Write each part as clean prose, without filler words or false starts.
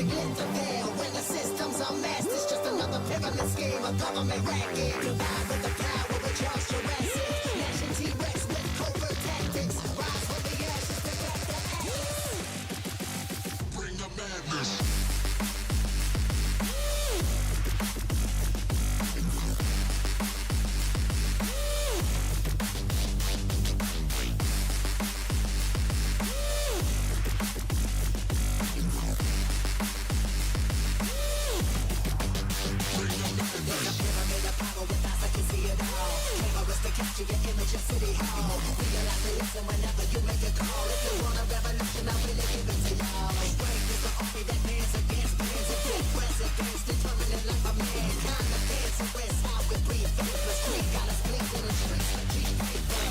drastic interfere. When the system's unmasked, it's just another pyramid scheme, a government racket. Divide with the power with Charles Jurassic. Nation T-Rex with covert tactics. Rise from the ashes to back the ashes. Bring the madness. Capture your image of City Hall. Realize the lesson whenever you make a call. If you want a revolution, I really give it to y'all. Strength is the army that bands against bands and dead presidents, determining life of mankind. The cancerous, how we breathe, faithless creep. Got us blinking in the streets like cheap paper.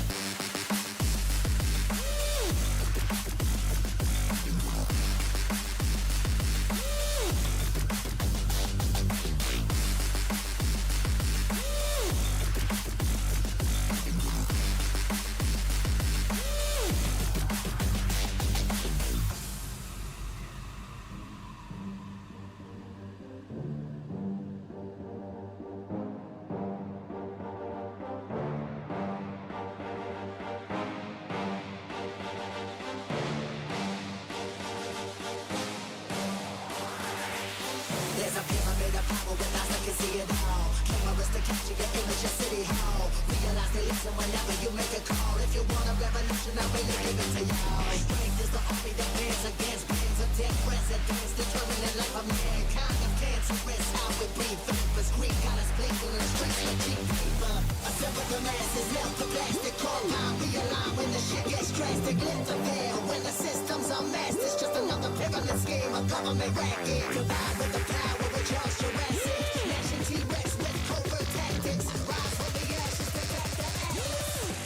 There's a pyramid of power with eyes that can see it all. Cameras to capture your image of City Hall. Realize they listen whenever you make a call. If you want a revolution, I really give it to y'all. Strength is the army that bands against bands of dead presidents, determining life of mankind. The cancerous, how we breathe, faithless creep. Got us blinking in the streets like cheap paper. Assemble the masses, melt the plastic compound. Realign when the shit gets drastic. Interfere when the system's unmasked. It's just another pyramid scheme, a government racket. Divide with the power. Charles Jurassic, Nation T-Rex with covert tactics. Rise from the ashes to back the ashes.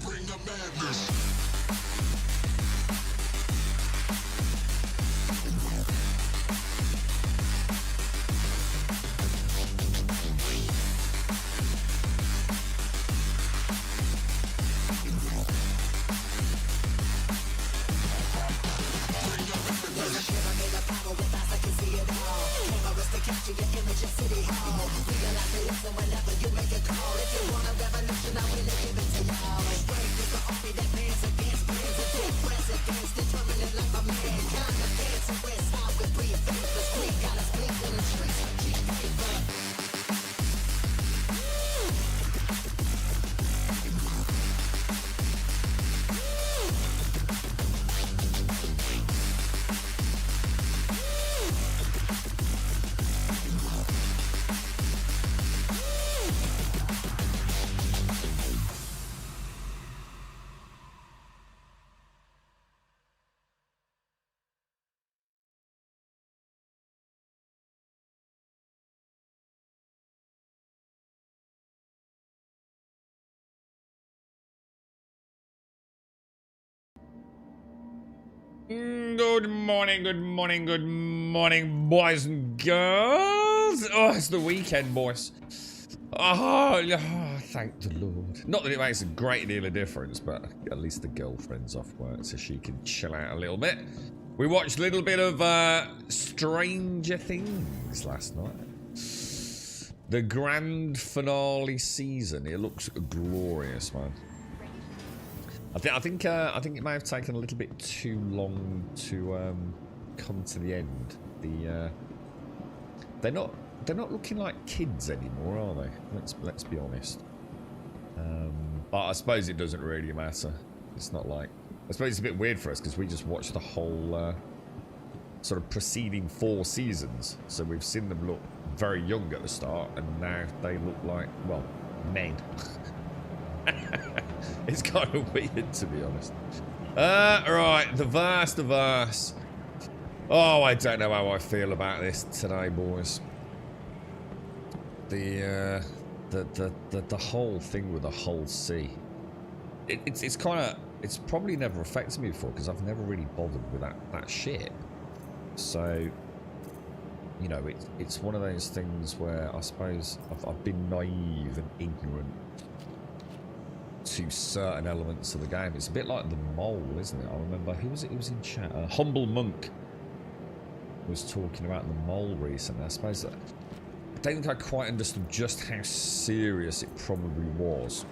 Bring the madness. Capture your image of City Hall. Realize they listen whenever you make a call. If you want a revolution, I really give it to y'all. Strength is the army that bands against bands and dead presidents, determining life of mankind. The cancerous, how we breathe, faithless creep. Got us blinking in the streets like cheap paper. Good morning, good morning, good morning, boys and girls. Oh, it's the weekend, boys. Oh, thank the Lord. Not that it makes a great deal of difference, but at least the girlfriend's off work so she can chill out a little bit. We watched a little bit of Stranger Things last night. The grand finale season. It looks glorious, man. I think it may have taken a little bit too long to come to the end. They're not looking like kids anymore, are they? Let's be honest. But I suppose it doesn't really matter. It's not like, I suppose it's a bit weird for us because we just watched the whole sort of preceding 4 seasons. So we've seen them look very young at the start, and now they look like, well, men. It's kind of weird, to be honest. Right, the verse. Oh, I don't know how I feel about this today, boys. The whole thing with the whole sea. It's kind of, it's probably never affected me before because I've never really bothered with that shit. So, you know, it's one of those things where I suppose I've been naive and ignorant to certain elements of the game. It's a bit like the mole, isn't it? I remember, who was it? It was in chat. Humble Monk was talking about the mole recently. I suppose that I don't think I quite understood just how serious it probably was,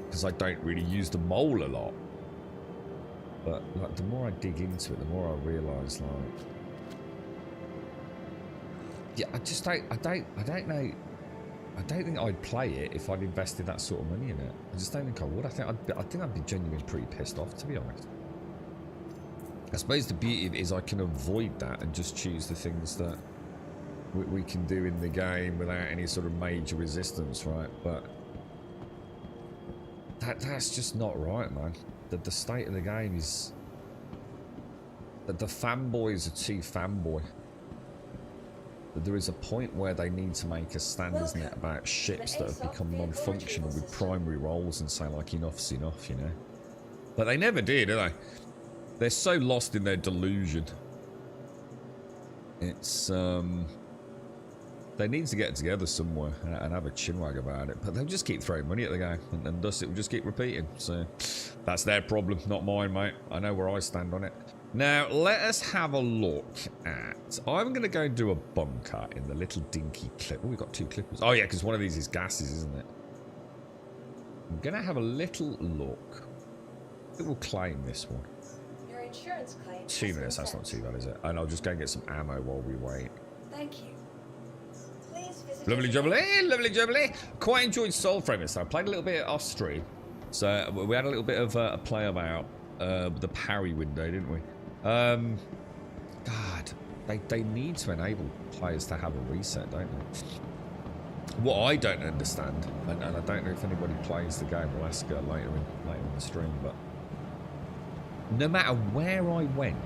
because I don't really use the mole a lot. But like, the more I dig into it, the more I realise, like, yeah, I don't know. I don't think I'd play it if I'd invested that sort of money in it. I just don't think I would. I think I'd be genuinely pretty pissed off, to be honest. I suppose the beauty of it is I can avoid that and just choose the things that we can do in the game without any sort of major resistance, right? But that's just not right, man. The state of the game is that the fanboys are too fanboy. There is a point where they need to make a stand, isn't it, about ships that have become non-functional with primary roles and say, like, enough's enough, you know? But they never did, do they? They're so lost in their delusion. It's, they need to get together somewhere and have a chinwag about it. But they'll just keep throwing money at the game, and thus it will just keep repeating. So, that's their problem, not mine, mate. I know where I stand on it. Now, let us have a look at... I'm going to go and do a bunker in the little dinky clip. Oh, we've got 2 clippers. Oh, yeah, because one of these is gases, isn't it? I'm going to have a little look. I think we'll claim this one. Your insurance claim. 2 minutes, that's not too bad, is it? And I'll just go and get some ammo while we wait. Thank you. Please visit. Lovely jubbly, lovely jubbly. Quite enjoyed Soulframe this time. Played a little bit off stream. So, we had a little bit of a play about the parry window, didn't we? God, they need to enable players to have a reset, don't they? What I don't understand, and I don't know if anybody plays the game, we'll ask later in the stream, but no matter where I went,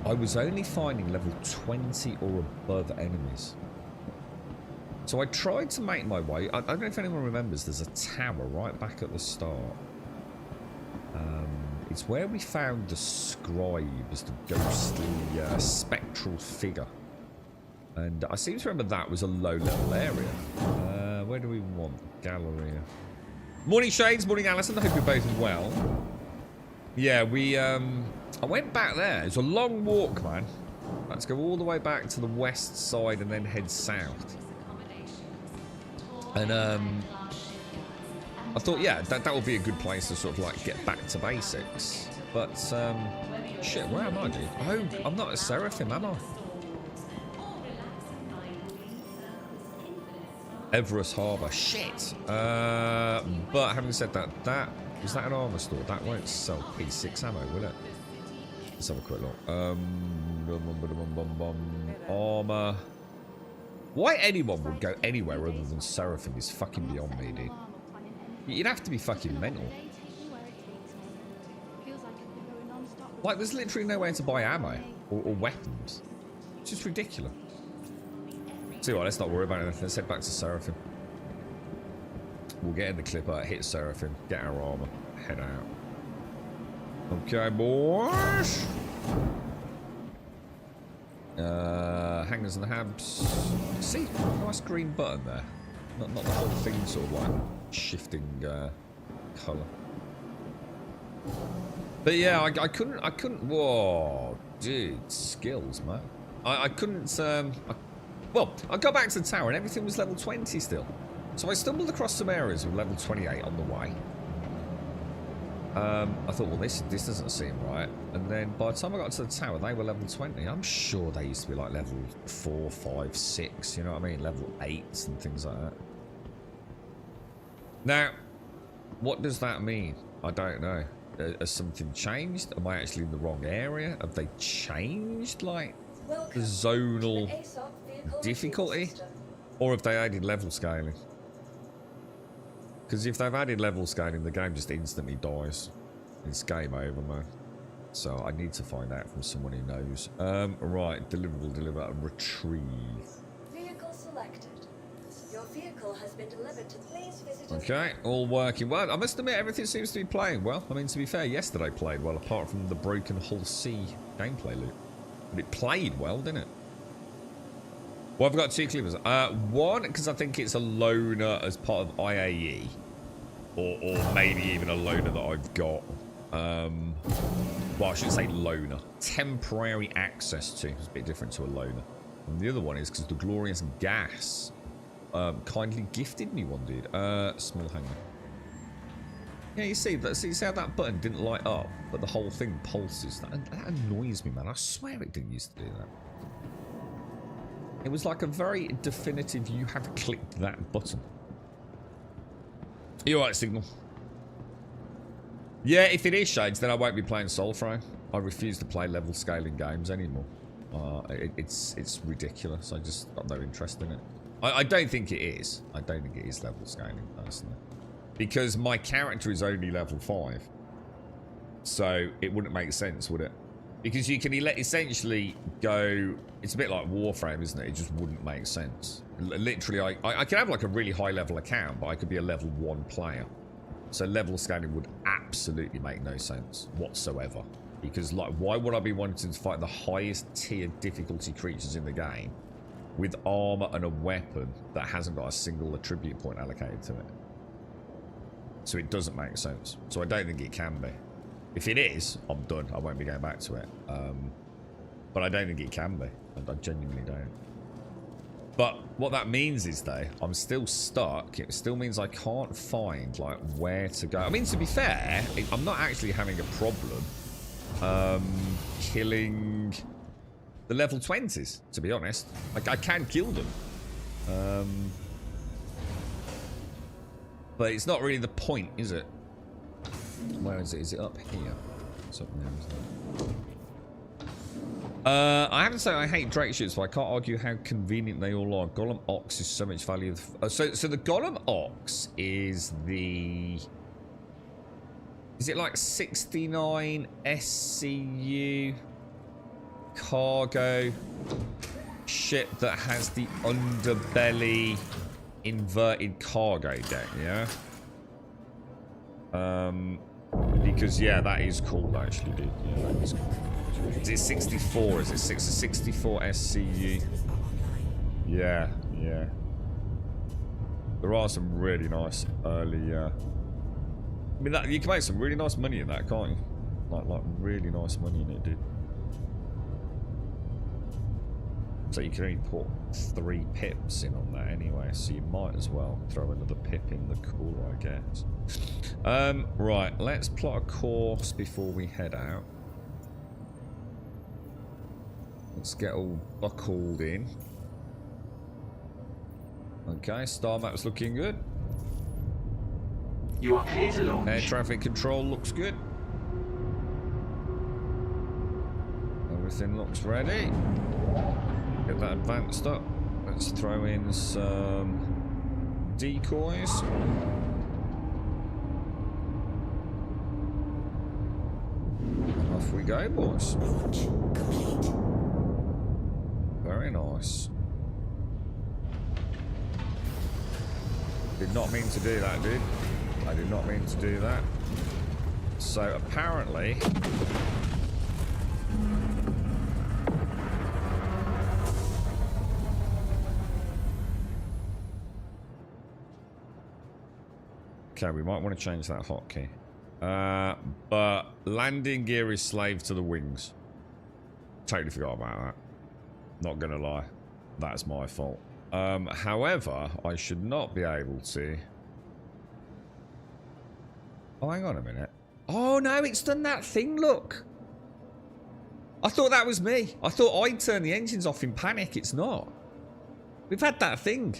I was only finding level 20 or above enemies. So I tried to make my way. I don't know if anyone remembers, there's a tower right back at the start. It's where we found the scribe as the ghostly spectral figure. And I seem to remember that was a low-level area. Where do we want? Galleria. Morning, Shades. Morning, Alison. I hope you're both well. Yeah, I went back there. It's a long walk, man. Let's go all the way back to the west side and then head south. And, I thought, yeah, that would be a good place to sort of, like, get back to basics. But, shit, where am I, dude? Oh, I'm not a Seraphim, am I? Everest Harbour. Shit! But having said that, was that an armour store? That won't sell P6 ammo, will it? Let's have a quick look. Armour. Why anyone would go anywhere other than Seraphim is fucking beyond me, dude. You'd have to be fucking mental. Like, there's literally no way to buy ammo or weapons. It's just ridiculous. See what, let's not worry about it. Let's head back to Seraphim. We'll get in the clipper, hit Seraphim, get our armor, head out. Okay, boys. Hangers and habs. See, nice green button there. Not the whole thing sort of like shifting colour. But yeah, I couldn't. Whoa, dude, skills, man. I couldn't. Well, I got back to the tower and everything was level 20 still. So I stumbled across some areas with level 28 on the way. I thought, well, this doesn't seem right. And then by the time I got to the tower, they were level 20. I'm sure they used to be like level 4, 5, 6, you know what I mean? Level 8s and things like that. Now, what does that mean? I don't know. Has something changed? Am I actually in the wrong area? Have they changed, like, the zonal difficulty? Or have they added level scaling? Because if they've added level scaling, the game just instantly dies. It's game over, man. So I need to find out from someone who knows. Right, deliverable, deliver, and retrieve. Vehicle selected. Your vehicle has been delivered to please visit. Okay, all working well. I must admit, everything seems to be playing well. I mean, to be fair, yesterday played well, apart from the broken Hull C gameplay loop. But it played well, didn't it? Well, I've got 2 clippers. One, because I think it's a loaner as part of IAE. Or maybe even a loaner that I've got. Well, I should say loaner. Temporary access to. It's a bit different to a loaner. And the other one is because the glorious gas kindly gifted me one, dude. Small hanger. Yeah, you see that. See how that button didn't light up, but the whole thing pulses. That annoys me, man. I swear it didn't used to do that. It was like a very definitive. You have clicked that button. You alright, Signal? Yeah, if it is Shades, then I won't be playing Soulframe. I refuse to play level scaling games anymore. It's ridiculous. I just got no interest in it. I don't think it is. I don't think it is level scaling, personally. Because my character is only level 5. So it wouldn't make sense, would it? Because you can essentially go... It's a bit like Warframe, isn't it? It just wouldn't make sense. Literally, I could have like a really high level account, but I could be a level 1 player. So level scaling would absolutely make no sense whatsoever. Because, like, why would I be wanting to fight the highest tier difficulty creatures in the game with armor and a weapon that hasn't got a single attribute point allocated to it? So it doesn't make sense. So I don't think it can be. If it is, I'm done. I won't be going back to it. But I don't think it can be. I genuinely don't. But what that means is, though, I'm still stuck. It still means I can't find, like, where to go. I mean, to be fair, I'm not actually having a problem killing the level 20s, to be honest. Like, I can kill them. But it's not really the point, is it? Where is it? Is it up here? It's up there, isn't it? I have to say I hate Drake ships, but I can't argue how convenient they all are. Golem Ox is so much value. So the Golem Ox is the... Is it like 69 SCU cargo ship that has the underbelly inverted cargo deck, yeah? Because, yeah, that is cool, actually, dude. Yeah, that is cool. Is it 64? Is it 64 SCU? Yeah, yeah. There are some really nice early... I mean, you can make some really nice money in that, can't you? Like really nice money in it, dude. So you can only put 3 pips in on that anyway, so you might as well throw another pip in the cooler, I guess. Right, let's plot a course before we head out. Let's get all buckled in. Okay, star map's looking good. You are clear to launch. Air traffic control looks good. Everything looks ready. Get that advanced up. Let's throw in some decoys. And off we go, boys. Very nice. Did not mean to do that, dude. I did not mean to do that. So apparently... Okay, we might want to change that hotkey. But landing gear is slave to the wings. Totally forgot about that. Not gonna lie. That's my fault. However, I should not be able to... Oh, hang on a minute. Oh, no, it's done that thing, look. I thought that was me. I thought I'd turn the engines off in panic. It's not. We've had that thing.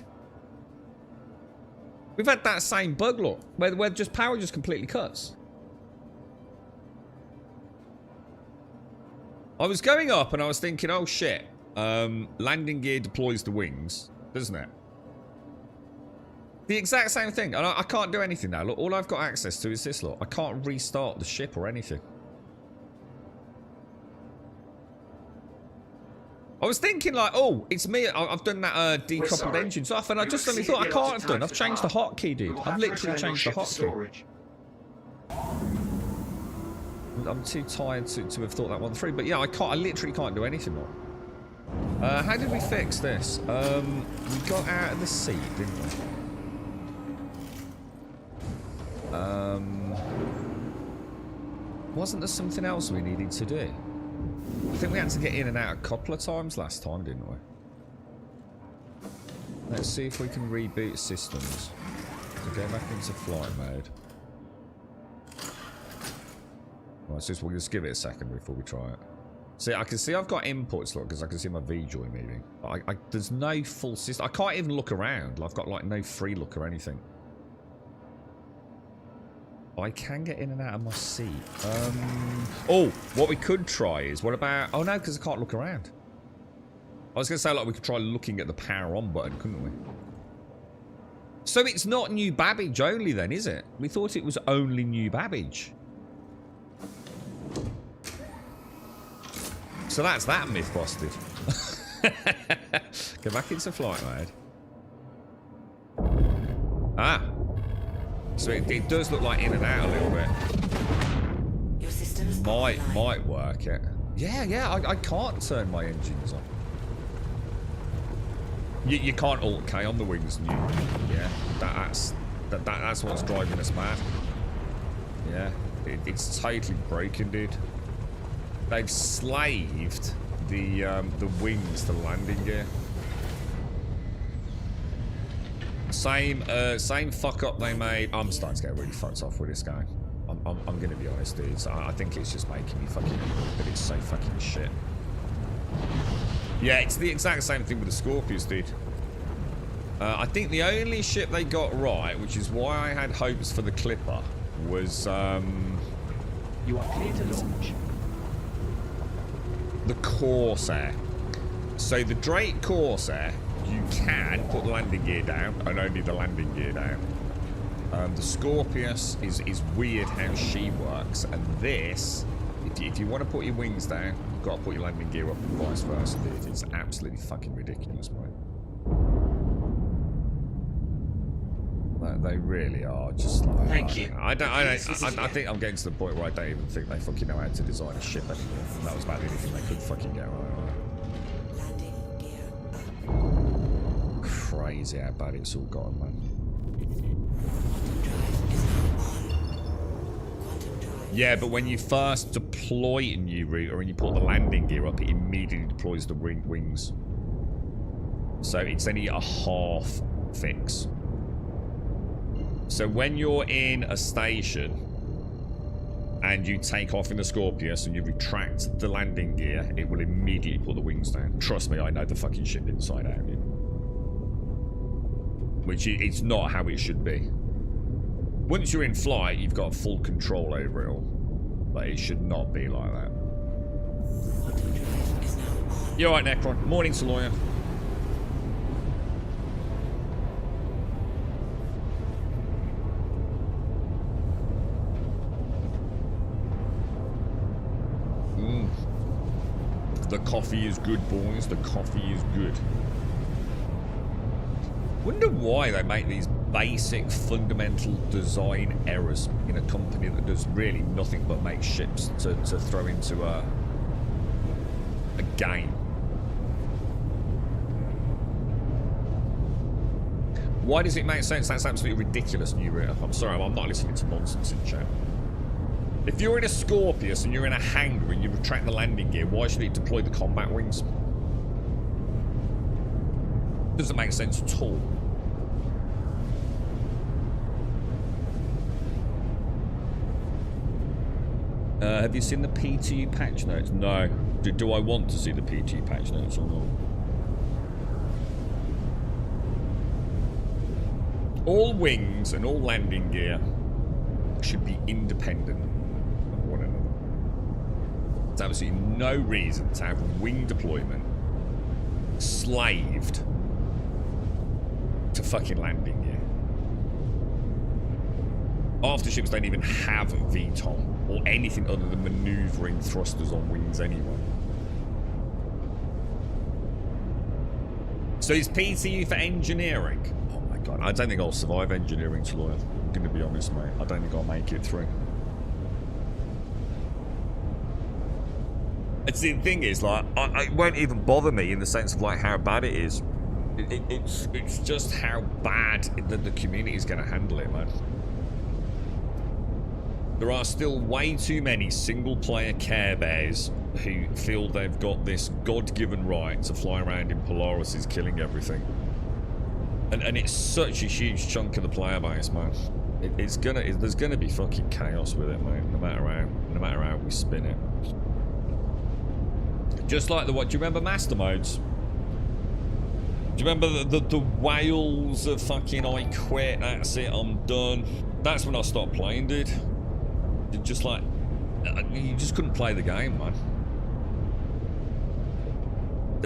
We've had that same bug, look, where just power just completely cuts. I was going up and I was thinking, oh shit, landing gear deploys the wings, doesn't it? The exact same thing, and I can't do anything now. Look, all I've got access to is this, look. I can't restart the ship or anything. I was thinking like, oh, it's me. I've done that decoupled engines off, and I just suddenly thought I can't have done. I've changed the hotkey, dude. I've literally changed the hotkey. I'm too tired to have thought that one through. But yeah, I literally can't do anything more. How did we fix this? We got out of the seat, didn't we? Wasn't there something else we needed to do? I think we had to get in and out a couple of times last time, didn't we? Let's see if we can reboot systems. So go back into flight mode. Right, so we'll just give it a second before we try it. See, I can see I've got inputs, look, because I can see my V-joy moving. But there's no full system. I can't even look around. I've got like no free look or anything. I can get in and out of my seat. Oh, what we could try is, what about... Oh, no, because I can't look around. I was going to say, like, we could try looking at the power on button, couldn't we? So it's not New Babbage only then, is it? We thought it was only New Babbage. So that's that myth busted. Go back into flight mode. Ah. So it does look like in and out a little bit. Your system's Might work it. Yeah, I can't turn my engines on. You can't alt K on the wings. Yeah, that's what's driving us mad. Yeah, it's totally broken, dude. They've slaved the wings to landing gear. Same fuck up they made. I'm starting to get really fucked off with this guy. I'm gonna be honest, dudes. I think it's just making me fucking but it's so fucking shit. Yeah, it's the exact same thing with the Scorpius, dude. I think the only ship they got right, which is why I had hopes for the Clipper, was You are clear to launch. the Corsair. So the Drake Corsair, you can put the landing gear down, and only the landing gear down. The Scorpius is weird how she works, and this, if you want to put your wings down, you've got to put your landing gear up and vice versa, dude. It's absolutely fucking ridiculous, mate. They really are just like... Thank you. I think I'm getting to the point where I don't even think they fucking know how to design a ship anymore. And that was about the only thing they could fucking get right. landing gear up. Crazy how bad it's all gotten, man. Yeah, but when you first deploy a new route, or when you put the landing gear up, it immediately deploys the wings. So it's only a half fix. So when you're in a station and you take off in the Scorpius and you retract the landing gear, it will immediately put the wings down. Trust me, I know the fucking ship inside out. Which it's not how it should be. Once you're in flight, you've got full control over it all. But it should not be like that. You're right, Necron. Morning, Saloya. The coffee is good, boys. The coffee is good. Wonder why they make these basic, fundamental design errors in a company that does really nothing but make ships to throw into a game. Why does it make sense? That's absolutely ridiculous, New Router. I'm sorry, I'm not listening to nonsense in chat. If you're in a Scorpius and you're in a hangar and you retract the landing gear, why should it deploy the combat wings? Doesn't make sense at all. Have you seen the PTU patch notes? No. Do I want to see the PTU patch notes or not? All wings and all landing gear should be independent of one another. There's absolutely no reason to have wing deployment slaved to fucking landing gear. Afterships don't even have VTOL or anything other than maneuvering thrusters on wings anyway. So is PTU for engineering? Oh my god, I don't think I'll survive engineering, Saloya. I'm going to be honest, mate. I don't think I'll make it through. It's the thing is, like, it won't even bother me in the sense of like how bad it is. It's just how bad the community is going to handle it, man. There are still way too many single-player Care Bears who feel they've got this God-given right to fly around in Polarises killing everything. And it's such a huge chunk of the player base, man. There's gonna be fucking chaos with it, mate, no matter how we spin it. Just like the what? Do you remember Master Modes? Do you remember the whales of fucking I quit, that's it, I'm done? That's when I stopped playing, dude. Just like, you just couldn't play the game, man.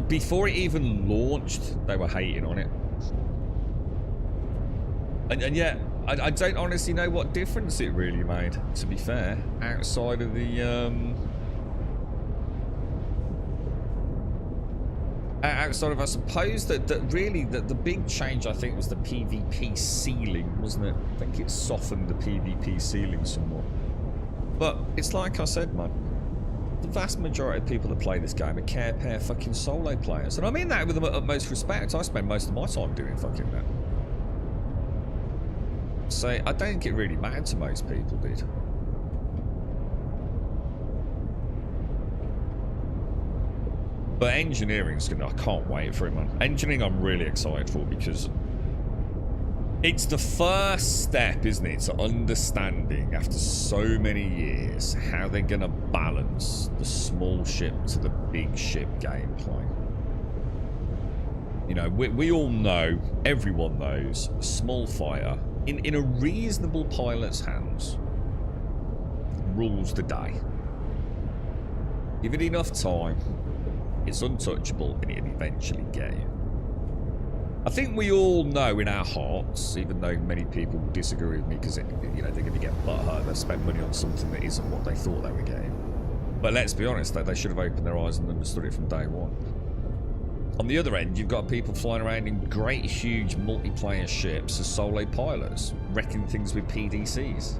Before it even launched, they were hating on it. And yet, I don't honestly know what difference it really made, to be fair, outside of the, outside of, I suppose, that really, the big change, I think, was the PvP ceiling, wasn't it? I think it softened the PvP ceiling somewhat. But it's like I said, man, the vast majority of people that play this game are care pair fucking solo players. And I mean that with the utmost respect. I spend most of my time doing fucking that. So I don't think it really mattered to most people, did. But engineering's gonna, I can't wait for it, man. Engineering I'm really excited for because it's the first step, isn't it, to understanding after so many years how they're gonna balance the small ship to the big ship gameplay. You know, we all know, everyone knows, a small fighter in a reasonable pilot's hands rules the day. Give it enough time, it's untouchable, and it'll eventually get you. I think we all know in our hearts, even though many people disagree with me because, you know, they're going to get butthurt, they've spent money on something that isn't what they thought they were getting. But let's be honest, they should have opened their eyes and understood it from day one. On the other end, you've got people flying around in great, huge multiplayer ships as solo pilots, wrecking things with PDCs.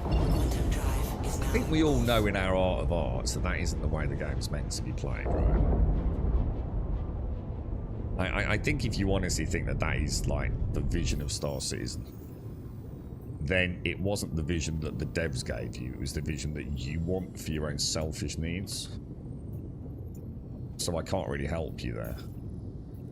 I think we all know in our art of arts that that isn't the way the game's meant to be played, right? I think if you honestly think that that is like the vision of Star Citizen, then it wasn't the vision that the devs gave you, it was the vision that you want for your own selfish needs. So I can't really help you there.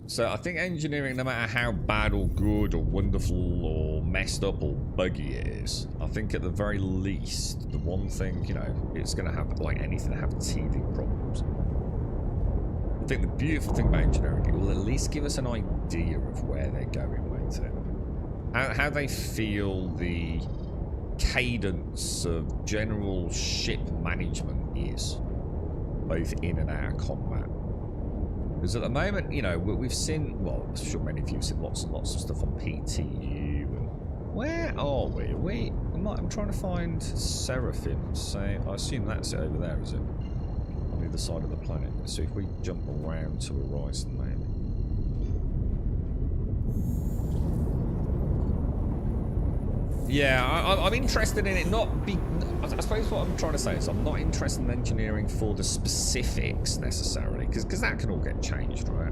So I think engineering, no matter how bad or good or wonderful or messed up or buggy it is, I think at the very least, the one thing, you know, it's going to have, like anything, have teething problems. I think the beautiful thing about engineering, it will at least give us an idea of where they're going with it. How they feel the cadence of general ship management is, both in and out of combat. Because at the moment, you know, we've seen, well, I'm sure many of you have seen lots and lots of stuff on PTU. And where are we? I'm trying to find Seraphim. So I assume that's it over there, is it? On the other side of the planet. So if we jump around to Horizon, maybe. Yeah, I'm interested in it, I suppose what I'm trying to say is I'm not interested in engineering for the specifics necessarily, because that can all get changed, right?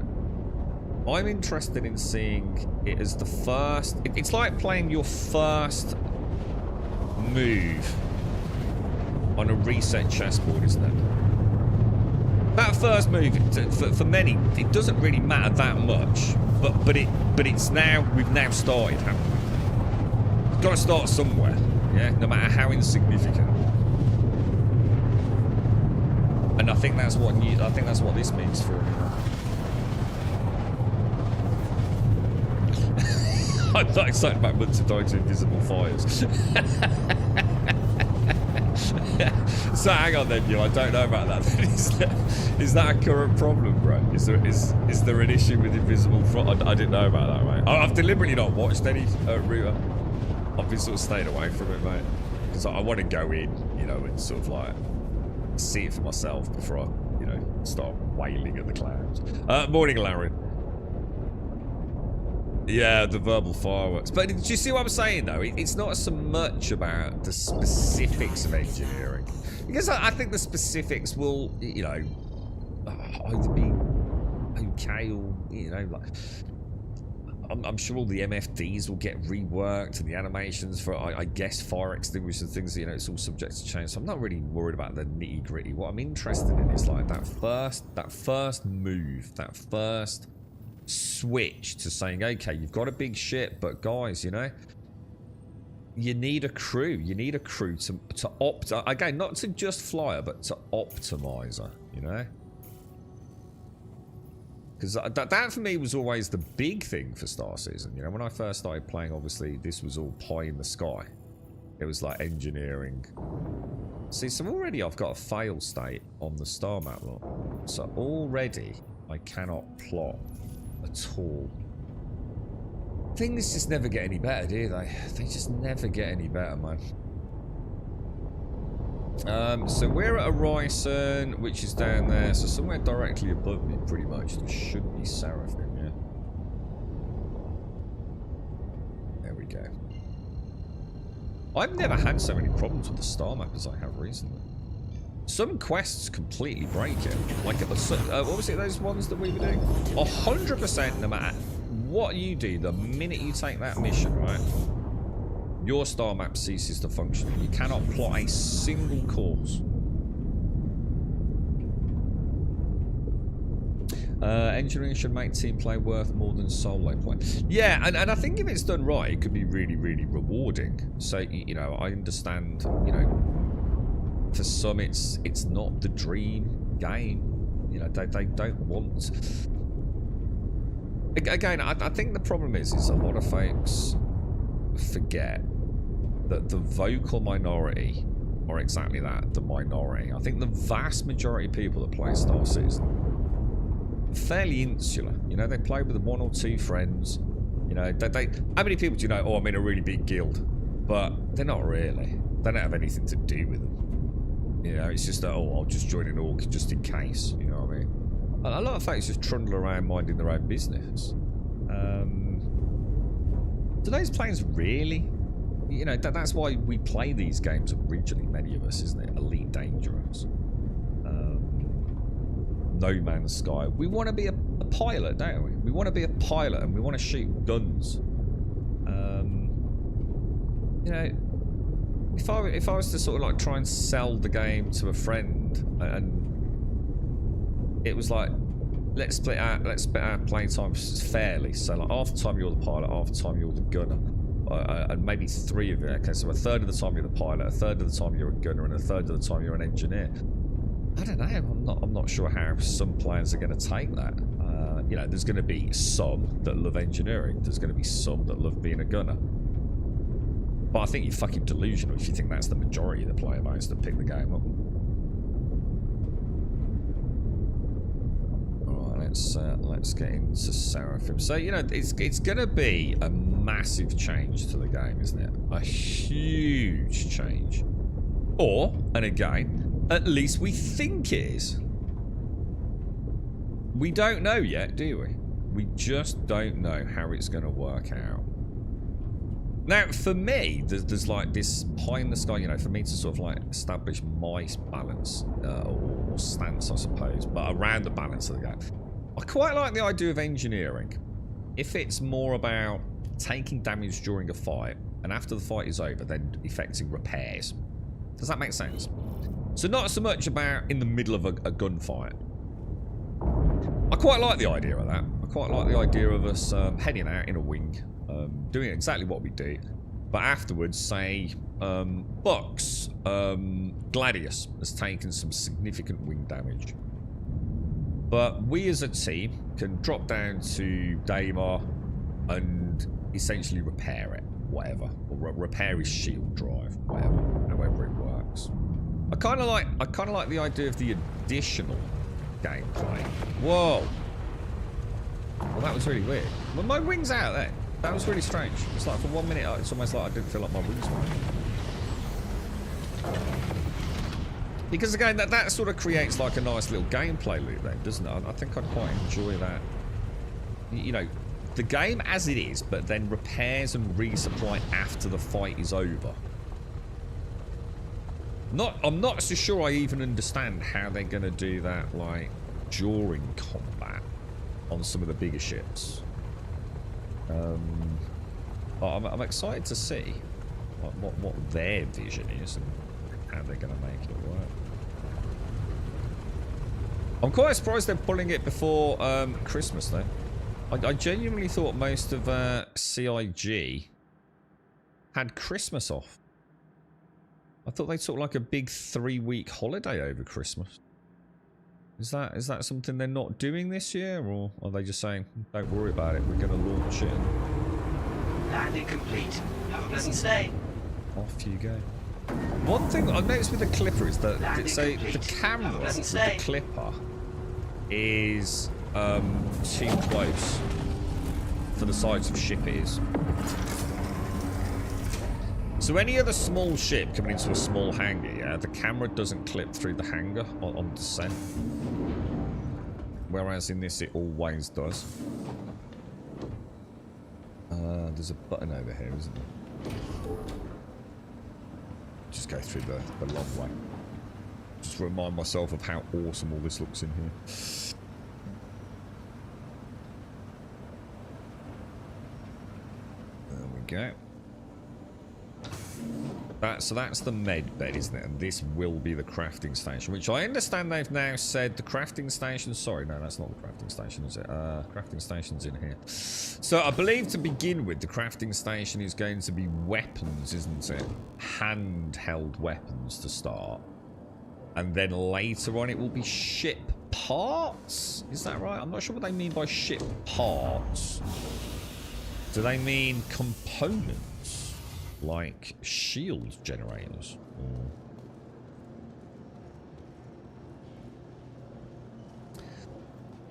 I'm interested in seeing it as the first, it's like playing your first move on a reset chessboard, isn't it? That first move, for many, it doesn't really matter that much, but it's now, we've now started, haven't we? Got to start somewhere, yeah, no matter how insignificant. And I think that's what this means for me. I'm not excited about Munster dying to invisible fires. So hang on then, I don't know about that. Is that a current problem, bro? Is there an issue with invisible fire? I didn't know about that, mate. I've deliberately not watched any Router. I've been sort of staying away from it, mate, because I want to go in, you know, and sort of like see it for myself before I, you know, start wailing at the clouds. Morning, Larry. Yeah, the verbal fireworks. But do you see what I'm saying, though? It's not so much about the specifics of engineering, because I think the specifics will, you know, either be okay or, you know, like, I'm sure all the MFDs will get reworked, and the animations for, I guess, fire extinguishers and things, you know, it's all subject to change. So I'm not really worried about the nitty gritty. What I'm interested in is like that first move, that first switch to saying, okay, you've got a big ship, but guys, you know, you need a crew. You need a crew to again, not to just fly her, but to optimize her, you know? Because that for me was always the big thing for Star Citizen. You know, when I first started playing, obviously, this was all pie in the sky. It was like engineering. See, so already I've got a fail state on the star map, look. So already I cannot plot at all. Things just never get any better, do they? They just never get any better, man. So we're at Horizon, which is down there. So somewhere directly above me, pretty much. There should be Seraphim, yeah. There we go. I've never had so many problems with the star map as I have recently. Some quests completely break it. Like, what was it, those ones that we were doing? 100%, no matter what you do, the minute you take that mission, right, your star map ceases to function. You cannot plot a single course. Engineering should make team play worth more than solo play. Yeah, and I think if it's done right, it could be really, really rewarding. So, you know, I understand, you know, for some it's not the dream game. You know, they don't want... Again, I think the problem is a lot of folks forget that the vocal minority are exactly that, the minority. I think the vast majority of people that play Star Citizen are fairly insular. You know, they play with one or two friends. You know, how many people do you know, oh, I'm in a really big guild? But they're not really. They don't have anything to do with them. You know, it's just that, oh, I'll just join an org just in case. You know what I mean? A lot of folks just trundle around minding their own business. Do those players really? You know, that's why we play these games originally, many of us, isn't it? Elite Dangerous. No Man's Sky. We want to be a pilot, don't we? We want to be a pilot and we want to shoot guns. You know, if I was to sort of like try and sell the game to a friend and it was like, let's split our playing time fairly. So like half the time you're the pilot, half the time you're the gunner, and maybe three of it. Okay, so a third of the time you're the pilot, a third of the time you're a gunner, and a third of the time you're an engineer. I don't know. I'm not sure how some players are going to take that. You know, there's going to be some that love engineering. There's going to be some that love being a gunner. But I think you're fucking delusional if you think that's the majority of the player base that pick the game up. Let's get into Seraphim. So, you know, it's going to be a massive change to the game, isn't it? A huge change. Or, and again, at least we think it is. We don't know yet, do we? We just don't know how it's going to work out. Now, for me, there's like this pie in the sky, you know, for me to sort of like establish my balance, or stance, I suppose, but around the balance of the game. I quite like the idea of engineering. If it's more about taking damage during a fight, and after the fight is over, then effecting repairs. Does that make sense? So not so much about in the middle of a gunfight. I quite like the idea of that. I quite like the idea of us heading out in a wing, doing exactly what we do. But afterwards, say, Bucks, Gladius has taken some significant wing damage. But we as a team can drop down to Daymar and essentially repair it, whatever. Or repair his shield drive, whatever, however it works. I kind of like the idea of the additional gameplay. Whoa. Well, that was really weird. Well, my wings out then. That was really strange. It's like for 1 minute, it's almost like I didn't feel like my wings were. Because again, that sort of creates like a nice little gameplay loop then, doesn't it? I think I'd quite enjoy that. You know, the game as it is, but then repairs and resupply after the fight is over. I'm not so sure I even understand how they're going to do that, like, during combat on some of the bigger ships. I'm excited to see what their vision is and how they're going to make it work. I'm quite surprised they're pulling it before Christmas, though. I genuinely thought most of CIG had Christmas off. I thought they took like a big 3-week holiday over Christmas. Is that something they're not doing this year, or are they just saying, don't worry about it, we're going to launch it and Landing complete. Have a pleasant stay. off you go? One thing I've noticed with the Clipper is that the camera with the Clipper is too close for the size of ship it is. So any other small ship coming into a small hangar, yeah, the camera doesn't clip through the hangar on descent. Whereas in this it always does. There's a button over here, isn't there? Just go through the long way. Just remind myself of how awesome all this looks in here. There we go. So that's the med bed, isn't it? And this will be the crafting station, which I understand they've now said the crafting station... Sorry, no, that's not the crafting station, is it? Crafting station's in here. So I believe to begin with, the crafting station is going to be weapons, isn't it? Handheld weapons to start. And then later on it will be ship parts? Is that right? I'm not sure what they mean by ship parts. Do they mean components? Like shield generators? Or...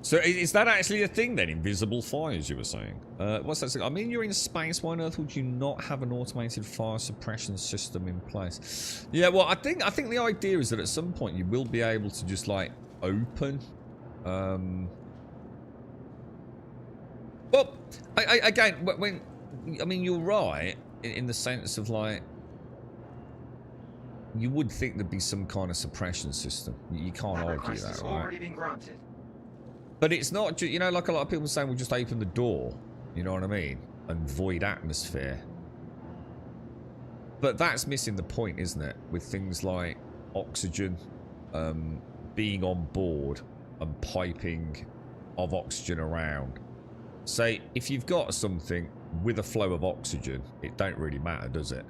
So is that actually a thing then? Invisible fires, you were saying? What's that? I mean, you're in space. Why on earth would you not have an automated fire suppression system in place? Yeah, well, I think the idea is that at some point you will be able to just like open. Well, again, when I mean, you're right in the sense of like you would think there'd be some kind of suppression system. You can't argue that, right? Already been granted. But it's not, you know, like a lot of people saying, we'll just open the door, you know what I mean? And void atmosphere. But that's missing the point, isn't it? With things like oxygen, being on board and piping of oxygen around. Say, if you've got something with a flow of oxygen, it don't really matter, does it?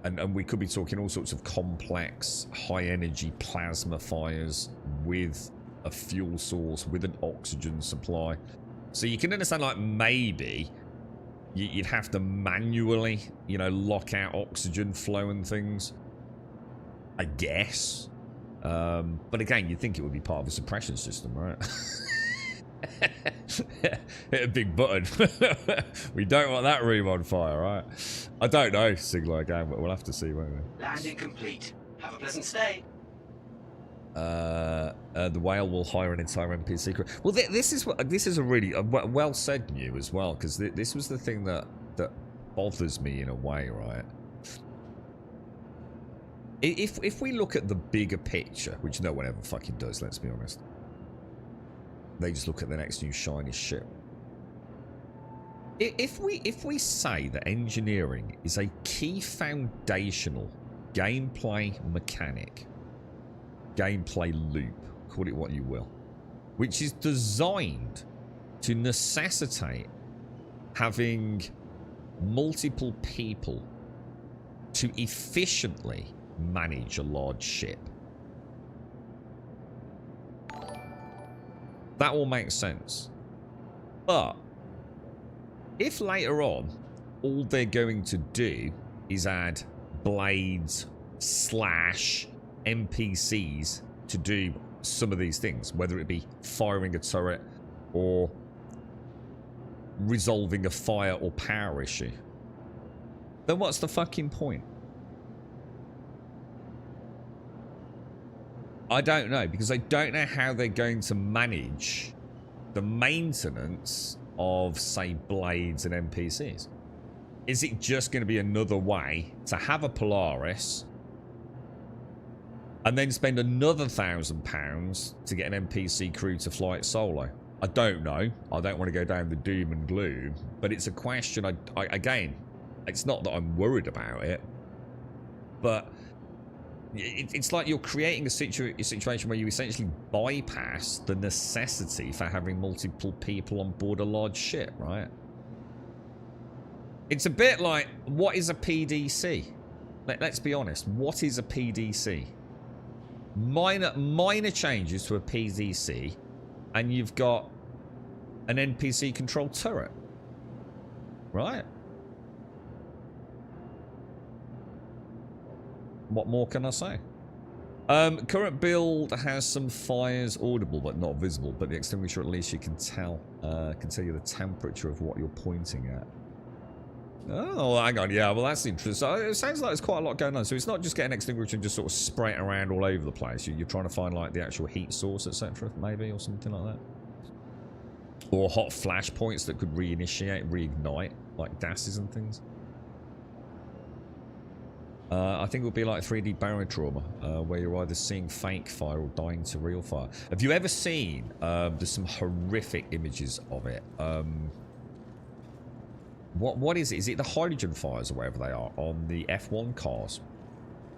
And we could be talking all sorts of complex, high-energy plasma fires with a fuel source, with an oxygen supply. So you can understand, like, maybe you'd have to manually, you know, lock out oxygen flow and things. I guess. But again, you'd think it would be part of a suppression system, right? Hit a big button. We don't want that room on fire, right? I don't know, Sigler again, but we'll have to see, won't we? Landing complete. Have a pleasant stay. The whale will hire an entire NPC crew. Well, this is a really well said new as well, because this was the thing that bothers me in a way, right? If we look at the bigger picture, which no one ever fucking does, let's be honest. They just look at the next new shiny ship. If we say that engineering is a key foundational gameplay mechanic, gameplay loop, call it what you will, which is designed to necessitate having multiple people to efficiently manage a large ship. That all makes sense. But if later on all they're going to do is add blades / NPCs to do some of these things, whether it be firing a turret or resolving a fire or power issue, then what's the fucking point? I don't know, because I don't know how they're going to manage the maintenance of, say, blades and NPCs. Is it just going to be another way to have a Polaris and then spend another £1,000 to get an NPC crew to fly it solo? I don't know. I don't want to go down the doom and gloom, but it's a question. Again, it's not that I'm worried about it, but it's like you're creating a situation where you essentially bypass the necessity for having multiple people on board a large ship, right? It's a bit like, what is a PDC? Let's be honest. What is a PDC? Minor changes to a PDC, and you've got an NPC controlled turret, right? What more can I say? Current build has some fires audible but not visible, but the extinguisher at least you can tell you the temperature of what you're pointing at. Oh, hang on, yeah, well that's interesting. So it sounds like there's quite a lot going on. So it's not just getting an extinguisher and just sort of spray it around all over the place. You're trying to find like the actual heat source, etc., maybe, or something like that. Or hot flash points that could reignite, like gases and things. I think it would be like 3D barotrauma, where you're either seeing fake fire or dying to real fire. Have you ever seen, there's some horrific images of it. What is it? Is it the hydrogen fires or whatever they are on the F1 cars?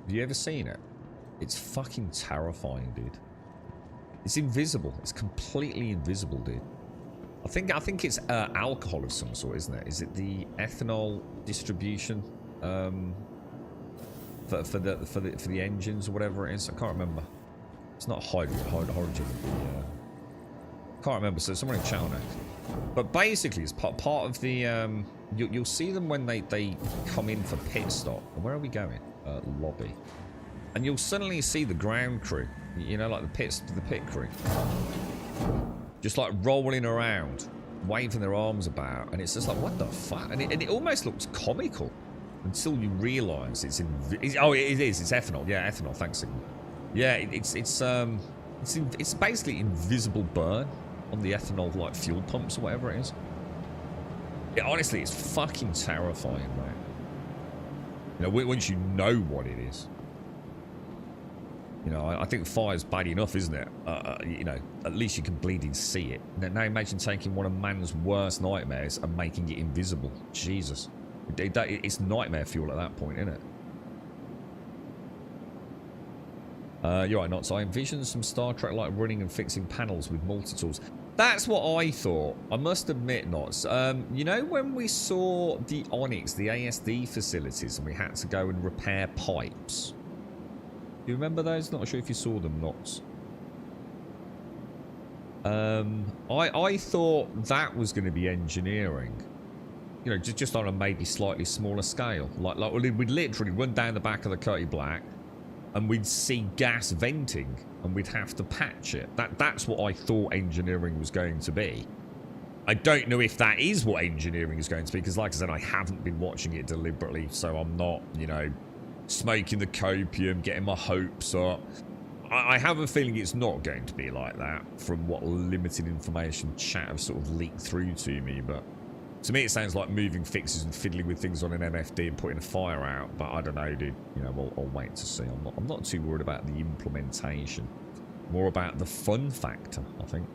Have you ever seen it? It's fucking terrifying, dude. It's invisible. It's completely invisible, dude. I think it's alcohol of some sort, isn't it? Is it the ethanol distribution for the engines or whatever it is? I can't remember. It's not hydrogen. Yeah. Can't remember. So someone in chat on it. But basically, it's part of the you'll see them when they come in for pit stop. And where are we going? Lobby. And you'll suddenly see the ground crew. You know, like the pit crew. Just like rolling around, waving their arms about, and it's just like, what the fuck? And it almost looks comical until you realise it's ethanol. Yeah, ethanol. Thanks, Signal. Yeah, it's basically invisible burn on the ethanol like fuel pumps or whatever it is. Honestly, it's fucking terrifying, mate. You know, once you know what it is. You know, I think fire's bad enough, isn't it? You know, at least you can bleeding see it. Now imagine taking one of man's worst nightmares and making it invisible. Jesus. It's nightmare fuel at that point, isn't it? You're right, Knots. I envision some Star Trek like running and fixing panels with multi-tools. That's what I thought. I must admit, Knots. You know when we saw the Onyx, the ASD facilities, and we had to go and repair pipes? Do you remember those? Not sure if you saw them, Knots. I thought that was going to be engineering. You know, just on a maybe slightly smaller scale. Like we'd literally run down the back of the Cutty Black and we'd see gas venting and we'd have to patch it. That's what I thought engineering was going to be. I don't know if that is what engineering is going to be, because like I said, I haven't been watching it deliberately, so I'm not, you know, smoking the copium, getting my hopes up. I have a feeling it's not going to be like that from what limited information chat have sort of leaked through to me, but to me it sounds like moving fixes and fiddling with things on an MFD and putting a fire out, but I don't know, dude. You know, I'll wait to see. I'm not too worried about the implementation. More about the fun factor, I think.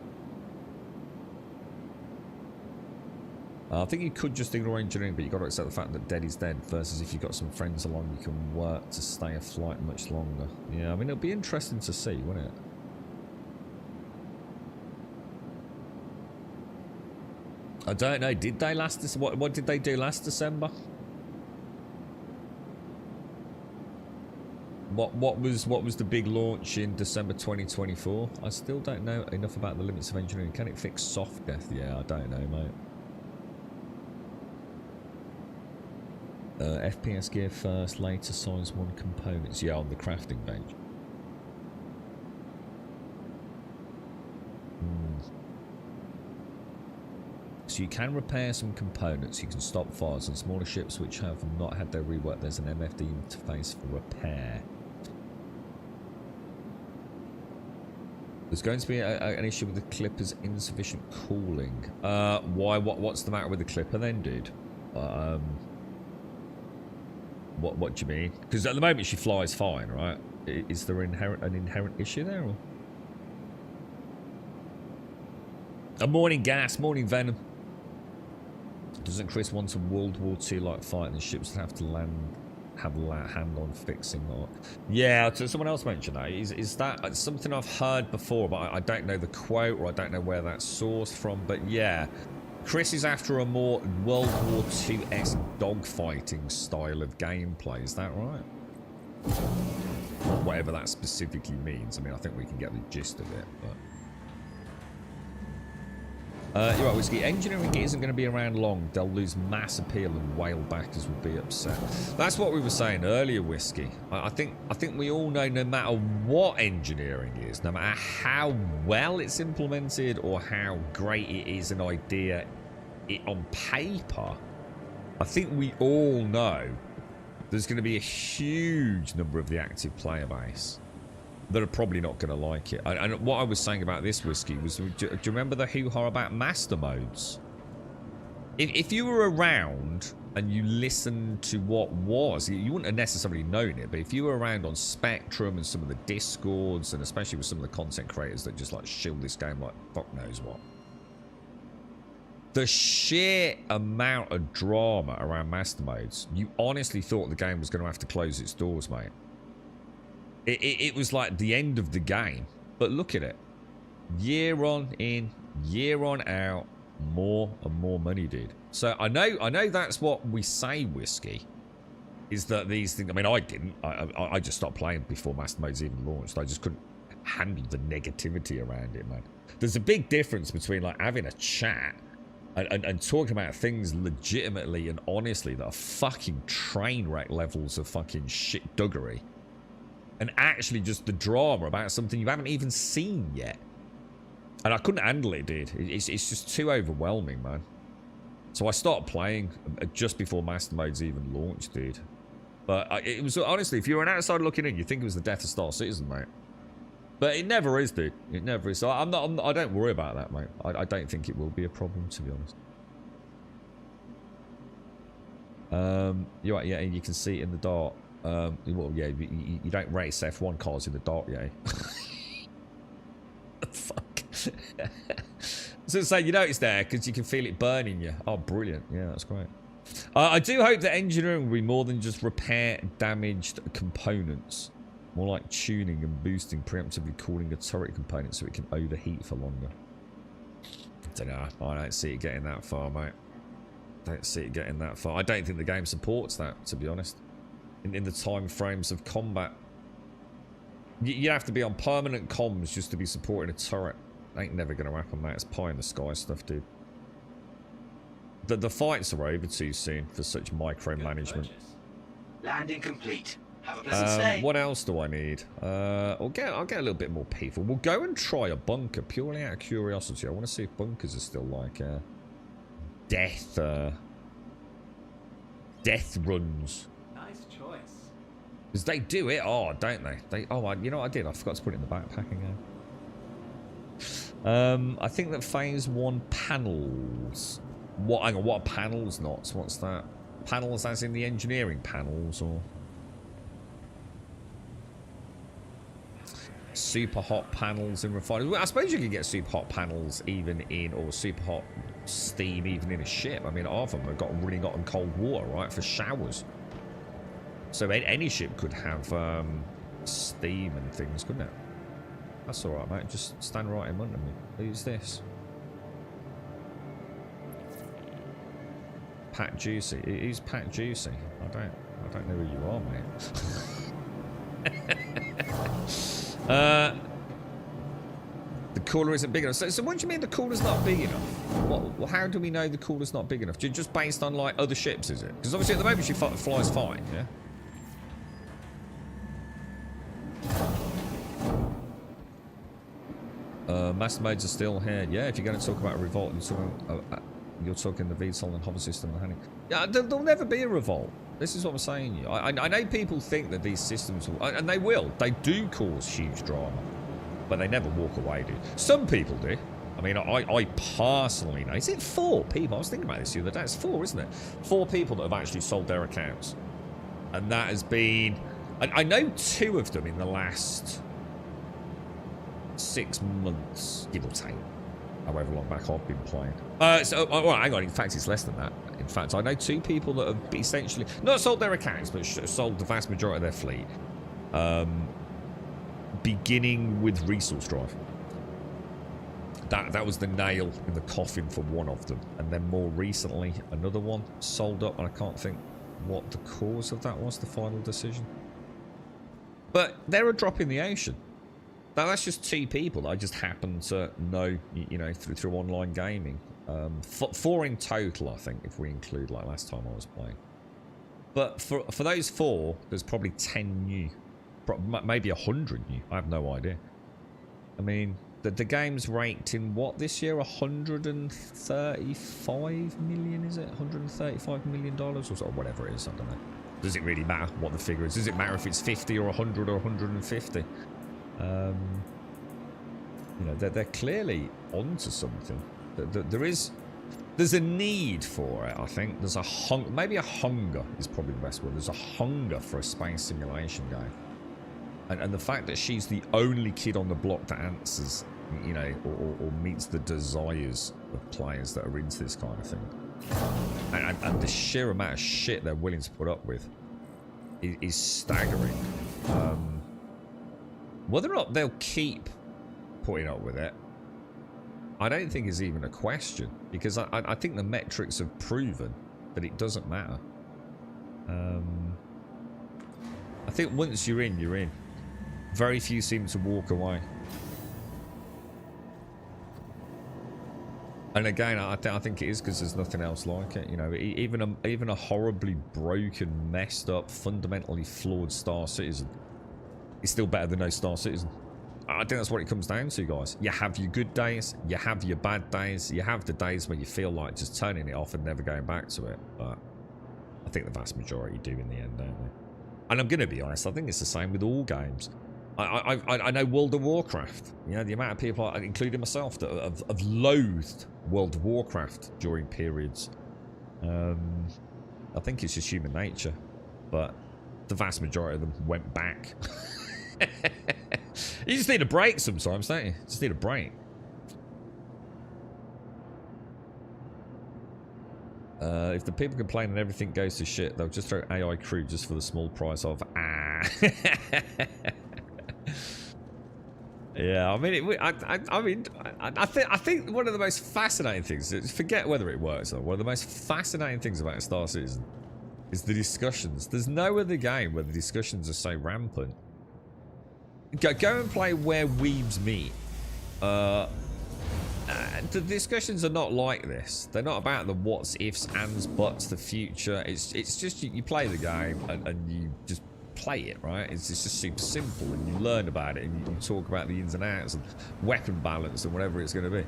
I think you could just ignore engineering, but you've got to accept the fact that dead is dead, versus if you've got some friends along, you can work to stay afloat much longer. Yeah, I mean, it'll be interesting to see, won't it? I don't know. Did they last this? What did they do last December? What was the big launch in December 2024? I still don't know enough about the limits of engineering. Can it fix soft death? Yeah, I don't know, mate. FPS gear first, later size 1 components. Yeah, on the crafting bench. So you can repair some components, you can stop fires on smaller ships which have not had their rework. There's an MFD interface for repair. There's going to be an issue with the Clipper's insufficient cooling. Why? What's the matter with the Clipper then, dude? What do you mean? Because at the moment she flies fine, right? Is there an inherent issue there? Or? A morning gas, morning venom. Doesn't Chris want a World War II like fighting the ships that have to land, have a hand on fixing or? Yeah, someone else mentioned that. Is that something I've heard before, but I don't know the quote or I don't know where that's sourced from. But yeah, Chris is after a more World War II-esque dogfighting style of gameplay. Is that right? Or whatever that specifically means. I mean, I think we can get the gist of it, but. You're right, Whiskey. Engineering isn't going to be around long. They'll lose mass appeal and whale backers will be upset. That's what we were saying earlier, Whiskey. I think we all know no matter what engineering is, no matter how well it's implemented or how great it is an idea on paper, I think we all know there's going to be a huge number of the active player base that are probably not going to like it. And what I was saying about this, Whiskey, was, do you remember the hoo-ha about master modes? If you were around and you listened to what was, you wouldn't have necessarily known it, but if you were around on Spectrum and some of the Discords, and especially with some of the content creators that just like shill this game like fuck knows what, the sheer amount of drama around master modes, you honestly thought the game was going to have to close its doors, mate. It was like the end of the game. But look at it. Year on in, year on out, more and more money, dude. So I know that's what we say, Whiskey, is that these things, I mean, I didn't. I just stopped playing before Master Mode's even launched. I just couldn't handle the negativity around it, man. There's a big difference between like having a chat and talking about things legitimately and honestly that are fucking train wreck levels of fucking shit duggery, and actually just the drama about something you haven't even seen yet. And I couldn't handle it, dude. It's just too overwhelming, man. So I started playing just before Master Mode's even launched, dude. But it was, honestly, if you're an outsider looking in, you think it was the death of Star Citizen, mate. But it never is, dude. It never is. So I don't worry about that, mate. I don't think it will be a problem, to be honest. You're right, yeah, you can see it in the dark. Well, yeah, you don't race F1 cars in the dark, yeah. Fuck. So say you know it's there because you can feel it burning you. Oh, brilliant. Yeah, that's great. I do hope that engineering will be more than just repair damaged components. More like tuning and boosting, preemptively cooling a turret component so it can overheat for longer. I don't know. I don't see it getting that far, mate. Don't see it getting that far. I don't think the game supports that, to be honest. In the time frames of combat. You have to be on permanent comms just to be supporting a turret. Ain't never going to happen, mate. It's pie in the sky stuff, dude. The fights are over too soon for such micromanagement. Landing complete. Have a pleasant stay. What else do I need? I'll get a little bit more peaceful. We'll go and try a bunker purely out of curiosity. I want to see if bunkers are still like death runs. Nice choice. Because they do it, don't they? You know what I did? I forgot to put it in the backpack again. I think that phase 1 panels. Hang on, what are panels not? What's that? Panels as in the engineering panels, or super hot panels in refineries? Well, I suppose you can get super hot panels even in, or super hot steam even in a ship. I mean, half of them have got really hot and cold water, right, for showers. So any ship could have steam and things, couldn't it? That's all right, mate. Just stand right in front of me. Who's this? Pat Juicy. Who's Pat Juicy? I don't know who you are, mate. The cooler isn't big enough. So what do you mean the cooler's not big enough? How do we know the cooler's not big enough? Just based on like other ships, is it? Because obviously at the moment she flies fine, yeah. Master modes are still here. Yeah, if you're going to talk about a revolt, you're talking the VTOL and hover system. Yeah, there'll never be a revolt. This is what I'm saying. You, I know people think that these systems will, and they will. They do cause huge drama, but they never walk away, dude. Some people do. I mean, I personally know. Is it 4 people? I was thinking about this the other day. It's 4, isn't it? 4 people that have actually sold their accounts, and that has been. I know 2 of them in the last 6 months, give or take. however long back I've been playing. Well, hang on. In fact, it's less than that. In fact, I know 2 people that have essentially not sold their accounts, but sold the vast majority of their fleet. Beginning with Resource Drive. That was the nail in the coffin for one of them. And then more recently, another one sold up, and I can't think what the cause of that was, the final decision. But they're a drop in the ocean. Now, that's just 2 people that I just happen to know, you know, through online gaming. 4 in total, I think, if we include, like, last time I was playing. But for those 4, there's probably 10 new. Maybe 100 new. I have no idea. I mean, the game's ranked in what this year? 135 million, is it? $135 million or so, or whatever it is. I don't know. Does it really matter what the figure is? Does it matter if it's 50 or 100 or 150? You know, they're clearly onto something. There's a need for it. I think there's a maybe a hunger is probably the best word. There's a hunger for a space simulation game. And the fact that she's the only kid on the block that answers, you know, or meets the desires of players that are into this kind of thing. And the sheer amount of shit they're willing to put up with is staggering. Whether or not they'll keep putting up with it, I don't think is even a question. Because I think the metrics have proven that it doesn't matter. I think once you're in, you're in. Very few seem to walk away. And again, I think it is because there's nothing else like it. You know, even a horribly broken, messed up, fundamentally flawed Star Citizen is still better than no Star Citizen. I think that's what it comes down to, guys. You have your good days, you have your bad days, you have the days where you feel like just turning it off and never going back to it. But I think the vast majority do in the end, don't they? And I'm going to be honest, I think it's the same with all games. I know World of Warcraft. You know, the amount of people, including myself, that have loathed World of Warcraft during periods. I think it's just human nature. But the vast majority of them went back. You just need a break sometimes, don't you? Just need a break. If the people complain and everything goes to shit, they'll just throw AI crew just for the small price of Yeah, I mean, I think one of the most fascinating things, forget whether it works though, one of the most fascinating things about Star Citizen is the discussions. There's no other game where the discussions are so rampant. Go and play Where Weebs Meet. The discussions are not like this. They're not about the what's, ifs, ands, buts, the future. It's just you play the game and you just play it, right? It's just super simple, and you learn about it, and you talk about the ins and outs and weapon balance and whatever it's going to be.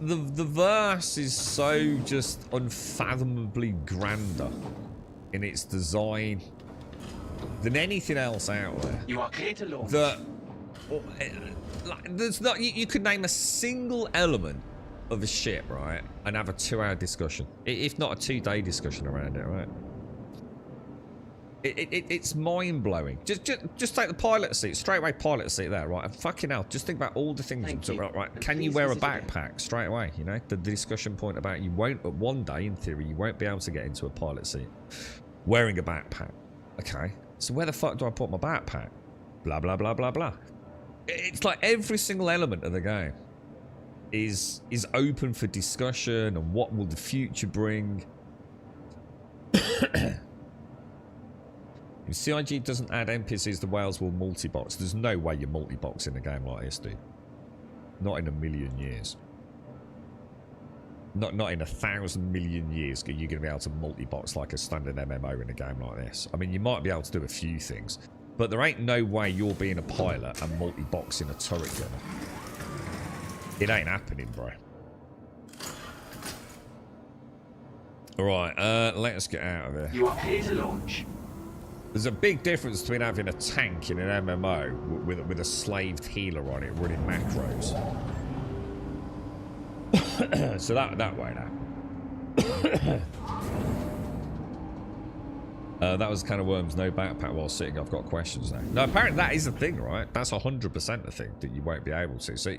The verse is so just unfathomably grander in its design than anything else out there. You are clear to launch. There's not. You could name a single element of a ship, right, and have a 2-hour discussion, if not a 2-day discussion around it, right? It's mind-blowing. Just take the pilot seat, straight away pilot seat there, right? And fucking hell, just think about all the things you talk about, right? Can you wear a backpack straight away, you know? The discussion point about you won't, one day, in theory, you won't be able to get into a pilot seat wearing a backpack. Okay, so where the fuck do I put my backpack? Blah, blah, blah, blah, blah. It's like every single element of the game is open for discussion, and what will the future bring? If CIG doesn't add NPCs, the whales will multi-box. There's no way you're multi-box in a game like this, dude. Not in a million years. Not in 1,000 million years are you going to be able to multi-box like a standard MMO in a game like this. I mean, you might be able to do a few things, but there ain't no way you're being a pilot and multi-boxing a turret gunner. It ain't happening, bro. Alright, let's get out of here. You are clear to launch. There's a big difference between having a tank in an MMO with a slaved healer on it running macros. So that way now. That was kind of worms. No backpack while sitting. I've got questions now. No, apparently that is a thing, right? That's 100% a thing that you won't be able to. So,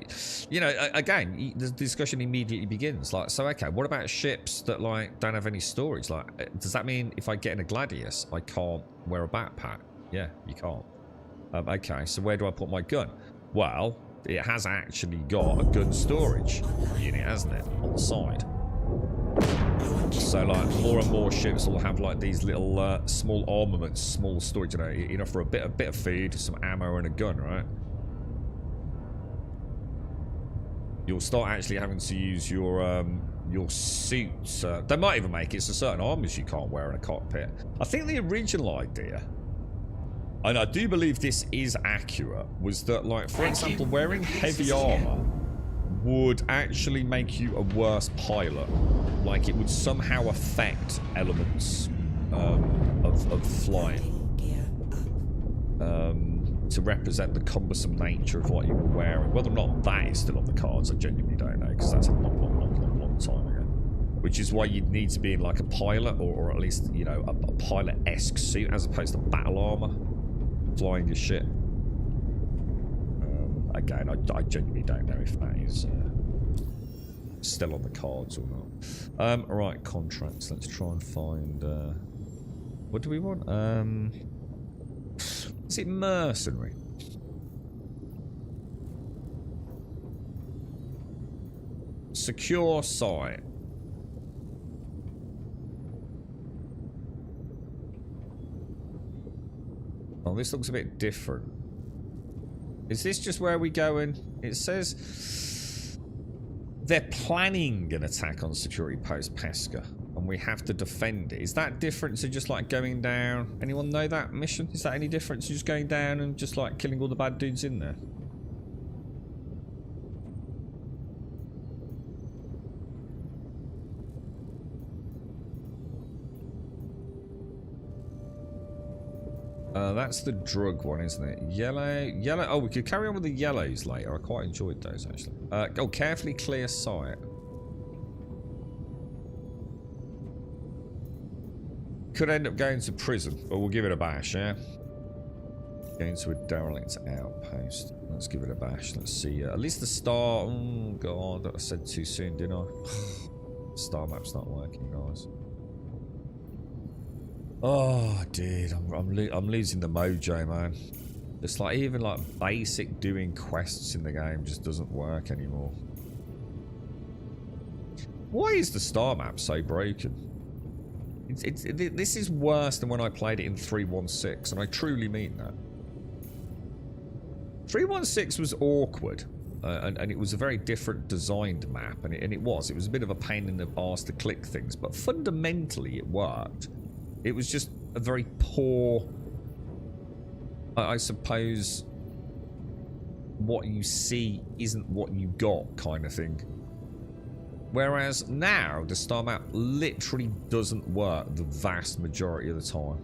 you know, again, the discussion immediately begins. Like, so okay, what about ships that like don't have any storage? Like, does that mean if I get in a Gladius, I can't wear a backpack? Yeah, you can't. Okay, so where do I put my gun? Well, it has actually got a gun storage unit, hasn't it, on the side? So like more and more ships will have like these little small armaments, small storage, you know, for a bit of food, some ammo, and a gun, right? You'll start actually having to use your suits. They might even make it so certain armors you can't wear in a cockpit. I think the original idea, and I do believe this is accurate, was that, like, for example, wearing heavy armor would actually make you a worse pilot. Like, it would somehow affect elements of flying to represent the cumbersome nature of what you were wearing. Whether or not that is still on the cards, I genuinely don't know, because that's a long time ago. Which is why you'd need to be in, like, a pilot, or at least, you know, a pilot-esque suit, as opposed to battle armor flying your ship. Again, I genuinely don't know if that is still on the cards or not. Right, contracts. Let's try and find... what do we want? Is it mercenary? Secure site. Oh, this looks a bit different. Is this just where we go in? It says they're planning an attack on security post Pesca, and we have to defend it. Is that different to just like going down? Anyone know that mission? Is that any different to just going down and just like killing all the bad dudes in there? That's the drug one, isn't it? Yellow. Oh, we could carry on with the yellows later. I quite enjoyed those, actually. Oh, carefully clear sight. Could end up going to prison, but we'll give it a bash, yeah? Going to a derelict outpost. Let's give it a bash. Let's see. At least the star... Oh, God. I said too soon, didn't I? Star map's not working, guys. Oh, dude, I'm losing the mojo, man. It's like even like basic doing quests in the game just doesn't work anymore. Why is the star map so broken? This is worse than when I played it in 3.16, and I truly mean that. 3.16 was awkward, and it was a very different designed map, and it was a bit of a pain in the arse to click things, but fundamentally it worked. It was just a very poor, I suppose, what you see isn't what you got kind of thing. Whereas now, the star map literally doesn't work the vast majority of the time.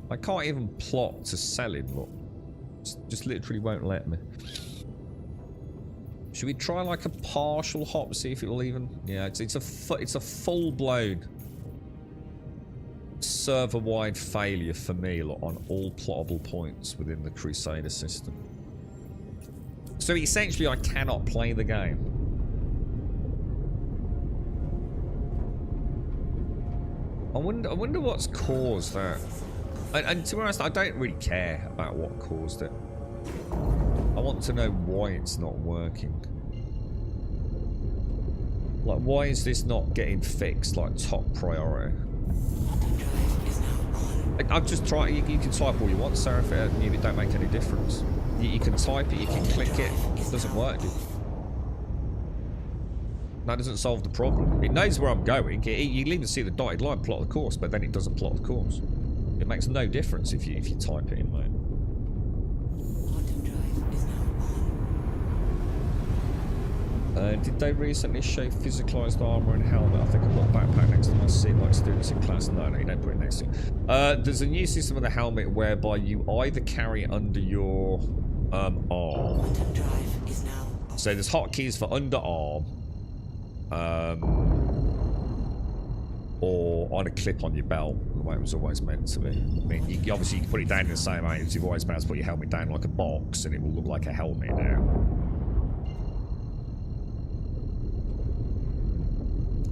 I can't even plot to sell him, look. Just literally won't let me. Should we try like a partial hop, see if it will even... Yeah, it's a full-blown server-wide failure for me, look, on all plottable points within the Crusader system. So essentially I cannot play the game. I wonder what's caused that. And to be honest, I don't really care about what caused it. I want to know why it's not working. Like, why is this not getting fixed, like, top priority? I've just tried. You can type all you want, Seraph. It don't make any difference. You can type it, you can click it. It doesn't work. That doesn't solve the problem. It knows where I'm going. You'll even see the dotted line plot the course, but then it doesn't plot the course. It makes no difference if you type it in, mate. Did they recently show physicalized armor and helmet? I think I've got a backpack next to my seat like students in class. No, you don't put it next to you. There's a new system with a helmet whereby you either carry it under your arm. So there's hotkeys for underarm. or on a clip on your belt, the way it was always meant to be. I mean, you obviously you can put it down in the same way as you've always been able to put your helmet down like a box, and it will look like a helmet now.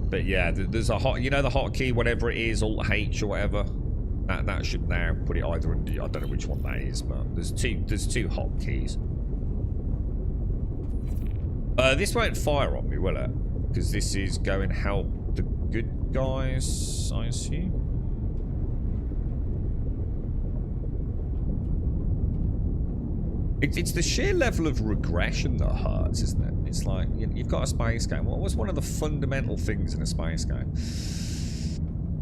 But yeah, there's a hot, you know, the hotkey, whatever it is, Alt H or whatever. That should now put it either in. I don't know which one that is, but there's two hotkeys. This won't fire on me, will it? Because this is going to help the good guys, I assume. It's the sheer level of regression that hurts, isn't it? It's like, you've got a space game. What was one of the fundamental things in a space game?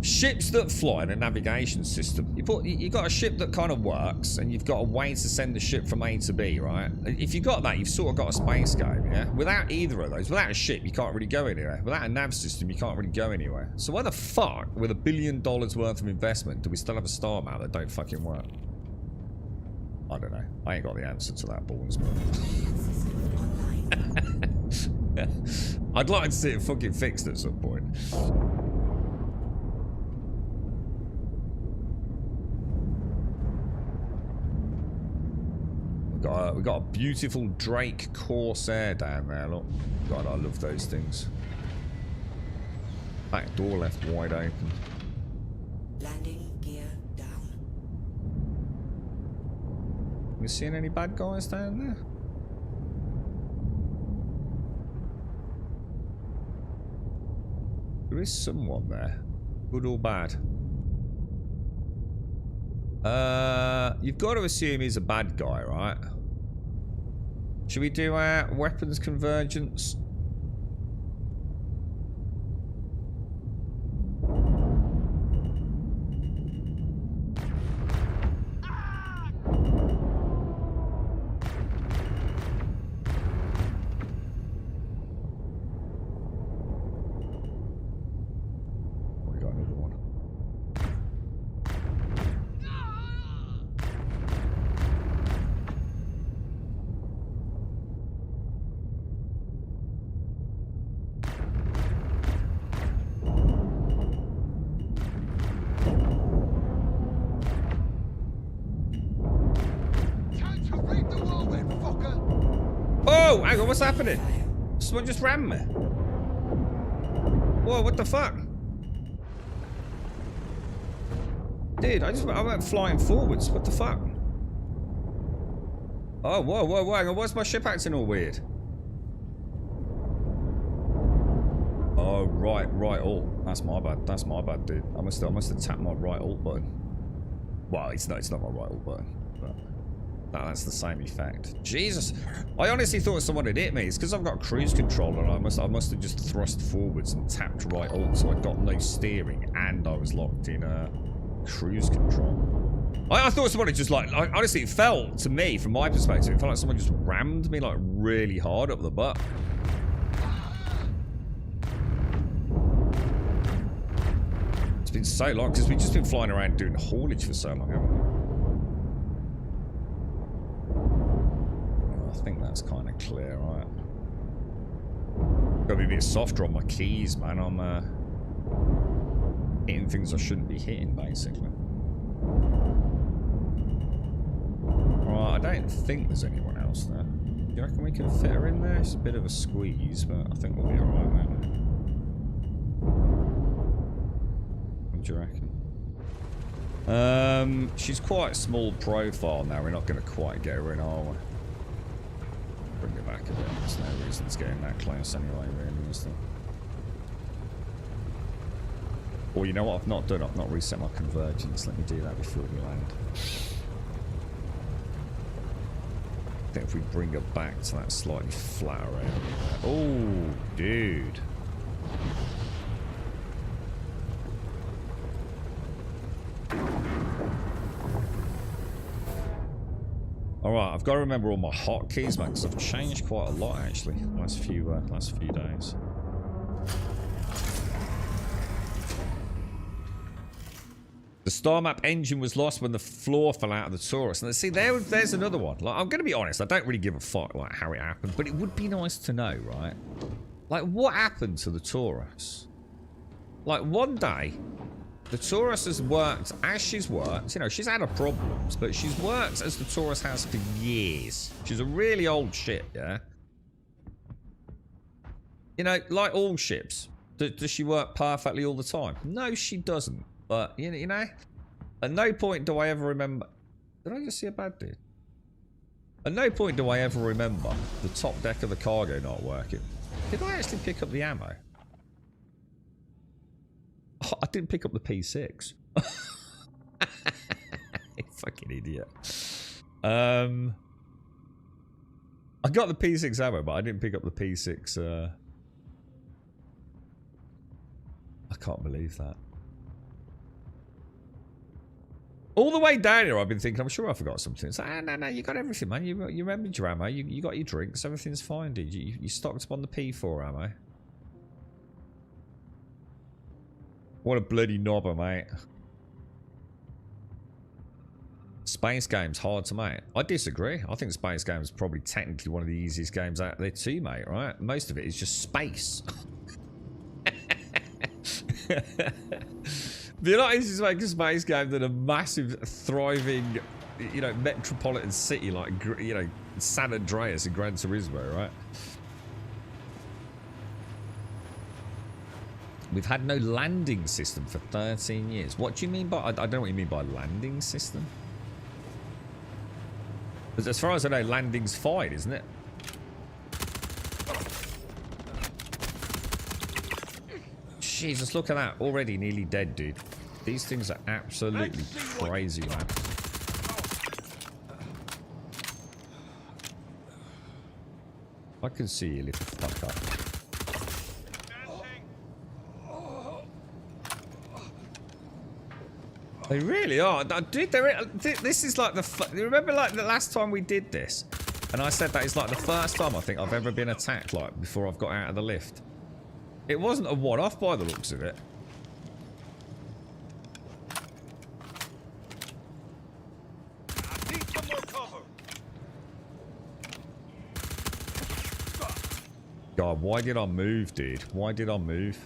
Ships that fly in a navigation system. You've got a ship that kind of works, and you've got a way to send the ship from A to B, right? If you've got that, you've sort of got a space game, yeah? Without either of those, without a ship, you can't really go anywhere. Without a nav system, you can't really go anywhere. So why the fuck, with $1 billion worth of investment, do we still have a star map that don't fucking work? I don't know. I ain't got the answer to that, Balls, but... I'd like to see it fucking fixed at some point. We got a beautiful Drake Corsair down there, look. God, I love those things. Back door left wide open. Landing gear down. You seeing any bad guys down there? There is someone there. Good or bad? You've got to assume he's a bad guy, right? Should we do our weapons convergence? We got another one. Oh, hang on, what's happening? Someone just rammed me. Whoa, what the fuck? Dude, I went flying forwards. What the fuck? Oh, whoa, hang on, why's my ship acting all weird? Oh, right, alt. That's my bad, dude. I must have tapped my right alt button. Well, it's not my right alt button, but... No, that's the same effect. Jesus. I honestly thought someone had hit me. It's because I've got cruise control and I must have just thrust forwards and tapped right alt, so I got no steering and I was locked in cruise control. I thought someone had just like honestly, it felt to me, from my perspective, it felt like someone just rammed me like really hard up the butt. It's been so long because we've just been flying around doing haulage for so long, haven't we? I think that's kind of clear, right? Gotta be a bit softer on my keys, man. I'm hitting things I shouldn't be hitting, basically. Right, I don't think there's anyone else there. Do you reckon we can fit her in there? It's a bit of a squeeze, but I think we'll be alright, mate. What do you reckon? She's quite small profile now. We're not going to quite get her in, are we? Bring it back a bit. There's no reason it's getting that close anyway, really, is there? Or you know what I've not done? I've not reset my convergence. Let me do that before we land. I think if we bring her back to that slightly flatter area. Oh, dude. Alright, I've got to remember all my hotkeys, man, because I've changed quite a lot, actually, last few days. The star map engine was lost when the floor fell out of the Taurus. And see, there's another one. Like, I'm going to be honest, I don't really give a fuck like how it happened, but it would be nice to know, right? Like, what happened to the Taurus? Like, one day, the Taurus has worked as she's worked. You know, she's had her problems, but she's worked as the Taurus has for years. She's a really old ship, yeah? You know, like all ships. Does she work perfectly all the time? No, she doesn't. But, you know, at no point do I ever remember... Did I just see a bad dude? At no point do I ever remember the top deck of the cargo not working. Did I actually pick up the ammo? Oh, I didn't pick up the P6. You fucking idiot. I got the P6 ammo, but I didn't pick up the P6... I can't believe that. All the way down here, I've been thinking, I'm sure I forgot something. It's like, no, you got everything, man. You remembered your ammo. You got your drinks. Everything's fine, dude. You stocked up on the P4 ammo. What a bloody knobber, mate. Space games hard to make. I disagree. I think Space games is probably technically one of the easiest games out there too, mate, right? Most of it is just space. The United States make a space game than a massive, thriving, you know, metropolitan city like, you know, San Andreas and Gran Turismo, right? We've had no landing system for 13 years. What do you mean by... I don't know what you mean by landing system. But as far as I know, landing's fine, isn't it? Jesus, look at that. Already nearly dead, dude. These things are absolutely crazy, man. I can see you, little fuck up. They really are. Dude, this is like the... Remember like the last time we did this? And I said that it's like the first time I think I've ever been attacked like before I've got out of the lift. It wasn't a one-off by the looks of it. God, why did I move, dude? Why did I move?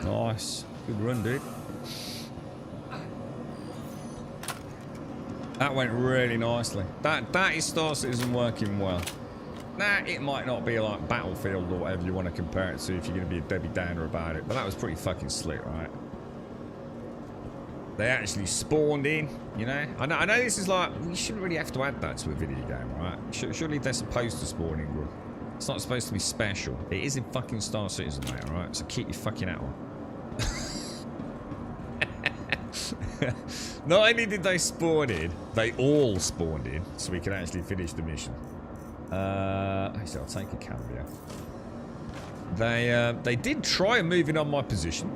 Nice. Good run, dude. That went really nicely. That is Star Citizen working well. Nah, it might not be like Battlefield or whatever you want to compare it to if you're going to be a Debbie Downer about it, but that was pretty fucking slick, right? They actually spawned in, you know? I know this is like, we shouldn't really have to add that to a video game, right? Surely they're supposed to spawn in good. It's not supposed to be special. It is in fucking Star Citizen, mate, alright? So keep your fucking hat on. Not only did they spawn in, they all spawned in, so we can actually finish the mission. Actually, I'll take a cambio. They did try moving on my position,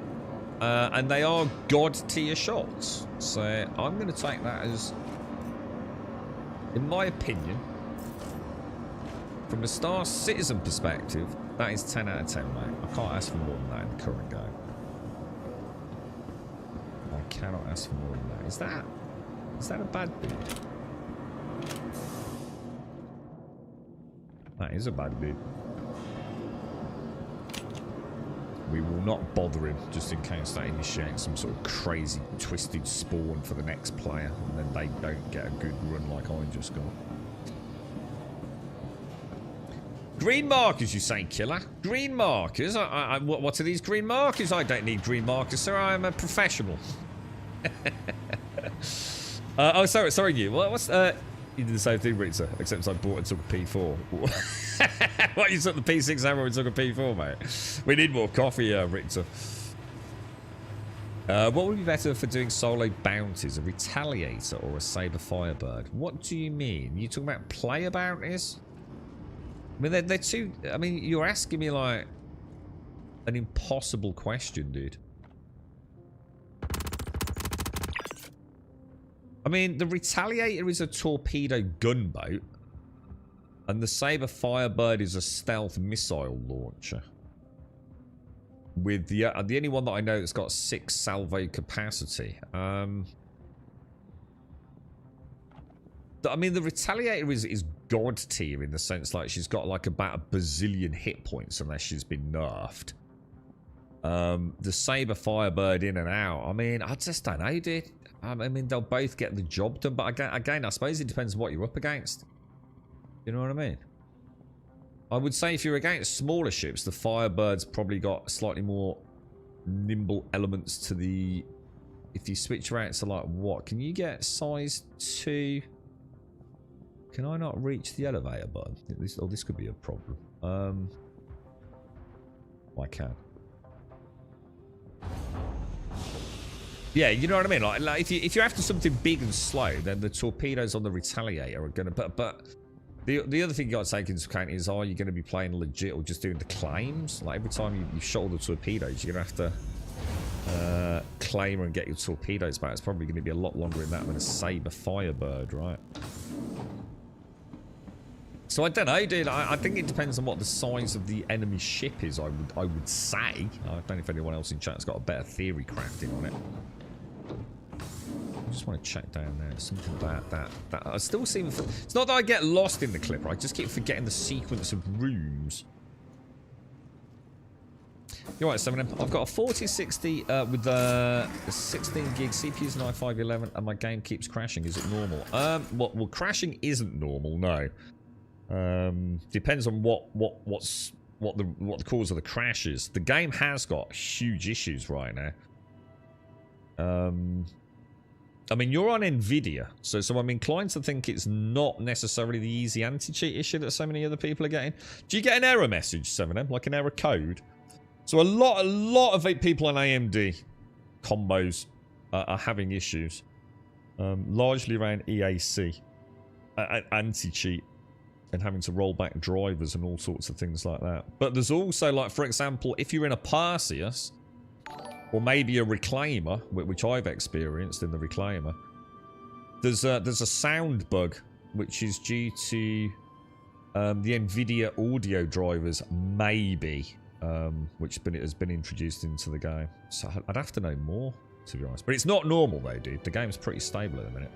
and they are god tier shots. So I'm going to take that as, in my opinion, from a Star Citizen perspective, that is 10 out of 10, mate. I can't ask for more than that in the current game. I cannot ask for more than that. Is that a bad dude? That is a bad dude. We will not bother him just in case they initiate some sort of crazy twisted spawn for the next player and then they don't get a good run like I just got. Green markers, you say, killer? Green markers? What are these green markers? I don't need green markers, sir. I am a professional. Oh, sorry, you. What's you did the same thing, Rita, except I bought and took a P4. What, you took the P6 ammo and took a P4, mate? We need more coffee, Rita. What would be better for doing solo bounties, a Retaliator or a Saber Firebird? What do you mean? You talking about player bounties? I mean, they're two... I mean, you're asking me, like, an impossible question, dude. I mean, the Retaliator is a torpedo gunboat, and the Saber Firebird is a stealth missile launcher. With the only one that I know that's got 6 salvo capacity. I mean, the Retaliator is god tier in the sense like she's got like about a bazillion hit points unless she's been nerfed. The Saber Firebird in and out. I mean, I just don't know, dude. I mean, they'll both get the job done, but again, I suppose it depends on what you're up against. You know what I mean? I would say if you're against smaller ships, the Firebird's probably got slightly more nimble elements to the... If you switch around to like what? Can you get size 2? Can I not reach the elevator button? This could be a problem. I can. Yeah, you know what I mean? Like if you're after something big and slow, then the torpedoes on the Retaliator are gonna... But the other thing you got to take into account is, are you going to be playing legit or just doing the claims? Like every time you shot all the torpedoes, you're going to have to claim and get your torpedoes back. It's probably going to be a lot longer in that than a Saber Firebird, right? So I don't know, dude. I think it depends on what the size of the enemy ship is. I would say. I don't know if anyone else in chat's got a better theory crafting on it. I just want to check down there. Something about that. I still seem... It's not that I get lost in the clipper. I just keep forgetting the sequence of rooms. You're right, 7M. I've got a 4060 with the 16 gig CPU's an i5-11 and my game keeps crashing. Is it normal? Well, crashing isn't normal, no. Depends on what the cause of the crash is. The game has got huge issues right now. I mean, you're on Nvidia, so I'm inclined to think it's not necessarily the easy anti-cheat issue that so many other people are getting. Do you get an error message, 7M, like an error code? So a lot of people on AMD combos are having issues, largely around EAC, anti-cheat, and having to roll back drivers and all sorts of things like that. But there's also, like, for example, if you're in a Perseus, or maybe a Reclaimer, which I've experienced in the Reclaimer, there's a sound bug which is due to the Nvidia audio drivers, maybe, which has been introduced into the game. So I'd have to know more, to be honest. But it's not normal though, dude. The game's pretty stable at the minute.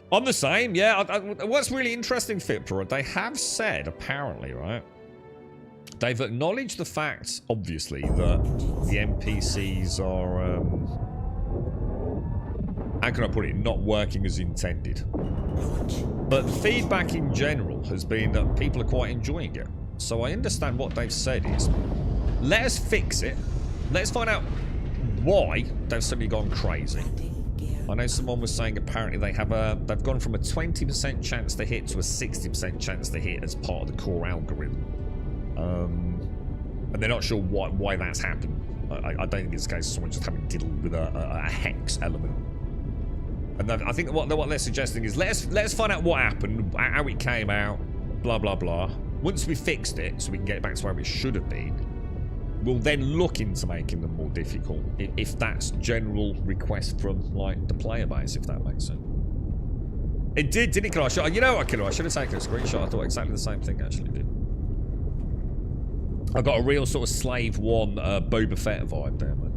I'm the same, yeah. What's really interesting, Fitpro, they have said, apparently, right? They've acknowledged the fact, obviously, that the NPCs are, how can I put it, not working as intended. But the feedback in general has been that people are quite enjoying it. So I understand what they've said is, let us fix it. Let's find out why they've suddenly gone crazy. I know someone was saying apparently they've gone from a 20% chance to hit to a 60% chance to hit as part of the core algorithm. And they're not sure why that's happened. I don't think it's the case of someone just having diddled with a hex element. And I think what they're suggesting is let's find out what happened, how it came out, blah blah blah. Once we fixed it, so we can get it back to where it should have been, we'll then look into making them more difficult. If that's general request from like the player base, if that makes sense. It did, didn't it, Killer? You know what, Killer? I should have taken a screenshot. I thought exactly the same thing actually, dude. I got a real sort of Slave 1 Boba Fett vibe there, man.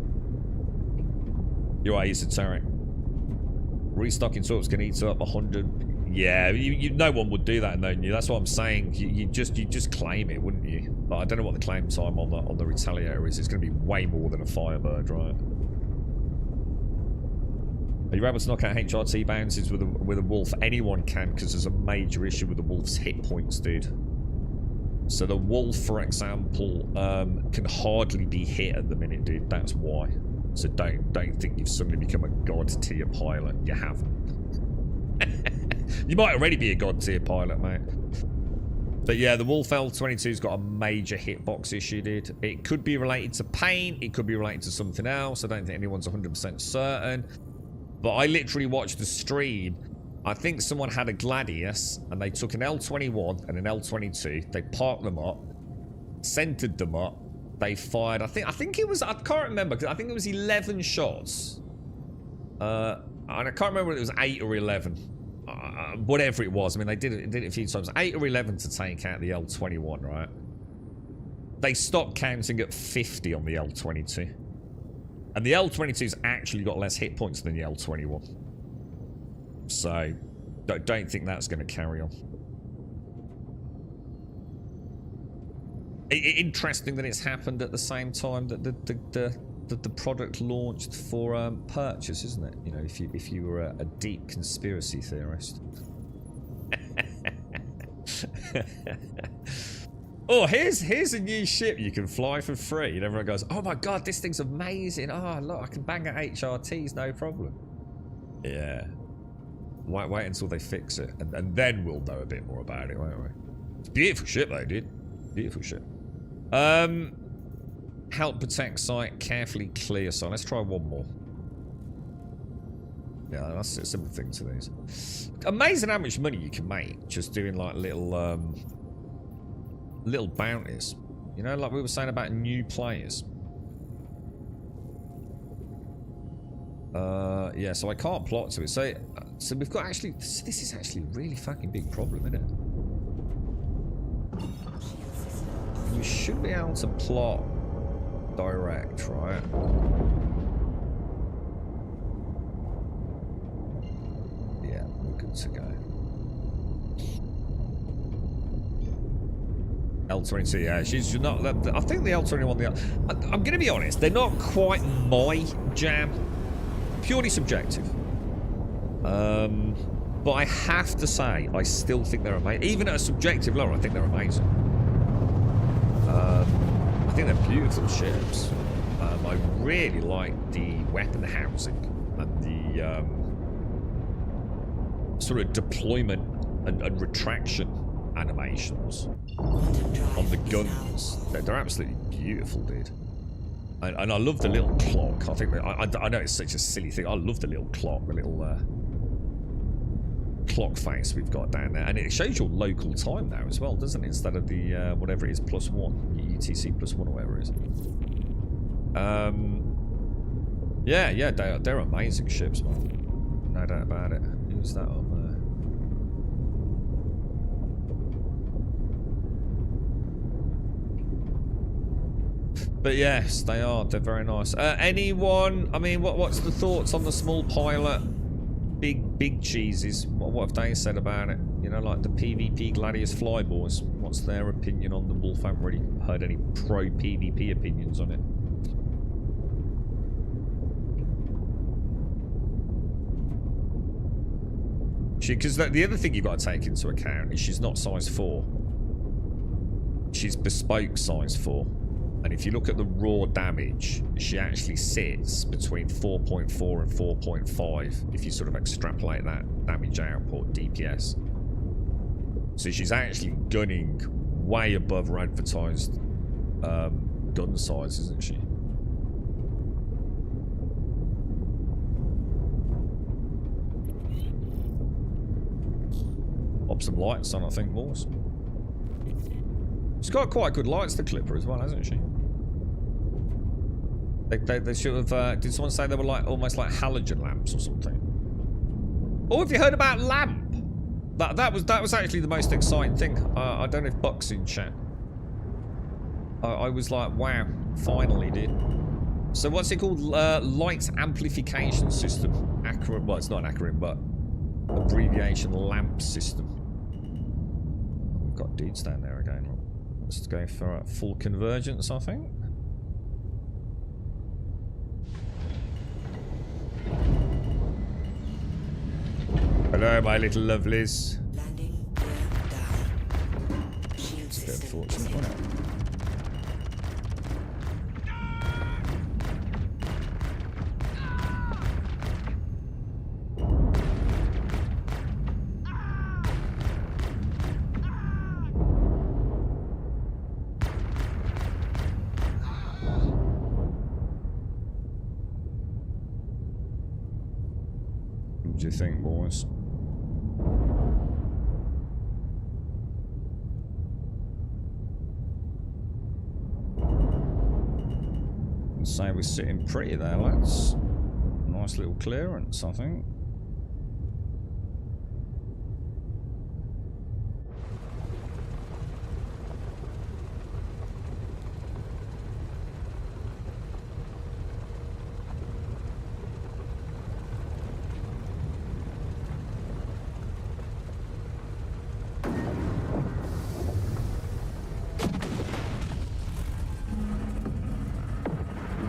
You're right, esoteric. Restocking sorts can eat up 100. Yeah, no one would do that, don't you? That's what I'm saying. You just claim it, wouldn't you? But I don't know what the claim time on the Retaliator is. It's going to be way more than a Firebird, right? Are you able to knock out HRT bounces with a Wolf? Anyone can, because there's a major issue with the Wolf's hit points, dude. So the Wolf, for example, can hardly be hit at the minute, dude. That's why. So don't think you've suddenly become a god tier pilot. You haven't. You might already be a god tier pilot, mate. But yeah, the Wolf L22's got a major hitbox issue, dude. It could be related to paint. It could be related to something else. I don't think anyone's 100% certain. But I literally watched the stream. I think someone had a Gladius, and they took an L21 and an L22. They parked them up, centered them up. They fired, I think it was, I can't remember, because I think it was 11 shots. And I can't remember whether it was 8 or 11. Whatever it was. I mean, they did it a few times. 8 or 11 to take out the L21, right? They stopped counting at 50 on the L22. And the L22's actually got less hit points than the L21. So, don't think that's going to carry on. Interesting that it's happened at the same time that the product launched for purchase, isn't it? You know, if you were a deep conspiracy theorist. Oh, here's a new ship you can fly for free, and everyone goes, "Oh my god, this thing's amazing! Oh look, I can bang at HRTs, no problem." Yeah. Wait until they fix it, and then we'll know a bit more about it, won't we? It's a beautiful ship, though, dude. Beautiful ship. Help protect site, carefully clear site. Let's try one more. Yeah, that's a simple thing to these. Amazing how much money you can make just doing like little bounties. You know, like we were saying about new players. Yeah, so I can't plot to it. So we've got actually, this is actually a really fucking big problem, isn't it? You should be able to plot direct, right? Yeah, we're good to go. L22, yeah, she's not. I think the L21, I'm going to be honest, they're not quite my jam. Purely subjective. But I have to say, I still think they're amazing. Even at a subjective level, I think they're amazing. I think they're beautiful ships. I really like the weapon housing and the sort of deployment and retraction animations on the guns. They're absolutely beautiful, dude. And I love the little clock. I think I know it's such a silly thing. I love the little clock, the little clock face we've got down there, and it shows your local time now as well, doesn't it? Instead of the whatever it is, +1, UTC +1 or whatever it is. Yeah, they're amazing ships, man. No doubt about it. Who's that on there? But yes, they are. They're very nice. Anyone? I mean, what's the thoughts on the small pilot? Big cheeses. What have they said about it? You know, like the PvP Gladius flyboys. What's their opinion on the Wolf? I haven't really heard any pro PvP opinions on it. Because the other thing you've got to take into account is she's not size 4. She's bespoke size 4. And if you look at the raw damage, she actually sits between 4.4 and 4.5 if you sort of extrapolate that damage output, DPS. So she's actually gunning way above her advertised gun size, isn't she? Pop some lights on, I think, Morse. She's got quite good lights, the Clipper, as well, hasn't she? They should have. Did someone say they were like almost like halogen lamps or something? Oh, have you heard about lamp? That was actually the most exciting thing. I don't know if Buck's in chat. I was like, wow, finally, dude. So what's it called? Light amplification system. Acronym. Well, it's not an acronym, but abbreviation lamp system. We've got dudes down there again. Let's go for full convergence, I think. Hello, my little lovelies. Landing down. Shield It's a bit system unfortunate, wasn't it? What do you think, boys? And say we're sitting pretty there, lads. Nice little clearance, I think.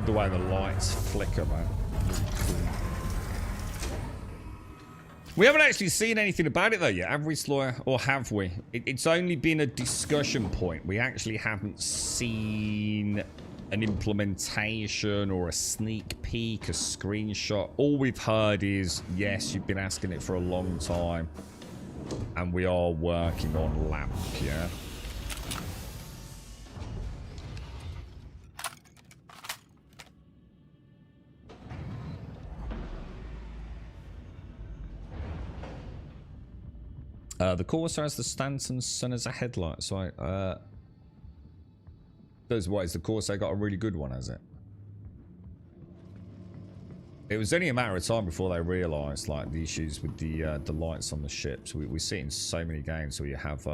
The way the lights flicker, man. We haven't actually seen anything about it though yet, have we, Sloyer? Or have we? It's only been a discussion point. We actually haven't seen an implementation or a sneak peek, a screenshot. All we've heard is, yes, you've been asking it for a long time. And we are working on LAMP, yeah? The Corsair has the Stanton Sun as a headlight, so does what? Is the Corsair got a really good one, has it? It was only a matter of time before they realised, like, the issues with the lights on the ships. We see it in so many games where you have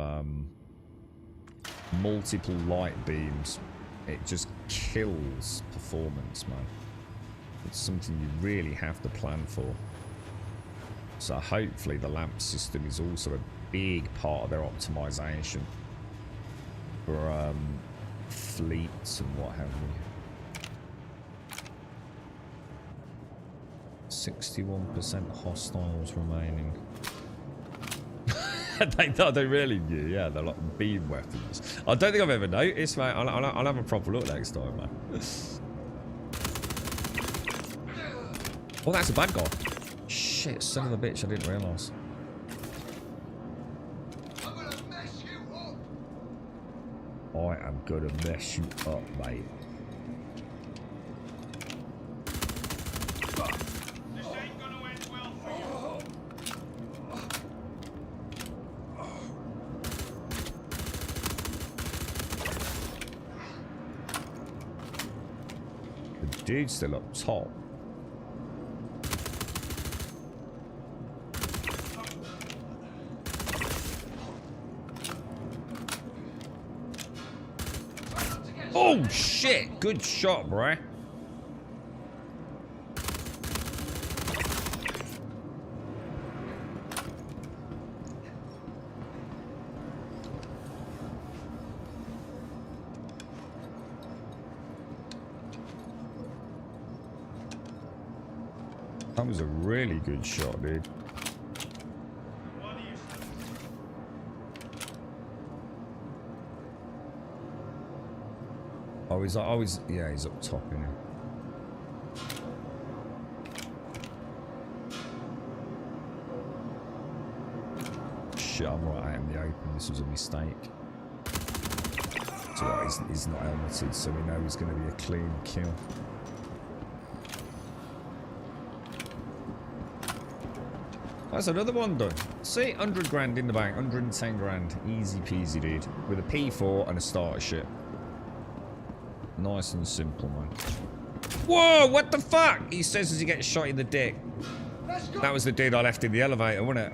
multiple light beams. It just kills performance, man. It's something you really have to plan for. So hopefully the lamp system is also a big part of their optimization for fleets and what have you. 61% hostiles remaining. they really do, yeah. They're like beam weapons. I don't think I've ever noticed, mate. I'll have a proper look next time, man. Oh, that's a bad guy. Shit, son of a bitch, I didn't realise. I am gonna mess you up, mate. This ain't gonna end well for you. The dude's still up top. Oh shit! Good shot, bruh. That was a really good shot, dude. Yeah, he's up top, isn't he? Shit, I'm right out in the open. This was a mistake. It's alright, he's not helmeted, so we know he's going to be a clean kill. That's another one done. See, 100 grand in the bank, 110 grand. Easy peasy, dude. With a P4 and a starter ship. Nice and simple, man. Whoa, what the fuck? He says as he gets shot in the dick. That was the dude I left in the elevator, wasn't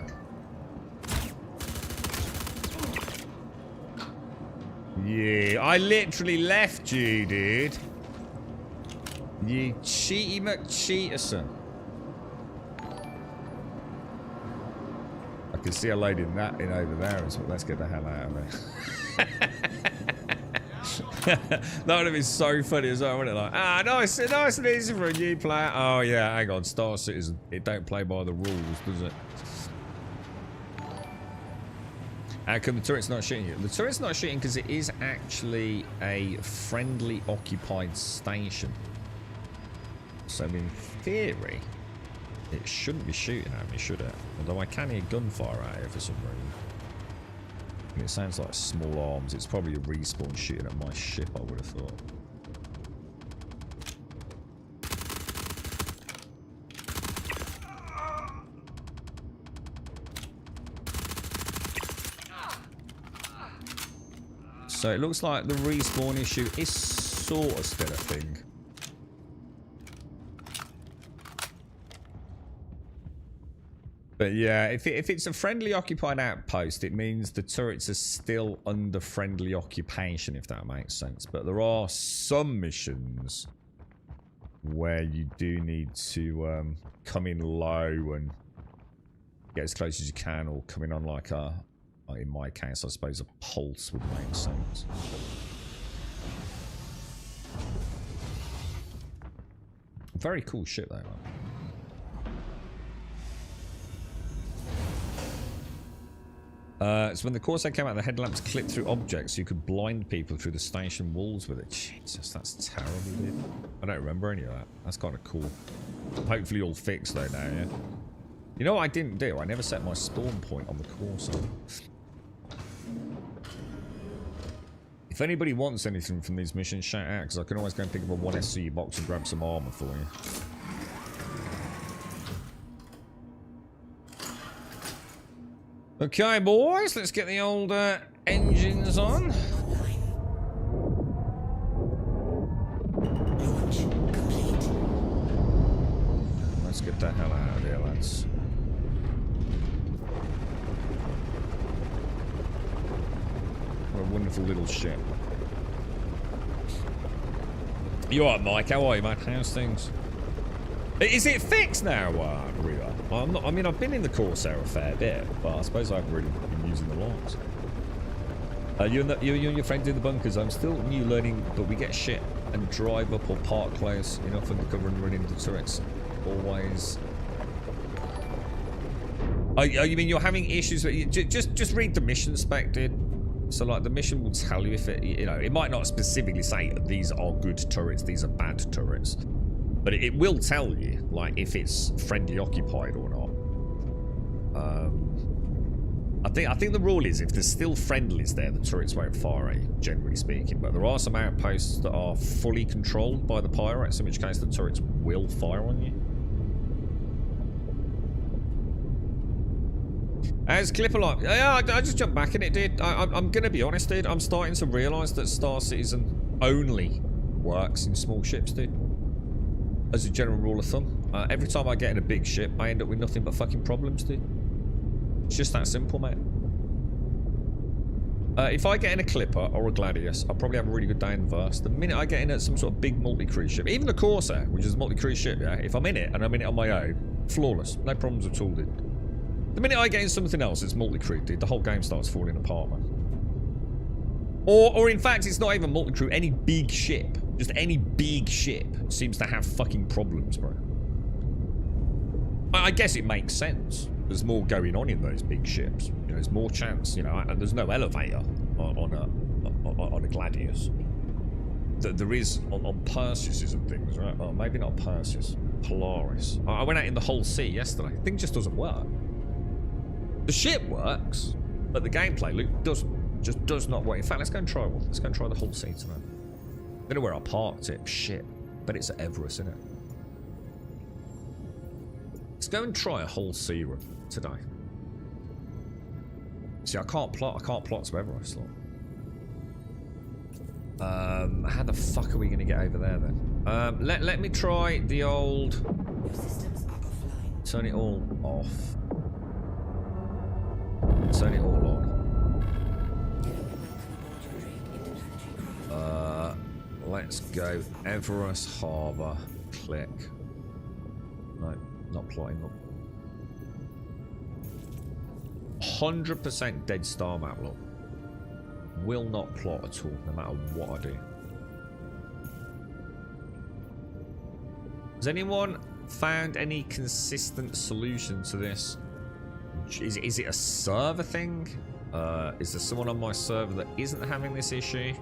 it? Yeah, I literally left you, dude. You cheaty McCheaterson. I can see a lady in over there as well. Let's get the hell out of there. That would have been so funny as well, wouldn't it? Like, nice and easy for a new player. Oh yeah, hang on, Star Citizen. It don't play by the rules, does it? How come the turret's not shooting you? The turret's not shooting because it is actually a friendly occupied station. So in theory, it shouldn't be shooting at me, should it? Although I can hear gunfire out here for some reason. And it sounds like small arms. It's probably a respawn shooting at my ship, I would have thought. So it looks like the respawn issue is sort of still a thing. But yeah, if it's a friendly occupied outpost, it means the turrets are still under friendly occupation, if that makes sense. But there are some missions where you do need to come in low and get as close as you can, or come in on like a, in my case, I suppose a pulse would make sense. Very cool shit though, man. So when the Corsair came out, the headlamps clipped through objects, so you could blind people through the station walls with it. Jesus, that's terrible, dude. I don't remember any of that. That's kind of cool. Hopefully all fixed though now, yeah? You know what I didn't do? I never set my spawn point on the Corsair. If anybody wants anything from these missions, shout out, because I can always go and pick up a 1SC box and grab some armor for you. Okay, boys, let's get the old engines on. Launch complete. Let's get the hell out of here, lads. What a wonderful little ship. You alright, Mike? How are you, mate? How's things? Is it fixed now, Rhea? I mean, I've been in the Corsair a fair bit, but I suppose I haven't really been using the logs. You and your friend do the bunkers. I'm still new learning, but we get shit and drive up or park close enough under cover and run into turrets. Always. Oh, you mean you're having issues with... Just read the mission spec, dude. So, like, the mission will tell you if it... You know, it might not specifically say these are good turrets, these are bad turrets. But it will tell you, like, if it's friendly occupied or not. I think the rule is if there's still friendlies there, the turrets won't fire at you, generally speaking. But there are some outposts that are fully controlled by the pirates, in which case the turrets will fire on you. As Clipper like, yeah, I just jumped back in it, dude. I'm gonna be honest, dude. I'm starting to realise that Star Citizen only works in small ships, dude. As a general rule of thumb, every time I get in a big ship, I end up with nothing but fucking problems, dude. It's just that simple, mate. If I get in a Clipper or a Gladius, I'll probably have a really good day in verse. The minute I get in at some sort of big multi-cruise ship, even the Corsair, which is a multi-cruise ship, yeah, if I'm in it and I'm in it on my own, flawless, no problems at all, dude. The minute I get in something else, it's multi-crew, dude. The whole game starts falling apart, man. Or in fact, it's not even multi-crew. Any big ship, just any big ship, seems to have fucking problems, bro. I guess it makes sense. There's more going on in those big ships. You know, there's more chance. You know, and there's no elevator on a Gladius. There is on Perseus and things, right? Oh, maybe not Perseus. Polaris. I went out in the whole sea yesterday. Thing just doesn't work. The ship works, but the gameplay loop doesn't. Just does not work. In fact, let's go and try one. Let's go and try the whole sea tonight. I don't know where I parked it. Shit. But it's at Everest, isn't it? Let's go and try a whole sea run today. See, I can't plot to Everest. How the fuck are we going to get over there then? Let me try the old. Systems are offline. Turn it all off. Turn it all on. Let's go Everest Harbour. Click. No, not plotting up. 100% dead star map, look. Will not plot at all, no matter what I do. Has anyone found any consistent solution to this? Is it a server thing? Is there someone on my server that isn't having this issue?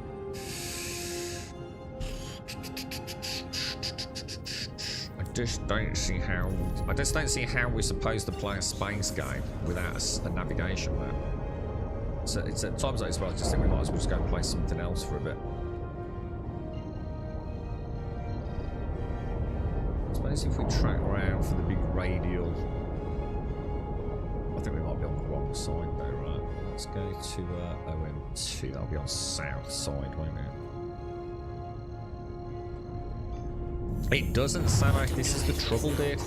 I just don't see how we're supposed to play a space game without a navigation map. So it's at times like this where I just think we might as well just go and play something else for a bit. I suppose if we track around for the big radial, I think we might be on the wrong side though, right? let's go to OM2. That'll be on south side, won't it? It doesn't sound like this is the trouble, dude.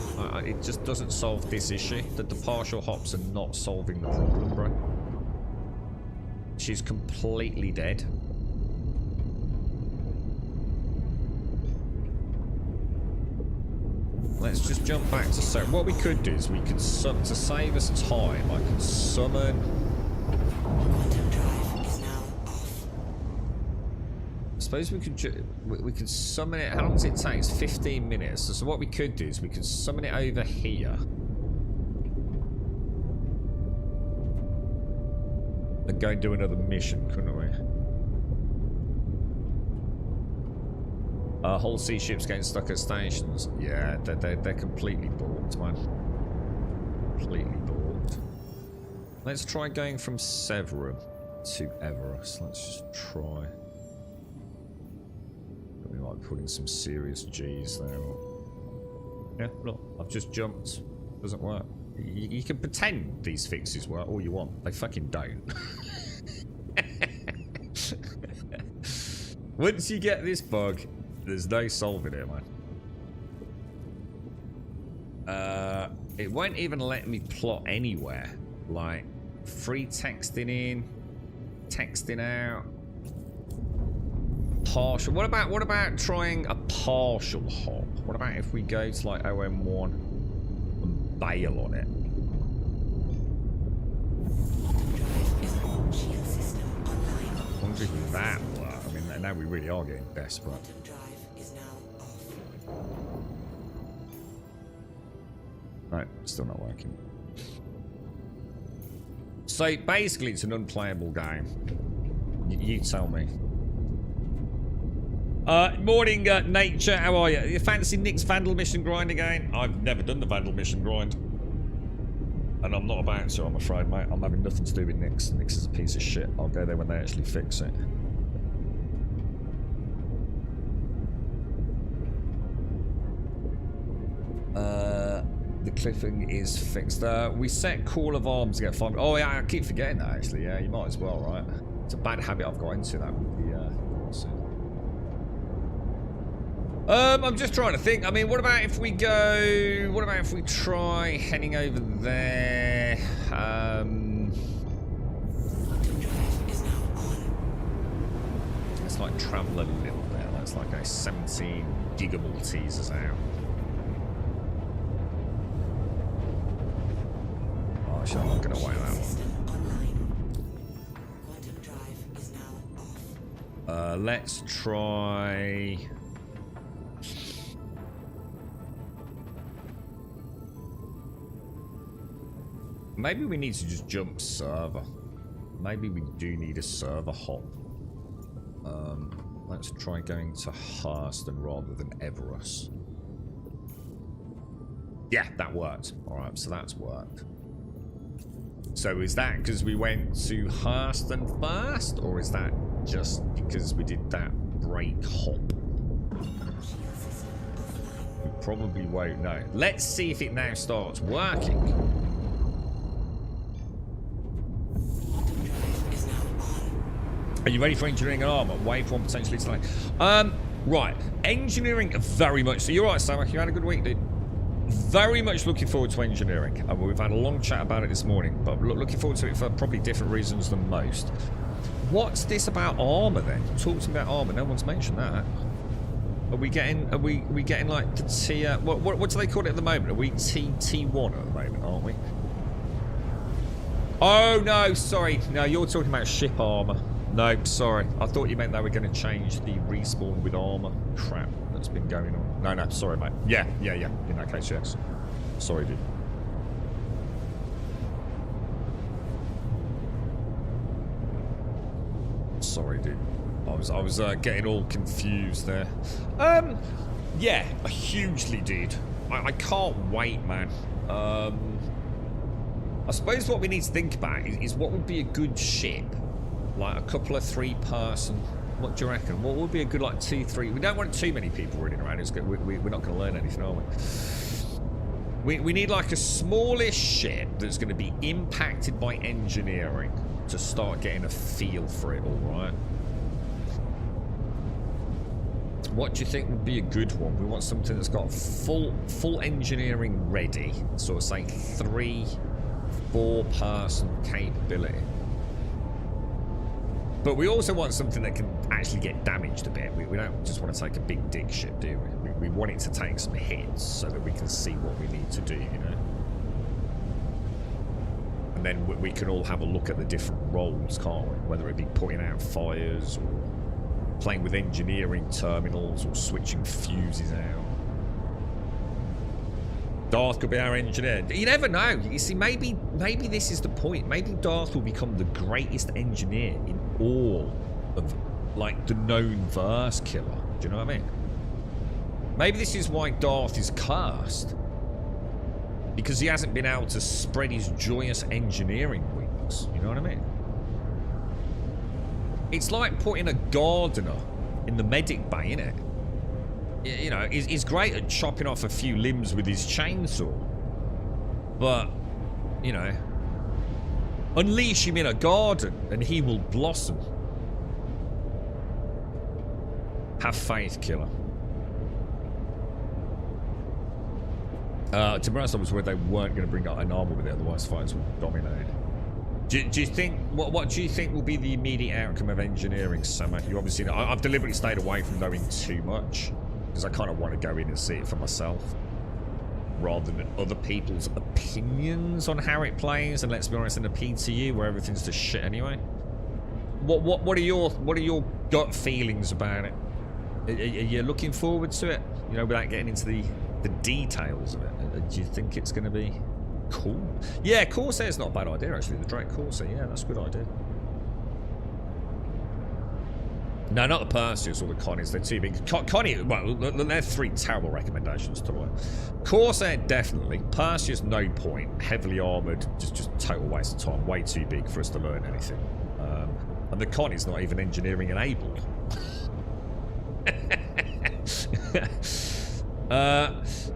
It just doesn't solve this issue. That the partial hops are not solving the problem, bro. She's completely dead. Let's just jump back to so. What we could do is we could to save us time. I can summon. Quantum drive is now off. I suppose we could summon it. How long does it take? It's 15 minutes. So what we could do is we could summon it over here. And go and do another mission, couldn't we? Whole sea ships getting stuck at stations. Yeah, they're completely bored, man. Completely bored. Let's try going from Severum to Everest. Let's just try. We might put in some serious G's there. Yeah, look, I've just jumped. Doesn't work. You can pretend these fixes work all you want. They fucking don't. Once you get this bug, there's no solving it, man. It won't even let me plot anywhere. Like, free texting in, texting out, partial. What about trying a partial hop? What about if we go to like OM1 and bail on it? Shield system online. I wonder if that works. I mean, now we really are getting desperate. Quantum drive is now off. No, still not working. So basically, it's an unplayable game. You tell me. Morning, Nature. How are you? You fancy Nick's Vandal mission grind again? I've never done the Vandal mission grind. And I'm not about to, I'm afraid, mate. I'm having nothing to do with Nick's. Nick's is a piece of shit. I'll go there when they actually fix it. The cliffing is fixed. We set Call of Arms to get 5. Oh, yeah, I keep forgetting that, actually. Yeah, you might as well, right? It's a bad habit I've got into that with the... I'm just trying to think. I mean, what about if we go... What about if we try heading over there? Let's like travel a little bit. Let's like go 17 gigamaltesers out. Oh, actually, I'm not going to weigh that one. Let's try... Maybe we need to just jump server. Maybe we do need a server hop. Let's try going to Hurston rather than Everest. Yeah, that worked. Alright, so that's worked. So is that because we went to Hurston first? Or is that just because we did that break hop? We probably won't know. Let's see if it now starts working. Are you ready for engineering and armor? Wave 1 potentially tonight. Right. Engineering very much. So you're right, Samak. You had a good week, dude. Very much looking forward to engineering. We've had a long chat about it this morning, but looking forward to it for probably different reasons than most. What's this about armor then? Talk to me about armor. No one's mentioned that. Are we getting like the tier? What do they call it at the moment? Are we T1 at the moment, aren't we? Oh no, sorry. No, you're talking about ship armor. No, sorry. I thought you meant they were going to change the respawn with armor crap that's been going on. No, sorry, mate. Yeah. In that case, yes. Sorry, dude. Sorry, dude. I was getting all confused there. Yeah, hugely, dude. I can't wait, man. I suppose what we need to think about is what would be a good ship. Like a couple of 3-person. What do you reckon? What would be a good like 2, 3? We don't want too many people running around. It's good. We're not going to learn anything, are we? We need like a smallish ship that's going to be impacted by engineering. to start getting a feel for it all, right? What do you think would be a good one? We want something that's got full engineering ready, sort of say 3-4 person capability. But we also want something that can actually get damaged a bit. We don't just want to take a big dick ship, do we? We want it to take some hits so that we can see what we need to do, you know? And then we can all have a look at the different roles, can't we? Whether it be putting out fires or playing with engineering terminals or switching fuses out. Darth could be our engineer. You never know. You see, maybe this is the point. Maybe Darth will become the greatest engineer in all of, like, the known verse killer. Do you know what I mean? Maybe this is why Darth is cursed. Because he hasn't been able to spread his joyous engineering wings. You know what I mean? It's like putting a gardener in the medic bay, innit? You know, he's great at chopping off a few limbs with his chainsaw. But, you know, unleash him in a garden and he will blossom. Have faith, killer. To be honest, I was worried they weren't going to bring out an armor with it, otherwise fights would dominate. Do you think, what do you think will be the immediate outcome of engineering, Summer? You obviously know, I've deliberately stayed away from knowing too much, because I kind of want to go in and see it for myself, rather than other people's opinions on how it plays. And let's be honest, in the PTU, where everything's just shit anyway. What are your gut feelings about it? Are you looking forward to it? You know, without getting into the details of it. Do you think it's going to be cool? Yeah, Corsair's not a bad idea, actually. The Drake Corsair, yeah, that's a good idea. No, not the Perseus or the Connies. They're too big. Connie, well, they're 3 terrible recommendations to learn. Corsair, definitely. Perseus, no point. Heavily armoured, just total waste of time. Way too big for us to learn anything. And the Connie's not even engineering enabled.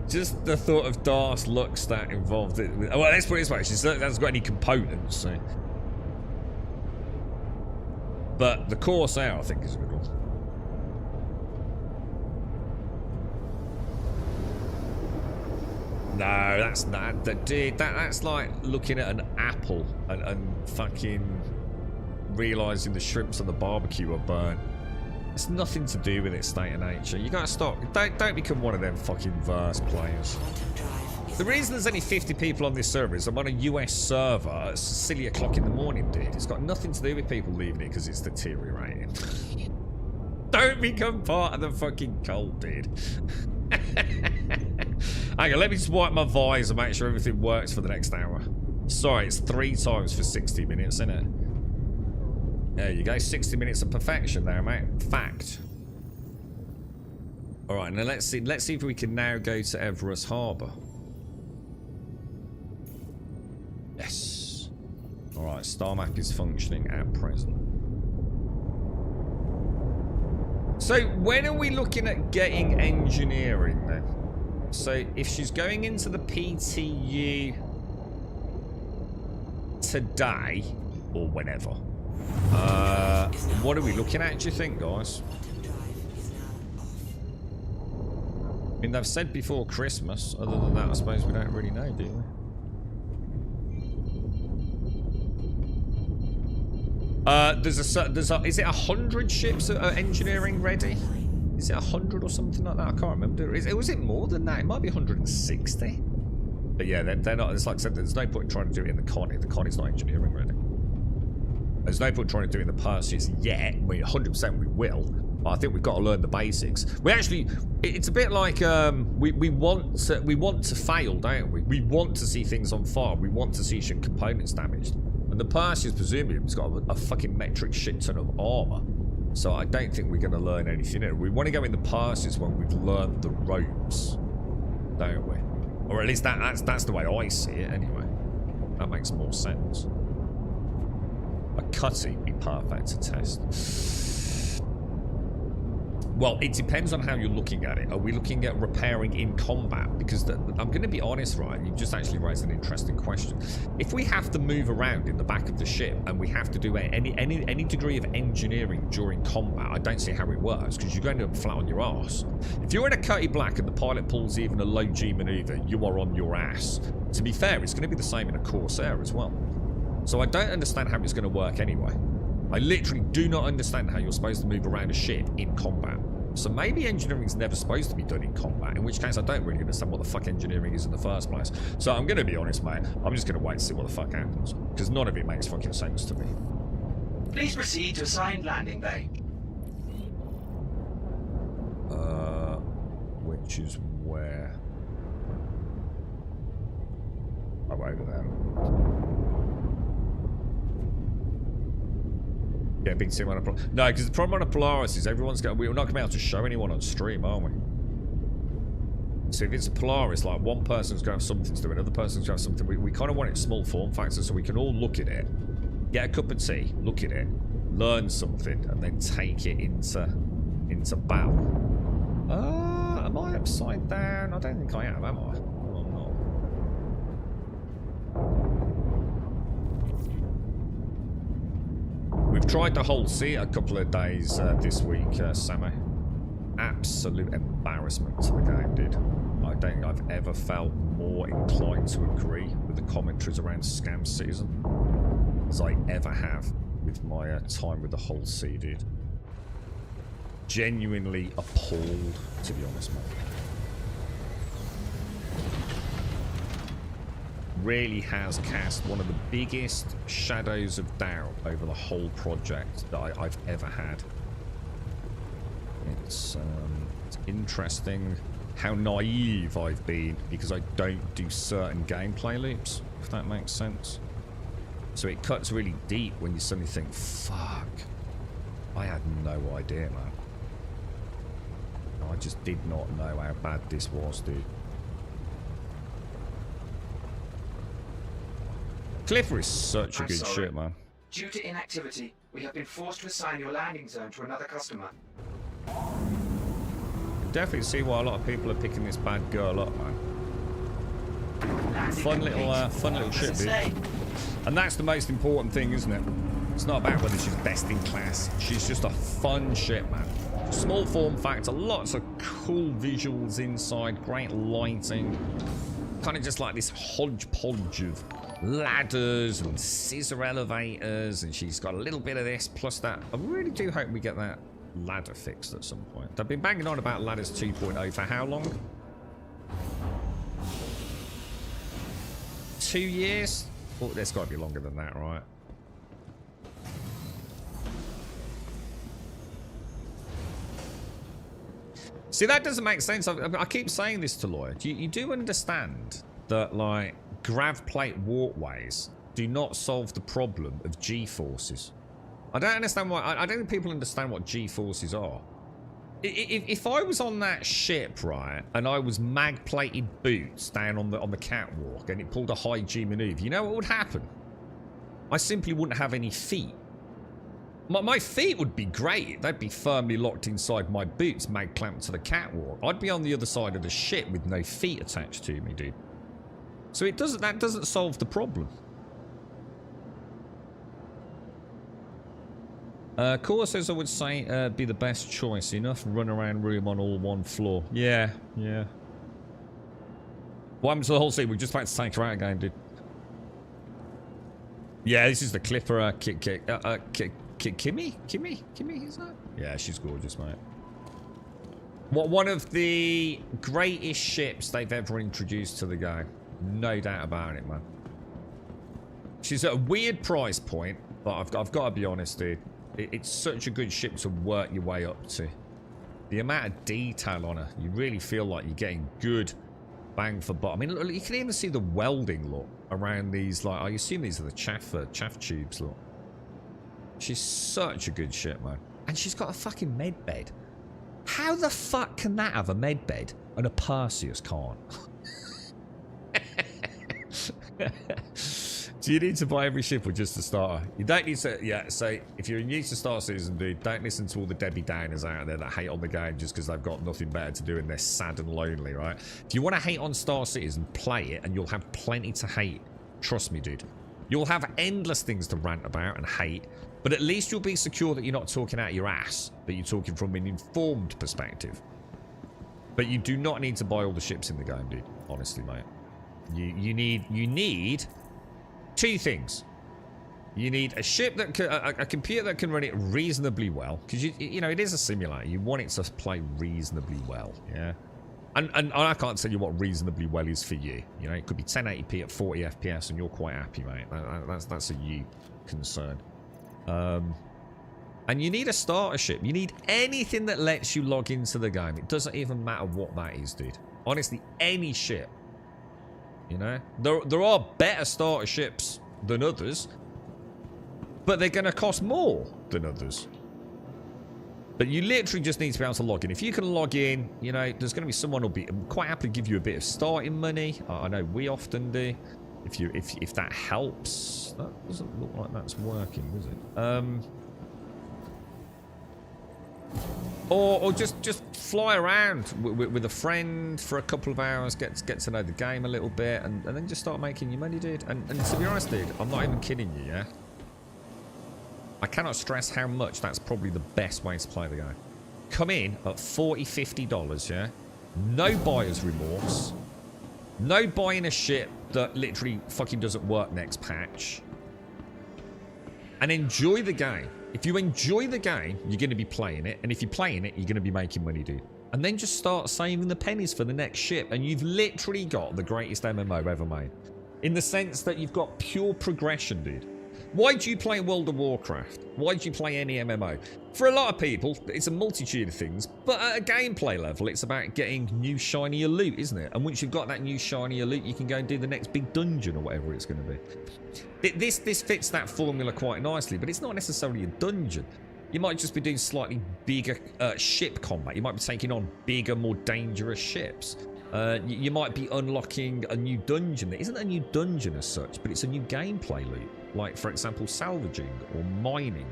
Just the thought of Darth's luck stat involved. Well, let's put it this way: she hasn't got any components. So. But the Corsair, I think, is a good one. No, that's not. Dude, that's like looking at an apple and fucking realising the shrimps on the barbecue are burnt. It's nothing to do with its state of nature. You gotta stop. Don't become one of them fucking verse players. The reason there's only 50 people on this server is I'm on a US server at silly o'clock in the morning, dude. It's got nothing to do with people leaving it because it's deteriorating. Don't become part of the fucking cult, dude. Hang on, let me just wipe my visor and make sure everything works for the next hour. Sorry, it's 3 times for 60 minutes, isn't it? There you go, 60 minutes of perfection there, mate. Fact. Alright, now let's see if we can now go to Everest Harbour. Yes. Alright, star map is functioning at present. So, when are we looking at getting engineering then? So, if she's going into the PTU today, or whenever, what are we looking at, do you think, guys? I mean, they've said before Christmas. Other than that, I suppose we don't really know, do we? Is it 100 ships that are engineering ready? Is it 100 or something like that? I can't remember. Was it more than that? It might be 160. But yeah, they're not. It's like I said, there's no point trying to do it in the Connie. The Connie's not engineering ready. There's no point trying to do it in the Perseus yet. I mean, 100% we will. But I think we've got to learn the basics. We actually, it's a bit like we want to fail, don't we? We want to see things on fire. We want to see shit components damaged. And the Perseus presumably has got a fucking metric shit ton of armor. So I don't think we're going to learn anything new. We want to go in the Perseus when we've learned the ropes, don't we? Or at least that's the way I see it anyway. That makes more sense. A cutting would be perfect to test. Well, it depends on how you're looking at it. Are we looking at repairing in combat? Because I'm going to be honest, right? You've just actually raised an interesting question. If we have to move around in the back of the ship and we have to do any degree of engineering during combat, I don't see how it works, because you're going to be flat on your ass. If you're in a Cutty Black and the pilot pulls even a low G maneuver, you are on your ass. To be fair, it's going to be the same in a Corsair as well. So I don't understand how it's going to work anyway. I literally do not understand how you're supposed to move around a ship in combat. So maybe engineering's never supposed to be done in combat, in which case I don't really understand what the fuck engineering is in the first place. So I'm going to be honest, mate. I'm just going to wait and see what the fuck happens, because none of it makes fucking sense to me. Please proceed to assigned landing bay. Which is where? Oh, over there. Yeah, big team on a Polaris. No, because the problem on a Polaris is we're not going to be able to show anyone on stream, are we? So if it's a Polaris, like one person's going to have something to do, another person's going to have something. We kind of want it small form factor so we can all look at it, get a cup of tea, look at it, learn something, and then take it into battle. Am I upside down? I don't think I am I? Oh, I'm not. We've tried the whole seat a couple of days this week, Sammy. Absolute embarrassment to the game, dude. I don't think I've ever felt more inclined to agree with the commentaries around Scam Citizen as I ever have with my time with the whole sea, dude. Genuinely appalled, to be honest, mate. Really has cast one of the biggest shadows of doubt over the whole project that I've ever had. It's interesting how naive I've been because I don't do certain gameplay loops, if that makes sense. So it cuts really deep when you suddenly think, fuck, I had no idea, man. I just did not know how bad this was, dude. Clipper is such a good ship, man. Due to inactivity, we have been forced to assign your landing zone to another customer. Definitely see why a lot of people are picking this bad girl up, man. Fun little ship, dude. And that's the most important thing, isn't it? It's not about whether she's best in class. She's just a fun ship, man. Small form factor, lots of cool visuals inside, great lighting. Kind of just like this hodgepodge of ladders and scissor elevators, and she's got a little bit of this plus that. I really do hope we get that ladder fixed at some point. They've been banging on about ladders 2.0 for how long? 2 years? Well, there's got to be longer than that, right? See, that doesn't make sense. I keep saying this to Lloyd. You do understand that, like, grav plate walkways do not solve the problem of G-forces. I don't understand why. I don't think people understand what G-forces are. If I was on that ship, right, and I was mag-plated boots down on the catwalk and it pulled a high G maneuver, you know what would happen? I simply wouldn't have any feet. My feet would be great. They'd be firmly locked inside my boots, mag-clamped to the catwalk. I'd be on the other side of the ship with no feet attached to me, dude. So that doesn't solve the problem. Core says I would say be the best choice. Enough run around room on all one floor. Yeah. What happened to the whole scene? We're just about to take her out again, dude. Yeah, this is the Clipper Kimmy, is that? Yeah, she's gorgeous, mate. One of the greatest ships they've ever introduced to the game. No doubt about it, man. She's at a weird price point, but I've got to be honest, dude. It's such a good ship to work your way up to. The amount of detail on her, you really feel like you're getting good bang for buck. I mean, look, you can even see the welding, look, around these, like, I assume these are the chaff tubes, look. She's such a good ship, man. And she's got a fucking med bed. How the fuck can that have a med bed and a Perseus can't? Do you need to buy every ship or just the starter? You don't need to, yeah, so if you're new to Star Citizen, dude, don't listen to all the Debbie Downers out there that hate on the game just because they've got nothing better to do and they're sad and lonely, right? If you want to hate on Star Citizen, play it and you'll have plenty to hate. Trust me, dude. You'll have endless things to rant about and hate, but at least you'll be secure that you're not talking out your ass, that you're talking from an informed perspective. But you do not need to buy all the ships in the game, dude. Honestly, mate. You need two things. You need a ship that can, a computer that can run it reasonably well, because you know it is a simulator. You want it to play reasonably well, yeah. And I can't tell you what reasonably well is for you. You know, it could be 1080p at 40 FPS, and you're quite happy, mate. That's a you concern. And you need a starter ship. You need anything that lets you log into the game. It doesn't even matter what that is, dude. Honestly, any ship. You know? There are better starter ships than others, but they're going to cost more than others. But you literally just need to be able to log in. If you can log in, you know, there's going to be someone who'll be quite happy to give you a bit of starting money. I know we often do. If that helps. That doesn't look like that's working, does it? Or just fly around with a friend for a couple of hours, get to know the game a little bit, and then just start making your money, dude. And to be honest, dude, I'm not even kidding you, yeah? I cannot stress how much that's probably the best way to play the game. Come in at $40, $50, yeah? No buyer's remorse. No buying a ship that literally fucking doesn't work next patch. And enjoy the game. If you enjoy the game, you're going to be playing it. And if you're playing it, you're going to be making money, dude. And then just start saving the pennies for the next ship. And you've literally got the greatest MMO ever made. In the sense that you've got pure progression, dude. Why do you play World of Warcraft? Why do you play any MMO? For a lot of people, it's a multitude of things. But at a gameplay level, it's about getting new shinier loot, isn't it? And once you've got that new shinier loot, you can go and do the next big dungeon or whatever it's going to be. This fits that formula quite nicely, but it's not necessarily a dungeon. You might just be doing slightly bigger ship combat. You might be taking on bigger, more dangerous ships. You might be unlocking a new dungeon. It isn't a new dungeon as such, but it's a new gameplay loop. Like, for example, salvaging or mining.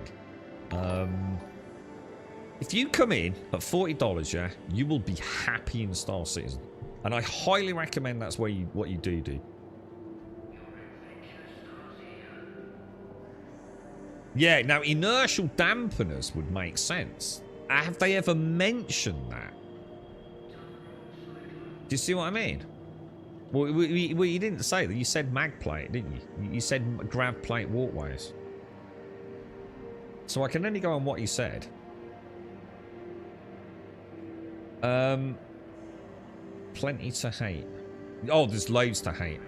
If you come in at $40, yeah, you will be happy in Star Citizen. And I highly recommend that's what you do. Yeah, now inertial dampeners would make sense. Have they ever mentioned that? Do you see what I mean? Well, you didn't say that. You said mag plate, didn't you? You said grav plate walkways. So I can only go on what you said. Plenty to hate. Oh, there's loads to hate.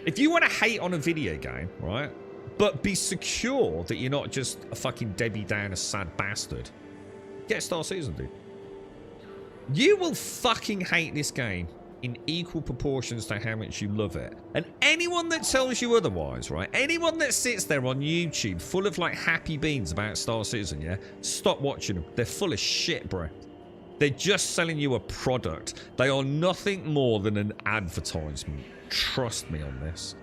If you want to hate on a video game, right? But be secure that you're not just a fucking Debbie Downer sad bastard. Get Star Citizen, dude. You will fucking hate this game in equal proportions to how much you love it. And anyone that tells you otherwise, right? Anyone that sits there on YouTube full of like happy beans about Star Citizen, yeah? Stop watching them. They're full of shit, bro. They're just selling you a product. They are nothing more than an advertisement. Trust me on this.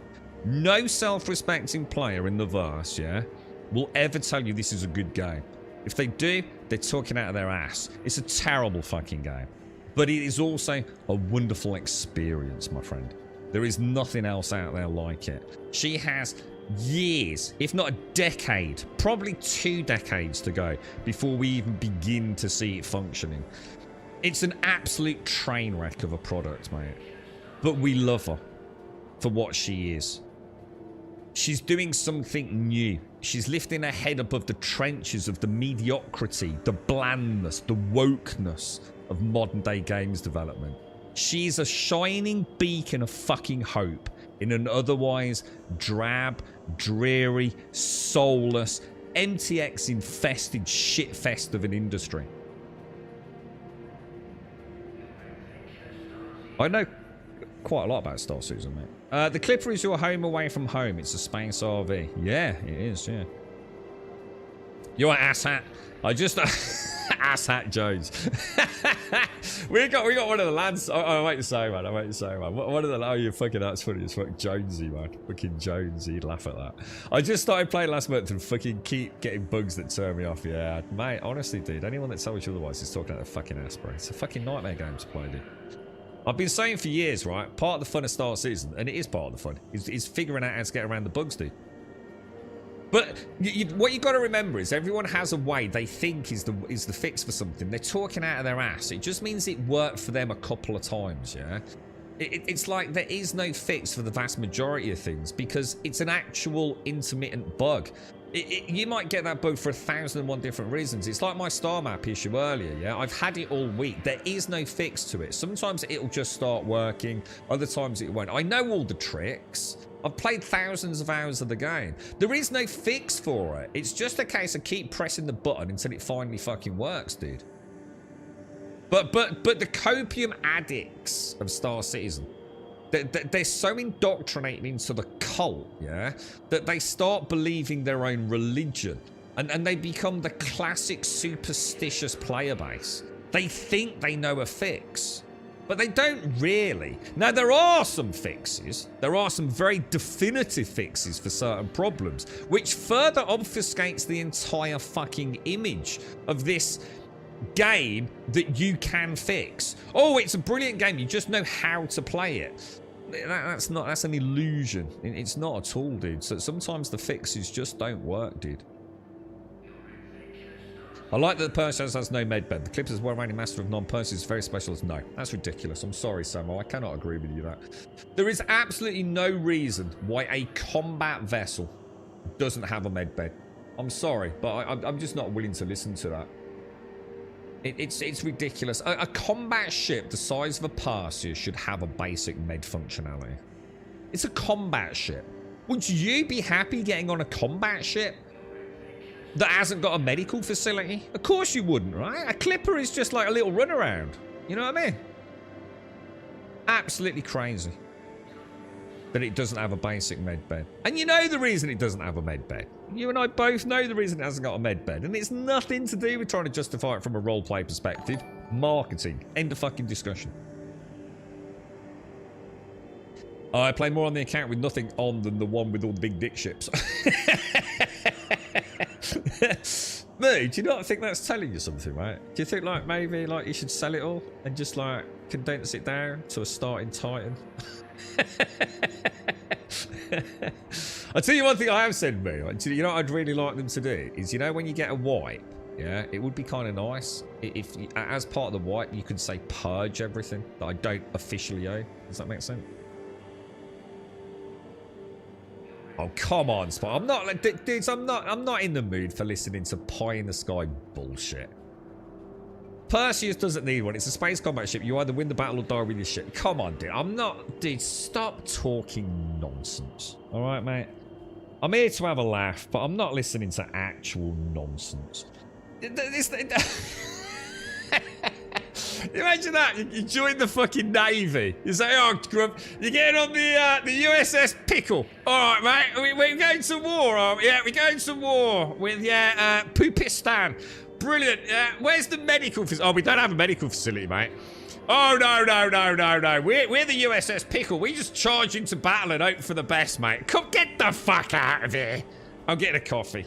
No self-respecting player in the verse, yeah, will ever tell you this is a good game. If they do, they're talking out of their ass. It's a terrible fucking game. But it is also a wonderful experience, my friend. There is nothing else out there like it. She has years, if not a decade, probably 2 decades to go before we even begin to see it functioning. It's an absolute train wreck of a product, mate. But we love her for what she is. She's doing something new. She's lifting her head above the trenches of the mediocrity, the blandness, the wokeness of modern day games development. She's a shining beacon of fucking hope in an otherwise drab, dreary, soulless, MTX infested shitfest of an industry. I know quite a lot about Star Citizen, mate. The Clipper is your home away from home. It's a space RV. Yeah, it is, yeah. You're right, asshat. I just asshat Jones. we got one of the lads. I wait to say, man. One of the you fucking that's funny as fuck. Jonesy, man. Fucking Jonesy. You'd laugh at that. I just started playing last month and fucking keep getting bugs that turn me off. Yeah, mate. Honestly, dude. Anyone that tells you otherwise is talking out their fucking ass, bro. It's a fucking nightmare game to play, dude. I've been saying for years, right? Part of the fun of Star Citizen, and it is part of the fun, is figuring out how to get around the bugs, dude. But what you got to remember is everyone has a way they think is the fix for something. They're talking out of their ass. It just means it worked for them a couple of times, yeah? It's like there is no fix for the vast majority of things because it's an actual intermittent bug. You might get that bug for 1,001 different reasons. It's like my star map issue earlier, yeah? I've had it all week. There is no fix to it. Sometimes it'll just start working. Other times it won't. I know all the tricks. I've played thousands of hours of the game. There is no fix for it. It's just a case of keep pressing the button until it finally fucking works, dude. But the copium addicts of Star Citizen, they're so indoctrinated into the cult, yeah, that they start believing their own religion. And they become the classic superstitious player base. They think they know a fix. But they don't really. Now, there are some fixes. There are some very definitive fixes for certain problems, which further obfuscates the entire fucking image of this game that you can fix. Oh, it's a brilliant game. You just know how to play it. That's an illusion. It's not at all, dude. So sometimes the fixes just don't work, dude. I like that the Persians has no medbed. The Clippers were reigning master of non-Persians. Very specialist. No, that's ridiculous. I'm sorry, Samo. I cannot agree with you that. There is absolutely no reason why a combat vessel doesn't have a medbed. I'm sorry, but I'm just not willing to listen to that. It's ridiculous. A combat ship the size of a Persia should have a basic med functionality. It's a combat ship. Would you be happy getting on a combat ship that hasn't got a medical facility? Of course you wouldn't, right? A Clipper is just like a little runaround. You know what I mean? Absolutely crazy that it doesn't have a basic med bed. And you know the reason it doesn't have a med bed. You and I both know the reason it hasn't got a med bed. And it's nothing to do with trying to justify it from a roleplay perspective. Marketing. End of fucking discussion. I play more on the account with nothing on than the one with all the big dick ships. No, do you not think that's telling you something, right? Do you think like maybe like you should sell it all and just like condense it down to a starting Titan? I'll tell you one thing I have said, mate. You know what I'd really like them to do is, you know, when you get a wipe, yeah, it would be kind of nice if you, as part of the wipe, you could say purge everything that I don't officially own. Does that make sense? Oh, come on, Spot. I'm not like, dudes, I'm not in the mood for listening to pie in the sky bullshit. Perseus doesn't need one. It's a space combat ship. You either win the battle or die with your ship. Come on, dude. Dude, stop talking nonsense. All right, mate? I'm here to have a laugh, but I'm not listening to actual nonsense. Imagine that. You join the fucking Navy. You say, oh, Grump, you're getting on the USS Pickle. All right, mate. We're going to war, aren't we? Yeah, we're going to war with, Pupistan. Brilliant. Where's the medical facility? Oh, we don't have a medical facility, mate. Oh, no. We're the USS Pickle. We just charge into battle and hope for the best, mate. Come get the fuck out of here. I'll get a coffee.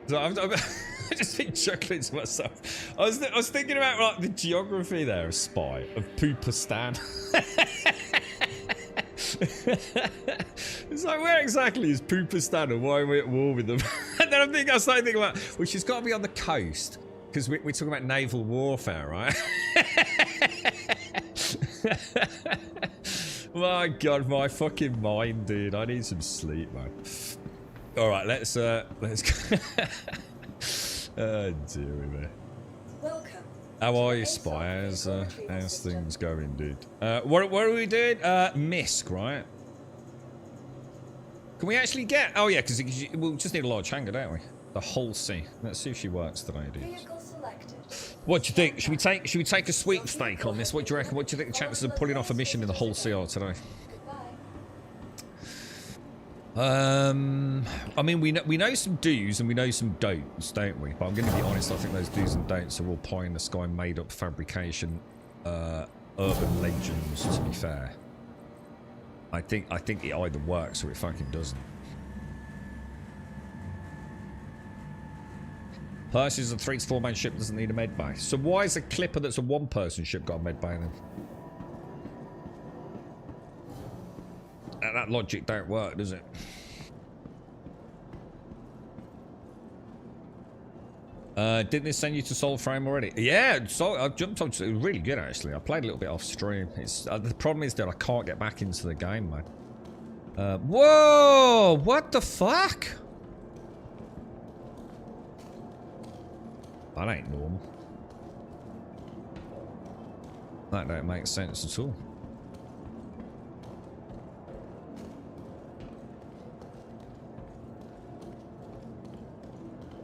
So I've just been chuckling to myself. I was thinking about like the geography there of Spy, of Pooperstan. It's like, where exactly is Pooperstan and why are we at war with them? And then I started thinking about, well, she's got to be on the coast because we're talking about naval warfare, right? My God, my fucking mind, dude. I need some sleep, man. All right, let's go. Oh, dear me. Welcome. How are you, Spy? How's things going, dude? What are we doing? MISC, right? Can we actually get... Oh, yeah, because we'll just need a large hangar, don't we? The whole sea. Let's see if she works today, dude. Vehicle selected. What do you think? Should we take a sweepstake on this? What do you reckon? What do you think the chances of pulling off a mission in the whole sea are today? Goodbye. I mean, we know some do's and we know some don'ts, don't we? But I'm going to be honest. I think those do's and don'ts are all pie in the sky, made up fabrication, urban legends. To be fair, I think it either works or it fucking doesn't. Percy's a 3 to 4 man ship, doesn't need a med bay. So why is a Clipper that's a 1 person ship got a med bay then? That logic don't work, does it? Didn't this send you to Soul Frame already? Yeah, I jumped on. It was really good actually. I played a little bit off stream. It's the problem is that I can't get back into the game, man. Whoa! What the fuck? That ain't normal. That don't make sense at all.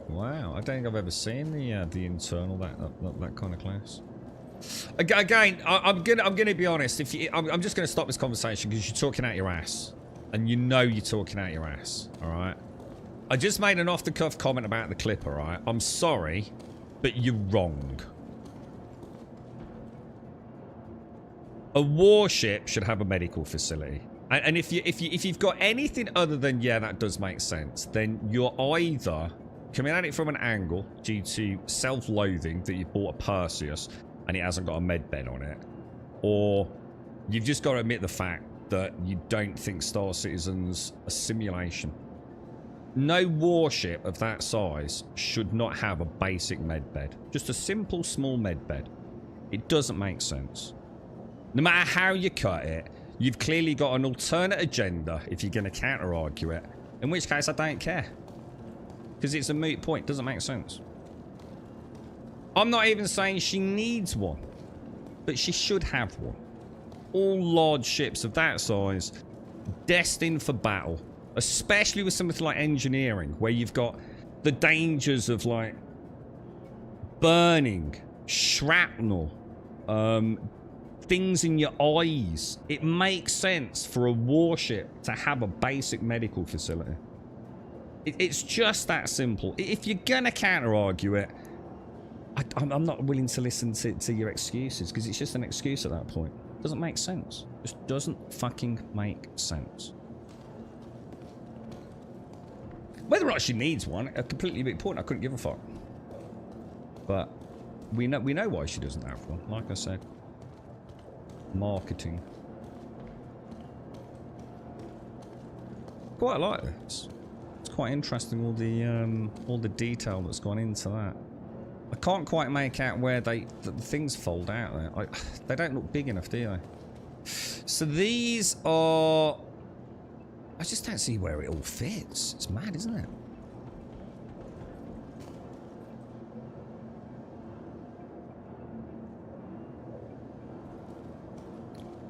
Wow, I don't think I've ever seen the internal that kind of class. Again, I'm gonna be honest. If you, I'm just gonna stop this conversation because you're talking out your ass, and you know you're talking out your ass. All right. I just made an off-the-cuff comment about the Clipper. Right. I'm sorry, but you're wrong. A warship should have a medical facility, and if you've got anything other than yeah, that does make sense, then you're either coming at it from an angle due to self-loathing that you bought a Perseus and it hasn't got a med bed on it, or you've just got to admit the fact that you don't think Star Citizen's a simulation. No warship of that size should not have a basic med bed. Just a simple small med bed. It doesn't make sense. No matter how you cut it, you've clearly got an alternate agenda if you're going to counter-argue it, in which case I don't care. Because it's a moot point. Doesn't make sense. I'm not even saying she needs one, but she should have one. All large ships of that size, destined for battle, especially with something like engineering, where you've got the dangers of like burning, shrapnel, things in your eyes. It makes sense for a warship to have a basic medical facility. It's just that simple. If you're gonna counter-argue it, I'm not willing to listen to your excuses, because it's just an excuse at that point. It doesn't make sense. It just doesn't fucking make sense. Whether or not she needs one, a completely big point. I couldn't give a fuck. But we know why she doesn't have one. Like I said, marketing. Quite like this. It's quite interesting, all the detail that's gone into that. I can't quite make out where the things fold out there. They don't look big enough, do they? So these are... I just don't see where it all fits. It's mad, isn't it?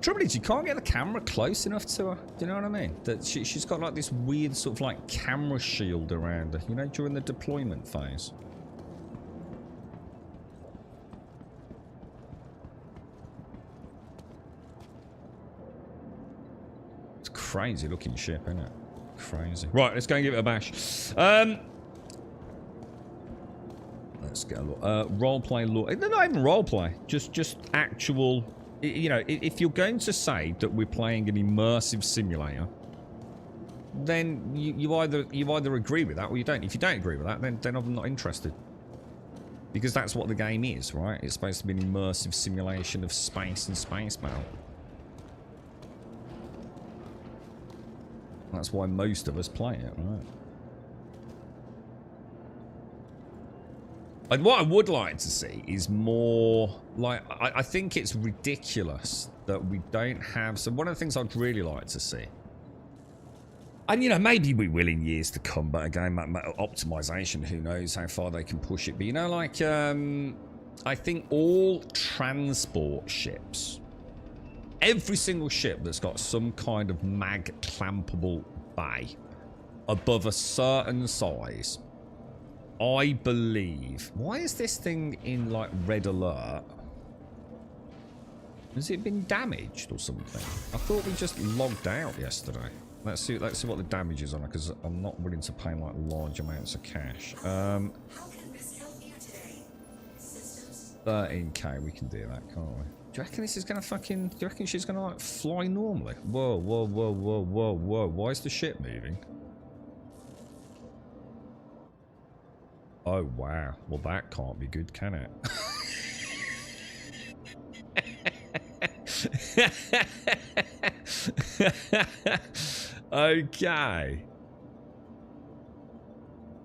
Trouble is, you can't get the camera close enough to her. Do you know what I mean? That she's got like this weird sort of like camera shield around her, you know, during the deployment phase. It's a crazy looking ship, isn't it? Crazy. Right, let's go and give it a bash. Let's get a look. Roleplay lore. They're not even roleplay. Just actual... You know, if you're going to say that we're playing an immersive simulator, then you either agree with that or you don't. If you don't agree with that, then I'm not interested. Because that's what the game is, right? It's supposed to be an immersive simulation of space and space battle. That's why most of us play it, right? And what I would like to see is more, like, I think it's ridiculous that we don't have, so one of the things I'd really like to see, and you know, maybe we will in years to come, but again, optimization, who knows how far they can push it. But you know, like, I think all transport ships, every single ship that's got some kind of mag clampable bay above a certain size, I believe. Why is this thing in like red alert? Has it been damaged or something? I thought we just logged out yesterday. Let's see what the damage is on it, because I'm not willing to pay like large amounts of cash. 13k, we can do that, can't we? Do you reckon this is gonna fucking? Do you reckon she's gonna like fly normally? Whoa, whoa, whoa, whoa, whoa, whoa! Why is the ship moving? Oh wow! Well, that can't be good, can it? Okay.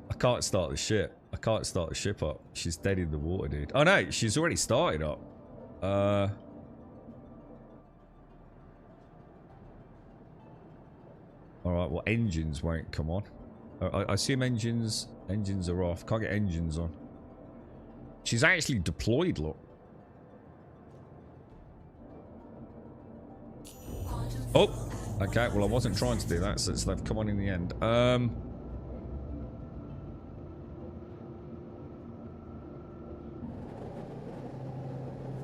I can't start the ship. I can't start the ship up. She's dead in the water, dude. Oh no, she's already started up. Alright, well, engines won't come on. I assume engines are off. Can't get engines on. She's actually deployed, look. Oh, okay. Well, I wasn't trying to do that, so they've come on in the end.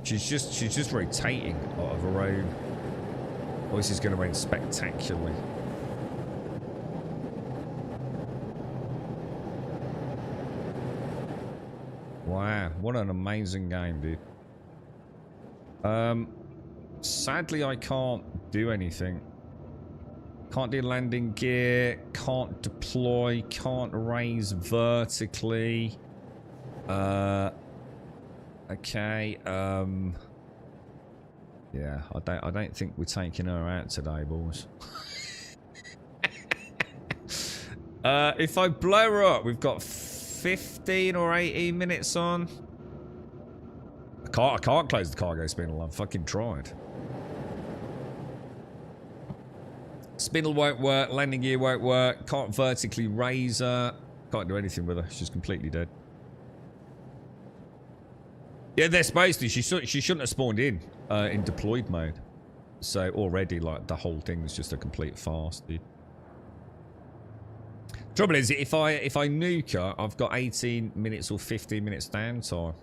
She's just rotating out of her own. Oh, this is going to end spectacularly. Wow, what an amazing game, dude. Sadly, I can't do anything. Can't do landing gear, can't deploy, can't raise vertically. Okay, yeah, I don't think we're taking her out today, boys. If I blow her up, we've got 15 or 18 minutes on. I can't close the cargo spindle. I've fucking tried. Spindle won't work. Landing gear won't work. Can't vertically raise her. Can't do anything with her. She's completely dead. Yeah, they're supposed to. She shouldn't have spawned in deployed mode. So already, like, the whole thing is just a complete farce, dude. Trouble is, if I nuke her, I've got 18 minutes or 15 minutes downtime.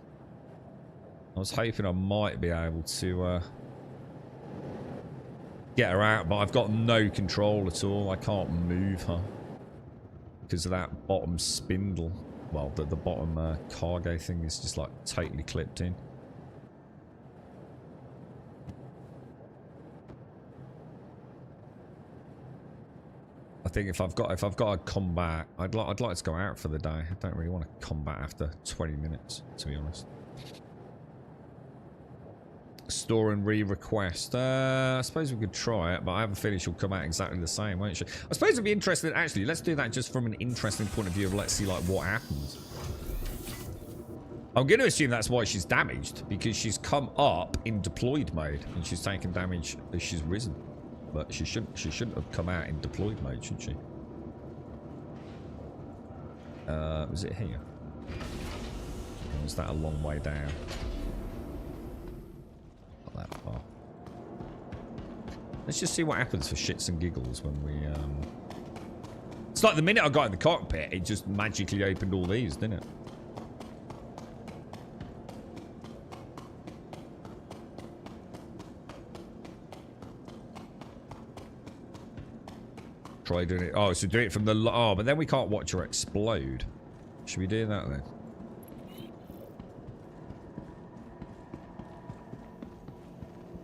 I was hoping I might be able to get her out, but I've got no control at all. I can't move her because of that bottom spindle. Well, the bottom cargo thing is just like totally clipped in. I think if I've got to combat, I'd like to go out for the day. I don't really want to combat after 20 minutes, to be honest. Store and re-request. I suppose we could try it, but I have a feeling she'll come out exactly the same, won't she? I suppose it'd be interesting. Actually, let's do that just from an interesting point of view of, let's see, like, what happens. I'm going to assume that's why she's damaged, because she's come up in deployed mode and she's taken damage as she's risen. But she shouldn't have come out in deployed mode, should she? Was it here? Or was that a long way down? Not that far. Let's just see what happens for shits and giggles when we It's like the minute I got in the cockpit, it just magically opened all these, didn't it? Try doing it. Oh, so do it from the... Oh, but then we can't watch her explode. Should we do that then?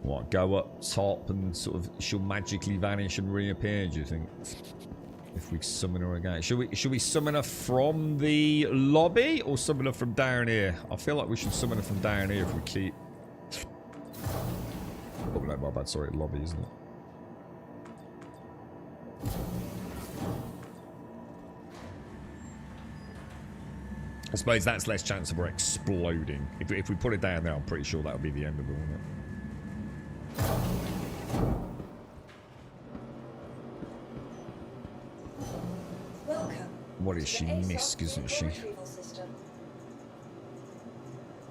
What, go up top and sort of she'll magically vanish and reappear, do you think? If we summon her again. Should we summon her from the lobby or summon her from down here? I feel like we should summon her from down here if we keep... Oh no, my bad, sorry, lobby, isn't it? I suppose that's less chance of her exploding. If we put it down there, I'm pretty sure that'll be the end of it, won't it? Welcome. What is to she? the ASOS Misk, isn't she? vehicle retrieval system.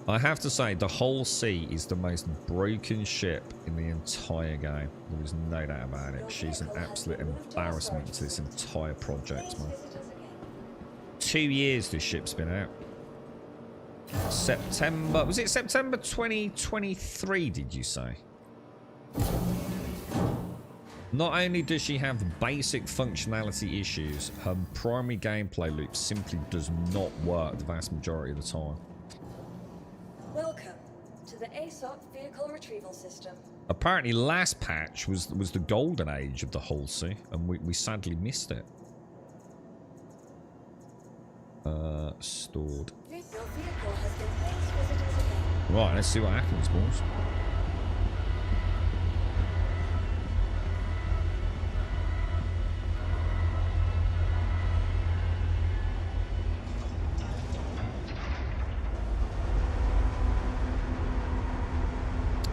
I have to say, the Whole Sea is the most broken ship in the entire game. There is no doubt about it. She's an absolute embarrassment to this entire project, man. 2 years this ship's been out. September... Was it September 2023, did you say? Not only does she have basic functionality issues, her primary gameplay loop simply does not work the vast majority of the time. Welcome to the ASOS vehicle retrieval system. Apparently last patch was the golden age of the Whole Sea, and we sadly missed it. Stored. Your vehicle has been placed visitors again. Right, let's see what happens, boys.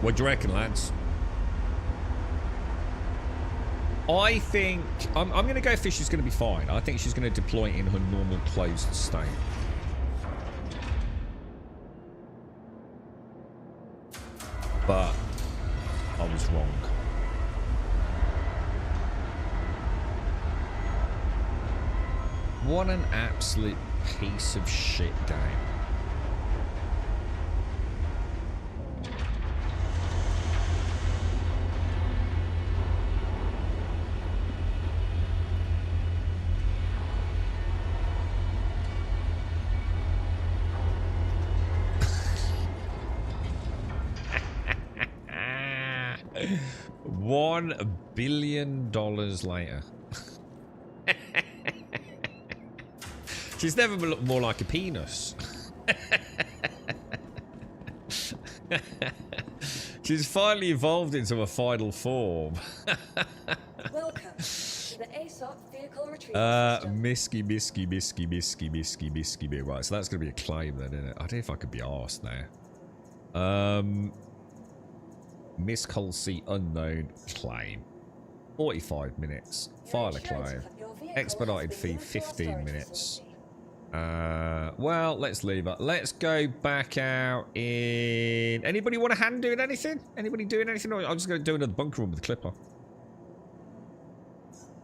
What do you reckon, lads? I think... I'm going to go for she's going to be fine. I think she's going to deploy in her normal closed state. But I was wrong. What an absolute piece of shit game. $1 billion later. She's never looked more like a penis. She's finally evolved into a final form. Welcome to the ASOS vehicle retrieval system. Misky. Right, so that's going to be a claim then, isn't it? I don't know if I could be arsed now. Miss Whole Sea unknown claim. 45 minutes. File a claim. Expedited fee 15 minutes. Well, let's leave it. Let's go back out in... Anybody want a hand doing anything? Anybody doing anything? Or I'm just going to do another bunker run with the clipper.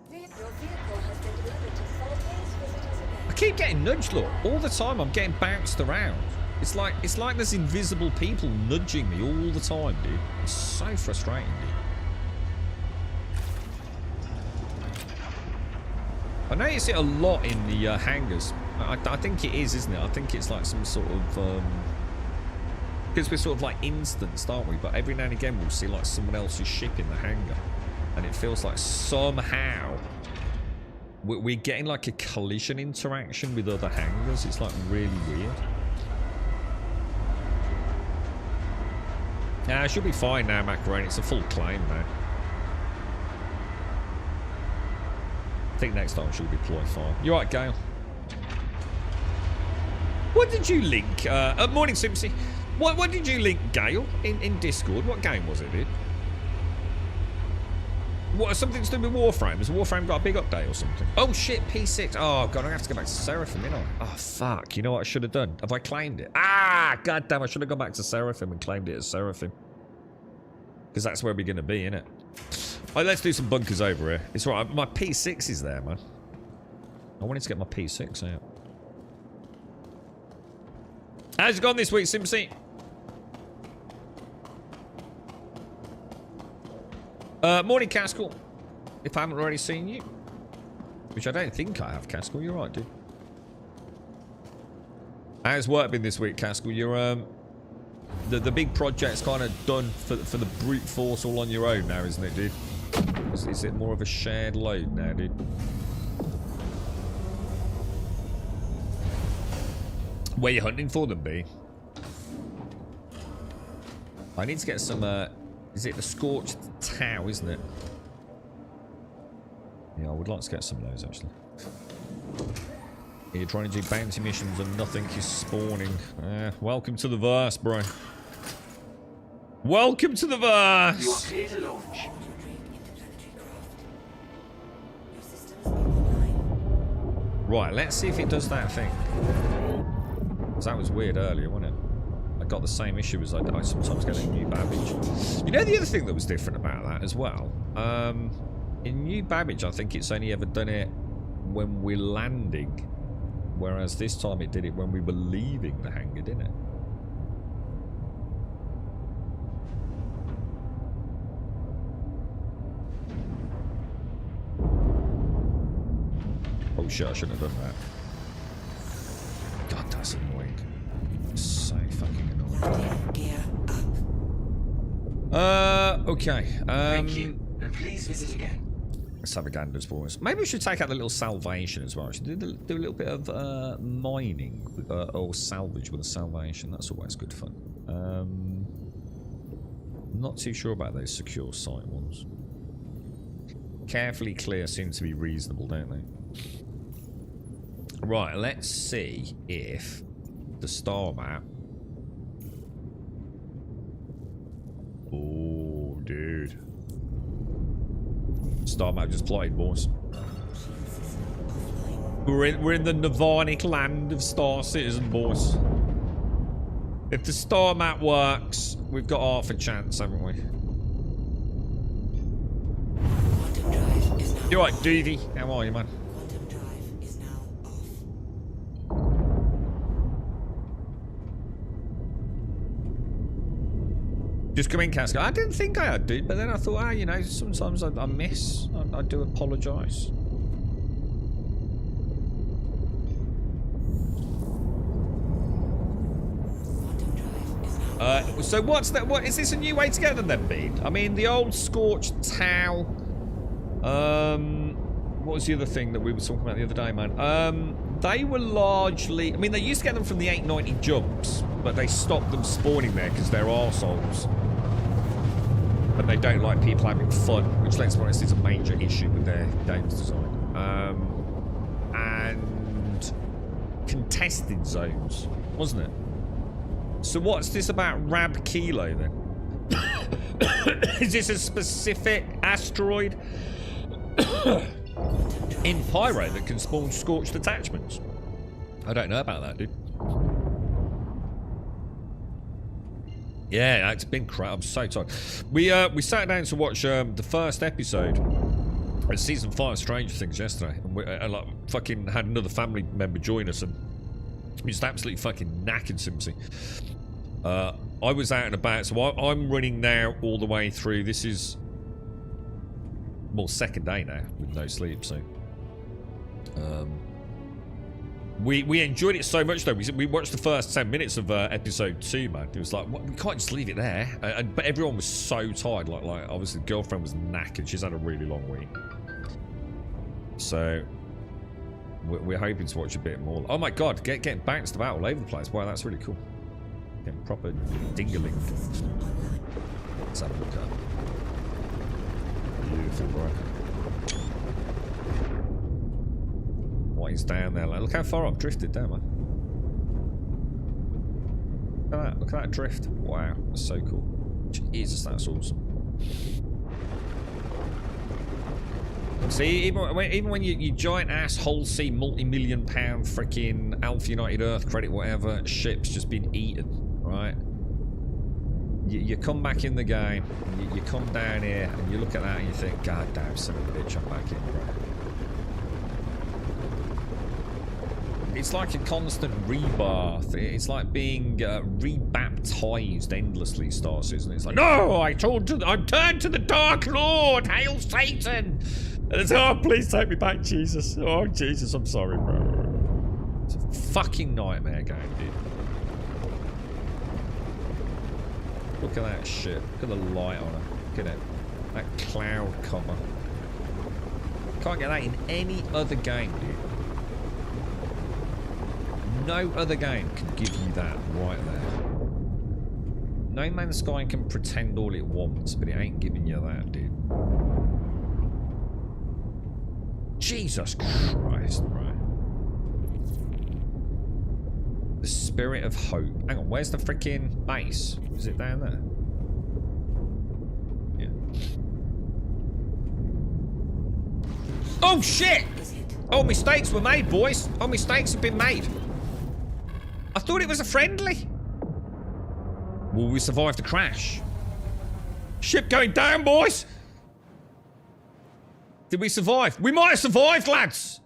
Your vehicle has been delivered to full place visitors again. I keep getting nudged, look. All the time I'm getting bounced around. It's like there's invisible people nudging me all the time, dude. It's so frustrating, dude. I notice it a lot in the hangars. I think it is, isn't it? I think it's like some sort of... because we're sort of like instanced, aren't we? But every now and again we'll see like someone else's ship in the hangar. And it feels like somehow we're getting like a collision interaction with other hangars. It's like really weird. Nah, it should be fine now, Macaroni. It's a full claim now. I think next time she'll deploy fine. You alright, Gale? What did you link? Morning, Simpsy. What did you link, Gale, in Discord? What game was it, dude? What, something to do with Warframe? Has Warframe got a big update or something? Oh shit, P6. Oh god, I'm gonna have to go back to Seraphim, you know. Oh fuck, you know what I should have done? Have I claimed it? Ah, god damn, I should have gone back to Seraphim and claimed it as Seraphim. Because that's where we're gonna be, innit? Alright, let's do some bunkers over here. It's alright, my P6 is there, man. I wanted to get my P6 out. How's it gone this week, Simpsy? Morning, Caskell. If I haven't already seen you. Which I don't think I have, Caskell. You're right, dude. How's work been this week, Caskell? You're, the big project's kind of done for the brute force all on your own now, isn't it, dude? Is it more of a shared load now, dude? Where you hunting for them, B? I need to get some, is it the Scorched Tau, isn't it? Yeah, I would like to get some of those, actually. You're trying to do bounty missions and nothing is spawning. Welcome to the verse, bro. Welcome to the You are verse! clear to launch. Your systems are online. Right, let's see if it does that thing. 'Cause that was weird earlier, wasn't it? I got the same issue as I sometimes get in New Babbage. You know the other thing that was different about that as well? In New Babbage, I think it's only ever done it when we're landing. Whereas this time it did it when we were leaving the hangar, didn't it? Oh shit, I shouldn't have done that. God, that's annoying. So fucking annoying. Landing gear up. Okay. Thank you. And please visit again. Let's have a ganders, boys. Maybe we should take out the little salvation as well. We should do a little bit of mining with, or salvage with a salvation. That's always good fun. Not too sure about those secure site ones. Carefully clear seem to be reasonable, don't they? Right, let's see if the star map... Oh, dude. Star map just plotted, boys. We're in the Nirvanic land of Star Citizen, boys. If the star map works, we've got half a chance, haven't we? Quantum drive is now You're right, Doovie. How are you, man? Quantum drive is now off. Just come in, Casca. I didn't think I had, dude, but then I thought, you know, sometimes I miss. I do apologise. Quantum drive is now So what's that? What is this a new way to get them then, Bean? I mean, the old Scorched Tau. What was the other thing that we were talking about the other day, man? They were largely... I mean, they used to get them from the 890 jumps, but they stopped them spawning there because they're arseholes. And they don't like people having fun, which, let's be honest, is a major issue with their games design. And contested zones, wasn't it? So what's this about Rab Kilo, then? Is this a specific asteroid in Pyro that can spawn scorched attachments? I don't know about that, dude. Yeah, it's been crap. I'm so tired. We sat down to watch the first episode of season 5 of Stranger Things yesterday, and we like fucking had another family member join us, and we just absolutely fucking knackered Simpsy. I was out and about, so I'm running now all the way through. This is, well, second day now with no sleep, so we enjoyed it so much though. We watched the first 10 minutes of episode 2, man. It was like, what, we can't just leave it there. But everyone was so tired. Like obviously the girlfriend was knackered. She's had a really long week, so we're hoping to watch a bit more. Oh my god, getting bounced about all over the place. Wow, that's really cool. Getting proper dingaling. Let's have a look at it. Beautiful, bro. What is down there? Like, look how far I've drifted down, man. Look at that. Look at that drift. Wow, that's so cool. Jesus, that's awesome. See, even when you giant ass whole sea multi-million-pound freaking Alpha United Earth credit whatever ship's just been eaten, right? You come back in the game, and you come down here, and you look at that and you think, God damn, son of a bitch, I'm back in, bro. It's like a constant rebirth. It's like being rebaptized endlessly, Star Citizen. It's like, no, I turned to the Dark Lord. Hail Satan! And it's, oh, please take me back, Jesus. Oh, Jesus, I'm sorry, bro. It's a fucking nightmare game, dude. Look at that shit. Look at the light on it. Look at it. That cloud cover. Can't get that in any other game, dude. No other game can give you that right there. No Man's Sky can pretend all it wants, but it ain't giving you that, dude. Jesus Christ, bro. The Spirit of Hope. Hang on, where's the freaking base? Is it down there? Yeah. Oh, shit! Oh, mistakes were made, boys. Oh, mistakes have been made. I thought it was a friendly. Will we survive the crash? Ship going down, boys. Did we survive? We might have survived, lads.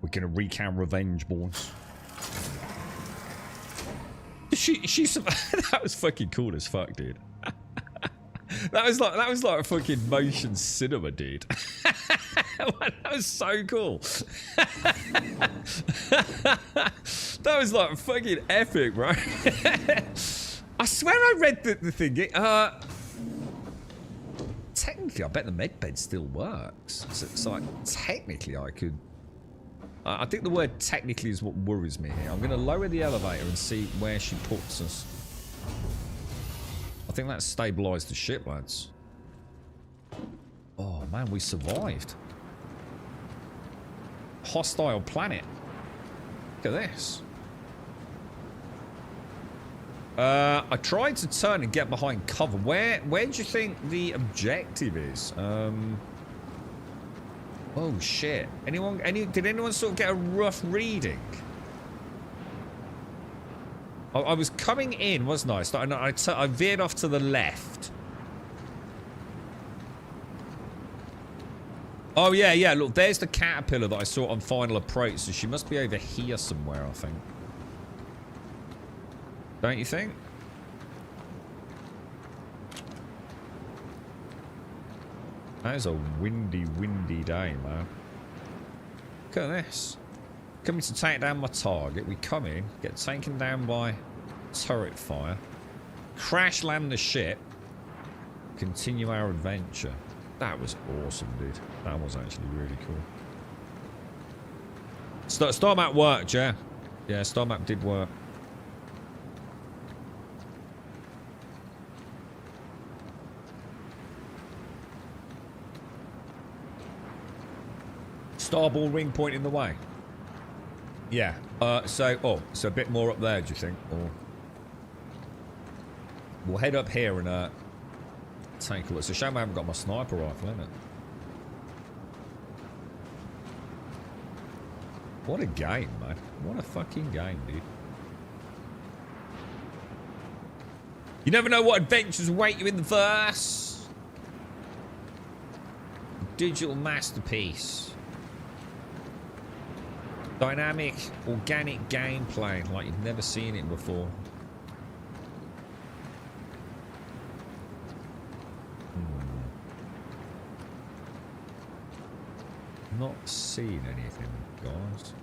We're gonna wreak our revenge, boys. She survived. That was fucking cool as fuck, dude. That was like a fucking motion cinema, dude. That was so cool. That was like fucking epic, bro. I swear I read the thing. Technically, I bet the medbed still works. So it's like, technically I could... I think the word technically is what worries me here. I'm going to lower the elevator and see where she puts us. I think that stabilised the ship, lads. Oh, man, we survived. Hostile planet. Look at this. I tried to turn and get behind cover. Where do you think the objective is? Oh shit. Did anyone sort of get a rough reading? I was coming in, wasn't I? I veered off to the left. Oh yeah, look, there's the caterpillar that I saw on final approach, so she must be over here somewhere, I think. Don't you think? That is a windy, windy day, man. Look at this. Coming to take down my target. We come in, get taken down by turret fire, crash land the ship, continue our adventure. That was awesome, dude. That was actually really cool. Star map worked, yeah. Yeah, star map did work. Starball ring point in the way. Yeah. So a bit more up there, do you think? Or we'll head up here and take a look. It's a shame I haven't got my sniper rifle, isn't it? What a game, man. What a fucking game, dude. You never know what adventures await you in the verse. Digital masterpiece. Dynamic, organic gameplay like you've never seen it before. Not seen anything, guys.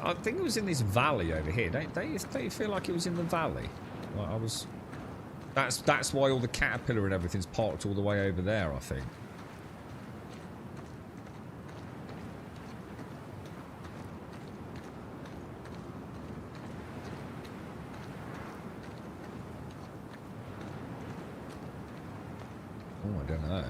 I think it was in this valley over here. Don't you feel like it was in the valley? Like I was. That's why all the caterpillar and everything's parked all the way over there, I think. Oh, I don't know.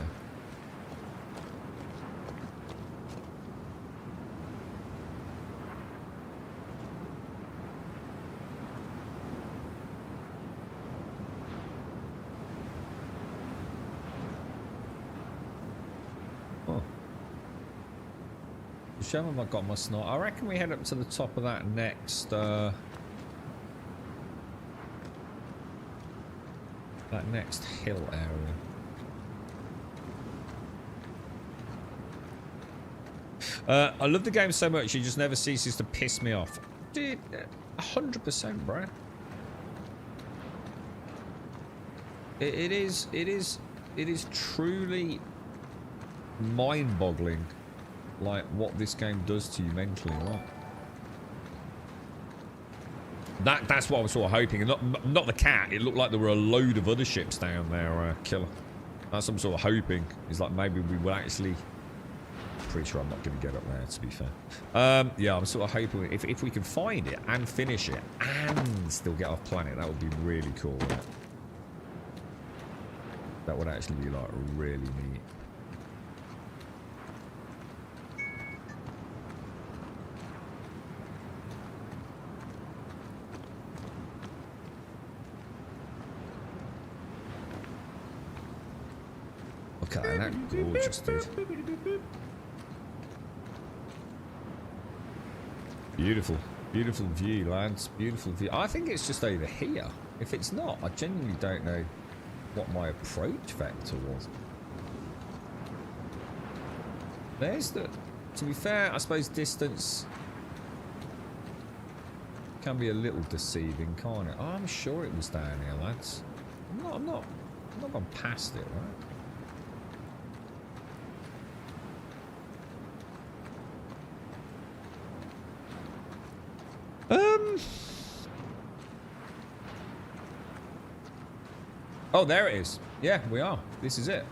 Show them I've got my sniper. I reckon we head up to the top of that next that next hill area. I love the game so much it just never ceases to piss me off. Dude, 100%, bro. It is truly mind-boggling. Like what this game does to you mentally, right? That's what I was sort of hoping, and not the cat. It looked like there were a load of other ships down there, killer. That's what I'm sort of hoping. Is like maybe we will actually... Pretty sure I'm not going to get up there, to be fair. Yeah, I'm sort of hoping if we can find it and finish it and still get off planet, that would be really cool, right? That would actually be like really neat. Okay, that gorgeous, dude. Beautiful. Beautiful view, lads. Beautiful view. I think it's just over here. If it's not, I genuinely don't know what my approach vector was. There's the... To be fair, I suppose distance can be a little deceiving, can't it? Oh, I'm sure it was down here, lads. I'm not gone past it, right? Oh, there it is. Yeah, we are. This is it.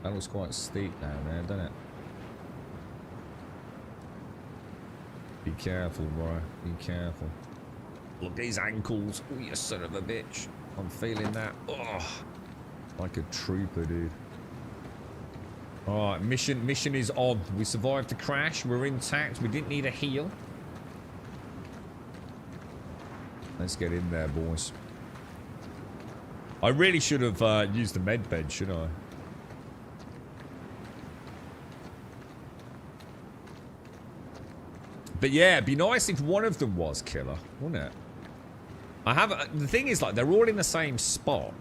That was quite steep down there, doesn't it? Be careful, bro. Be careful. Look at these ankles. Oh, you son of a bitch. I'm feeling that. Oh, like a trooper, dude. Alright, mission is on. We survived the crash. We're intact. We didn't need a heal. Let's get in there, boys. I really should have used the med bed, shouldn't I? But yeah, it'd be nice if one of them was killer, wouldn't it? The thing is, like, they're all in the same spot.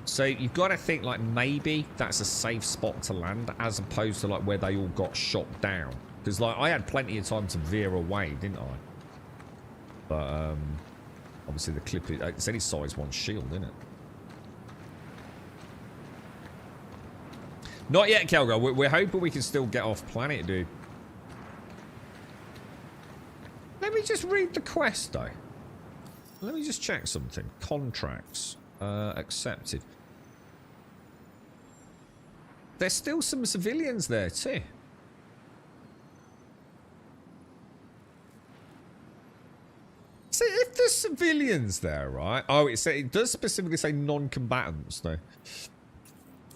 So you've got to think, like, maybe that's a safe spot to land as opposed to, like, where they all got shot down. Because, like, I had plenty of time to veer away, didn't I? But, obviously the clip, it's any size one shield, isn't it? Not yet, Kelgo. We're hoping we can still get off planet, dude. Let me just read the quest, though. Let me just check something. Contracts. Accepted. There's still some civilians there, too. See, if there's civilians there, right? Oh, it does specifically say non-combatants, though.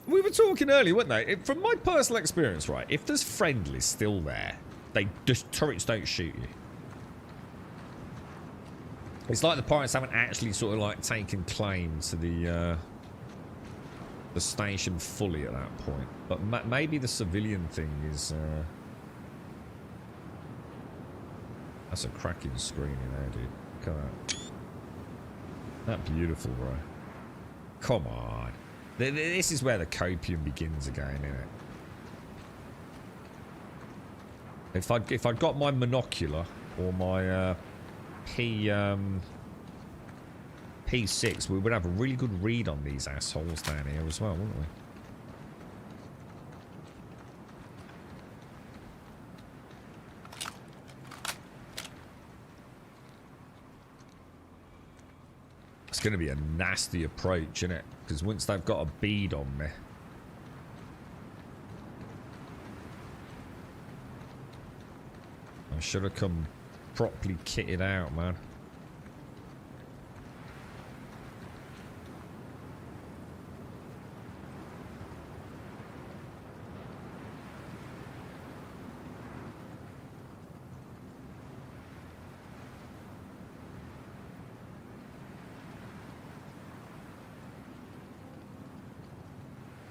We were talking earlier, weren't they? From my personal experience, right? If there's friendlies still there, turrets don't shoot you. It's like the pirates haven't actually sort of like taken claim to the station fully at that point. But maybe the civilian thing is... That's a cracking screen in there, dude. Look at that. That beautiful, bro. Come on. This is where the copium begins again, isn't it? If I'd got my monocular or my P6, we would have a really good read on these assholes down here as well, wouldn't we? It's going to be a nasty approach, isn't it? Because once they've got a bead on me. I should have come properly kitted out, man.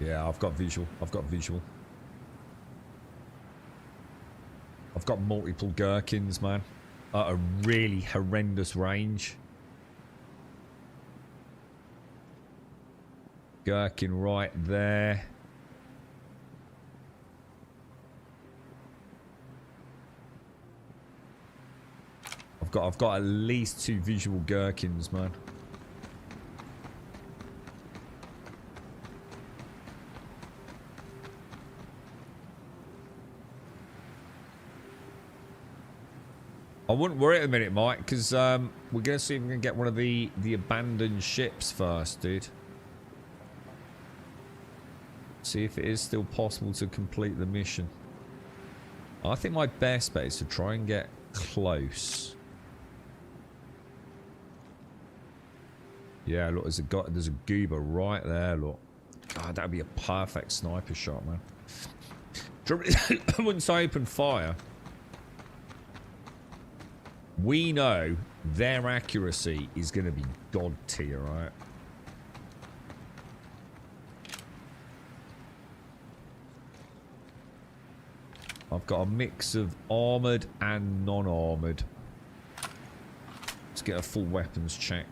Yeah, I've got visual. I've got visual. I've got multiple gherkins, man. At a really horrendous range. Gherkin right there. I've got at least 2 visual gherkins, man. I wouldn't worry at the minute, Mike, because we're going to see if we can get one of the abandoned ships first, dude. See if it is still possible to complete the mission. I think my best bet is to try and get close. Yeah, look, there's a goober right there, look. God, that'd be a perfect sniper shot, man. Once I open fire, we know their accuracy is going to be god tier, right? I've got a mix of armoured and non-armoured. Let's get a full weapons check.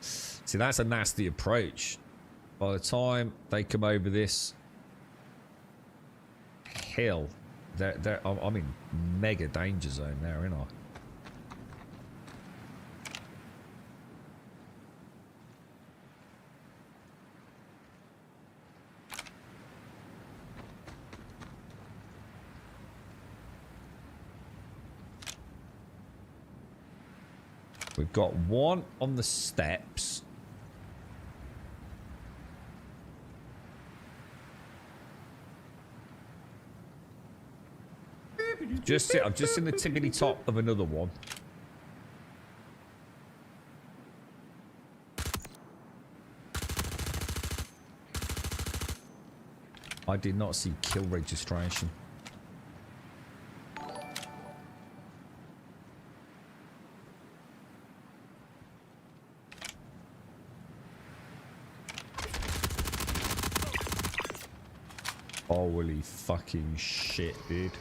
See, that's a nasty approach. By the time they come over this hill, I'm in mega danger zone now, ain't I? We've got one on the steps. I've just seen the tickety top of another one. I did not see kill registration. Holy fucking shit, dude.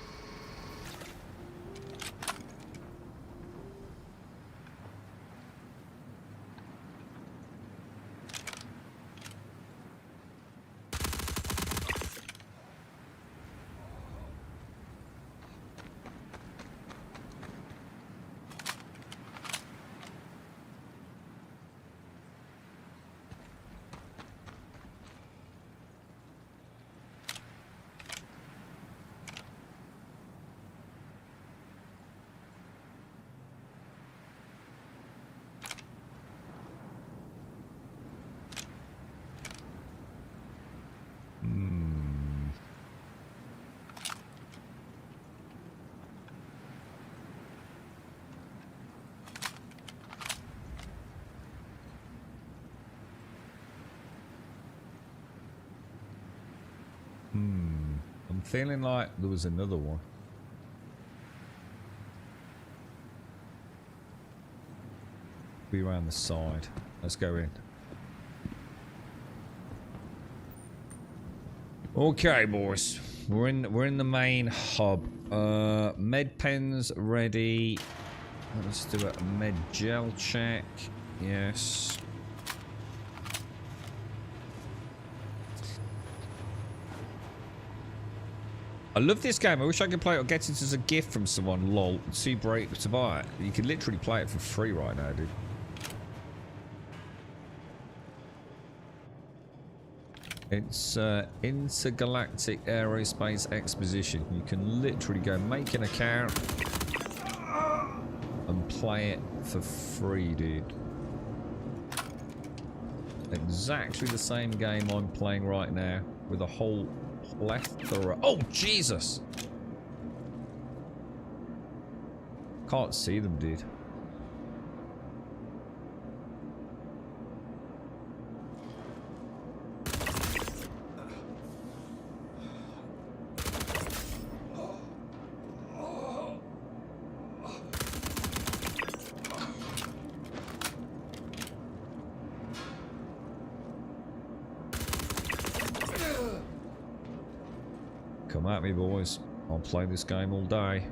I'm feeling like there was another one. Be around the side. Let's go in. Okay, boys. We're in the main hub. Med pens ready. Let's do a med gel check. Yes. I love this game. I wish I could play it or get it as a gift from someone. Lol. Too break to buy it. You can literally play it for free right now, dude. It's Intergalactic Aerospace Exposition. You can literally go make an account and play it for free, dude. Exactly the same game I'm playing right now with a whole plethora. Oh, Jesus! Can't see them, dude. Come at me, boys. I'll play this game all day.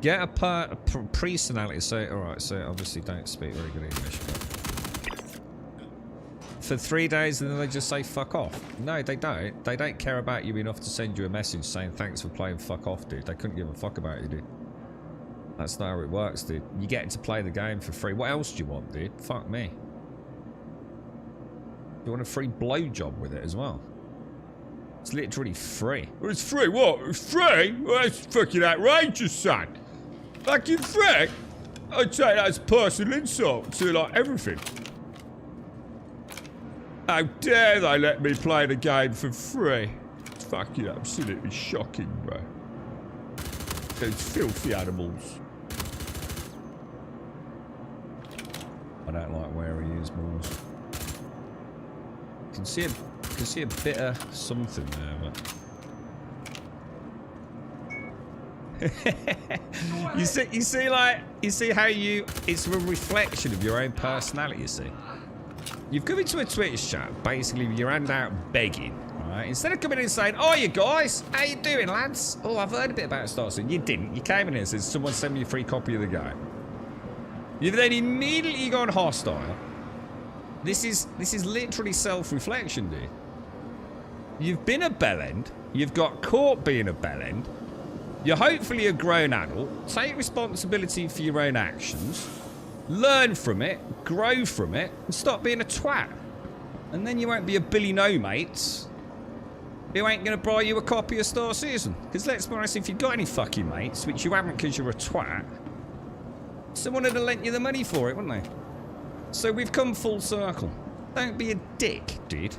Get a personality. So, alright, so obviously don't speak very good English. But for 3 days and then they just say fuck off. No, they don't. They don't care about you enough to send you a message saying thanks for playing fuck off, dude. They couldn't give a fuck about you, dude. That's not how it works, dude. You get to play the game for free. What else do you want, dude? Fuck me. You want a free blowjob with it as well? It's literally free. Well, it's free, what? It's free? Well, that's fucking outrageous, son. Fucking free? I'd say that's personal insult to, like, everything. How dare they let me play the game for free? It's fucking absolutely shocking, bro. Those filthy animals. I don't like where he is, boys. You can see a bit of something there, but you see how it's a reflection of your own personality, you see. You've come into a Twitch chat, basically with your hand out begging, right? Instead of coming in and saying, "Oh, you guys, how you doing, lads? Oh, I've heard a bit about Star-VNW." You didn't. You came in and said, "Someone send me a free copy of the game." You've then immediately gone hostile. This is literally self-reflection, dude. You've been a bellend. You've got caught being a bellend. You're hopefully a grown adult. Take responsibility for your own actions. Learn from it, grow from it, and stop being a twat. And then you won't be a Billy No Mates who ain't going to buy you a copy of Star Citizen. Because let's be honest, if you've got any fucking mates, which you haven't because you're a twat, someone would have lent you the money for it, wouldn't they? So we've come full circle. Don't be a dick, dude.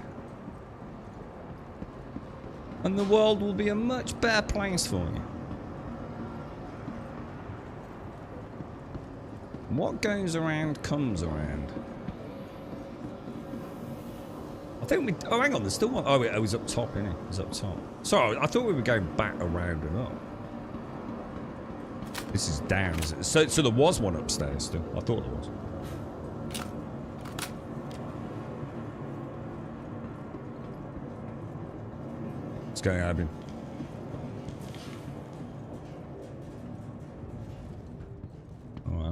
And the world will be a much better place for you. What goes around comes around. I think we... Oh, hang on. There's still one. Oh, it was up top, innit? It was up top. Sorry, I thought we were going back around and up. This is down, is it? So there was one upstairs still. I thought there was. What's going on, Abin?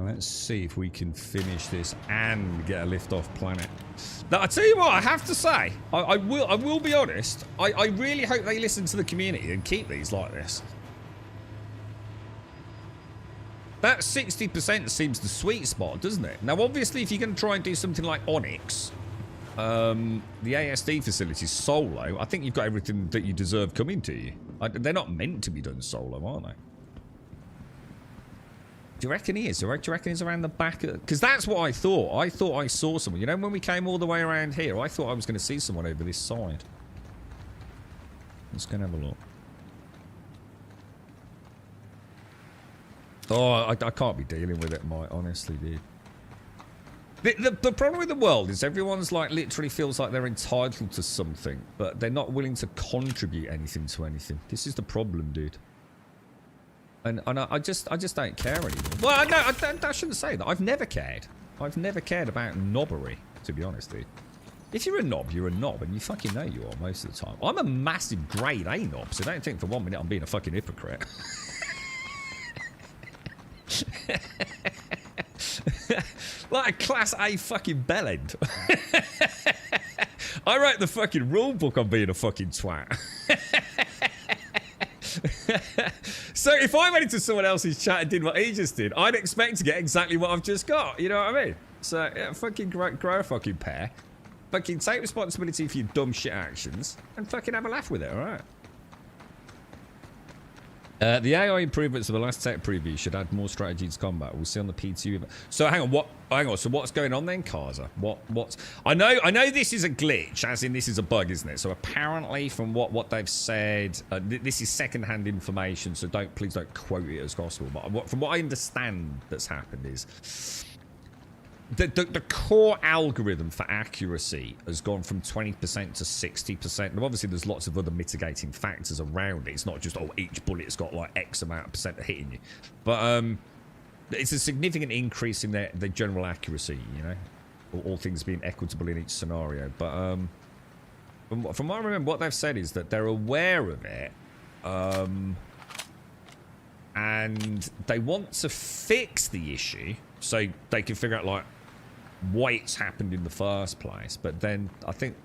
Let's see if we can finish this and get a lift off planet. Now, I tell you what, I have to say, I will be honest. I really hope they listen to the community and keep these like this. That 60% seems the sweet spot, doesn't it? Now, obviously, if you're going to try and do something like Onyx, the ASD facility solo, I think you've got everything that you deserve coming to you. They're not meant to be done solo, are they? Do you reckon he is? Do you reckon he's around the back? Because that's what I thought. I thought I saw someone. You know, when we came all the way around here, I thought I was going to see someone over this side. Let's go and have a look. Oh, I can't be dealing with it, Mike. Honestly, dude. The problem with the world is everyone's like literally feels like they're entitled to something, but they're not willing to contribute anything to anything. This is the problem, dude. And I just don't care anymore. Well, no, I shouldn't say that. I've never cared. I've never cared about knobbery, to be honest, dude. If you're a knob, you're a knob, and you fucking know you are most of the time. I'm a massive grade A knob, so don't think for 1 minute I'm being a fucking hypocrite. Like a class A fucking bellend. I wrote the fucking rule book on being a fucking twat. So if I went into someone else's chat and did what he just did, I'd expect to get exactly what I've just got. You know what I mean? So yeah, fucking grow a fucking pair. Fucking take responsibility for your dumb shit actions and fucking have a laugh with it, alright? The AI improvements of the last tech preview should add more strategy to combat. We'll see on the P2. So hang on. So what's going on then, Kaza? What's? I know this is a glitch, as in this is a bug, isn't it? So apparently, from what they've said, this is second-hand information. So please don't quote it as gospel. But from what I understand, that's happened is the core algorithm for accuracy has gone from 20% to 60%. And obviously, there's lots of other mitigating factors around it. It's not just, oh, each bullet's got like X amount of percent of hitting you. But it's a significant increase in their general accuracy, you know, all things being equitable in each scenario. But from what I remember, what they've said is that they're aware of it. And they want to fix the issue so they can figure out, like, why it's happened in the first place. But then I think,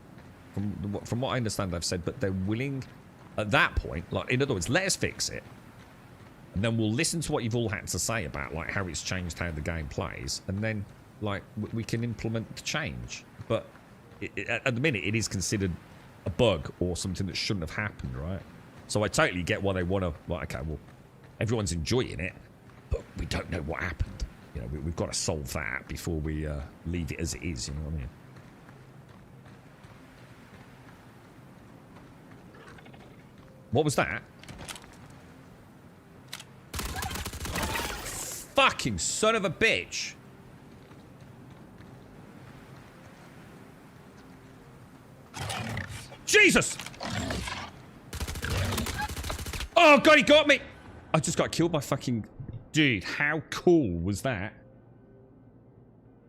from what I understand, they've said, but they're willing at that point, like, in other words, let us fix it. And then we'll listen to what you've all had to say about, like, how it's changed how the game plays. And then, like, we can implement the change. But at the minute, it is considered a bug or something that shouldn't have happened, right? So I totally get why they want to, like, okay, well, everyone's enjoying it, but we don't know what happened. You know, we've got to solve that before we leave it as it is, you know what I mean? What was that? Fucking son of a bitch. Jesus! Oh, God, he got me! I just got killed by fucking... Dude, how cool was that?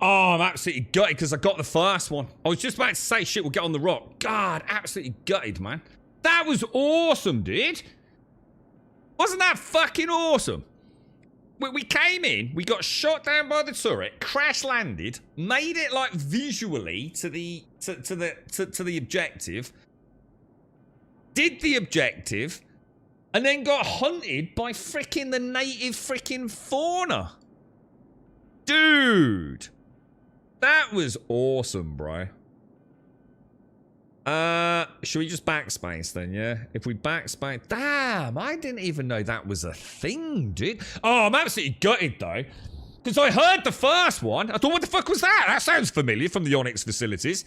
Oh, I'm absolutely gutted because I got the first one. I was just about to say, shit, we'll get on the rock. God, absolutely gutted, man. That was awesome, dude. Wasn't that fucking awesome? We came in, we got shot down by the turret, crash landed, made it like visually to the objective, did the objective, and then got hunted by freaking the native freaking fauna. Dude, that was awesome, bro. Should we just backspace then, yeah? If we backspace... Damn, I didn't even know that was a thing, dude. Oh, I'm absolutely gutted, though. Because I heard the first one. I thought, what the fuck was that? That sounds familiar from the Onyx facilities.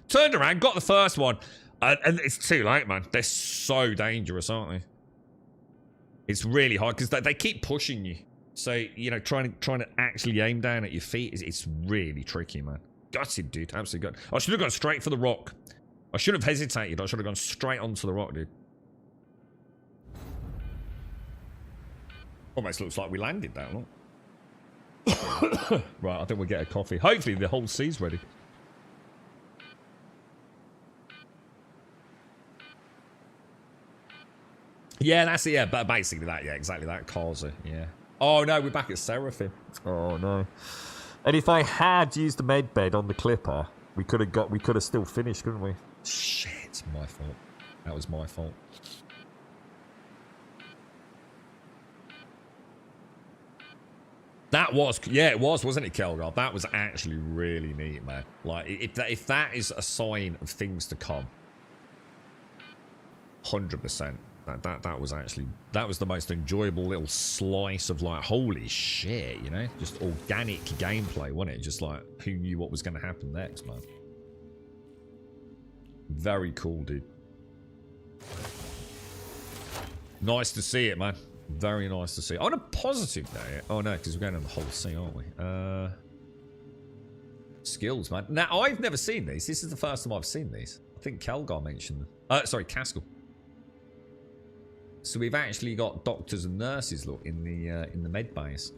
Turned around, got the first one. And it's too late, man. They're so dangerous, aren't they? It's really hard because they keep pushing you. So, you know, trying to actually aim down at your feet, it's really tricky, man. Gutted, dude. Absolutely gutted. I should have gone straight for the rock. I should have hesitated. I should have gone straight onto the rock, dude. Almost looks like we landed that one. Right, I think we'll get a coffee. Hopefully the whole sea's ready. Yeah, that's it. Yeah, but basically that. Yeah, exactly that. Kaza. Yeah. Oh no, we're back at Seraphim. Oh no. And if I had used the med bed on the Clipper, we could have still finished, couldn't we? Shit, my fault. That was my fault. That was, yeah, it was, wasn't it, Kelgar? That was actually really neat, man. Like, if that is a sign of things to come, 100%. That was actually, that was the most enjoyable little slice of, like, holy shit, you know? Just organic gameplay, wasn't it? Just like, who knew what was going to happen next, man? Very cool, dude. Nice to see it, man. Very nice to see. On a positive note. Oh, no, because we're going on the whole scene, aren't we? Skills, man. Now, I've never seen these. This is the first time I've seen these. I think Kelgar mentioned them. Sorry, Caskell. So we've actually got doctors and nurses, look, in the med base.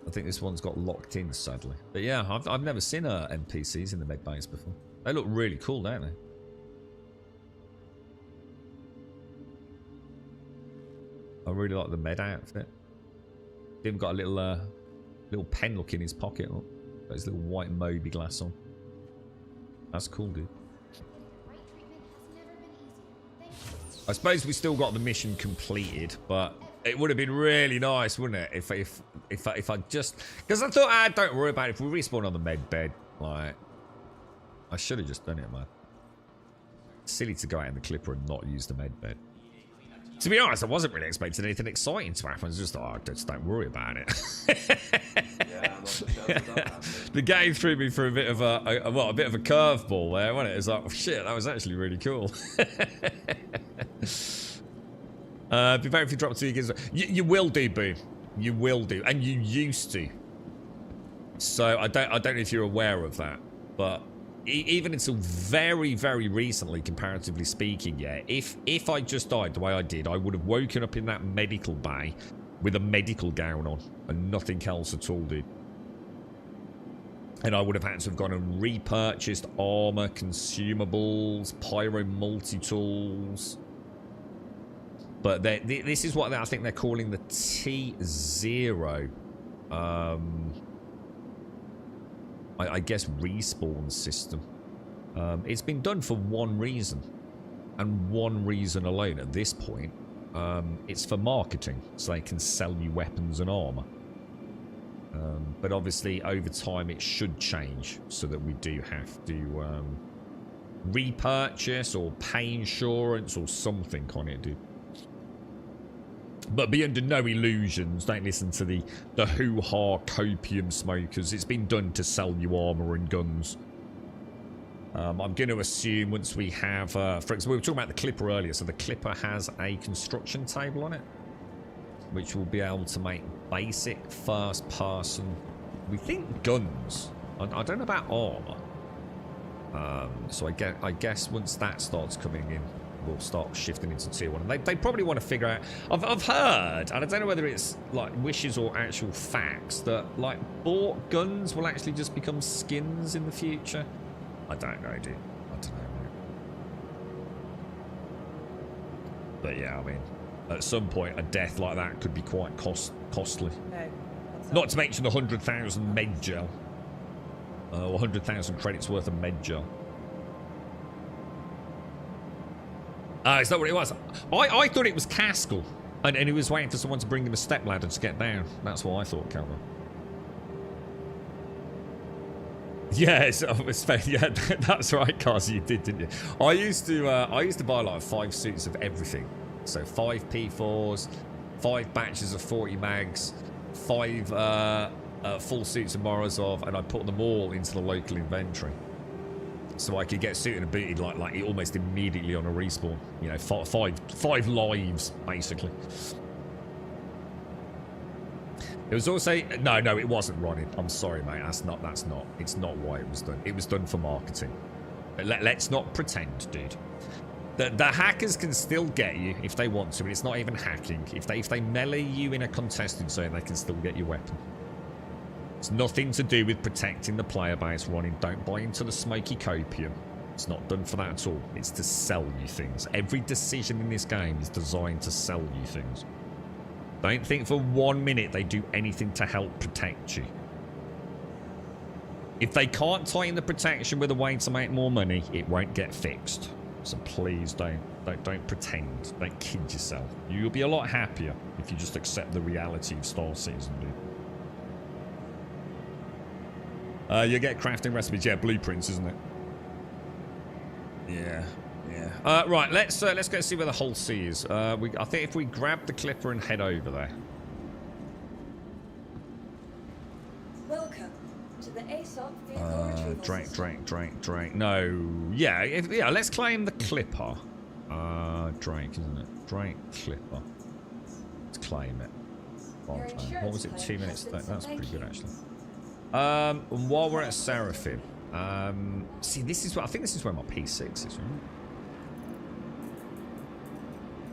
I think this one's got locked in, sadly. But yeah, I've never seen NPCs in the med base before. They look really cool, don't they? I really like the med outfit. Even got a little pen look in his pocket. Look. Got his little white Moby glass on. That's cool, dude. I suppose we still got the mission completed, but it would have been really nice, wouldn't it, if I just, because I thought, don't worry about it. If we respawn on the med bed, like, I should have just done it, man. Silly to go out in the Clipper and not use the med bed. To be honest, I wasn't really expecting anything exciting to happen. I was just, just don't worry about it. The game threw me for a bit of a bit of a curveball there, wasn't it? It's like, oh, shit, that was actually really cool. Be better if you drop 2 gigs. You will do, Boo. You will do, and you used to. So I don't know if you're aware of that, but even until very, very recently, comparatively speaking, yeah, if I just died the way I did, I would have woken up in that medical bay with a medical gown on and nothing else at all, dude. And I would have had to have gone and repurchased armor, consumables, pyro multi-tools. But this is what I think they're calling the T0. I guess, respawn system. It's been done for one reason, and one reason alone at this point. It's for marketing, so they can sell you weapons and armor. But obviously, over time, it should change so that we do have to repurchase or pay insurance or something on it, dude. But be under no illusions. Don't listen to the hoo-ha copium smokers. It's been done to sell you armor and guns. I'm going to assume once we have, for example, we were talking about the Clipper earlier, so the Clipper has a construction table on it, which will be able to make basic first-person, we think, guns. I don't know about armor. So I guess once that starts coming in, we'll start shifting into tier 1. And they probably want to figure out... I've heard, and I don't know whether it's like wishes or actual facts, that like bought guns will actually just become skins in the future. I don't know, dude. I don't know, mate. But yeah, I mean, at some point, a death like that could be quite costly. No. Not to mention the 100,000 med gel. Or 100,000 credits worth of med gel. Is that what it was? I thought it was Caskell. And he was waiting for someone to bring him a step ladder to get down. That's what I thought, Calvin. Yes, yeah, that's right, Cars. You did, didn't you? I used to buy like 5 suits of everything. So 5 P4s, 5 batches of 40 mags, 5 full suits of Morozov, and I put them all into the local inventory, so I could get suited and booted like almost immediately on a respawn. You know, five lives basically. It was also no, it wasn't running. I'm sorry, mate. It's not why it was done. It was done for marketing. Let's not pretend, dude. The hackers can still get you if they want to, but it's not even hacking. If they melee you in a contested zone, they can still get your weapon. It's nothing to do with protecting the player base, Ronnie. Don't buy into the smoky copium. It's not done for that at all. It's to sell you things. Every decision in this game is designed to sell you things. Don't think for 1 minute they do anything to help protect you. If they can't tighten the protection with a way to make more money, it won't get fixed. So please don't pretend. Don't kid yourself. You'll be a lot happier if you just accept the reality of Star Citizen, dude. You get crafting recipes, yeah, blueprints, isn't it? Yeah. Right, let's go see where the whole sea is. I think if we grab the Clipper and head over there. Welcome to the ASOP vehicle retrieval system. Drake. No, yeah, let's claim the Clipper. Drake, isn't it? Drake Clipper. Let's claim it. What was it? 2 minutes? That's pretty good, actually. And while we're at Seraphim, see, this is what I think. This is where my P6 is, right?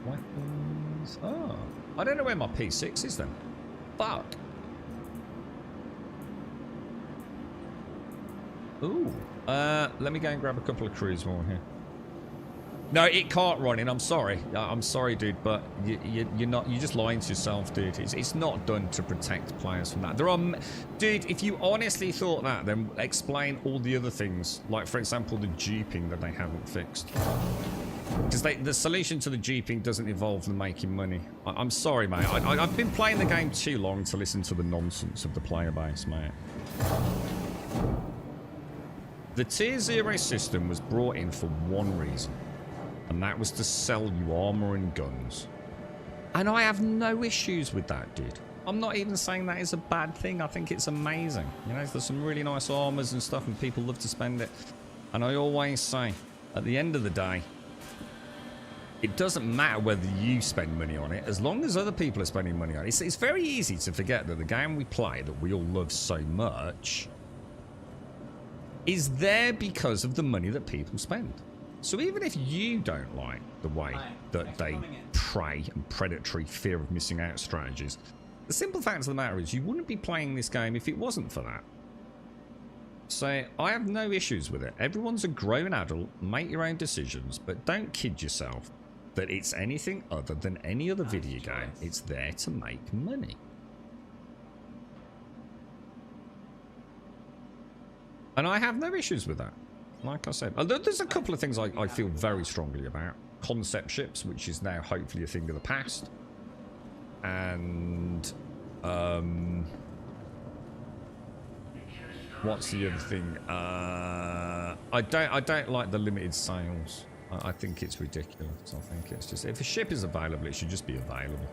Weapons. Oh, I don't know where my P6 is then. Fuck. Ooh. Let me go and grab a couple of crews more here. No, it can't run in. I'm sorry. I'm sorry, dude, but you're just lying to yourself, dude. It's not done to protect players from that. Dude, if you honestly thought that, then explain all the other things. Like, for example, the duping that they haven't fixed. Because the solution to the duping doesn't involve them making money. I'm sorry, mate. I've been playing the game too long to listen to the nonsense of the player base, mate. The Tier 0 system was brought in for one reason. And that was to sell you armor and guns. And I have no issues with that, dude. I'm not even saying that is a bad thing. I think it's amazing. You know, there's some really nice armors and stuff and people love to spend it. And I always say, at the end of the day, it doesn't matter whether you spend money on it, as long as other people are spending money on it. It's very easy to forget that the game we play, that we all love so much, is there because of the money that people spend. So even if you don't like the way that they prey and predatory fear of missing out strategies, the simple fact of the matter is you wouldn't be playing this game if it wasn't for that. So I have no issues with it. Everyone's a grown adult, make your own decisions, but don't kid yourself that it's anything other than any other video game. It's there to make money. And I have no issues with that. Like I said, there's a couple of things I feel very strongly about. Concept ships, which is now hopefully a thing of the past. And what's the other thing? I don't like the limited sales. I think it's ridiculous. I think it's just, if a ship is available, it should just be available.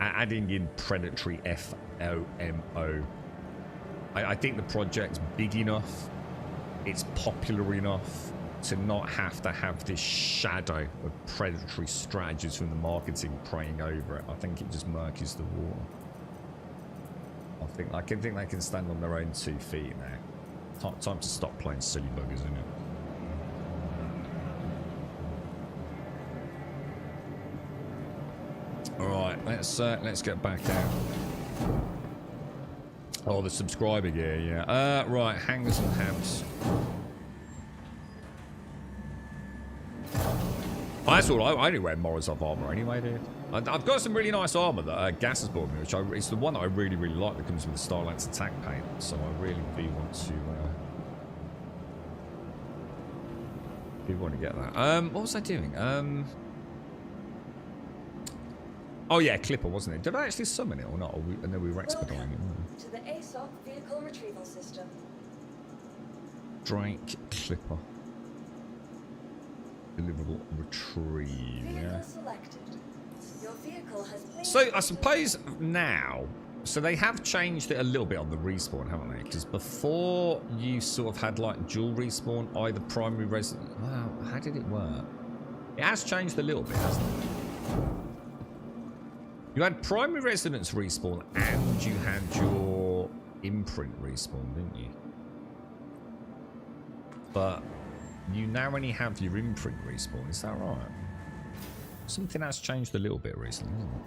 Adding in predatory FOMO. I think the project's big enough, it's popular enough to not have to have this shadow of predatory strategies from the marketing praying over it. I think it just murkies the water. I think they can stand on their own 2 feet now. Time to stop playing silly buggers, isn't it? Alright, let's get back out. Oh, the subscriber gear, yeah. Right, hangers and habs. That's all right. I only wear Morozov armor anyway, dude. I've got some really nice armor that Gas has bought me, which it's the one that I really, really like that comes with the Starlance attack paint. So I really do want to get that. What was I doing? Oh yeah, Clipper, wasn't it? Did I actually summon it or not? And then we were expediting it. To the ASOC vehicle retrieval system. Drake Clipper. Deliverable retrieve. Yeah. Selected. Your vehicle has So I suppose now, so they have changed it a little bit on the respawn, haven't they? Because before you sort of had like dual respawn, either primary resident. Wow, how did it work? It has changed a little bit, hasn't it? You had primary residence respawn and you had your imprint respawn, didn't you? But you now only have your imprint respawn, is that right? Something has changed a little bit recently, hasn't it?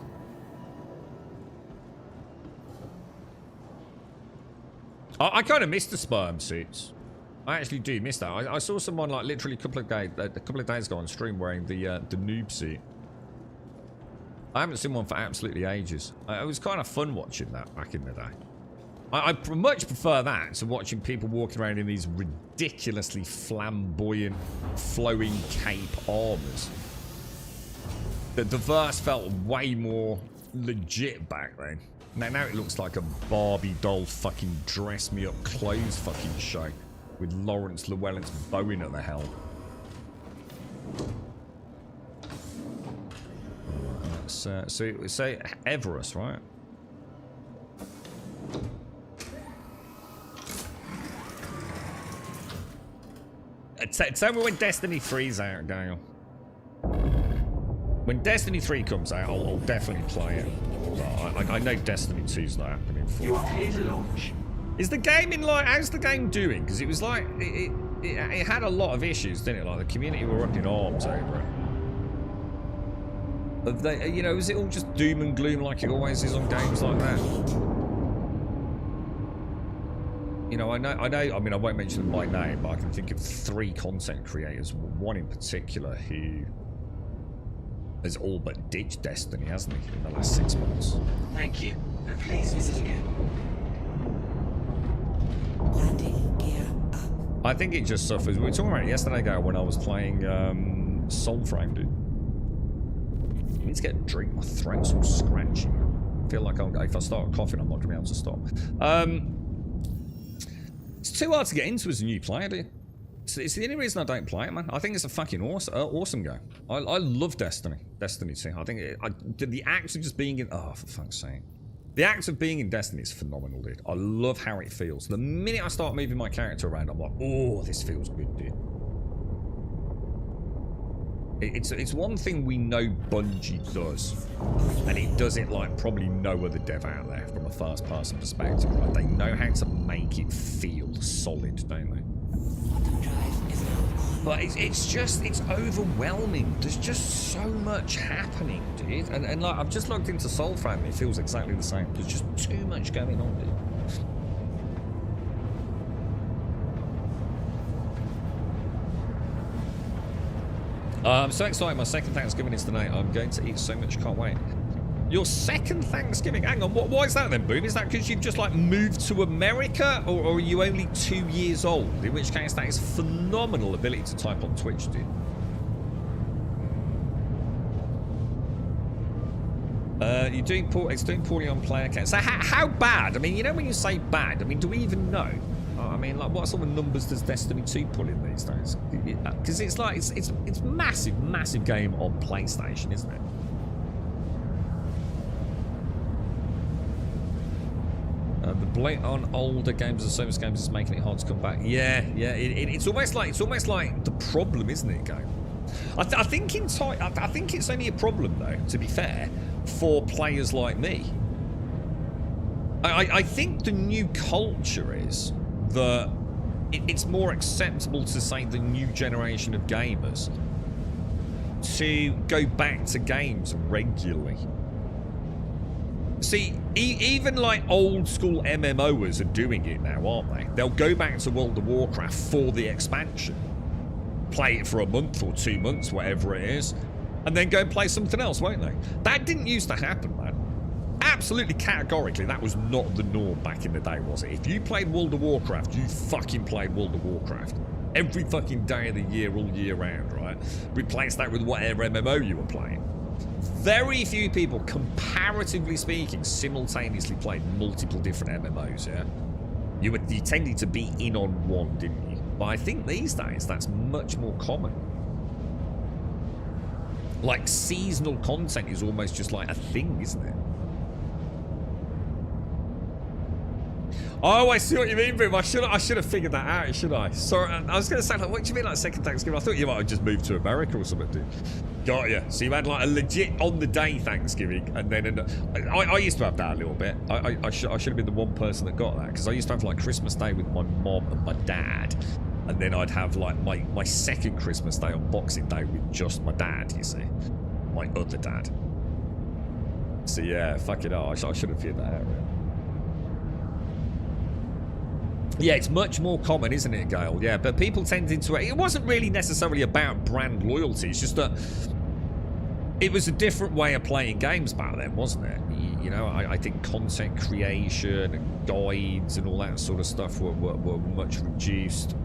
I kind of missed the sperm suits. I actually do miss that. I saw someone like literally a couple of days ago on stream wearing the noob suit. I haven't seen one for absolutely ages. It was kind of fun watching that back in the day. I much prefer that to watching people walking around in these ridiculously flamboyant, flowing cape armors. The verse felt way more legit back then. Now it looks like a Barbie doll fucking dress me up clothes fucking show with Lawrence Llewellyn's bowing at the helm. So say Everest, right? Tell me when Destiny 3's out, Dale. When Destiny 3 comes out, I'll definitely play it. But I know Destiny 2's not happening for. You are clear to launch. Is the game in like? How's the game doing? Because it was like it had a lot of issues, didn't it? Like the community were up in arms over it. But they, you know, is it all just doom and gloom like it always is on games like that? You know, I know. I mean, I won't mention them by name, but I can think of 3 content creators. One in particular who has all but ditched Destiny, hasn't he, in the last 6 months? Thank you. And please visit again. Landing gear up. I think it just suffers. We were talking about it yesterday ago when I was playing Soulframe, dude. I need to get a drink. My throat's all scratchy. I feel like if I start coughing, I'm not going to be able to stop. It's too hard to get into as a new player, dude. It's the only reason I don't play it, man. I think it's a fucking awesome game. I love Destiny 2. I think the act of just being in... Oh, for fuck's sake. The act of being in Destiny is phenomenal, dude. I love how it feels. The minute I start moving my character around, I'm like, oh, this feels good, dude. It's one thing we know Bungie does, and it does it like probably no other dev out there from a first-person perspective, right? They know how to make it feel solid, don't they? Drive is now on. But it's overwhelming. There's just so much happening, dude. And like, I've just logged into Soulframe and it feels exactly the same. There's just too much going on, dude. I'm so excited. My second Thanksgiving is tonight. I'm going to eat so much. Can't wait. Your second Thanksgiving. Hang on, why is that then, Boom? Is that because you've just like moved to America, or are you only 2 years old? In which case, that is phenomenal ability to type on Twitch, dude. You're doing it's doing poorly on player count. So how bad? I mean, you know, when you say bad, I mean, do we even know? I mean, like, what sort of numbers does Destiny 2 pull in these days? Because it's like it's massive game on PlayStation, isn't it? The blight on older games and service games is making it hard to come back. Yeah. It's almost like the problem, isn't it, game? I think it's only a problem though, to be fair, for players like me. I think the new culture is that it's more acceptable to say the new generation of gamers to go back to games regularly. See, even like old school MMOers are doing it now, aren't they? They'll go back to World of Warcraft for the expansion, play it for a month or 2 months, whatever it is, and then go and play something else, won't they? That didn't used to happen, man. Absolutely categorically, that was not the norm back in the day, was it? If you played World of Warcraft, you fucking played World of Warcraft. Every fucking day of the year, all year round, right? Replace that with whatever MMO you were playing. Very few people, comparatively speaking, simultaneously played multiple different MMOs, yeah? You tended to be in on one, didn't you? But I think these days, that's much more common. Like, seasonal content is almost just like a thing, isn't it? Oh, I see what you mean, Boom. I should have figured that out, should I? Sorry, I was going to say, like, what do you mean, like, second Thanksgiving? I thought you might have just moved to America or something, dude. Got you. So you had, like, a legit on-the-day Thanksgiving, and then... I used to have that a little bit. I should have been the one person that got that, because I used to have, like, Christmas Day with my mom and my dad, and then I'd have, like, my second Christmas Day on Boxing Day with just my dad, you see. My other dad. So, yeah, fuck it all. I should have figured that out, really. Yeah, it's much more common, isn't it, Gail? Yeah, but people tended to... It wasn't really necessarily about brand loyalty. It's just that it was a different way of playing games back then, wasn't it? You know, I think content creation and guides and all that sort of stuff were much reduced.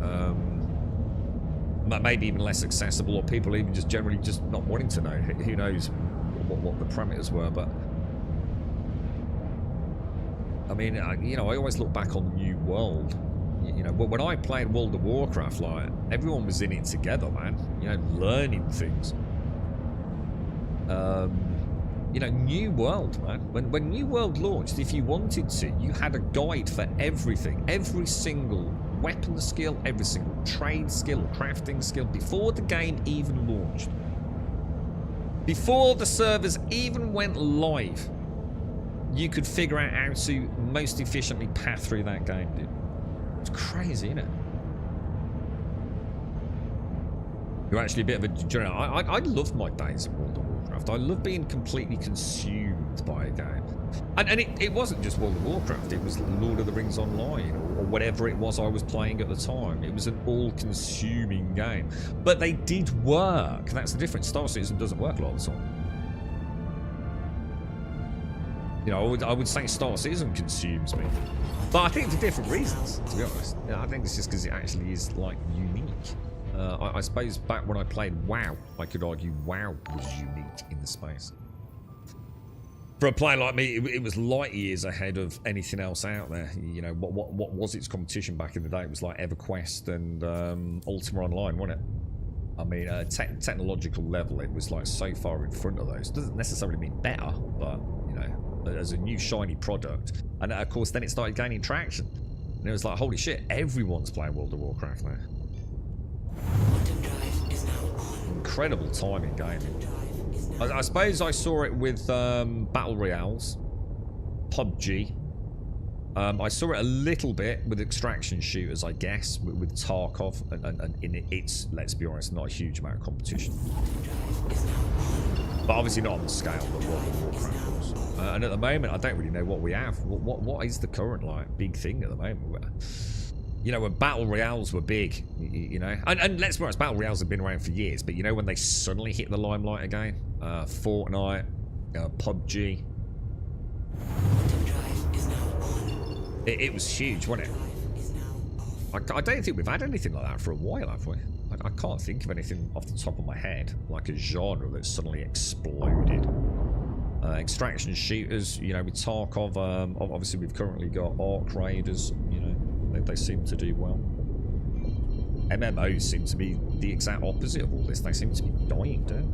Maybe even less accessible, or people even just generally just not wanting to know. Who knows what the parameters were, but... I mean, you know, I always look back on New World. You know, when I played World of Warcraft, like, everyone was in it together, man. You know, learning things. You know, New World, man. When New World launched, if you wanted to, you had a guide for everything. Every single weapon skill, every single trade skill, crafting skill, before the game even launched. Before the servers even went live. You could figure out how to most efficiently path through that game, dude. It's crazy, isn't it? You're actually a bit of a... You know, I loved my days in World of Warcraft. I loved being completely consumed by a game. And it wasn't just World of Warcraft. It was Lord of the Rings Online or whatever it was I was playing at the time. It was an all-consuming game. But they did work. That's the difference. Star Citizen doesn't work a lot of the time. You know, I would say Star Citizen consumes me, but I think for different reasons, to be honest. You know, I think it's just because it actually is, like, unique. I suppose back when I played WoW, I could argue WoW was unique in the space. For a player like me, it was light years ahead of anything else out there. You know, what was its competition back in the day? It was like EverQuest and Ultima Online, wasn't it? I mean, technological level, it was like so far in front of those. Doesn't necessarily mean better, but, you know, as a new shiny product. And of course then it started gaining traction, and it was like, holy shit, everyone's playing World of Warcraft now. Quantum drive is now on. Incredible timing gaming. I suppose I saw it with battle royales, PUBG. I saw it a little bit with extraction shooters, I guess, with Tarkov, and it's, let's be honest, not a huge amount of competition. But obviously not on the scale that World of Warcraft was. And at the moment, I don't really know what we have. What is the current, like, big thing at the moment? You know, when battle royales were big, you know, and let's be honest, battle royales have been around for years, but you know when they suddenly hit the limelight again? Fortnite, PUBG, Quantum drive is now on. It was huge, wasn't it? Drive is now off. I don't think we've had anything like that for a while, have we? I can't think of anything off the top of my head, like a genre that suddenly exploded. Extraction shooters, you know, with Tarkov, obviously we've currently got Arc Raiders, you know, they seem to do well. MMOs seem to be the exact opposite of all this. They seem to be dying, don't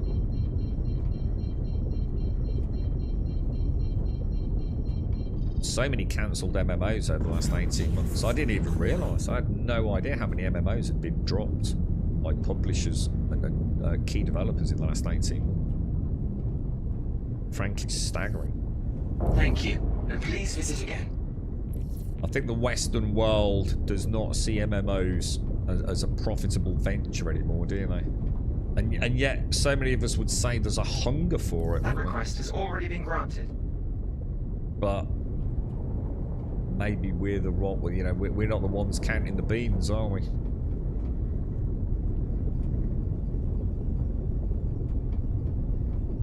they? So many cancelled MMOs over the last 18 months. I didn't even realise. I had no idea how many MMOs had been dropped by publishers and key developers in the last 18 months. Frankly, staggering. Thank you, and please visit again. I think the Western world does not see MMOs as a profitable venture anymore, do they? And yet, so many of us would say there's a hunger for it. That request has already been granted. But maybe we're the wrong, you know, we're not the ones counting the beans, are we?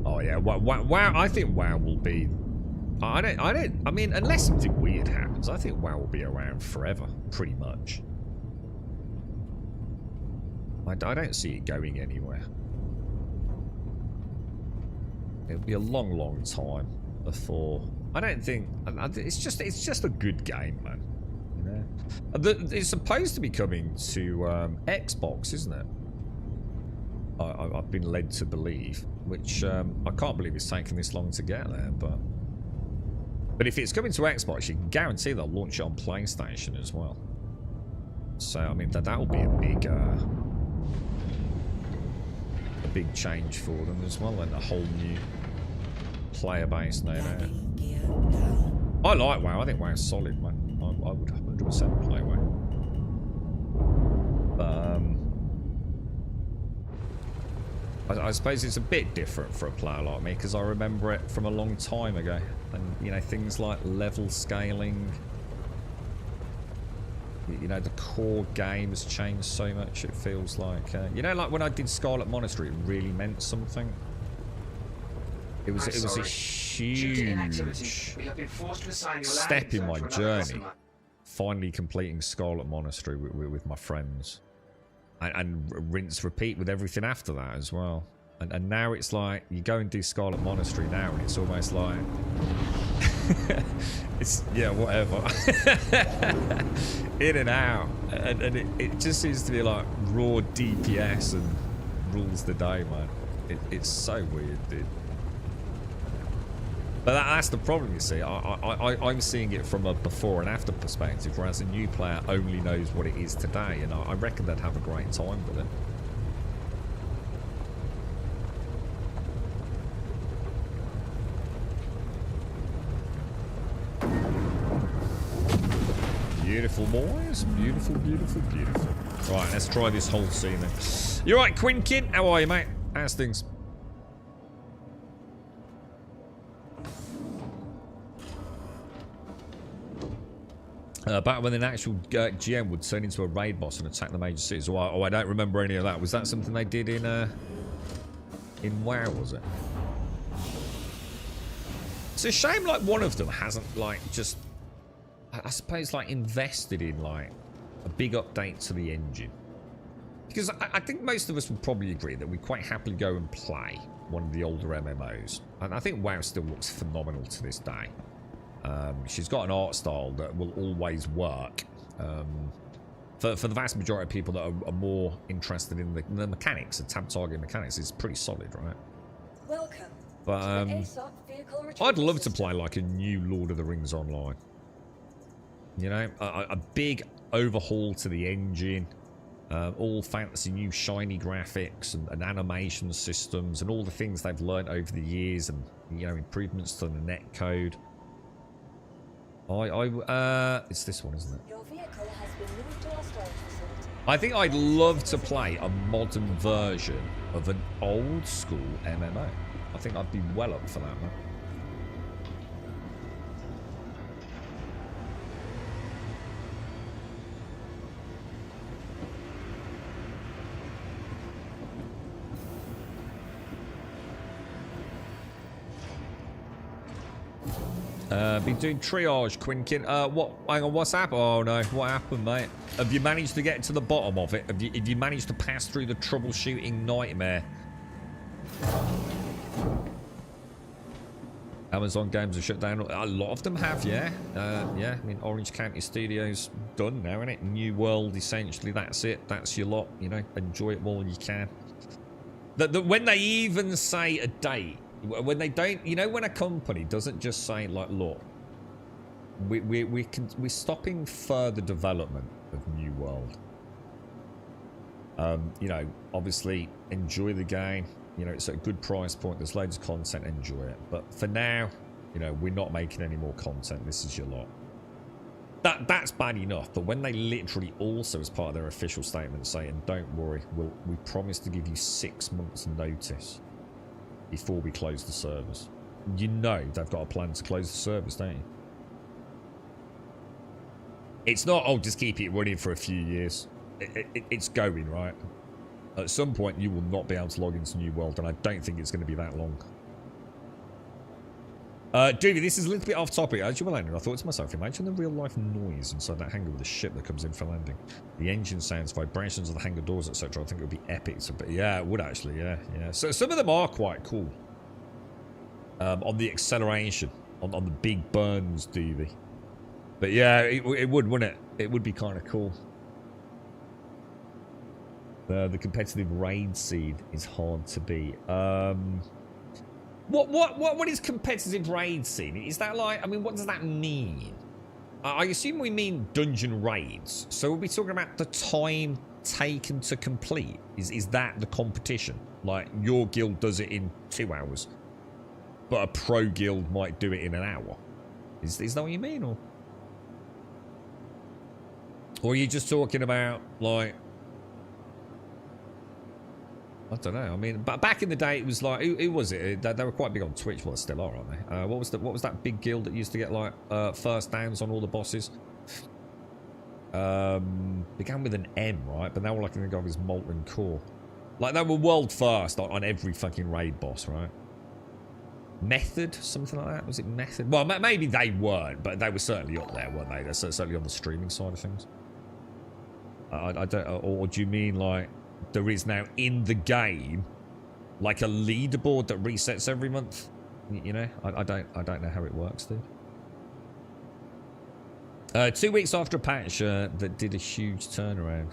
Oh yeah, WoW. I think WoW will be. I mean, unless something weird happens, I think WoW will be around forever, pretty much. I don't see it going anywhere. It'll be a long, long time before. I don't think. It's just a good game, man. You know, it's supposed to be coming to Xbox, isn't it? I've been led to believe, which I can't believe it's taken this long to get there, but if it's coming to Xbox, you can guarantee they'll launch it on PlayStation as well. So I mean that will be a big change for them as well, and a whole new player base, no doubt. Landing gear down. I like WoW. I think WoW's solid, man. I would 100% play WoW. But I suppose it's a bit different for a player like me because I remember it from a long time ago, and you know, things like level scaling. You know, the core game has changed so much. It feels like you know, like when I did Scarlet Monastery, it really meant something. It was a huge We have been forced to assign your step in my landing zone to another journey. customer. Finally completing Scarlet Monastery with my friends, and rinse repeat with everything after that as well. And now it's like you go and do Scarlet Monastery now, and it's almost like it's yeah, whatever. In and out, and it just seems to be like raw DPS and rules the day, man. It's so weird, dude. But that's the problem, you see. I'm seeing it from a before and after perspective, whereas a new player only knows what it is today, and I reckon they'd have a great time with it. Beautiful, boys. Beautiful, beautiful, beautiful. Right, let's try this whole scene then. You alright, Quinkin? How are you, mate? How's things? Back when an actual GM would turn into a raid boss and attack the major cities. Oh, I don't remember any of that. Was that something they did in WoW, was it? It's a shame, like, one of them hasn't, like, just, I suppose, like, invested in, like, a big update to the engine. Because I think most of us would probably agree that we'd quite happily go and play one of the older MMOs. And I think WoW still looks phenomenal to this day. She's got an art style that will always work. For the vast majority of people that are more interested in the mechanics, the tab target mechanics, is pretty solid, right? Welcome. But to the ASOP vehicle retrieval I'd love to system. play like a new Lord of the Rings Online. You know, a big overhaul to the engine, all fancy new shiny graphics and animation systems and all the things they've learned over the years, and you know, improvements to the net code. It's this one, isn't it? Your vehicle has been moved to our storage facility. I think I'd love to play a modern version of an old school MMO. I think I'd be well up for that, man. Been doing triage, Quinkin. Hang on, what's happened? Oh no, what happened, mate? Have you managed to get to the bottom of it? Have you managed to pass through the troubleshooting nightmare? Amazon games are shut down. A lot of them have, yeah. Yeah, I mean, Orange County Studios done now, isn't it? New World, essentially, that's it. That's your lot, you know. Enjoy it while you can. When they even say a date, when they don't, you know, when a company doesn't just say, like, look, we're stopping further development of New World. You know, obviously, enjoy the game. You know, it's at a good price point. There's loads of content. Enjoy it. But for now, you know, we're not making any more content. This is your lot. That's bad enough. But when they literally also, as part of their official statement, say, and don't worry, we promise to give you 6 months notice before we close the servers. You know they've got a plan to close the servers, don't you? It's not, oh, just keep it running for a few years. It's going, right? At some point, you will not be able to log into New World, and I don't think it's going to be that long. Davey, this is a little bit off topic. As you were landing, I thought to myself, imagine the real-life noise inside that hangar with the ship that comes in for landing. The engine sounds, vibrations of the hangar doors, etc. I think it would be epic. But yeah, it would actually, yeah. So some of them are quite cool. On the acceleration, on the big burns, Davey. But yeah, it would, wouldn't it? It would be kind of cool. The competitive raid seed is hard to beat. What is competitive raid seed? Is that like, I mean, what does that mean? I assume we mean dungeon raids. So we'll be talking about the time taken to complete. Is that the competition? Like your guild does it in 2 hours, but a pro guild might do it in an hour. Is that what you mean, or are you just talking about like? I don't know. I mean, but back in the day, it was like, who was it? They were quite big on Twitch. Well, they still are, aren't they? What was that big guild that used to get like first downs on all the bosses? Began with an M, right? But now all I can think of is Molten Core. Like they were world first on every fucking raid boss, right? Method, something like that. Was it Method? Well, maybe they weren't, but they were certainly up there, weren't they? They're certainly on the streaming side of things. I don't. Or do you mean like? There is now in the game like a leaderboard that resets every month. You know, I don't know how it works, dude. 2 weeks after a patch that did a huge turnaround.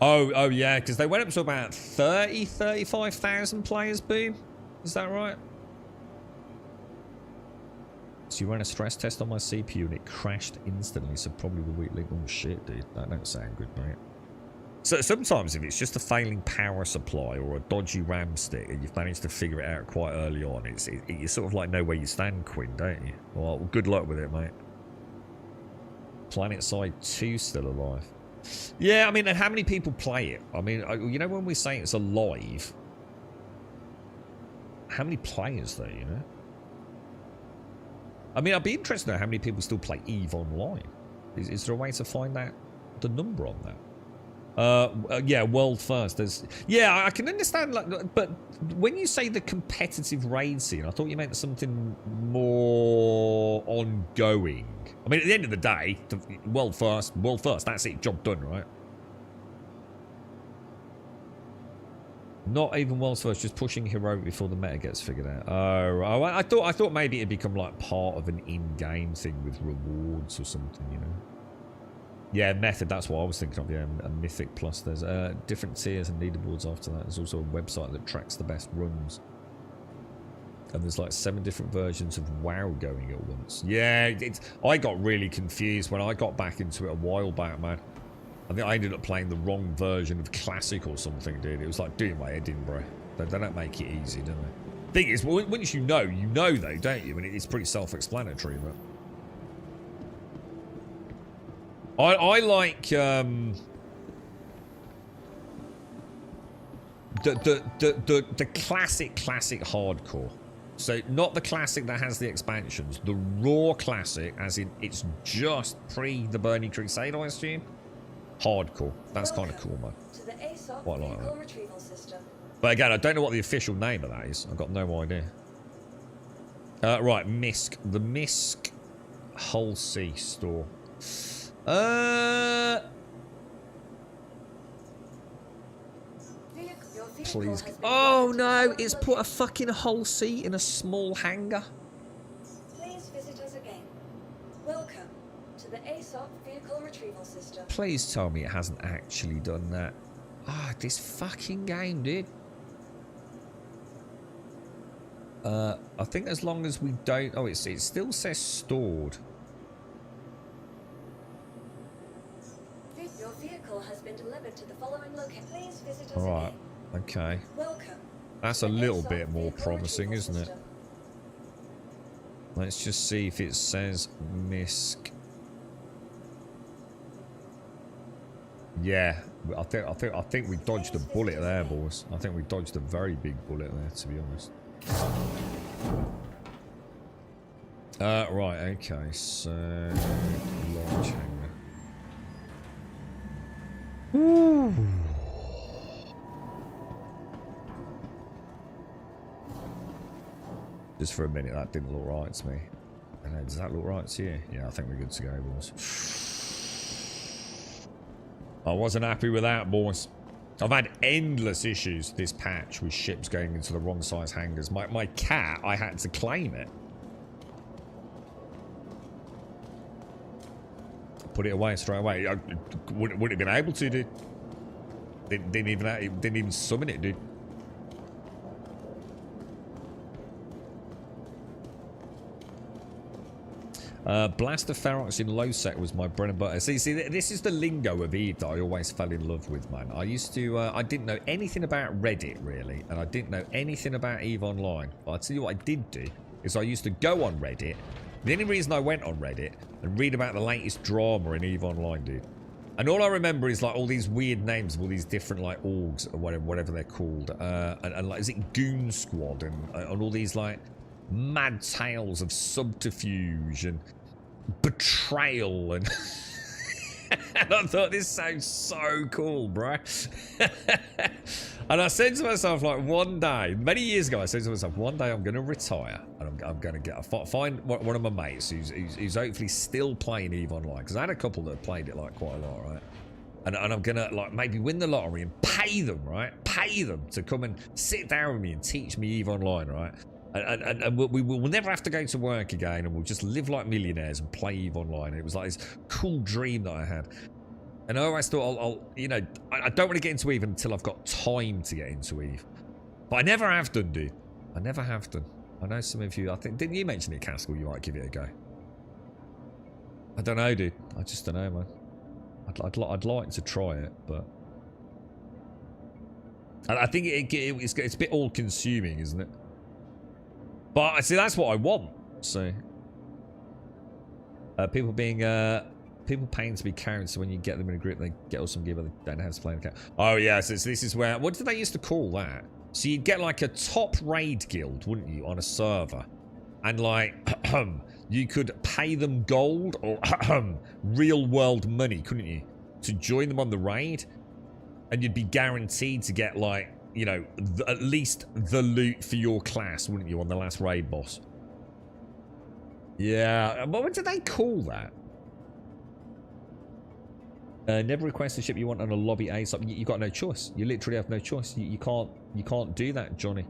Oh yeah, because they went up to about 35,000 players, boom. Is that right? So you ran a stress test on my CPU and it crashed instantly, so probably the weak link. Oh shit, dude. That don't sound good, mate. So sometimes if it's just a failing power supply or a dodgy RAM stick and you've managed to figure it out quite early on, you sort of like know where you stand, Quinn, don't you? Well, good luck with it, mate. Planet Side 2 still alive. Yeah, I mean, and how many people play it? I mean, you know when we say it's alive, how many players though, you know? I mean, I'd be interested to know how many people still play EVE Online. Is there a way to find out the number on that? Yeah, world first. Yeah, I can understand, like, but when you say the competitive raid scene, I thought you meant something more ongoing. I mean, at the end of the day, world first, that's it, job done, right? Not even world first, just pushing heroic before the meta gets figured out. Oh, I thought maybe it'd become like part of an in-game thing with rewards or something, you know. Yeah, Method, that's what I was thinking of, yeah, and Mythic Plus. There's different tiers and leaderboards after that. There's also a website that tracks the best runs. And there's like 7 different versions of WoW going at once. Yeah, I got really confused when I got back into it a while back, man. I think I ended up playing the wrong version of Classic or something, dude. It was like doing my head in, bro. They don't make it easy, do they? Thing is, once you know though, don't you? I mean, it's pretty self-explanatory, but... I like the classic hardcore. So not the classic that has the expansions, the raw classic, as in it's just pre the Burning Crusade, I assume. Hardcore. That's kind of cool, man. To the ASOP Quite like that. retrieval system. But again, I don't know what the official name of that is. I've got no idea. Right, MISC. The MISC Hull C store. Please. Oh no, it's put a fucking Hull C in a small hangar. Please visit us again. Welcome to the ASOP vehicle retrieval system. Please tell me it hasn't actually done that. Ah, this fucking game, dude. I think as long as we don't... Oh, it still says stored. Your vehicle has been delivered to the following location. Please visit us Alright, again. okay. Welcome. That's a little bit more promising, isn't it? Let's just see if it says MISC. Yeah, I think we dodged a bullet there, boys. I think we dodged a very big bullet there, to be honest. Right, okay, so large hangar. Ooh. Just for a minute, that didn't look right to me. Does that look right to you? Yeah, I think we're good to go, boys. I wasn't happy with that, boys. I've had endless issues this patch with ships going into the wrong size hangars. My cat, I had to claim it. Put it away straight away. I wouldn't have been able to, dude. Didn't even summon it, dude. Blaster Ferox in low sec was my bread and butter. See, this is the lingo of Eve that I always fell in love with, man. I used to, I didn't know anything about Reddit, really, and I didn't know anything about Eve Online. But I'll tell you what I did do, is I used to go on Reddit. The only reason I went on Reddit and read about the latest drama in Eve Online, dude. And all I remember is, like, all these weird names of all these different, like, orgs, or whatever they're called. And like, is it Goon Squad, and all these, like, mad tales of subterfuge and betrayal and and I thought, this sounds so cool, bro. And I said to myself, like, one day, many years ago, I said to myself, one day I'm going to retire and I'm going to find one of my mates who's hopefully still playing EVE Online, because I had a couple that have played it like quite a lot, right? And I'm going to, like, maybe win the lottery and pay them, right? Pay them to come and sit down with me and teach me EVE Online, right? And we'll never have to go to work again, and we'll just live like millionaires and play EVE Online. And it was like this cool dream that I had. And I always thought, I'll you know, I don't want to get into EVE until I've got time to get into EVE. But I never have done, dude. I never have done. I know some of you, I think, didn't you mention it, Caskell, you might give it a go? I don't know, dude. I just don't know, man. I'd like to try it, but... I think it's a bit all-consuming, isn't it? But see, that's what I want. So, people paying to be carried. So when you get them in a group, they get awesome gear, but they don't know how to play the cat. Oh yeah, so this is where. What did they used to call that? So you'd get like a top raid guild, wouldn't you, on a server, and like you could pay them gold or real world money, couldn't you, to join them on the raid, and you'd be guaranteed to get, like, you know, at least the loot for your class, wouldn't you, on the last raid boss? Yeah, what did they call that? Never request the ship you want on a lobby ASAP. You got no choice. You literally have no choice. You can't do that, Johnny.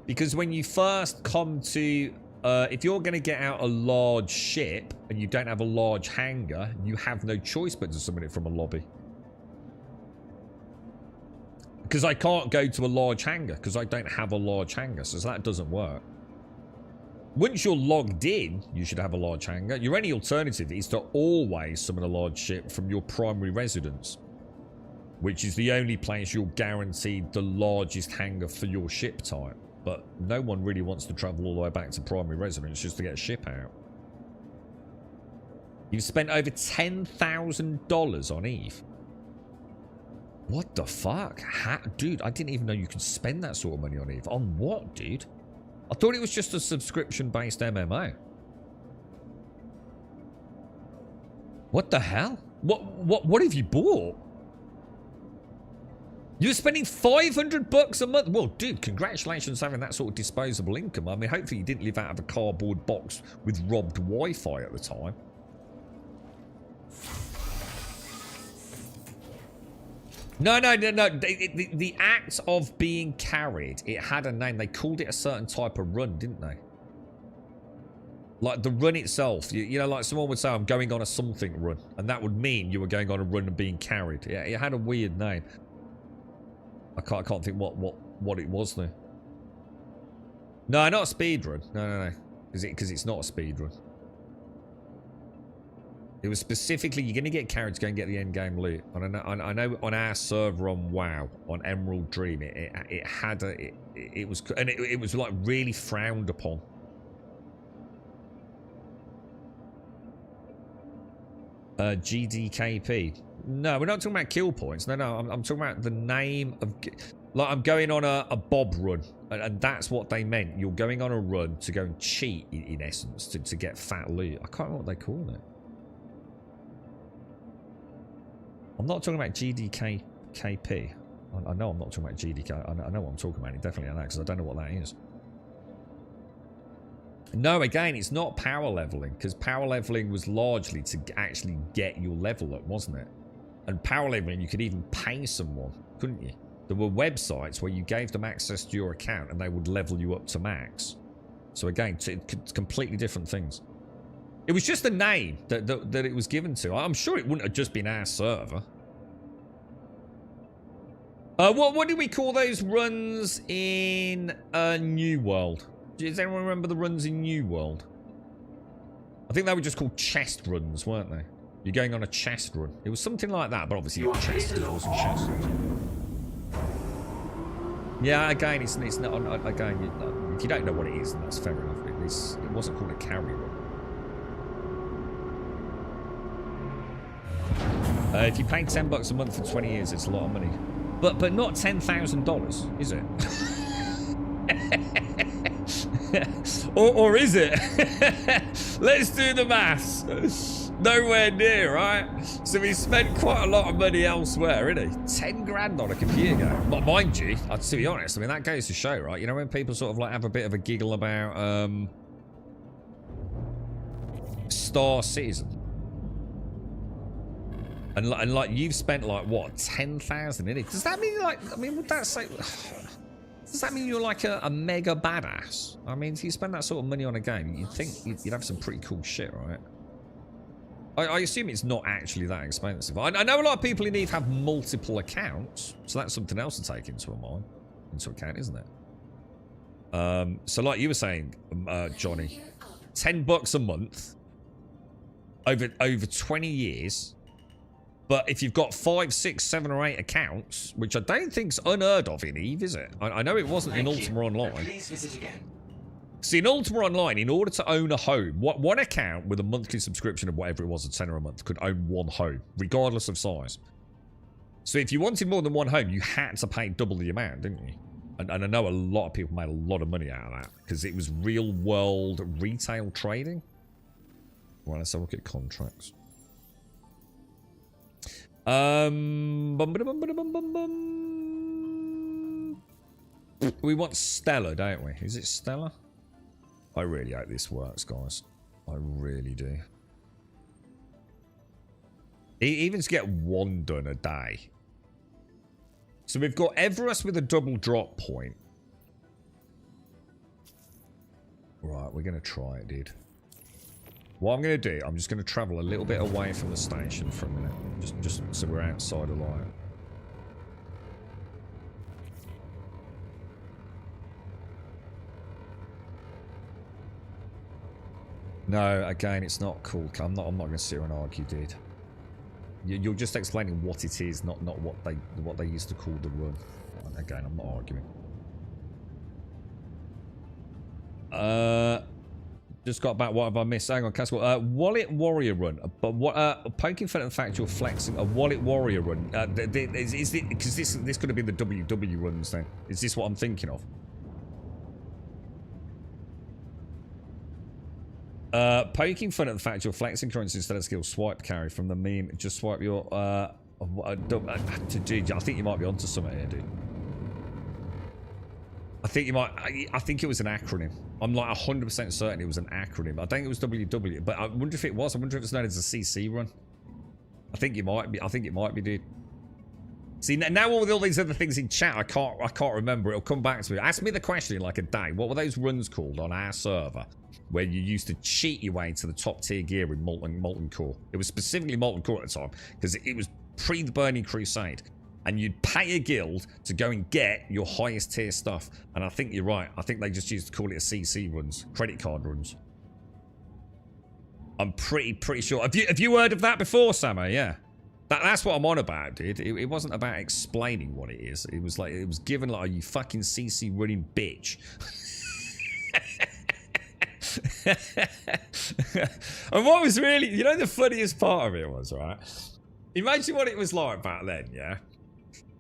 Because when you first come to, if you're going to get out a large ship and you don't have a large hangar, you have no choice but to summon it from a lobby. Because I can't go to a large hangar because I don't have a large hangar, so that doesn't work. Once you're logged in, you should have a large hangar. Your only alternative is to always summon a large ship from your primary residence, which is the only place you're guaranteed the largest hangar for your ship type. But no one really wants to travel all the way back to primary residence just to get a ship out. You've spent over $10,000 on EVE. What the fuck? Dude, I didn't even know you could spend that sort of money on EVE. On what, dude? I thought it was just a subscription-based MMO. What the hell? What have you bought? You're spending $500 a month. Well, dude, congratulations having that sort of disposable income. I mean, hopefully you didn't live out of a cardboard box with robbed Wi-Fi at the time. No. The act of being carried, it had a name. They called it a certain type of run, didn't they? Like the run itself. You know, like someone would say, I'm going on a something run. And that would mean you were going on a run and being carried. Yeah, it had a weird name. I can't think what it was though. No, not a speed run. No. Because it's not a speed run. It was specifically you're going to get carried to go and get the end game loot. And I know on our server on WoW, on Emerald Dream, it had a it was and it was like really frowned upon. GDKP. No, we're not talking about kill points. No, I'm talking about the name of... Like, I'm going on a Bob run. And that's what they meant. You're going on a run to go and cheat, in essence, to get fat loot. I can't remember what they call it. I'm not talking about GDKP. I know I'm not talking about GDK. I know what I'm talking about. It definitely I know, because I don't know what that is. No, again, it's not power leveling, because power leveling was largely to actually get your level up, wasn't it? And power leveling, you could even pay someone, couldn't you? There were websites where you gave them access to your account and they would level you up to max. So again, completely different things. It was just a name that it was given to. I'm sure it wouldn't have just been our server. What do we call those runs in New World? Does anyone remember the runs in New World? I think they were just called chest runs, weren't they? You're going on a chest run. It was something like that, but obviously it chested, it wasn't chest. Yeah, again, it's not. Again, if you don't know what it is, then that's fair enough. It wasn't called a carry run. If you pay $10 a month for 20 years, it's a lot of money. But not $10,000, is it? or is it? Let's do the maths. Nowhere near, right? So we spent quite a lot of money elsewhere, innit? 10 grand on a computer game. But mind you, to be honest, I mean, that goes to show, right? You know when people sort of like have a bit of a giggle about Star Citizen? And like you've spent like what, 10,000 in it? Does that mean like, I mean, would that say, does that mean you're like a mega badass? I mean, if you spend that sort of money on a game, you'd think you'd have some pretty cool shit, right? I assume it's not actually that expensive. I know a lot of people in Eve have multiple accounts, so that's something else to take into account, isn't it? So like you were saying, Johnny, $10 a month over 20 years. But if you've got 5, 6, 7, or 8 accounts, which I don't think's unheard of in Eve, is it? I know it wasn't in Ultima Online. Please visit again. See, in Ultima Online, in order to own a home, one account with a monthly subscription of whatever it was, a tenner a month, could own one home, regardless of size. So if you wanted more than one home, you had to pay double the amount, didn't you? And I know a lot of people made a lot of money out of that, because it was real-world retail trading. Right, let's have a look at contracts. We want Stella, don't we? Is it Stella? I really hope this works, guys. I really do. Even to get one done a day. So we've got Everest with a double drop point. Right, we're going to try it, dude. What I'm going to do, I'm just going to travel a little bit away from the station for a minute. Just so we're outside of light. No, again, it's not cool. I'm not going to sit here and argue, dude. You're just explaining what it is, not what they used to call the run. Again, I'm not arguing. Just got back. What have I missed? Hang on, Caswell. Wallet Warrior run. But what? Poking fun and factual flexing. A Wallet Warrior run. Is it? Because this could have been the WW runs. Then is this what I'm thinking of? Poking fun at the fact you're flexing currency instead of skill swipe carry from the meme. Just swipe your Dude, I think you might be onto something here, dude. I think you might. I think it was an acronym. I'm like 100% certain it was an acronym. I don't think it was WW, but I wonder if it was. I wonder if it's known as a CC run. I think it might be. I think it might be, dude. See, now with all these other things in chat, I can't remember. It'll come back to me. Ask me the question in like a day. What were those runs called on our server where you used to cheat your way to the top tier gear in Molten Core? It was specifically Molten Core at the time because it was pre the Burning Crusade. And you'd pay a guild to go and get your highest tier stuff. And I think you're right. I think they just used to call it a CC runs. Credit card runs. I'm pretty sure. Have you heard of that before, Samo? Yeah. That's what I'm on about, dude. It wasn't about explaining what it is. It was like, it was given like, you fucking CC running bitch. And what was really, you know, the funniest part of it was, right? Imagine what it was like back then, yeah?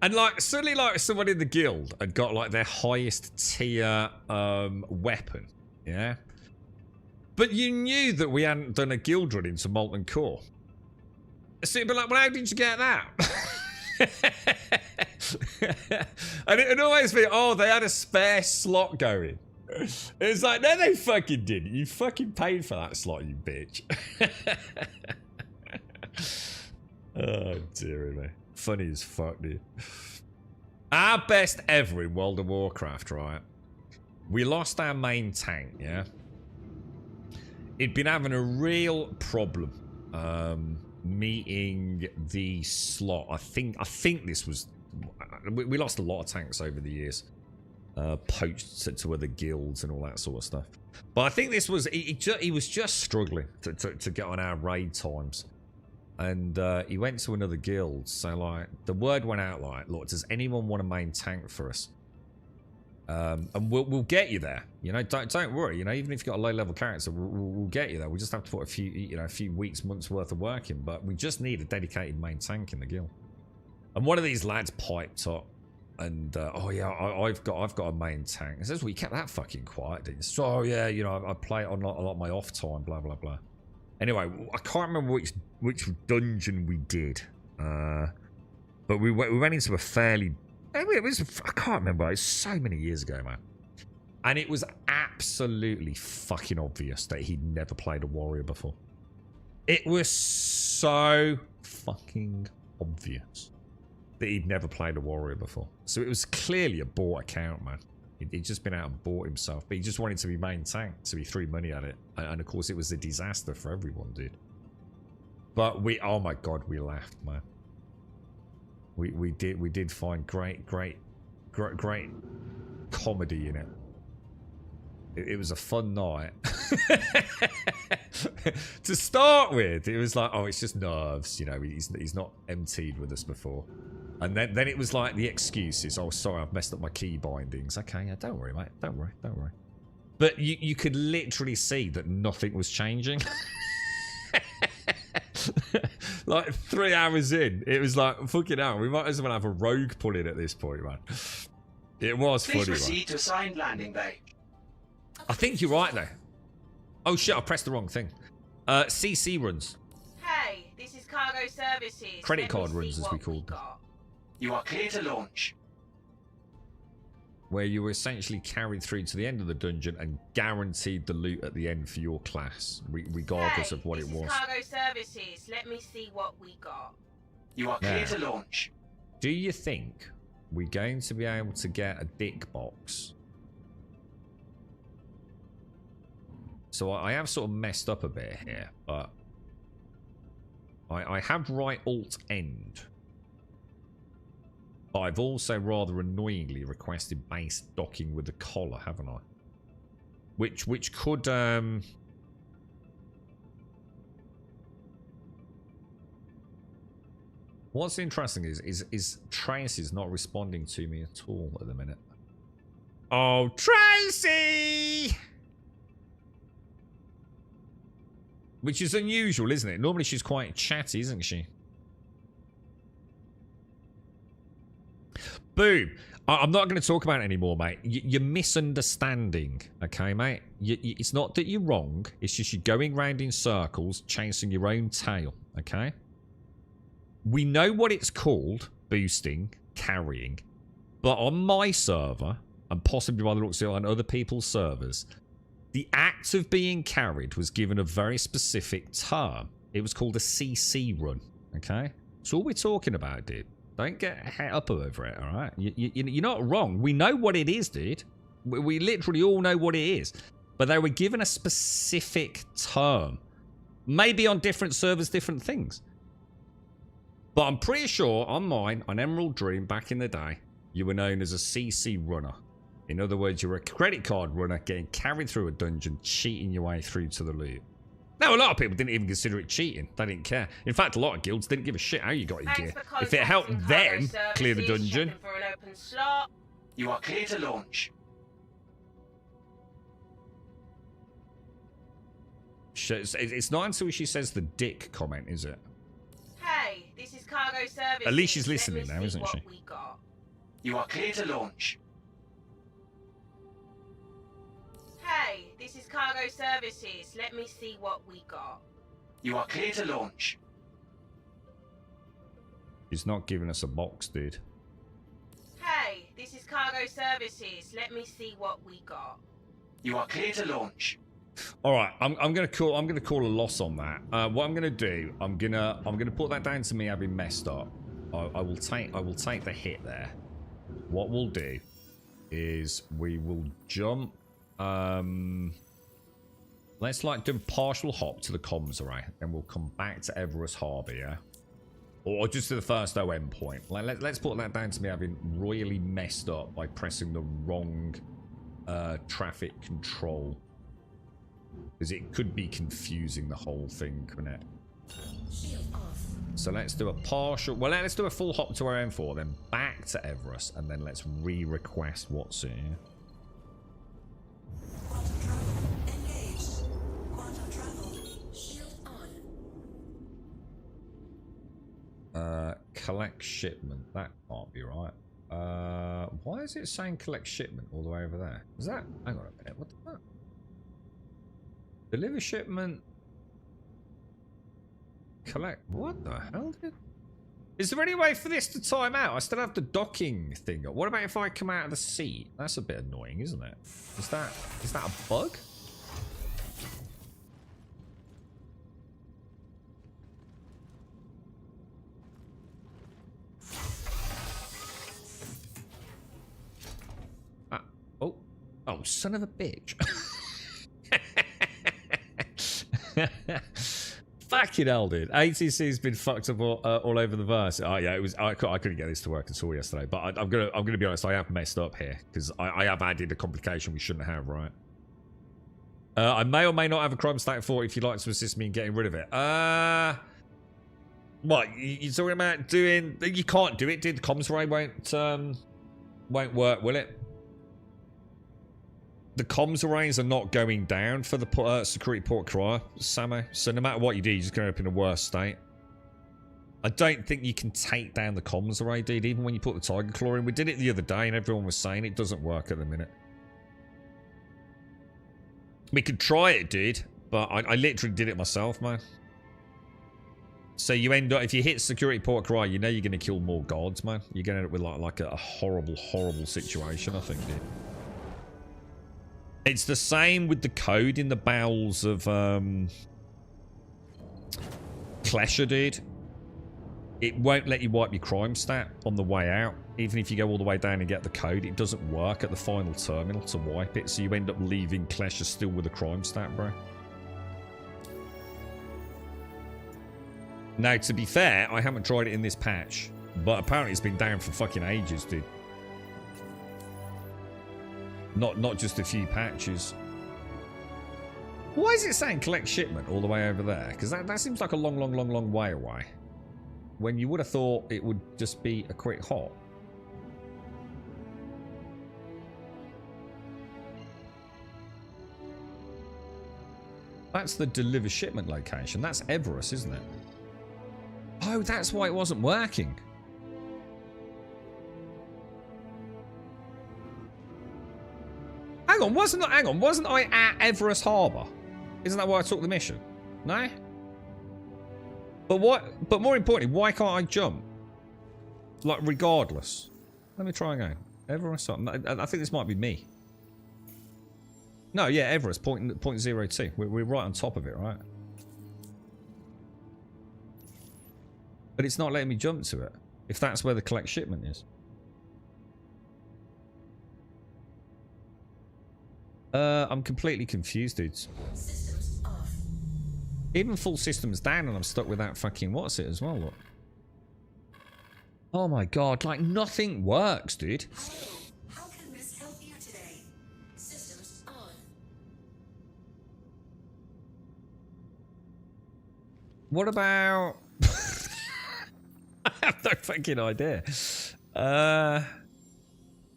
And like suddenly like someone in the guild had got like their highest tier weapon, yeah? But you knew that we hadn't done a guild run into Molten Core. So you'd be like, well, how did you get that? And it'd always be, oh, they had a spare slot going. It's like, no, they fucking didn't. You fucking paid for that slot, you bitch. Oh, dear me. Funny as fuck, dude. Our best ever in World of Warcraft, right? We lost our main tank, yeah? It'd been having a real problem meeting the slot. I think this was... We lost a lot of tanks over the years. Poached to other guilds and all that sort of stuff. But I think this was... He was just struggling to get on our raid times. And he went to another guild, so like the word went out like, look, does anyone want a main tank for us? And we'll get you there. You know, don't worry. You know, even if you've got a low level character, we'll get you there. We just have to put a few weeks, months worth of work in. But we just need a dedicated main tank in the guild. And one of these lads piped up, and oh yeah, I've got a main tank. It says, well, you kept that fucking quiet, didn't you? So oh, yeah, you know, I play it on a lot of my off time, blah blah blah. Anyway, I can't remember which dungeon we did, but we went into a fairly... I can't remember. It's so many years ago, man. And it was absolutely fucking obvious that he'd never played a warrior before. It was so fucking obvious that he'd never played a warrior before. So it was clearly a bought account, man. He'd just been out and bought himself, but he just wanted to be main tank, so he threw money at it. And of course, it was a disaster for everyone, dude. But oh my god, we laughed, man. We did find great comedy in it. It was a fun night. To start with, it was like, oh, it's just nerves, you know. He's not MT'd with us before. And then it was like the excuses. Oh, sorry, I've messed up my key bindings. Okay, yeah, don't worry, mate. Don't worry. But you could literally see that nothing was changing. Like 3 hours in, it was like, fucking hell, we might as well have a rogue pull in at this point, man. It was funny, man. Please proceed to assigned landing bay. I think you're right, though. Oh, shit, I pressed the wrong thing. CC runs. Hey, this is Cargo Services. Credit card runs, as we called them. You are clear to launch. Where you were essentially carried through to the end of the dungeon and guaranteed the loot at the end for your class, regardless of what it was. This is Cargo Services. Let me see what we got. You are clear to launch. Do you think we're going to be able to get a dick box? So I have sort of messed up a bit here, but I have right alt end. But I've also rather annoyingly requested base docking with the collar, haven't I? Which could What's interesting is Tracy's not responding to me at all at the minute. Oh, Tracy! Which is unusual, isn't it? Normally she's quite chatty, isn't she? Boom. I'm not going to talk about it anymore, mate. You're misunderstanding, okay, mate? It's not that you're wrong. It's just you're going round in circles, chasing your own tail, okay? We know what it's called, boosting, carrying. But on my server, and possibly by the looks of it on other people's servers, the act of being carried was given a very specific term. It was called a CC run, okay? That's all we're talking about, dude. Don't get het up over it, all right? You're not wrong. We know what it is, dude. We literally all know what it is. But they were given a specific term. Maybe on different servers, different things. But I'm pretty sure on mine, on Emerald Dream back in the day, you were known as a CC runner. In other words, you were a credit card runner getting carried through a dungeon, cheating your way through to the loot. Now, a lot of people didn't even consider it cheating. They didn't care. In fact, a lot of guilds didn't give a shit how you got your gear. If it helped them clear the dungeon. For an open slot. You are clear to launch. It's not until she says the dick comment, is it? Hey, this is Cargo Services. At least she's Let listening me now, see isn't what she? we got. You are clear to launch. Hey, this is Cargo Services. Let me see what we got. You are clear to launch. She's not giving us a box, dude. Hey, this is Cargo Services. Let me see what we got. You are clear to launch. All right, I'm gonna call a loss on that. What I'm gonna do, I'm gonna put that down to me having messed up. I will take the hit there. What we'll do is we will jump. Let's like do a partial hop to the comms array, and we'll come back to Everest Harbour, yeah? Or just to the first OM point. Let's put that down to me having royally messed up by pressing the wrong traffic control. Because it could be confusing the whole thing, couldn't it? So let's do a partial... Well, let's do a full hop to our M4, then back to Everest, and then let's re-request what's here. Quantum travel engaged. Quantum travel. Shield on. Collect shipment. That can't be right. Why is it saying collect shipment all the way over there? Is that... Hang on a minute. What the fuck? Deliver shipment. Collect. What the hell, dude? Is there any way for this to time out? I still have the docking thing up. What about if I come out of the seat? That's a bit annoying, isn't it? Is that a bug? Oh, son of a bitch. Fucking hell, dude. ATC's been fucked up all over the verse. Oh yeah, it was. I couldn't get this to work at all yesterday. But I'm gonna be honest. I have messed up here because I have added a complication we shouldn't have. Right. I may or may not have a crime stack for it if you'd like to assist me in getting rid of it. What you talking about doing? You can't do it, dude. The comms array won't work, will it? The comms arrays are not going down for the security port crier, Samo. So no matter what you do, you're just going to end up in a worse state. I don't think you can take down the comms array, dude, even when you put the Tiger Claw in. We did it the other day and everyone was saying it doesn't work at the minute. We could try it, dude, but I literally did it myself, man. So you end up, if you hit security port crier, you know you're going to kill more guards, man. You're going to end up with like a horrible, horrible situation, I think, dude. It's the same with the code in the bowels of Klesher, dude. It won't let you wipe your crime stat on the way out. Even if you go all the way down and get the code, it doesn't work at the final terminal to wipe it. So you end up leaving Klesher still with a crime stat, bro. Now, to be fair, I haven't tried it in this patch. But apparently it's been down for fucking ages, dude. Not just a few patches. Why is it saying collect shipment all the way over there? Because that seems like a long way away. When you would have thought it would just be a quick hop. That's the deliver shipment location. That's Everest, isn't it? Oh, that's why it wasn't working. Hang on, wasn't I at Everest Harbour? Isn't that why I took the mission? No? But what? But more importantly, why can't I jump? Like, regardless. Let me try again. Everest. I think this might be me. No, yeah, Everest, point 0.02. We're right on top of it, right? But it's not letting me jump to it. If that's where the collect shipment is. I'm completely confused, dudes. Systems off. Even full systems down and I'm stuck with that fucking what's it as well, look. Oh my god, like nothing works, dude. How can Miss help you today? Systems on. What about... I have no fucking idea.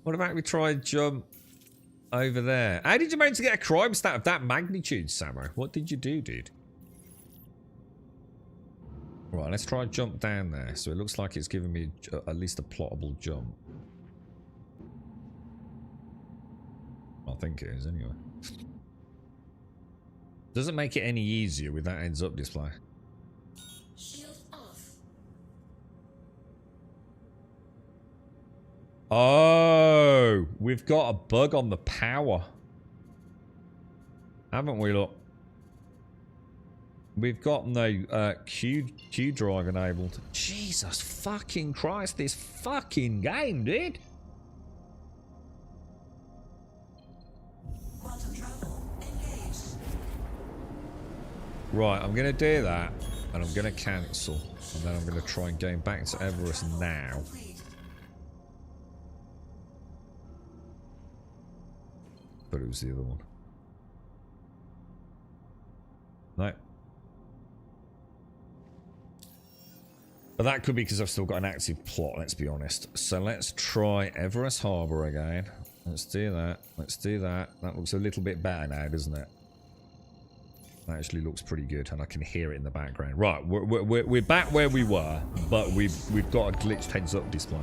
What about we try jump over there? How did you manage to get a crime stat of that magnitude, Samo? What did you do, dude? Right, let's try jump down there. So it looks like it's giving me at least a plottable jump. I think it is, anyway. Doesn't make it any easier with that heads up display. Shield off. Oh, we've got a bug on the power. Haven't we, look? We've got no Q drive enabled. Jesus fucking Christ, this fucking game, dude. Quantum travel engaged. Right, I'm going to do that, and I'm going to cancel. And then I'm going to try and go back to Everest now. Complete. But it was the other one. No. But that could be because I've still got an active plot, let's be honest. So let's try Everest Harbour again. Let's do that. Let's do that. That looks a little bit better now, doesn't it? That actually looks pretty good, and I can hear it in the background. Right, we're back where we were, but we've got a glitched heads-up display.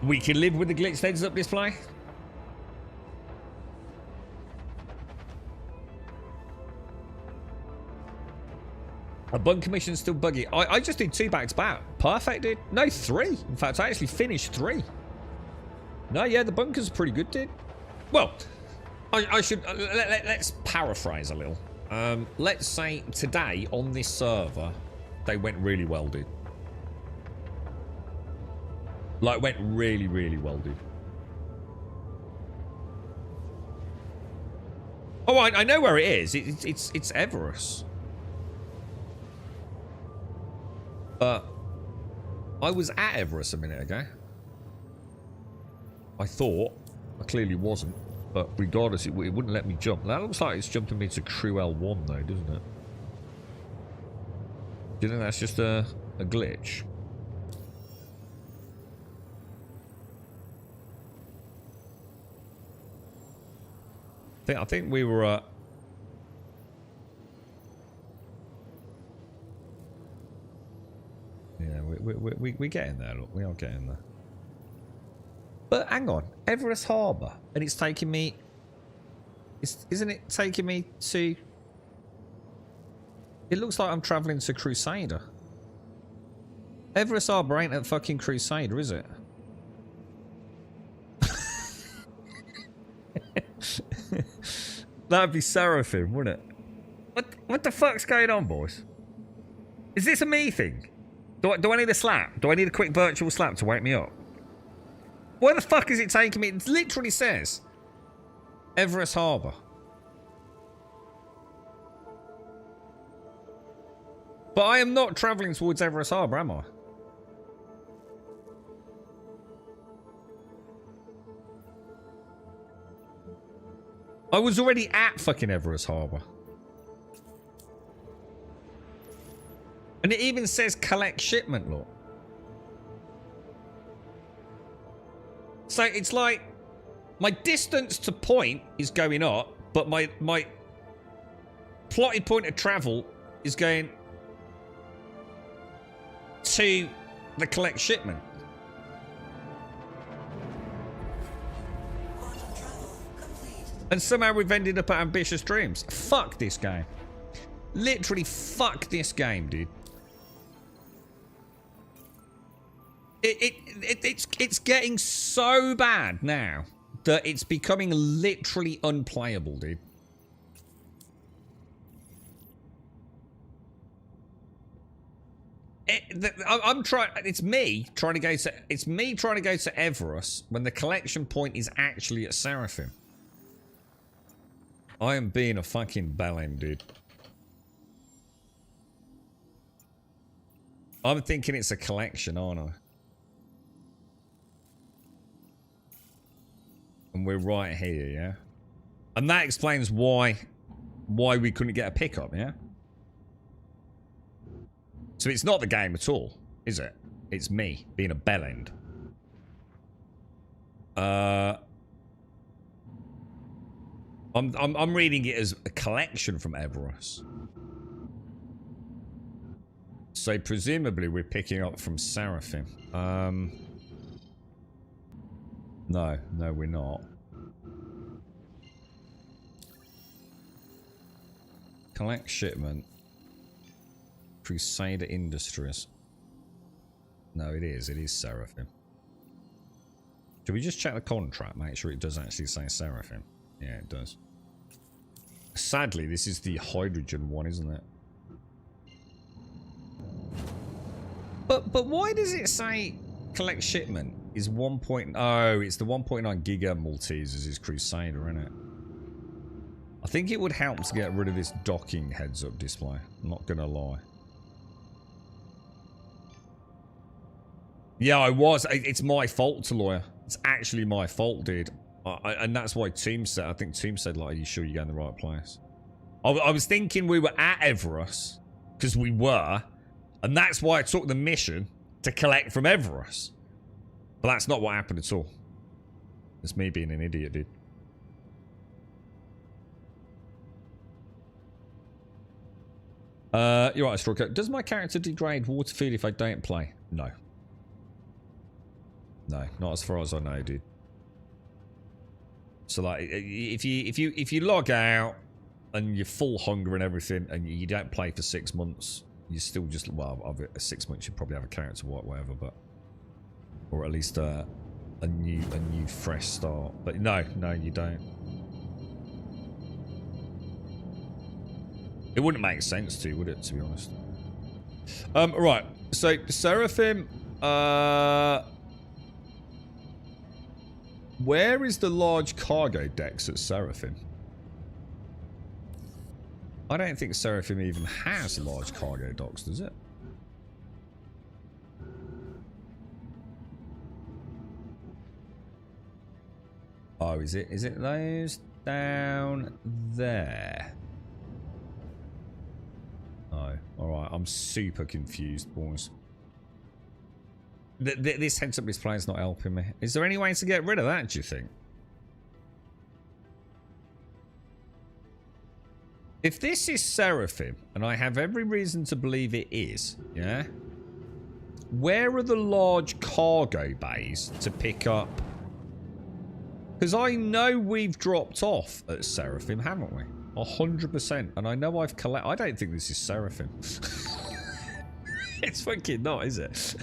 We can live with the glitched heads-up display. A bunker mission's still buggy. I just did 2 back-to-back. Perfect, dude. No, 3. In fact, I actually finished 3. No, yeah, the bunker's pretty good, dude. Well, I should... let's paraphrase a little. Let's say today, on this server, they went really well, dude. Like, went really, really well, dude. Oh, I know where it is. It's Everest. But I was at Everest a minute ago. I thought. I clearly wasn't. But regardless, it wouldn't let me jump. That looks like it's jumping me to Crew L1 though, doesn't it? Do you think that's just a glitch? I think we were at... Yeah, we're getting there, look. We are getting there. But hang on. Everest Harbour. And it's taking me... Isn't it taking me to... It looks like I'm travelling to Crusader. Everest Harbour ain't at fucking Crusader, is it? That'd be Seraphim, wouldn't it? What the fuck's going on, boys? Is this a me thing? Do I need a slap? Do I need a quick virtual slap to wake me up? Where the fuck is it taking me? It literally says Everest Harbour. But I am not travelling towards Everest Harbour, am I? I was already at fucking Everest Harbour. And it even says collect shipment, look. So it's like my distance to point is going up, but my plotted point of travel is going to the collect shipment. And somehow we've ended up at Ambitious Dreams. Fuck this game. Literally, fuck this game, dude. It's getting so bad now that it's becoming literally unplayable, dude. I'm trying. It's me trying to go to. It's me trying to go to Everus when the collection point is actually at Seraphim. I am being a fucking bellend, dude. I'm thinking it's a collection, aren't I? And we're right here, yeah. And that explains why we couldn't get a pickup, yeah. So it's not the game at all, is it? It's me being a bellend. I'm reading it as a collection from Everus. So presumably we're picking up from Seraphim. No, we're not. Collect shipment. Crusader Industries. No, it is Seraphim. Should we just check the contract, make sure it does actually say Seraphim? Yeah, it does. Sadly, this is the hydrogen one, isn't it? But why does it say collect shipment is 1. Oh, it's the 1.9 giga Maltesers is Crusader, isn't it? I think it would help to get rid of this docking heads-up display. I'm not gonna lie. Yeah, I was. It's my fault, Taloya. It's actually my fault, dude. And that's why Team said. I think Team said, like, are you sure you're going the right place? I was thinking we were at Everus because we were, and that's why I took the mission to collect from Everus. But that's not what happened at all. It's me being an idiot, dude. You're right, Strawcoat. Does my character degrade water food if I don't play? No. No, not as far as I know, dude. So like, if you log out and you're full hunger and everything, and you don't play for 6 months, you still just, well, 6 months you probably have a character whatever, but or at least a new fresh start. But no, you don't. It wouldn't make sense to, would it? To be honest. Right. So Seraphim. Where is the large cargo decks at Seraphim? I don't think Seraphim even has large cargo docks, does it? Oh, is it those down there? Oh, alright. I'm super confused, boys. This heads-up display is not helping me. Is there any way to get rid of that, do you think? If this is Seraphim, and I have every reason to believe it is, yeah? Where are the large cargo bays to pick up? Because I know we've dropped off at Seraphim, haven't we? 100%. And I know I've collected... I don't think this is Seraphim. It's fucking not, is it?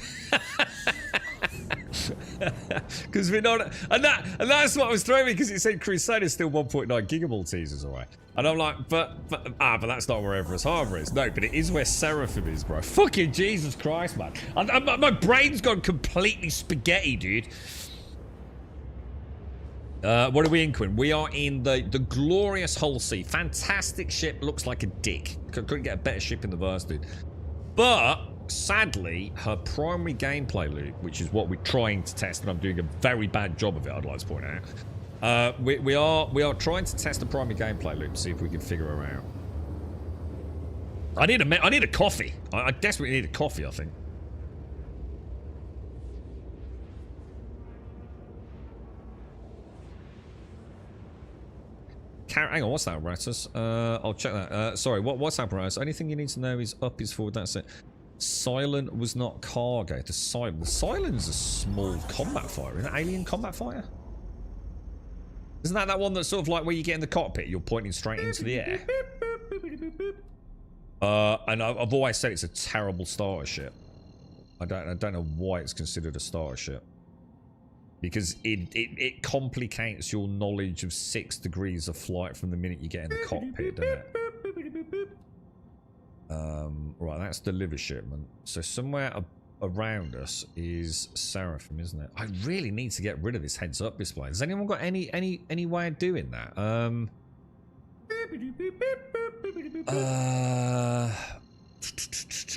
Because we're not... And that's what was throwing me, because it said Crusader's still 1.9 gigamaltesers away. And I'm like, but that's not where Everus Harbour is. No, but it is where Seraphim is, bro. Fucking Jesus Christ, man. My brain's gone completely spaghetti, dude. What are we in, Quinn? We are in the glorious Hull Sea. Fantastic ship. Looks like a dick. Couldn't get a better ship in the verse, dude. But... sadly, her primary gameplay loop, which is what we're trying to test, and I'm doing a very bad job of it, I'd like to point out. We are trying to test the primary gameplay loop, see if we can figure her out. I need a coffee. I desperately need a coffee, I think. Hang on, what's that, Ratus? I'll check that. Sorry, what's that, Ratus? Anything you need to know is up, is forward, that's it. Silent was not cargo. The Silent's a small combat fighter. Isn't it? Alien combat fighter? Isn't that one that's sort of like where you get in the cockpit, you're pointing straight into the air? And I've always said it's a terrible starter ship. I don't know why it's considered a starter ship. Because it complicates your knowledge of 6 degrees of flight from the minute you get in the cockpit, doesn't it? Right, that's deliver shipment. So somewhere around us is Seraphim, isn't it? I really need to get rid of this heads-up display. Has anyone got any way of doing that?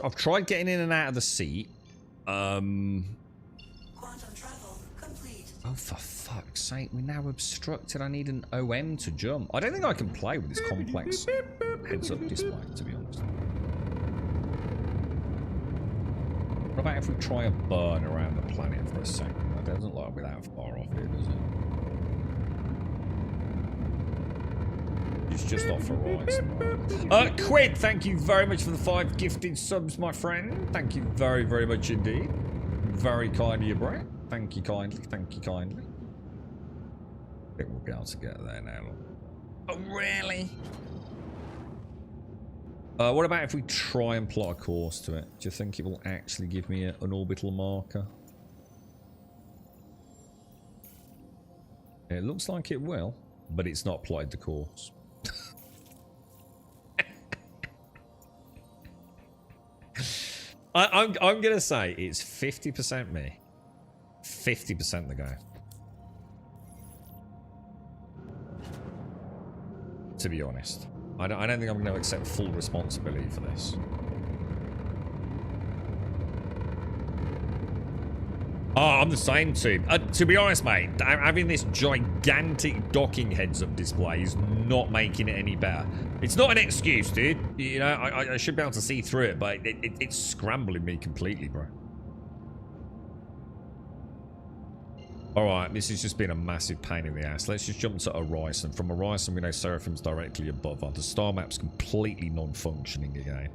I've tried getting in and out of the seat. Quantum travel complete. Oh, for fuck's sake, we're now obstructed. I need an OM to jump. I don't think I can play with this complex heads-up display, to be honest. What about if we try a burn around the planet for a second? That doesn't look like we're that far off here, does it? It's just off horizon. Quid, thank you very much for the 5 gifted subs, my friend. Thank you very, very much indeed. Very kind of you, bro. Thank you kindly. Thank you kindly. I think we'll be able to get there now. Look. Oh, really? What about if we try and plot a course to it? Do you think it will actually give me an orbital marker? It looks like it will, but it's not plotted the course. I'm gonna say it's 50% me, 50% the guy. To be honest, I don't think I'm going to accept full responsibility for this. Oh, I'm the same too. To be honest, mate, having this gigantic docking heads-up display is not making it any better. It's not an excuse, dude. You know, I should be able to see through it, but it's scrambling me completely, bro. Alright, this has just been a massive pain in the ass. Let's just jump to Horizon. From Horizon, we know Seraphim's directly above us. The star map's completely non-functioning again.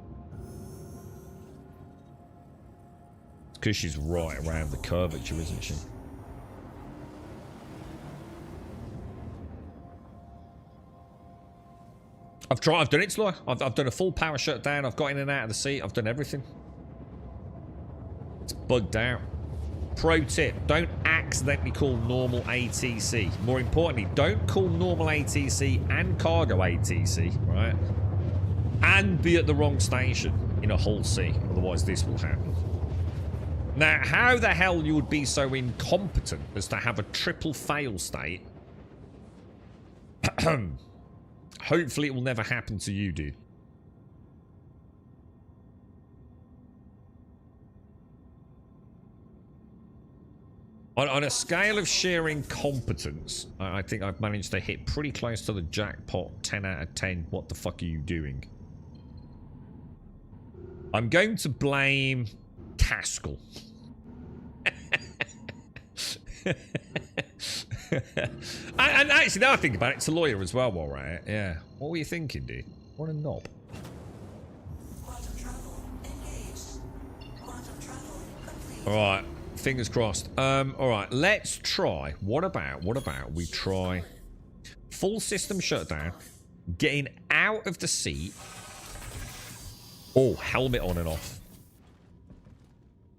It's because she's right around the curvature, isn't she? I've done it, Sloy. I've done a full power shutdown. I've got in and out of the seat. I've done everything. It's bugged out. Pro tip, don't accidentally call normal ATC. More importantly, don't call normal ATC and cargo ATC, right? And be at the wrong station in a Hull C, otherwise this will happen. Now, how the hell you would be so incompetent as to have a triple fail state? Hopefully it will never happen to you, dude. On a scale of sheer incompetence, I think I've managed to hit pretty close to the jackpot. 10 out of 10. What the fuck are you doing? I'm going to blame Caskell. And actually, now I think about it, it's a lawyer as well, right? Yeah. What were you thinking, dude? What a knob. Quantum travel engaged. Quantum travel complete. All right. Fingers crossed. All right, let's try. What about we try full system shutdown, getting out of the seat. Oh, helmet on and off.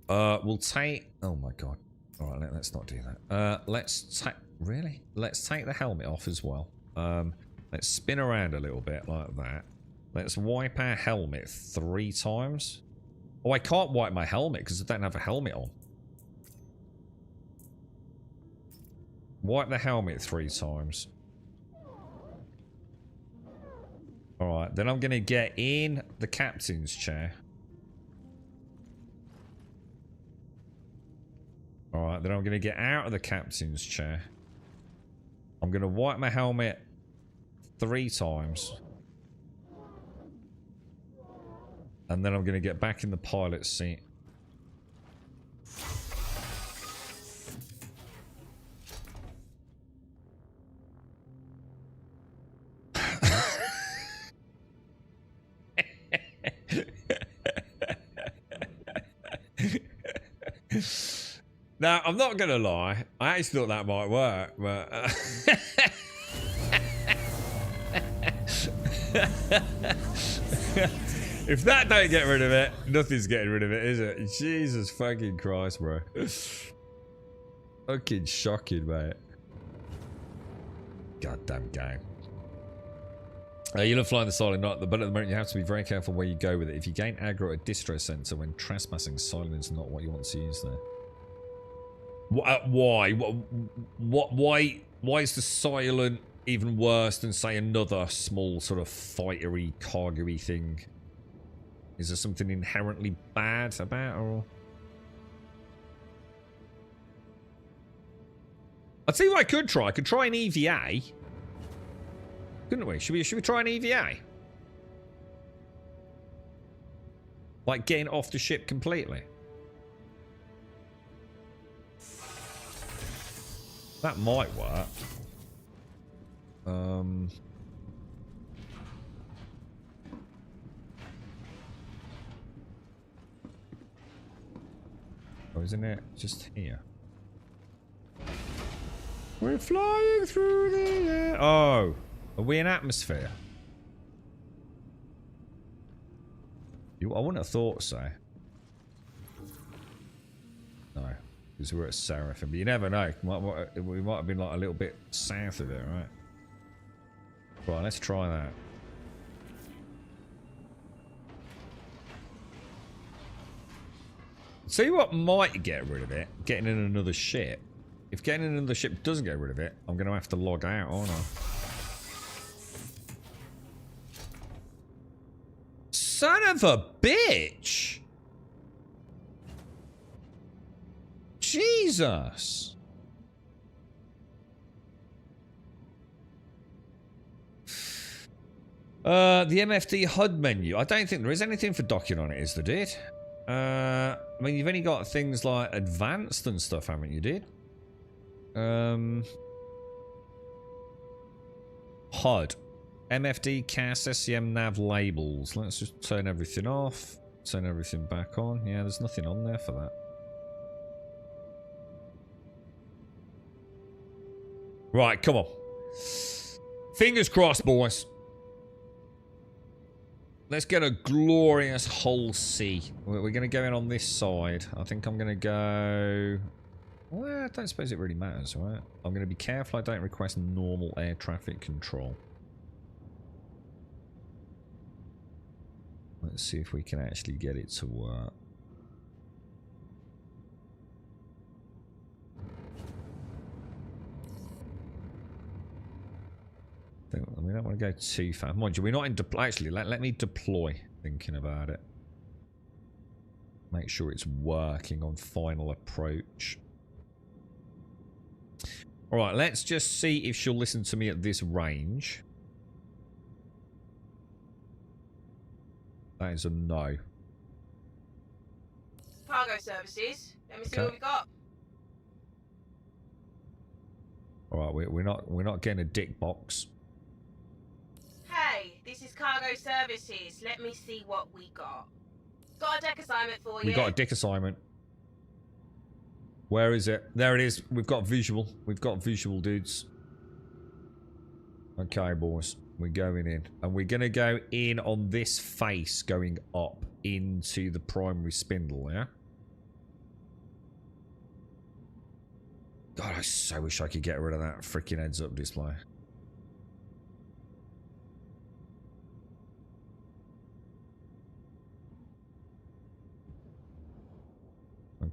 We'll take. Oh my god. All right, let's not do that. Let's take. Really? Let's take the helmet off as well. Let's spin around a little bit like that. Let's wipe our helmet 3 times. Oh, I can't wipe my helmet because I don't have a helmet on. Wipe the helmet 3 times. Alright, then I'm going to get in the captain's chair. Alright, then I'm going to get out of the captain's chair. I'm going to wipe my helmet 3 times. And then I'm going to get back in the pilot's seat. Now, I'm not going to lie. I actually thought that might work, but... If that don't get rid of it, nothing's getting rid of it, is it? Jesus fucking Christ, bro. Fucking shocking, mate. Goddamn game. You love flying the silent night, but at the moment you have to be very careful where you go with it. If you gain aggro at distress sensor when trespassing, silent is not what you want to use there. Why? Why is the silent even worse than, say, another small sort of fightery, cargo-y thing? Is there something inherently bad about, or? I'll tell you what I could try. I could try an EVA. Couldn't we? Should we try an EVA? Like getting off the ship completely? That might work. Oh, isn't it just here? We're flying through the air. Oh, are we in atmosphere? I wouldn't have thought so. No, because we're at Seraphim. But you never know. We might have been like a little bit south of it, right? Right, let's try that. See what might get rid of it? Getting in another ship. If getting in another ship doesn't get rid of it, I'm going to have to log out, aren't I? Son of a bitch! Jesus! The MFD HUD menu. I don't think there is anything for docking on it, is there, dude? I mean, you've only got things like advanced and stuff, haven't you, dude? HUD. MFD, CAS, SCM, nav, labels. Let's just turn everything off. Turn everything back on. Yeah, there's nothing on there for that. Right, come on. Fingers crossed, boys. Let's get a glorious whole sea. We're going to go in on this side. I think I'm going to go... Well, I don't suppose it really matters, right? I'm going to be careful I don't request normal air traffic control. Let's see if we can actually get it to work. We don't want to go too far. Mind you, we're not in deploy. Actually, let me deploy. Thinking about it. Make sure it's working on final approach. Alright, let's just see if she'll listen to me at this range. That is a no. Cargo services. Let me see what we got. Alright, we're not getting a dick box. Hey, this is cargo services. Let me see what we got. Got a deck assignment for you. We got a dick assignment. Where is it? There it is. We've got visual. We've got visual, dudes. Okay, boys. We're going in. And we're going to go in on this face going up into the primary spindle, yeah? God, I so wish I could get rid of that freaking heads-up display.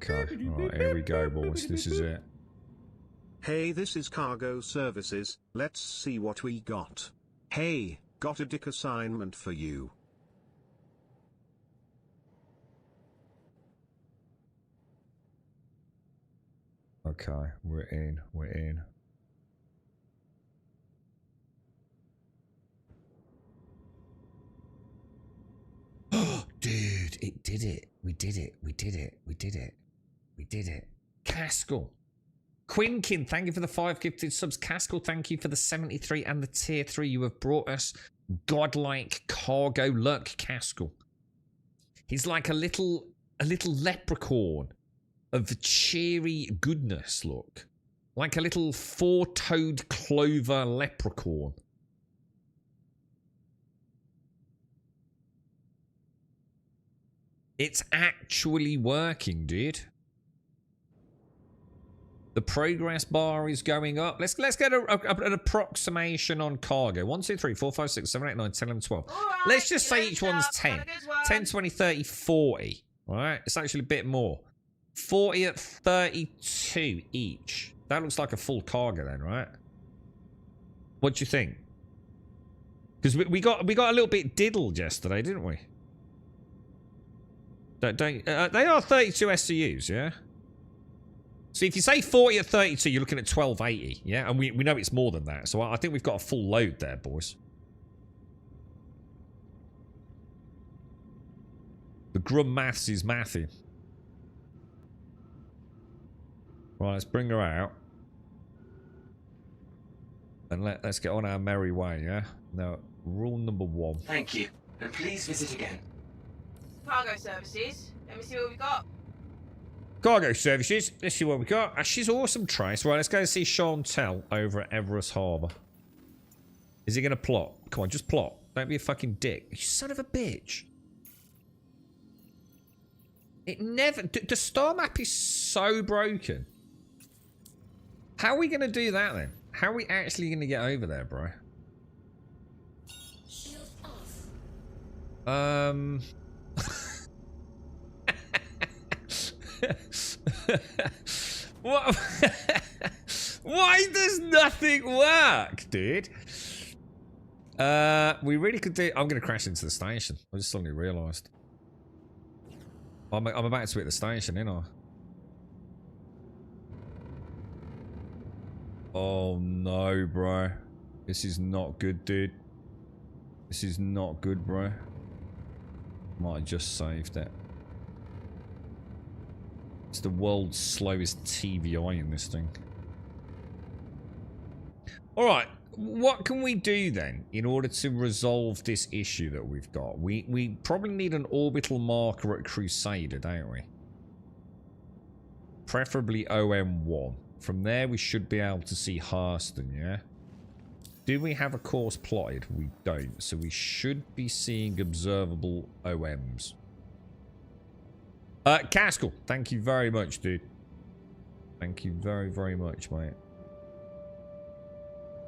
Okay, alright, here we go, boys. This is it. Hey, this is cargo services. Let's see what we got. Hey, got a dick assignment for you. Okay, we're in, we're in. Dude, it did it. We did it. We did it. We did it. We did it. Caskell. Quinkin, thank you for the 5 gifted subs. Caskell, thank you for the 73 and the tier 3. You have brought us godlike cargo luck, Caskell. He's like a little leprechaun of cheery goodness, look. Like a little 4-toed clover leprechaun. It's actually working, dude. The progress bar is going up. Let's get an approximation on cargo. 1, 2, 3, 4, 5, 6, 7, 8, 9, 10, 11, 12. All right, Let's just say you each loaded one's up, 10. got a good one. 10, 20, 30, 40. All right? It's actually a bit more. 40 at 32 each. That looks like a full cargo then, right? What do you think? Because we got a little bit diddled yesterday, didn't we? They are 32 SCUs, yeah? So if you say 40 at 32, you're looking at 1280, yeah? And we know it's more than that. So I think we've got a full load there, boys. The grum maths is mathing. Right, let's bring her out. And let's get on our merry way, yeah? Now, rule number 1. Thank you, and please visit again. Cargo services. Let me see what we got. Cargo services. Let's see what we got. She's awesome, Trace. Right, let's go and see Chantel over at Everest Harbour. Is he going to plot? Come on, just plot. Don't be a fucking dick. You son of a bitch. It never... The star map is so broken. How are we going to do that then? How are we actually going to get over there, bro? Shield off. What? Why does nothing work, dude? We really could do... I'm going to crash into the station. I just suddenly realised. I'm about to hit the station, ain't I? Oh no, bro. This is not good, dude. This is not good, bro. Might have just saved it. It's the world's slowest TVI in this thing. Alright, what can we do then in order to resolve this issue that we've got? We probably need an orbital marker at Crusader, don't we? Preferably OM1. From there, we should be able to see Hurston, yeah? Do we have a course plotted? We don't. So we should be seeing observable OMs. Caskell, thank you very much, dude. Thank you very, very much, mate.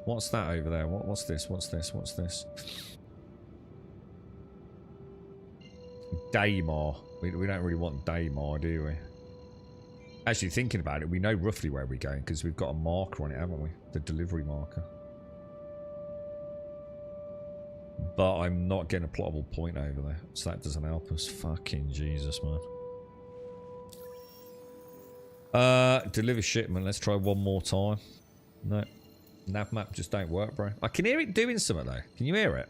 What's that over there? What's this? What's this? What's this? Daymar. We don't really want Daymar, do we? Actually, thinking about it, we know roughly where we're going because we've got a marker on it, haven't we? The delivery marker. But I'm not getting a plottable point over there, so that doesn't help us. Fucking Jesus, man. Deliver shipment. Let's try one more time. No. Nav map just don't work, bro. I can hear it doing something, though. Can you hear it?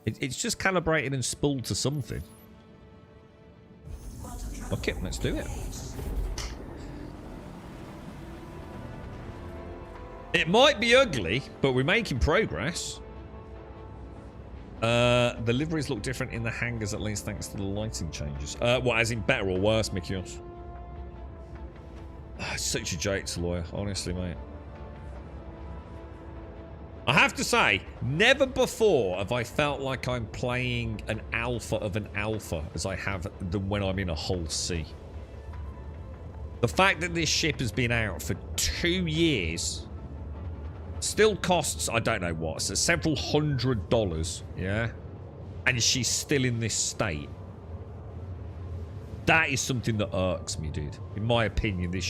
It's just calibrated and spooled to something. Okay, let's do it. It might be ugly, but we're making progress. The liveries look different in the hangars, at least thanks to the lighting changes. What, as in better or worse, Mikios? Such a Jake's lawyer, honestly, mate. I have to say, never before have I felt like I'm playing an alpha of an alpha as I have when I'm in a Hull C. The fact that this ship has been out for 2 years still costs, I don't know what, so several $100s, yeah? And she's still in this state. That is something that irks me, dude. In my opinion, this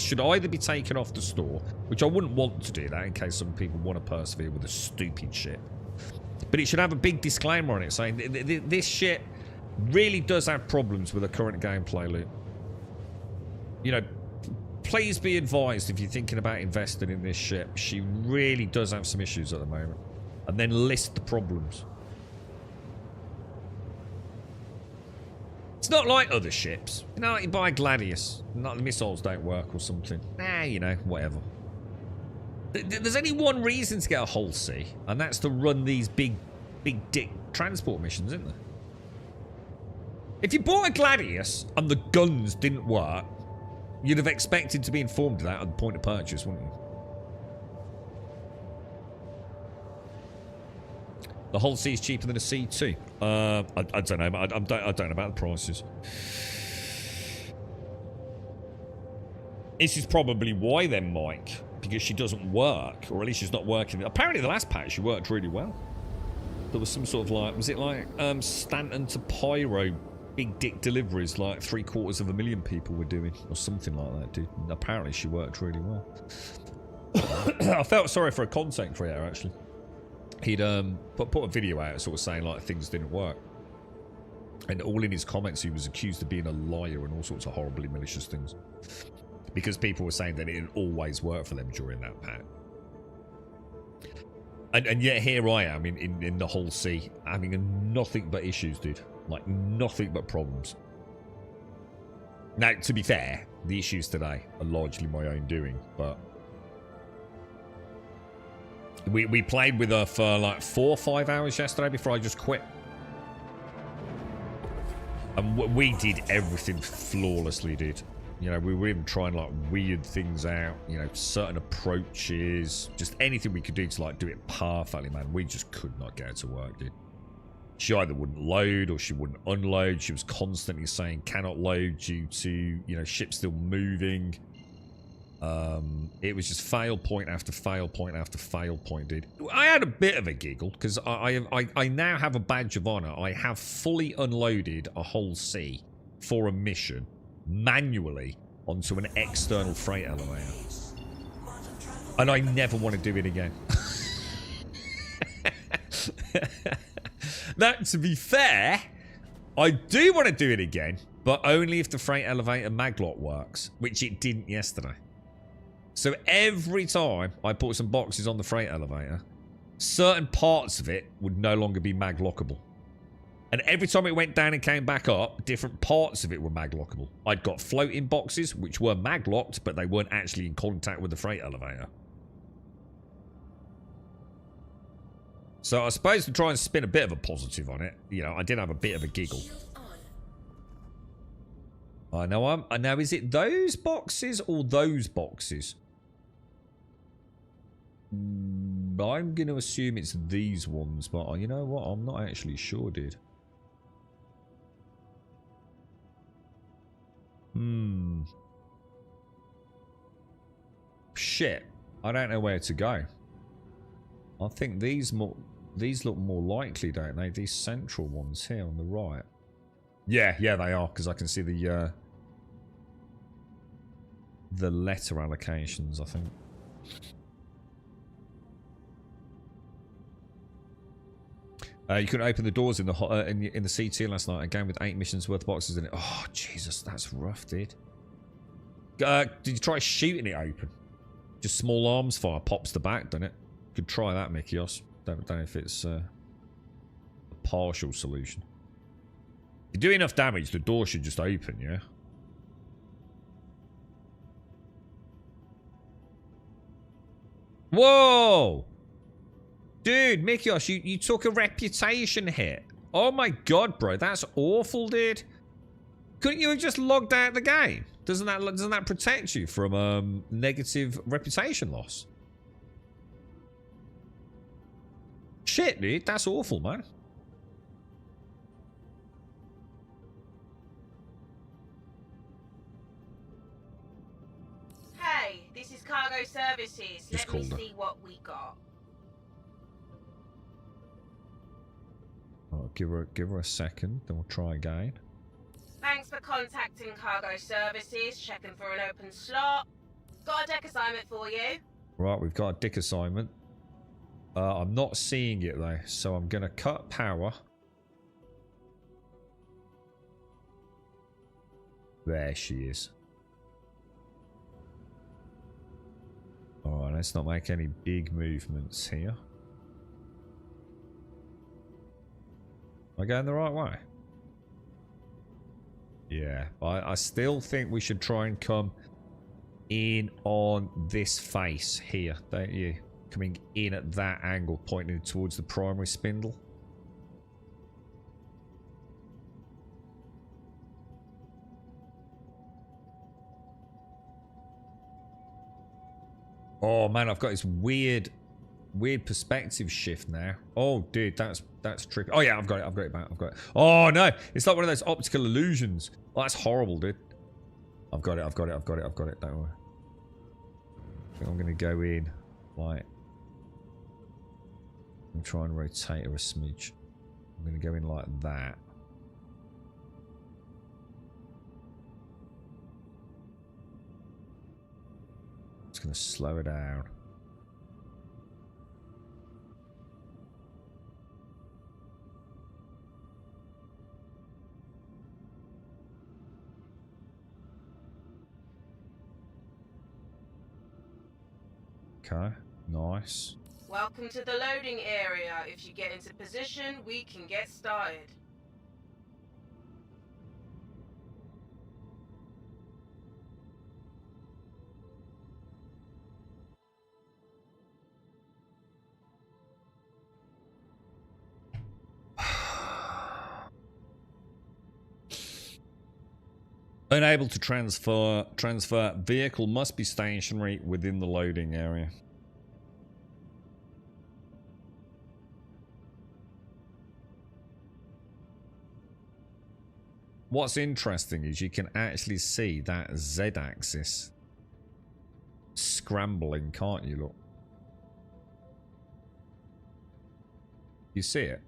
should either be taken off the store, which I wouldn't want to do that in case some people want to persevere with a stupid ship. But it should have a big disclaimer on it saying this ship really does have problems with the current gameplay loop. You know, please be advised if you're thinking about investing in this ship. She really does have some issues at the moment. And then list the problems. It's not like other ships. You know, like you buy a Gladius. Not the missiles don't work or something. Nah, you know, whatever. There's only one reason to get a Hull C, and that's to run these big dick transport missions, isn't there? If you bought a Gladius and the guns didn't work, you'd have expected to be informed of that at the point of purchase, wouldn't you? The whole C is cheaper than a C2. I don't know. I don't know about the prices. This is probably why then, Mike, because she doesn't work, or at least she's not working. Apparently, the last patch she worked really well. There was some sort of like, was it like Stanton to Pyro big dick deliveries like 750,000 people were doing, or something like that, dude. And apparently, she worked really well. I felt sorry for a content creator actually. He'd put a video out sort of saying like things didn't work, and all in his comments he was accused of being a liar and all sorts of horribly malicious things because people were saying that it had always worked for them during that patch. And yet here I am in the whole sea having nothing but issues, dude. Like nothing but problems. Now, to be fair, the issues today are largely my own doing, but we played with her for like 4 or 5 hours yesterday before I just quit. And we did everything flawlessly, dude. You know, we were even trying like weird things out, you know, certain approaches, just anything we could do to like do it perfectly, man. We just could not get her to work, dude. She either wouldn't load or she wouldn't unload. She was constantly saying cannot load due to, you know, ship still moving. It was just fail point after fail point after fail point, dude. I had a bit of a giggle because I now have a badge of honor. I have fully unloaded a whole sea for a mission manually onto an external freight elevator, and I never want to do it again. Now, to be fair, I do want to do it again, but only if the freight elevator maglock works, which it didn't yesterday. So every time I put some boxes on the freight elevator, certain parts of it would no longer be maglockable. And every time it went down and came back up, different parts of it were maglockable. I'd got floating boxes, which were maglocked, but they weren't actually in contact with the freight elevator. So I suppose to try and spin a bit of a positive on it, you know, I did have a bit of a giggle. I know, is it those boxes or those boxes? I'm going to assume it's these ones, but you know what? I'm not actually sure, dude. Shit. I don't know where to go. I think these look more likely, don't they? These central ones here on the right. Yeah, they are, because I can see the letter allocations, I think. You couldn't open the doors in the CT last night. Again with 8 missions worth of boxes in it. Oh, Jesus, that's rough, dude. Did you try shooting it open? Just small arms fire pops the back, doesn't it? Could try that, Mikios. Don't know if it's a partial solution. If you do enough damage, the door should just open, yeah? Whoa! Dude, Mikios, you took a reputation hit. Oh my god, bro. That's awful, dude. Couldn't you have just logged out the game? Doesn't that protect you from negative reputation loss? Shit, dude. That's awful, man. Hey, this is Cargo Services. Let me see what we got. Oh, give her a second, then we'll try again. Thanks for contacting Cargo Services. Checking for an open slot. Got a deck assignment for you. Right, we've got a dick assignment. I'm not seeing it though, so I'm gonna cut power. There she is. Alright, let's not make any big movements here. Am I going the right way? Yeah, I still think we should try and come in on this face here, don't you? Coming in at that angle, pointing towards the primary spindle. Oh man, I've got this weird weird perspective shift now. Oh, dude, that's trippy. Oh yeah, I've got it back. I've got it. Oh no, it's like one of those optical illusions. Oh, that's horrible, dude. I've got it. Don't worry. I think I'm gonna go in like and try and rotate her a smidge. I'm gonna go in like that. Just gonna slow it down. Okay, nice. Welcome to the loading area. If you get into position, we can get started. Unable to transfer. Vehicle must be stationary within the loading area. What's interesting is you can actually see that Z-axis scrambling, can't you? Look. You see it?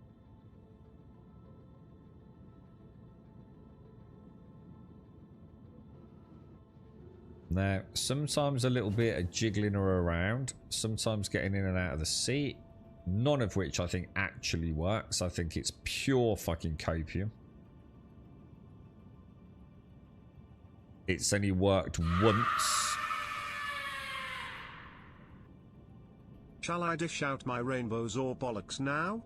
Now, sometimes a little bit of jiggling her around, sometimes getting in and out of the seat, none of which I think actually works. I think it's pure fucking copium. It's only worked once. Shall I dish out my rainbows or bollocks now?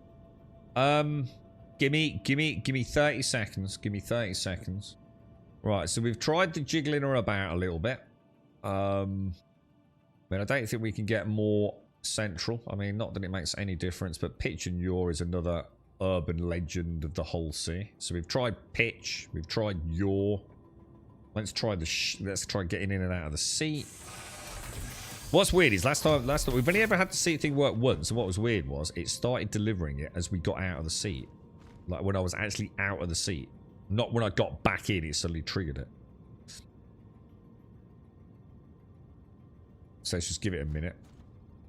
Give me 30 seconds. Give me 30 seconds. Right, so we've tried the jiggling her about a little bit. I mean, I don't think we can get more central. I mean, not that it makes any difference, but pitch and yaw is another urban legend of the whole sea. So we've tried pitch, we've tried yaw. Let's try getting in and out of the seat. What's weird is last time we've only ever had the seat thing work once, and what was weird was it started delivering it as we got out of the seat. Like when I was actually out of the seat. Not when I got back in, it suddenly triggered it. So let's just give it a minute.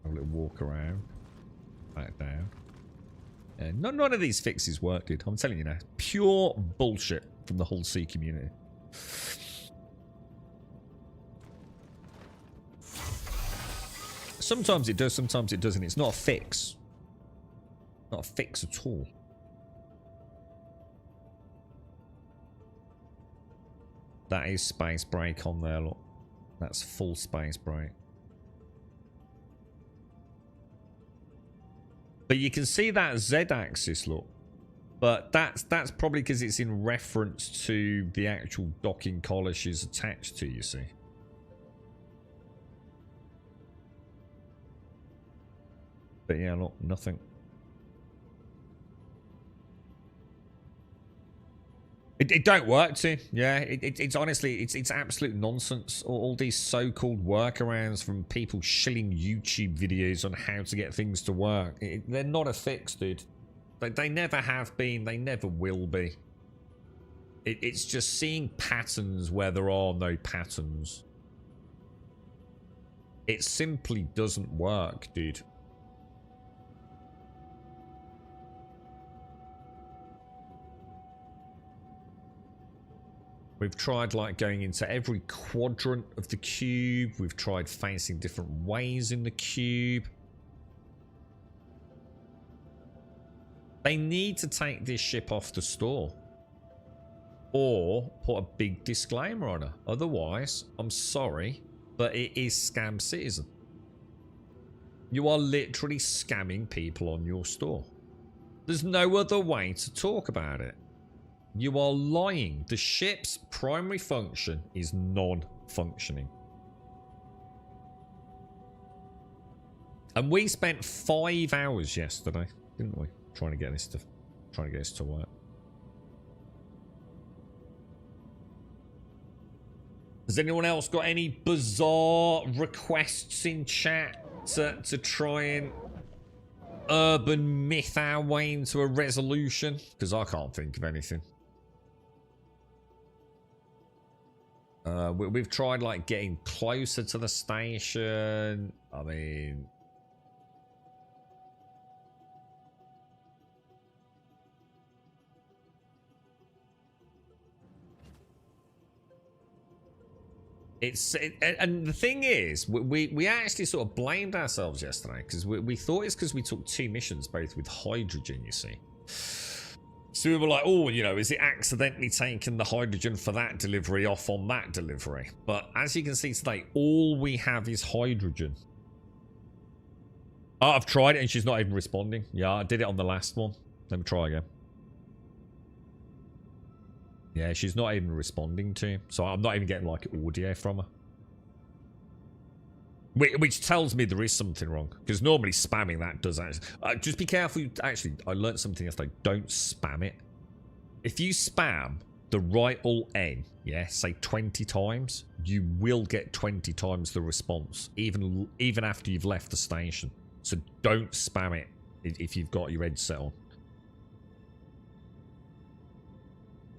Have a little walk around. Back down. And none of these fixes work, dude. I'm telling you now. Pure bullshit from the whole C community. Sometimes it does, sometimes it doesn't. It's not a fix. Not a fix at all. That is space brake on there, look. That's full space brake. But you can see that Z-axis, look. But that's probably because it's in reference to the actual docking collar she's attached to, you see. But yeah, look, nothing. It don't work too. Yeah, it's honestly, it's absolute nonsense. All these so-called workarounds from people shilling YouTube videos on how to get things to work. They're not a fix, dude. They never have been. They never will be. It's just seeing patterns where there are no patterns. It simply doesn't work, dude. We've tried like going into every quadrant of the cube. We've tried facing different ways in the cube. They need to take this ship off the store. Or put a big disclaimer on her. Otherwise, I'm sorry, but it is Scam Citizen. You are literally scamming people on your store. There's no other way to talk about it. You are lying. The ship's primary function is non-functioning. And we spent 5 hours yesterday, didn't we? Trying to get this to work. Has anyone else got any bizarre requests in chat to try and urban myth our way into a resolution? Because I can't think of anything. We've tried like getting closer to the station. I mean, and the thing is, we actually sort of blamed ourselves yesterday because we thought it's because we took 2 missions both with hydrogen, you see. So we were like, oh, you know, is it accidentally taking the hydrogen for that delivery off on that delivery? But as you can see today, all we have is hydrogen. Oh, I've tried it and she's not even responding. Yeah, I did it on the last one. Let me try again. Yeah, she's not even responding to. So I'm not even getting like audio from her. Which tells me there is something wrong. Because normally spamming that does actually... just be careful. Actually, I learned something yesterday. Don't spam it. If you spam the right alt N, yeah, say 20 times, you will get 20 times the response. Even after you've left the station. So don't spam it if you've got your headset on.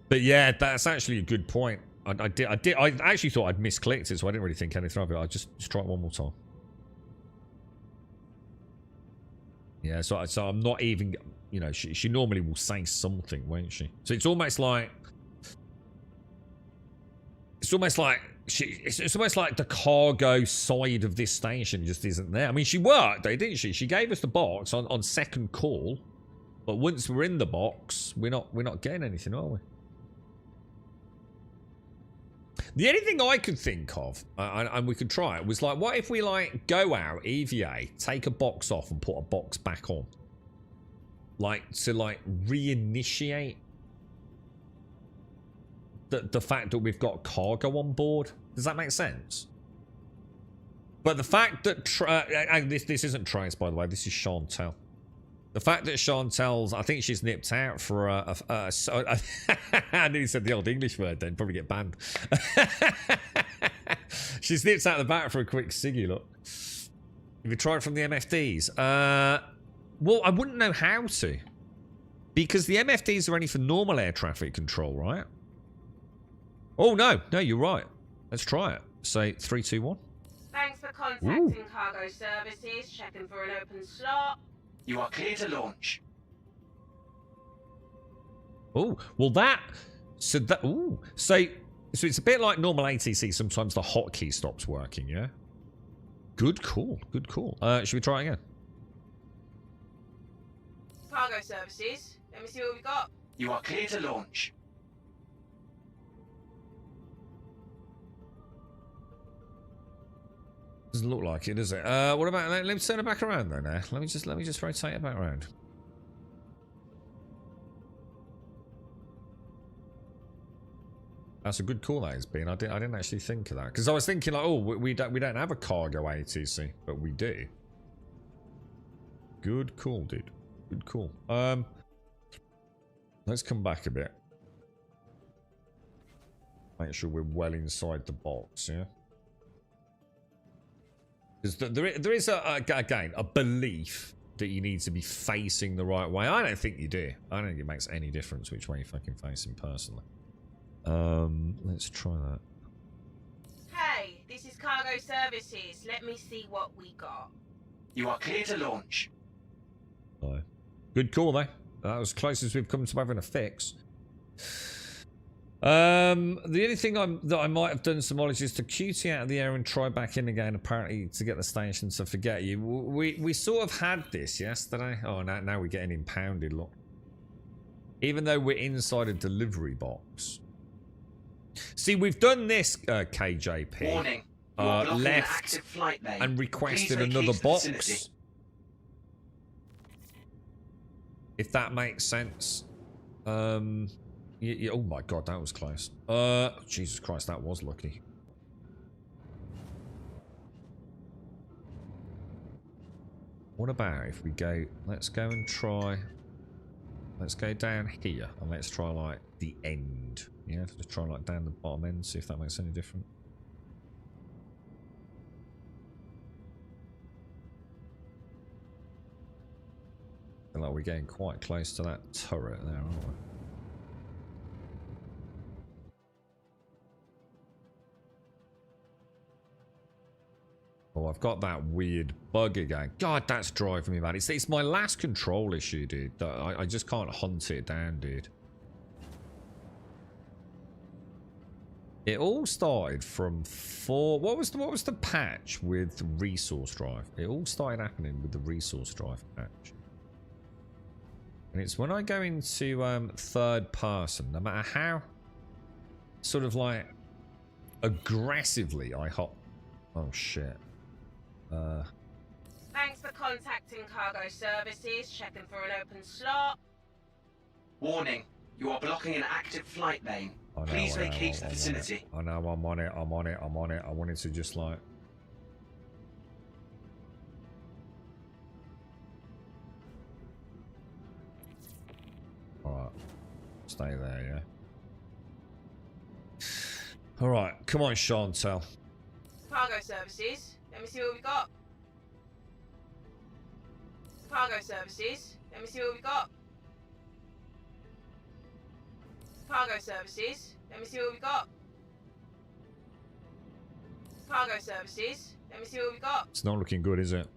But yeah, that's actually a good point. I actually thought I'd misclicked it, so I didn't really think anything of it. I just try it one more time. Yeah, so I'm not even, you know, she normally will say something, won't she? So it's almost like it's almost like the cargo side of this station just isn't there. I mean, she worked, though, didn't she? She gave us the box on second call, but once we're in the box, we're not getting anything, are we? The only thing I could think of, and we could try it, was like, what if we like go out, EVA, take a box off and put a box back on? Like, to like reinitiate the fact that we've got cargo on board. Does that make sense? But the fact that, and this isn't Trace, by the way, this is Chantel. The fact that Chantel's, I think she's nipped out for I nearly said the old English word then, probably get banned. She's nipped out the back for a quick ciggy, look. Have you tried from the MFDs? Well, I wouldn't know how to. Because the MFDs are only for normal air traffic control, right? Oh, no, you're right. Let's try it. Say 3, 2, 1. Thanks for contacting Cargo Services, checking for an open slot. You are clear to launch. Oh, well so it's a bit like normal ATC. Sometimes the hotkey stops working, yeah? Good call. Should we try it again? Cargo Services, let me see what we got. You are clear to launch. Doesn't look like it, does it? What about, let me turn it back around though now. Let me just rotate it back around. That's a good call that has been. I didn't actually think of that. Because I was thinking like, oh, we don't have a cargo ATC, but we do. Good call, dude. Good call. Let's come back a bit. Make sure we're well inside the box, yeah? Because there is, again, a belief that you need to be facing the right way. I don't think you do. I don't think it makes any difference which way you're fucking facing personally. Let's try that. Hey, this is Cargo Services. Let me see what we got. You are clear to launch. Oh. Good call, though. That was close as we've come to having a fix. The only thing that I might have done some knowledge is to QT out of the air and try back in again, apparently, to get the station to forget you. We sort of had this yesterday. Oh, now we're getting impounded, look. Even though we're inside a delivery box. See, we've done this, KJP. Warning. You are blocking left an active flight lane. and requested Please vacate another the box. vicinity. If that makes sense. Yeah, oh my god, that was close. Jesus Christ, that was lucky. What about if we go, let's go and try, let's go down here and let's try like the end. Yeah, let's try like down the bottom end, see if that makes any difference. Feel like we're getting quite close to that turret there, aren't we? Oh, I've got that weird bug again. God, that's driving me mad. It's my last control issue, dude. That I just can't hunt it down, dude. It all started from 4. What was the patch with resource drive? It all started happening with the resource drive patch. And it's when I go into third person, no matter how sort of like aggressively I hop. Oh shit. Thanks for contacting cargo services, checking for an open slot. Warning, you are blocking an active flight lane. I know, Please vacate the vicinity. I know, I'm on it. I wanted to just like... Alright. Stay there, yeah? Alright, come on, Chantel. Cargo services, let me see what we got. Cargo services, let me see what we got. Cargo services, let me see what we got. Cargo services, let me see what we got. It's not looking good, is it?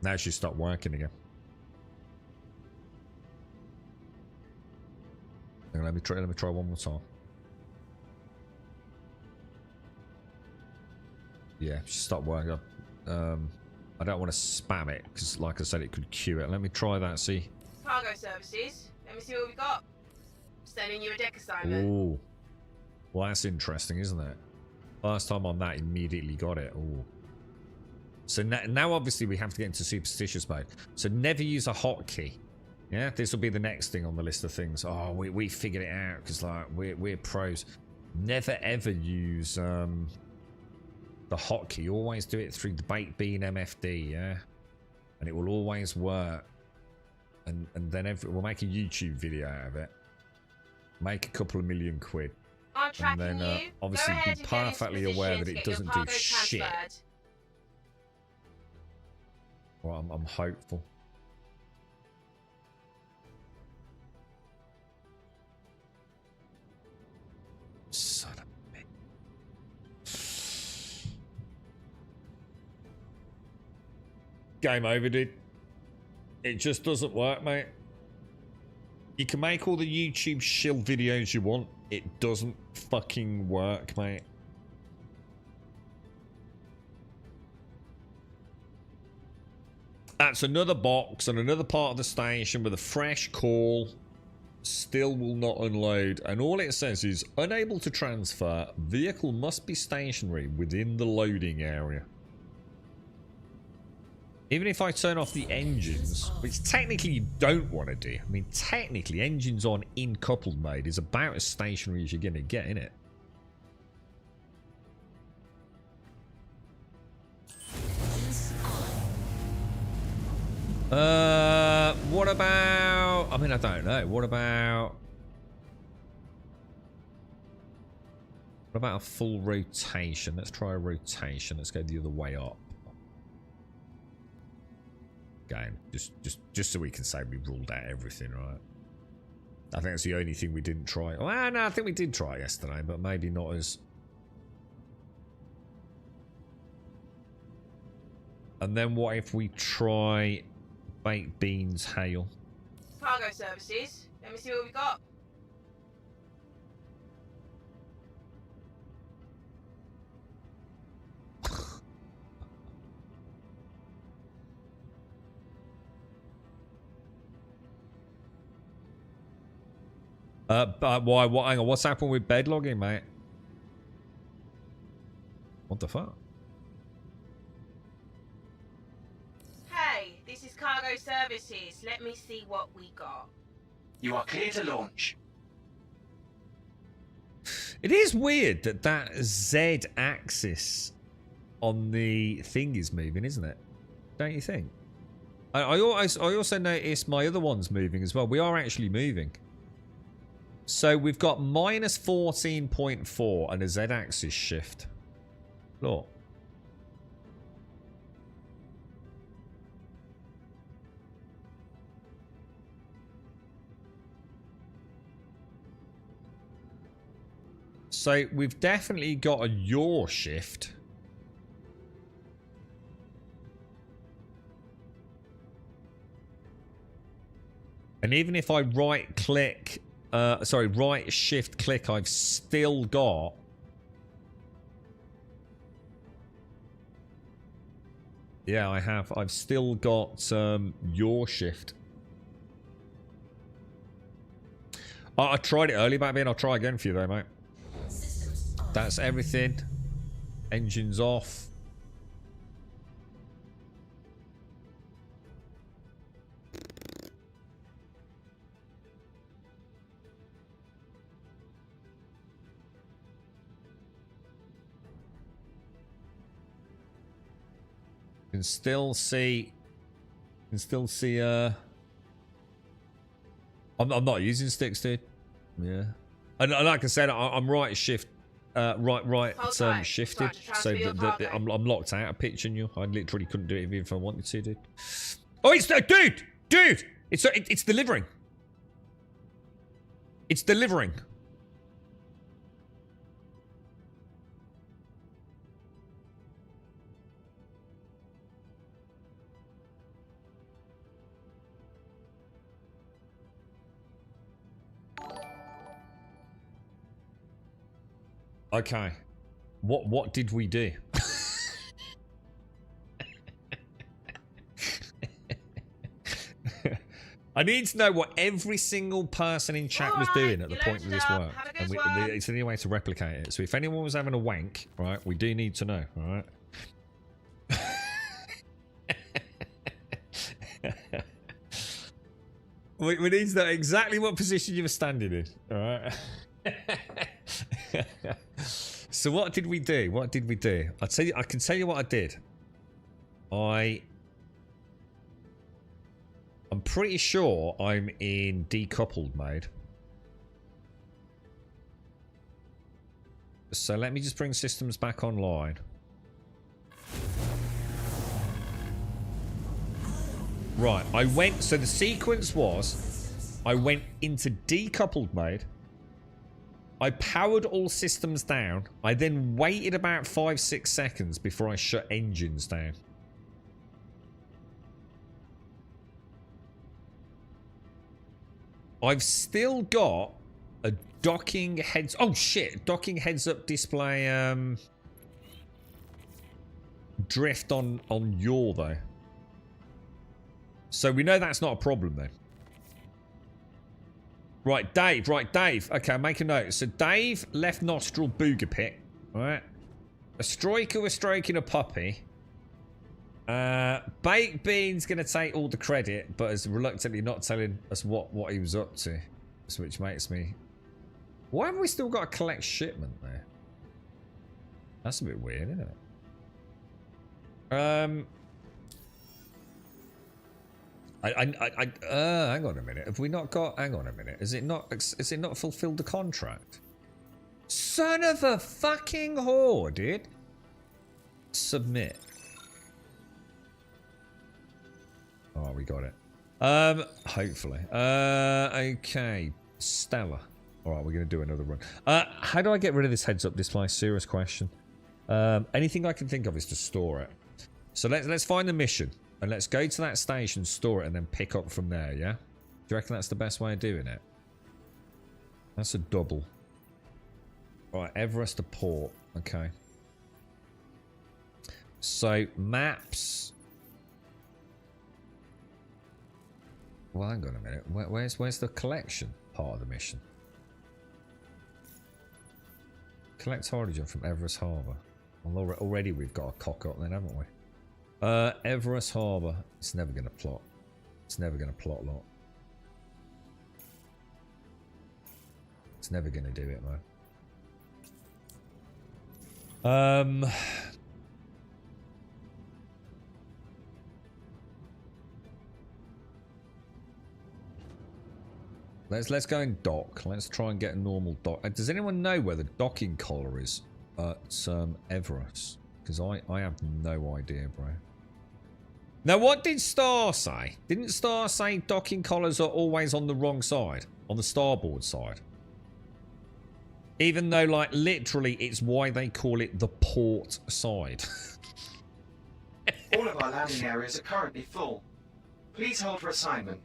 Now she's stopped working again. Let me try one more time. Yeah, she stopped working. I don't want to spam it because, like I said, it could queue it. Let me try that. See. Cargo services. Let me see what we got. Sending you a deck assignment. Ooh. Well, that's interesting, isn't it? Last time on that, immediately got it. Ooh. So now obviously we have to get into superstitious mode. So never use a hotkey. Yeah, this will be the next thing on the list of things. Oh, we figured it out because like we're pros. Never ever use the hotkey. Always do it through the baked bean MFD, yeah, and it will always work. And then we'll make a YouTube video out of it. Make a couple of million quid. I'm tracking and then you. obviously Go ahead be and get into perfectly position aware that to it get your doesn't do cargo shit. transferred. Well, I'm hopeful. Son of a bitch. Game over, dude. It just doesn't work, mate. You can make all the YouTube shill videos you want. It doesn't fucking work, mate. That's another box on another part of the station with a fresh call. Still will not unload. And all it says is, unable to transfer. Vehicle must be stationary within the loading area. Even if I turn off the engines, which technically you don't want to do. I mean, technically, engines on in coupled mode is about as stationary as you're going to get, innit? What about... I mean, I don't know. What about a full rotation? Let's try a rotation. Let's go the other way up. Again, just so we can say we ruled out everything, right? I think that's the only thing we didn't try. Well, no, I think we did try it yesterday, but maybe not as... And then what if we try baked beans hail? Cargo services. Let me see what we got. Why? What? Hang on. What's happened with bed logging, mate? What the fuck? Hey, this is cargo services. Let me see what we got. You are clear to launch. It is weird that Z axis on the thing is moving, isn't it? Don't you think? I also noticed my other one's moving as well. We are actually moving. So we've got minus 14.4 and a Z axis shift. Look. So we've definitely got a your shift. And even if I right click, right shift click, I've still got yeah, I have. I've still got your shift. I tried it earlier, baby, and I'll try again for you though, mate. That's everything. Engines off. Can still see I'm not using sticks, dude. Yeah. And like I said, I'm right shift shifted, so that I'm locked out of pitching you. I literally couldn't do it even if I wanted to, dude. Oh, it's dude, it's delivering. It's delivering. Okay. What did we do? I need to know what every single person in chat was doing at the point of this work. And it's the only way to replicate it. So if anyone was having a wank, right, we do need to know, all right? we need to know exactly what position you were standing in, all right? So what did we do? What did we do? I can tell you what I did. I'm pretty sure I'm in decoupled mode. So let me just bring systems back online. Right, so the sequence was, I went into decoupled mode. I powered all systems down. I then waited about 5-6 seconds before I shut engines down. I've still got a docking heads... Oh, shit. Docking heads-up display drift on yaw, though. So we know that's not a problem, then. Right, Dave. Okay, make a note. So Dave, left nostril booger pit. Alright. A striker was stroking a puppy. Baked Bean's going to take all the credit, but is reluctantly not telling us what he was up to. Which makes me... Why have we still got a collect shipment there? That's a bit weird, isn't it? Hang on a minute. Have we not got... Hang on a minute. Is it not fulfilled the contract? Son of a fucking whore, dude. Submit. Oh, we got it. Hopefully. Okay. Stella. Alright, we're going to do another run. How do I get rid of this heads-up display? Serious question. Anything I can think of is to store it. So let's find the mission. And let's go to that station, store it, and then pick up from there, yeah? Do you reckon that's the best way of doing it? That's a double. Right, Everest to port. Okay. So, maps. Well, hang on a minute. Where's the collection part of the mission? Collect hydrogen from Everest Harbour. Well, already we've got a cock up then, haven't we? Everest Harbour. It's never going to plot. It's never going to plot lot. It's never going to do it, man. Let's go and dock. Let's try and get a normal dock. Does anyone know where the docking collar is at Everest? Because I have no idea, bro. Now, what did Star say? Didn't Star say docking collars are always on the wrong side? On the starboard side? Even though, like, literally, it's why they call it the port side. All of our landing areas are currently full. Please hold for assignment.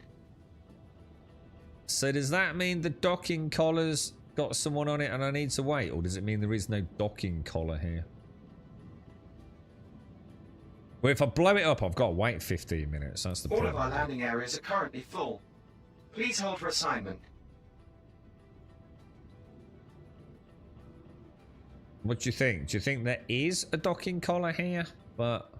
So does that mean the docking collar's got someone on it and I need to wait? Or does it mean there is no docking collar here? Well, if I blow it up, I've got to wait 15 minutes. That's the All problem. of our landing areas are currently full. Please hold for assignment. What do you think? Do you think there is a docking collar here? But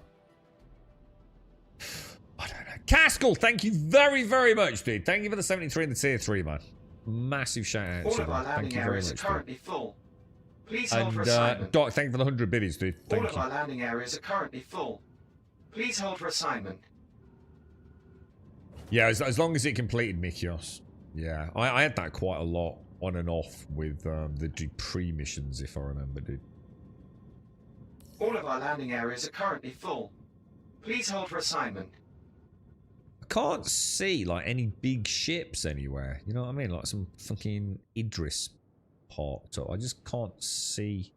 I don't know. Caskell, thank you very, very much, dude. Thank you for the 73 and the tier 3, man. Massive shout out All to you, of our man. Thank landing you very areas are much, currently dude. full. Please hold for And assignment. Doc, thank you for the 100 biddies, dude. All Thank of you. our landing areas are currently full. Please hold for assignment. Yeah, as long as it completed Mikios. Yeah, I had that quite a lot on and off with the Dupree missions, if I remember, dude. All of our landing areas are currently full. Please hold for assignment. I can't see, like, any big ships anywhere. You know what I mean? Like some fucking Idris parked up. I just can't see...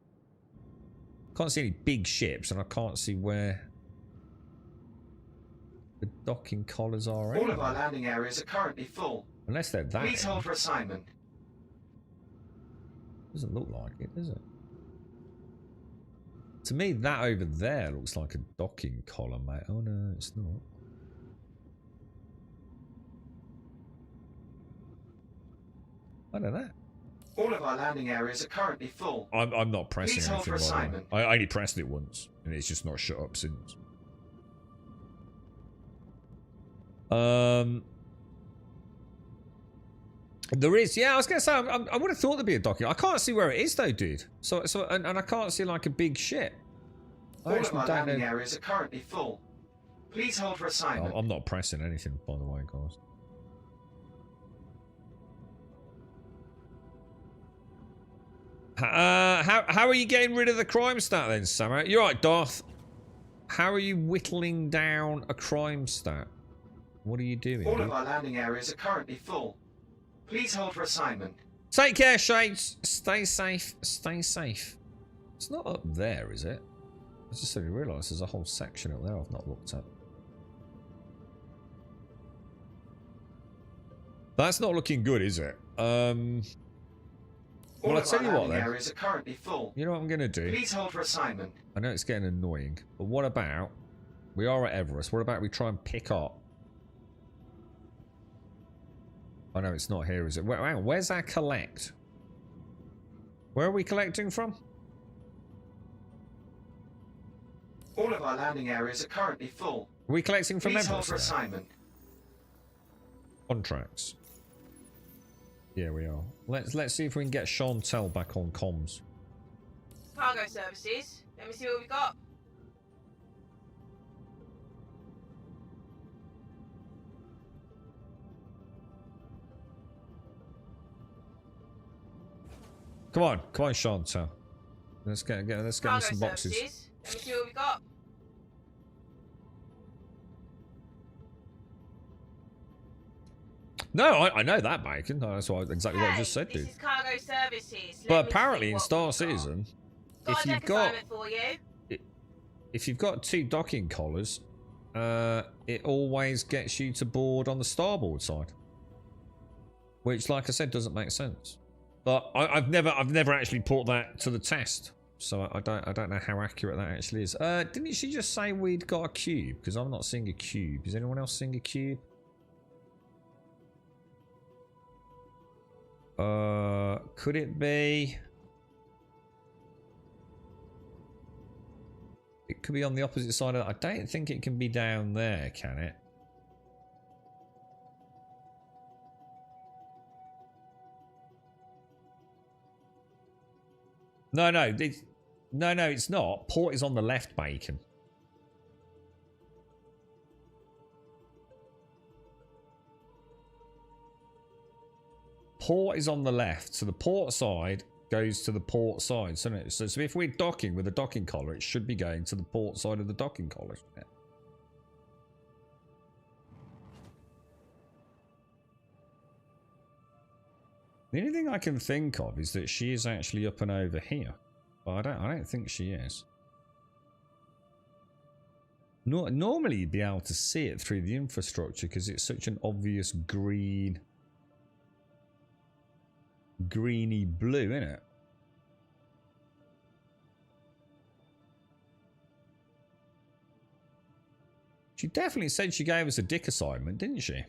Can't see any big ships, and I can't see where the docking collars are. All of our landing areas are currently full. Unless they're that. Please hold for assignment. Doesn't look like it, does it? To me, that over there looks like a docking collar, mate. Oh no, it's not. I don't know. All of our landing areas are currently full. I'm not pressing Please hold anything, for by the way. assignment. I only pressed it once, and it's just not shut up since. There is, yeah. I was gonna say, I would have thought there'd be a docking. I can't see where it is though, dude. And I can't see like a big ship. All of our landing areas are currently full. Please hold for assignment. I'm not pressing anything, by the way, guys. How are you getting rid of the crime stat then, Samurai? You're right, Darth. How are you whittling down a crime stat? What are you doing? All of our landing areas are currently full. Please hold for assignment. Take care, Shades. Stay safe. Stay safe. It's not up there, is it? I just suddenly realised there's a whole section up there I've not looked at. That's not looking good, is it? Well, I'll tell you what then. Areas are currently full. You know what I'm going to do? Please hold for assignment. I know it's getting annoying, but what about... We are at Everest. What about we try and pick up... I know it's not here, is it? Hang on, where's our collect? Where are we collecting from? All of our landing areas are currently full. Are we collecting from Please hold Everest for now? assignment. Contracts. Yeah, we are. Let's see if we can get Chantel back on comms. Cargo services. Let me see what we got. Come on, Chantel. Let's get me Cargo some boxes. services. Let me see what we got. No, I know that, Bacon. That's exactly what I just said, This dude. is cargo services. But apparently in Star Citizen, Got if a you've deck got assignment for you. if you've got 2 docking collars, it always gets you to board on the starboard side, which, like I said, doesn't make sense. But I've never actually put that to the test, so I don't know how accurate that actually is. Didn't she just say we'd got a cube? Because I'm not seeing a cube. Is anyone else seeing a cube? Could it be? It could be on the opposite side of... I don't think it can be down there, can it? No, it's not. Port is on the left, Bacon. Port is on the left, so the port side goes to the port side. So if we're docking with a docking collar, it should be going to the port side of the docking collar. Yeah. The only thing I can think of is that she is actually up and over here. But I don't think she is. Normally you'd be able to see it through the infrastructure because it's such an obvious greeny blue, isn't it? She definitely said she gave us a dick assignment, didn't she?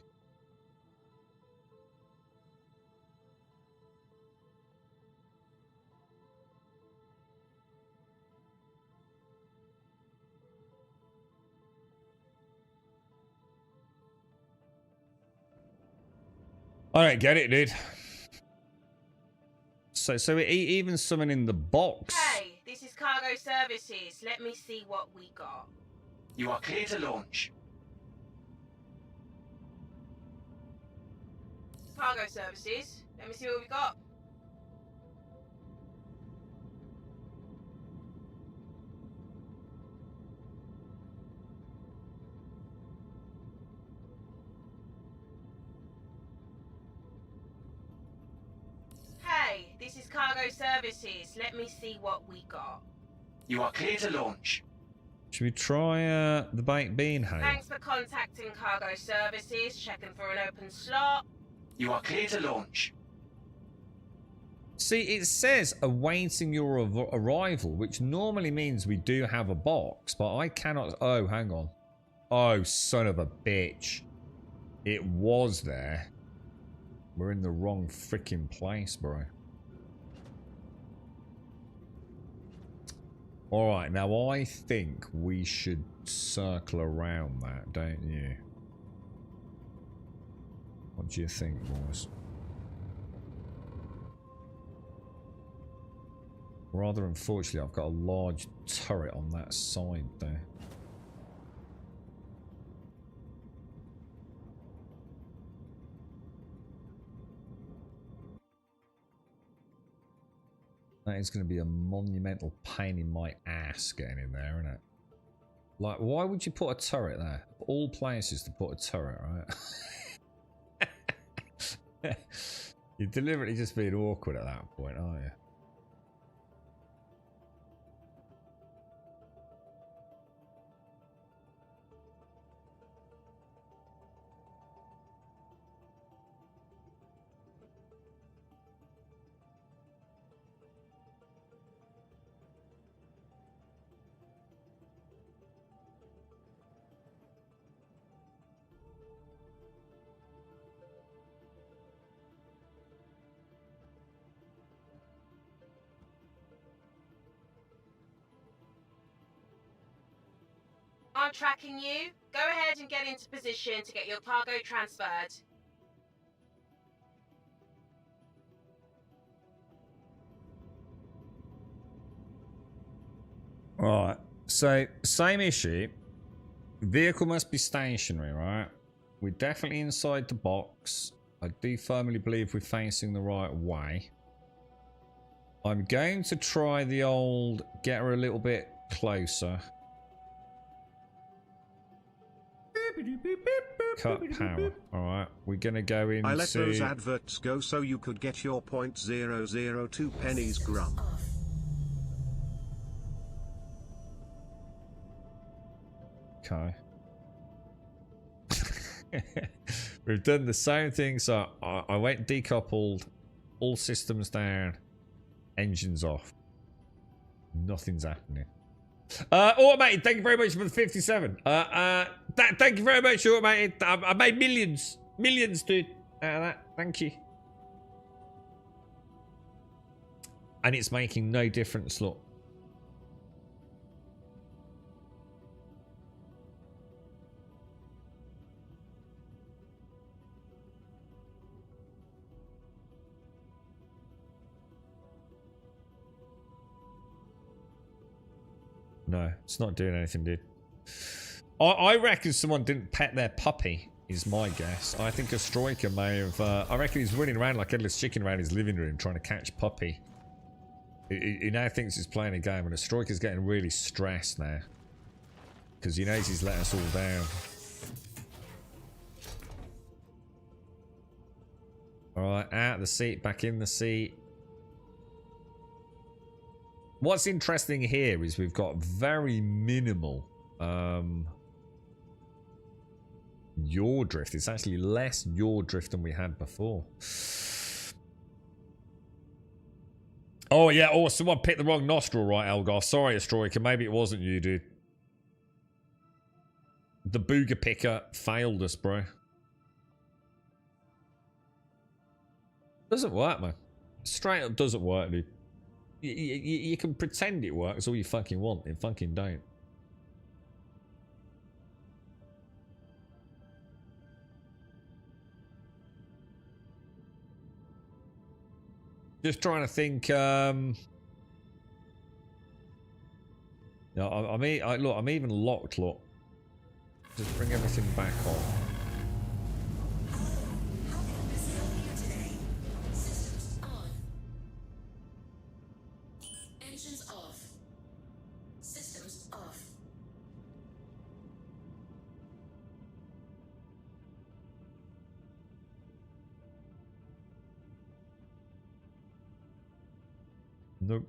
I don't get it, dude. So even someone in the box. Hey, this is Cargo Services. Let me see what we got. You are clear to launch. Cargo Services. Let me see what we got. Hey, this is Cargo Services. Let me see what we got. You are clear to launch. Should we try the baked bean, hey? Thanks for contacting Cargo Services. Checking for an open slot. You are clear to launch. See, it says awaiting your arrival, which normally means we do have a box, but I cannot... Oh, hang on. Oh, son of a bitch. It was there. We're in the wrong freaking place, bro. Alright, now I think we should circle around that, don't you? What do you think, boys? Rather unfortunately, I've got a large turret on that side there. That is going to be a monumental pain in my ass getting in there, isn't it? Like, why would you put a turret there? All places to put a turret, right? You're deliberately just being awkward at that point, aren't you? I'm tracking you. Go ahead and get into position to get your cargo transferred. Alright, so same issue. Vehicle must be stationary, right? We're definitely inside the box. I do firmly believe we're facing the right way. I'm going to try the old get her a little bit closer. Cut power. Alright, we're gonna go into... I let those adverts go so you could get your 0.002 pennies grub. Okay. We've done the same thing, so I went decoupled, all systems down, engines off. Nothing's happening. Automated, thank you very much for the 57. Thank you very much, Automated. I made millions, dude, out of that. Thank you. And it's making no difference, look. No, it's not doing anything, dude. I reckon someone didn't pet their puppy, is my guess. I think a striker may have... I reckon he's running around like headless chicken around his living room trying to catch puppy. He now thinks he's playing a game, and a striker's getting really stressed now. Because he knows he's let us all down. Alright, out of the seat, back in the seat. What's interesting here is we've got very minimal yaw drift. It's actually less yaw drift than we had before. Oh yeah, oh, someone picked the wrong nostril, right, Elgar. Sorry, Astroika, maybe it wasn't you, dude. The booger picker failed us, bro. Doesn't work, man. Straight up doesn't work, dude. You can pretend it works all you fucking want. It fucking don't. Just trying to think. No, look, I'm even locked. Look, just bring everything back on. Nope.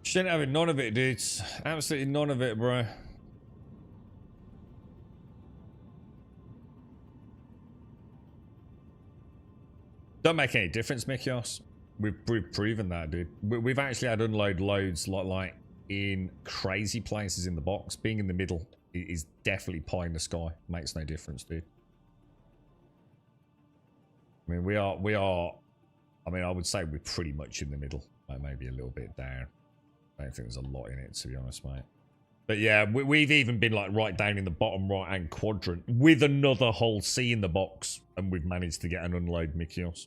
Shouldn't have it, none of it, dudes. Absolutely none of it, bro. Don't make any difference, Mikios. We've proven that, dude. We've actually had unload loads like in crazy places in the box. Being in the middle is definitely pie in the sky. Makes no difference, dude. I mean, we are. I mean, I would say we're pretty much in the middle. Like maybe a little bit down. I don't think there's a lot in it, to be honest, mate. But yeah, we've even been like right down in the bottom right-hand quadrant with another whole C in the box, and we've managed to get an unload Mikios.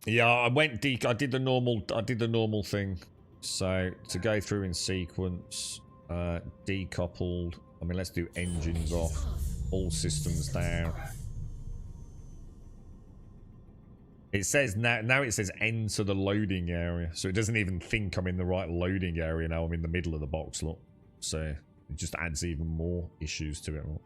Yeah, I did the normal thing. So to go through in sequence, decoupled. I mean, let's do engines off, all systems down. It says now it says enter the loading area, so it doesn't even think I'm in the right loading area now. I'm in the middle of the box, look. So it just adds even more issues to it. Look.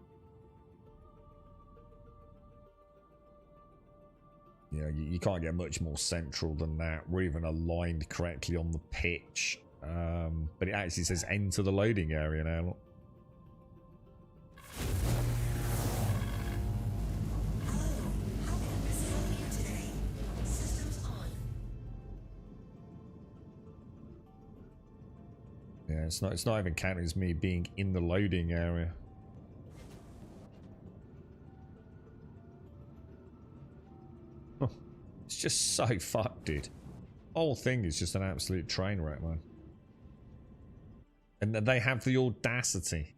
You know, you can't get much more central than that. We're even aligned correctly on the pitch. But it actually says enter the loading area now. Look. Yeah, it's not even counting as me being in the loading area. It's just so fucked, dude. Whole thing is just an absolute train wreck, man. And they have the audacity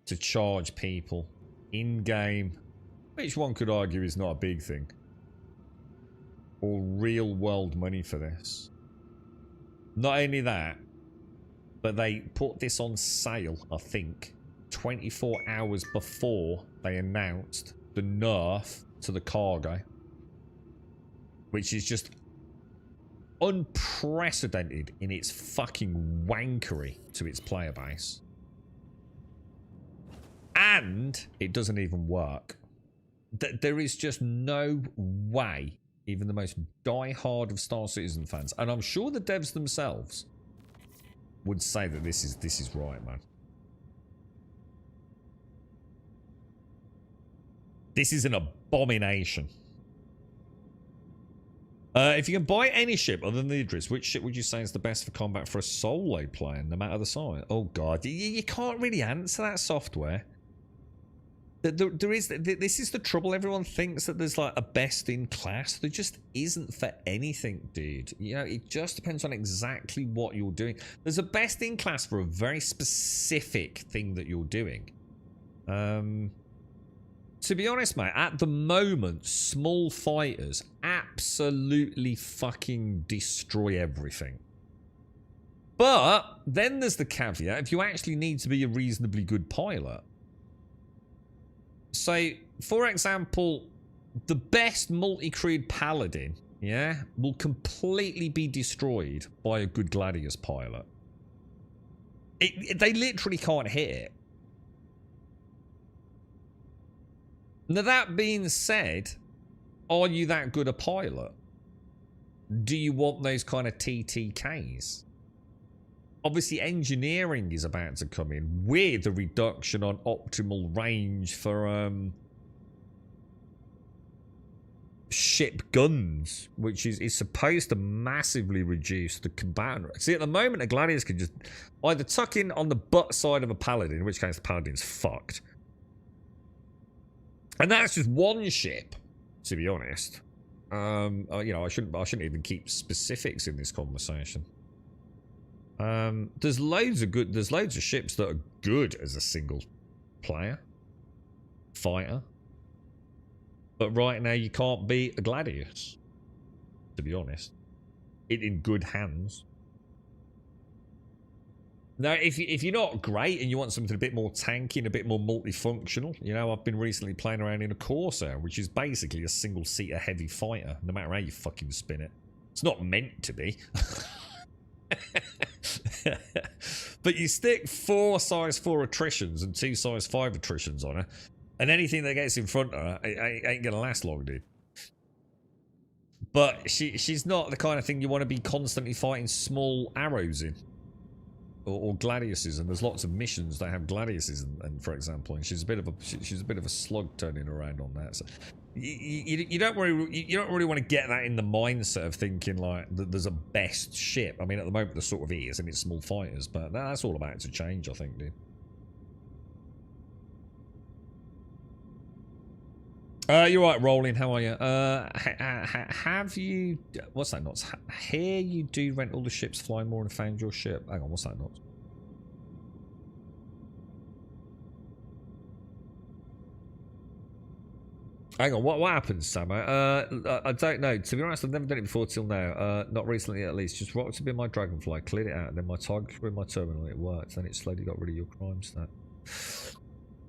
to charge people in-game, which one could argue is not a big thing, or real-world money for this. Not only that, but they put this on sale, I think, 24 hours before they announced the nerf to the cargo. Which is just unprecedented in its fucking wankery to its player base. And it doesn't even work. There is just no way even the most die-hard of Star Citizen fans, and I'm sure the devs themselves would say that this is right, man. This is an abomination. If you can buy any ship other than the Idris, which ship would you say is the best for combat for a solo player, no matter the size? Oh god, you can't really answer that, software. This is the trouble. Everyone thinks that there's like a best in class. There just isn't for anything, dude. You know, it just depends on exactly what you're doing. There's a best in class for a very specific thing that you're doing. To be honest, mate, at the moment, small fighters absolutely fucking destroy everything. But then there's the caveat, if you actually need to be a reasonably good pilot. So, for example, the best multi-crewed paladin, yeah, will completely be destroyed by a good Gladius pilot. They literally can't hit it. Now, that being said, are you that good a pilot? Do you want those kind of TTKs? Obviously, engineering is about to come in with a reduction on optimal range for ship guns, which is supposed to massively reduce the combatant rate. See, at the moment, a Gladius can just either tuck in on the butt side of a Paladin, in which case the Paladin's fucked. And that's just one ship, to be honest. You know, I shouldn't even keep specifics in this conversation. There's loads of ships that are good as a single player fighter. But right now you can't beat a Gladius, to be honest. In good hands. Now, if you're not great and you want something a bit more tanky and a bit more multifunctional, you know, I've been recently playing around in a Corsair, which is basically a single-seater heavy fighter, no matter how you fucking spin it. It's not meant to be. But you stick 4 size 4 attritions and 2 size 5 attritions on her, and anything that gets in front of her ain't gonna last long, dude. But she's not the kind of thing you want to be constantly fighting small arrows in. Or Gladiuses, and there's lots of missions that have Gladiuses, and for example, and she's a bit of a slug turning around on that. So you don't really want to get that in the mindset of thinking like that there's a best ship. I mean, at the moment there sort of is, and it's small fighters, but that's all about to change, I think, dude. You're right, Rolling. How are you? Have you... What's that, Knots? Here you do rent all the ships, fly more, and found your ship. Hang on, what's that, Knots? Hang on, what happens, Sam? I don't know. To be honest, I've never done it before till now. Not recently, at least. Just rocked to be my Dragonfly, cleared it out, and then my target through my terminal, it worked. Then it slowly got rid of your crime stat.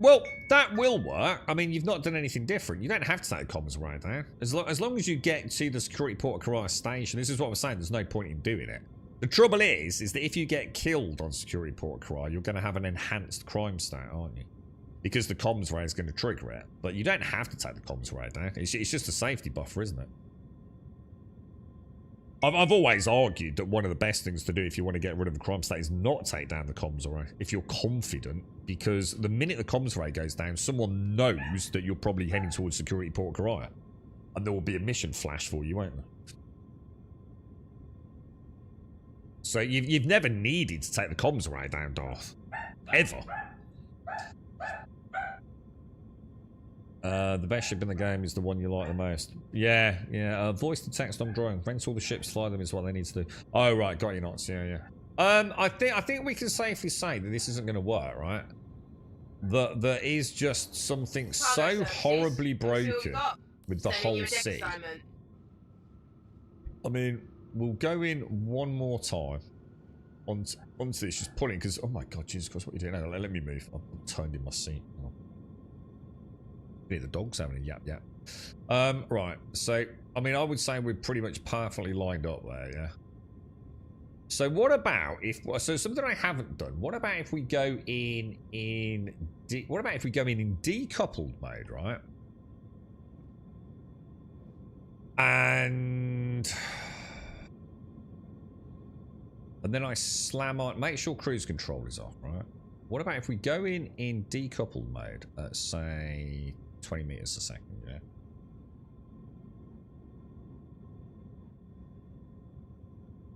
Well, that will work. I mean, you've not done anything different. You don't have to take the comms right now. As long as you get to the security port of Karaya station, this is what I'm saying, there's no point in doing it. The trouble is that if you get killed on security port of Karaya, you're going to have an enhanced crime stat, aren't you? Because the comms ray is going to trigger it. But you don't have to take the comms ray down. It's just a safety buffer, isn't it? I've always argued that one of the best things to do if you want to get rid of a crime stat is not take down the comms array if you're confident, because the minute the comms array goes down, someone knows that you're probably heading towards security port Karaya, and there will be a mission flash for you, won't there? So you've never needed to take the comms array down, Darth, ever. The best ship in the game is the one you like the most. Yeah. Voice to text on drawing. Rent all the ships, fly them is what they need to do. Oh, right. Got you, Knots. Yeah. I think we can safely say that this isn't going to work, right? That there is just something so horribly broken with the whole sea. I mean, we'll go in one more time onto this, just pulling, because, oh my god, Jesus Christ, what are you doing? Let me move. I'm turned in my seat. The dog's having a yap. Right, so I mean, I would say we're pretty much perfectly lined up there, yeah. So what about if something I haven't done? What about if we go in decoupled mode, right? And then I slam on. Make sure cruise control is off, right? What about if we go in decoupled mode at say 20 meters a second, yeah.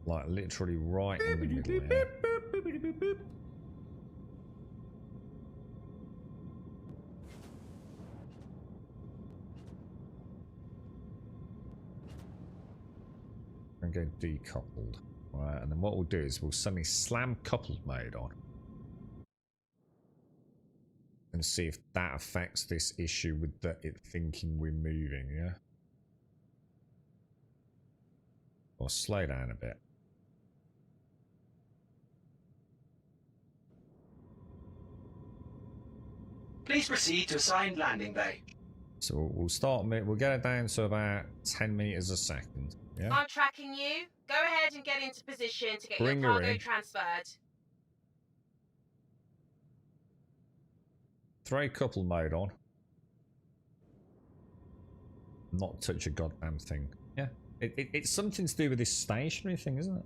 Like literally right in the middle, yeah. And go decoupled, right? And then what we'll do is we'll suddenly slam coupled mode on. And see if that affects this issue with it thinking we're moving, yeah? Or slow down a bit. Please proceed to assigned landing bay. So we'll start. We'll get it down to about 10 meters a second. Yeah. I'm tracking you. Go ahead and get into position to get Bring your her cargo in. transferred. Throw couple mode on. Not touch a goddamn thing. Yeah. It's something to do with this stationary thing, isn't it?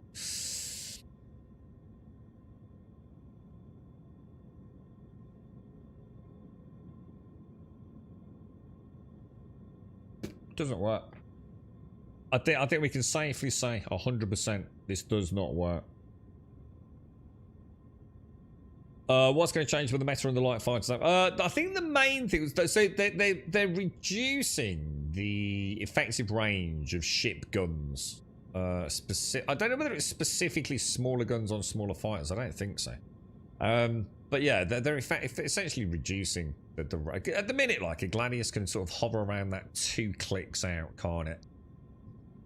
Doesn't work. I think we can safely say 100% this does not work. What's going to change with the meta and the light fighters? I think the main thing was so they're reducing the effective range of ship guns. I don't know whether it's specifically smaller guns on smaller fighters. I don't think so. But yeah, they're essentially reducing the at the minute. Like a Gladius can sort of hover around that 2 clicks out, can't it?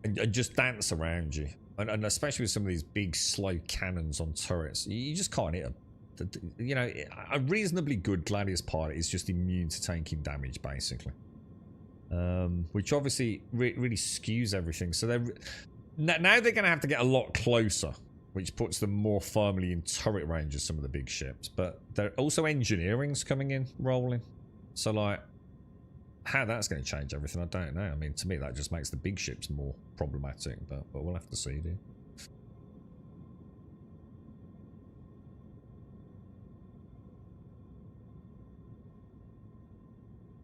And just dance around you, and especially with some of these big slow cannons on turrets, you just can't hit them. You know, a reasonably good Gladius pilot is just immune to taking damage, basically. Which obviously really skews everything. So now they're going to have to get a lot closer, which puts them more firmly in turret range of some of the big ships. But they're also engineering's coming in, rolling. So like, how that's going to change everything, I don't know. I mean, to me, that just makes the big ships more problematic. But we'll have to see, dude.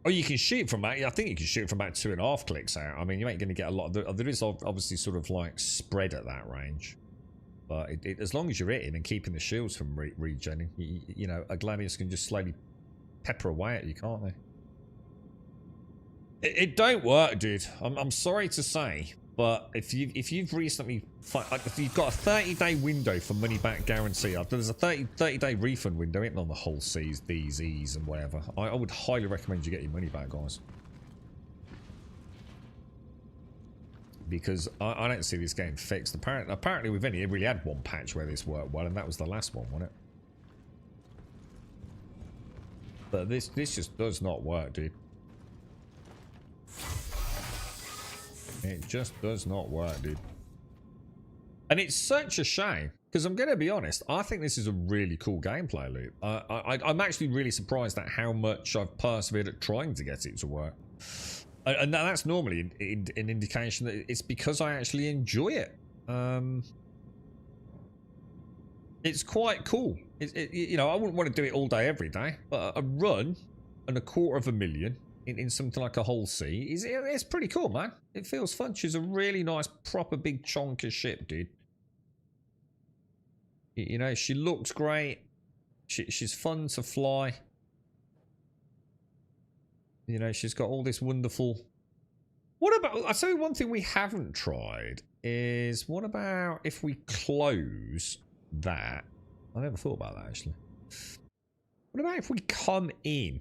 Oh, you can shoot from that. I think you can shoot from about 2.5 clicks out. I mean, you ain't going to get a lot. There is obviously sort of like spread at that range, but as long as you're hitting and keeping the shields from regenning, you know, a Gladius can just slowly pepper away at you, can't they? It don't work, dude. I'm sorry to say, but if you've recently, if you've got a 30-day window for money back guarantee, there's a 30-day refund window, isn't on the whole C's, D's, E's, and whatever. I would highly recommend you get your money back, guys, because I don't see this getting fixed. Apparently we've only really had one patch where this worked well, and that was the last one, wasn't it? But this just does not work, dude. It just does not work, dude. And it's such a shame, because I'm going to be honest, I think this is a really cool gameplay loop. I'm actually really surprised at how much I've persevered at trying to get it to work. And that's normally an indication that it's because I actually enjoy it. It's quite cool. You know, I wouldn't want to do it all day, every day, but a run and 250,000 in something like a whole sea it's pretty cool, man. It feels fun. She's a really nice, proper big chonker ship, dude. You know, she looks great. She's fun to fly. You know, she's got all this wonderful. What about? I'll tell you one thing we haven't tried is what about if we close that? I never thought about that actually. What about if we come in?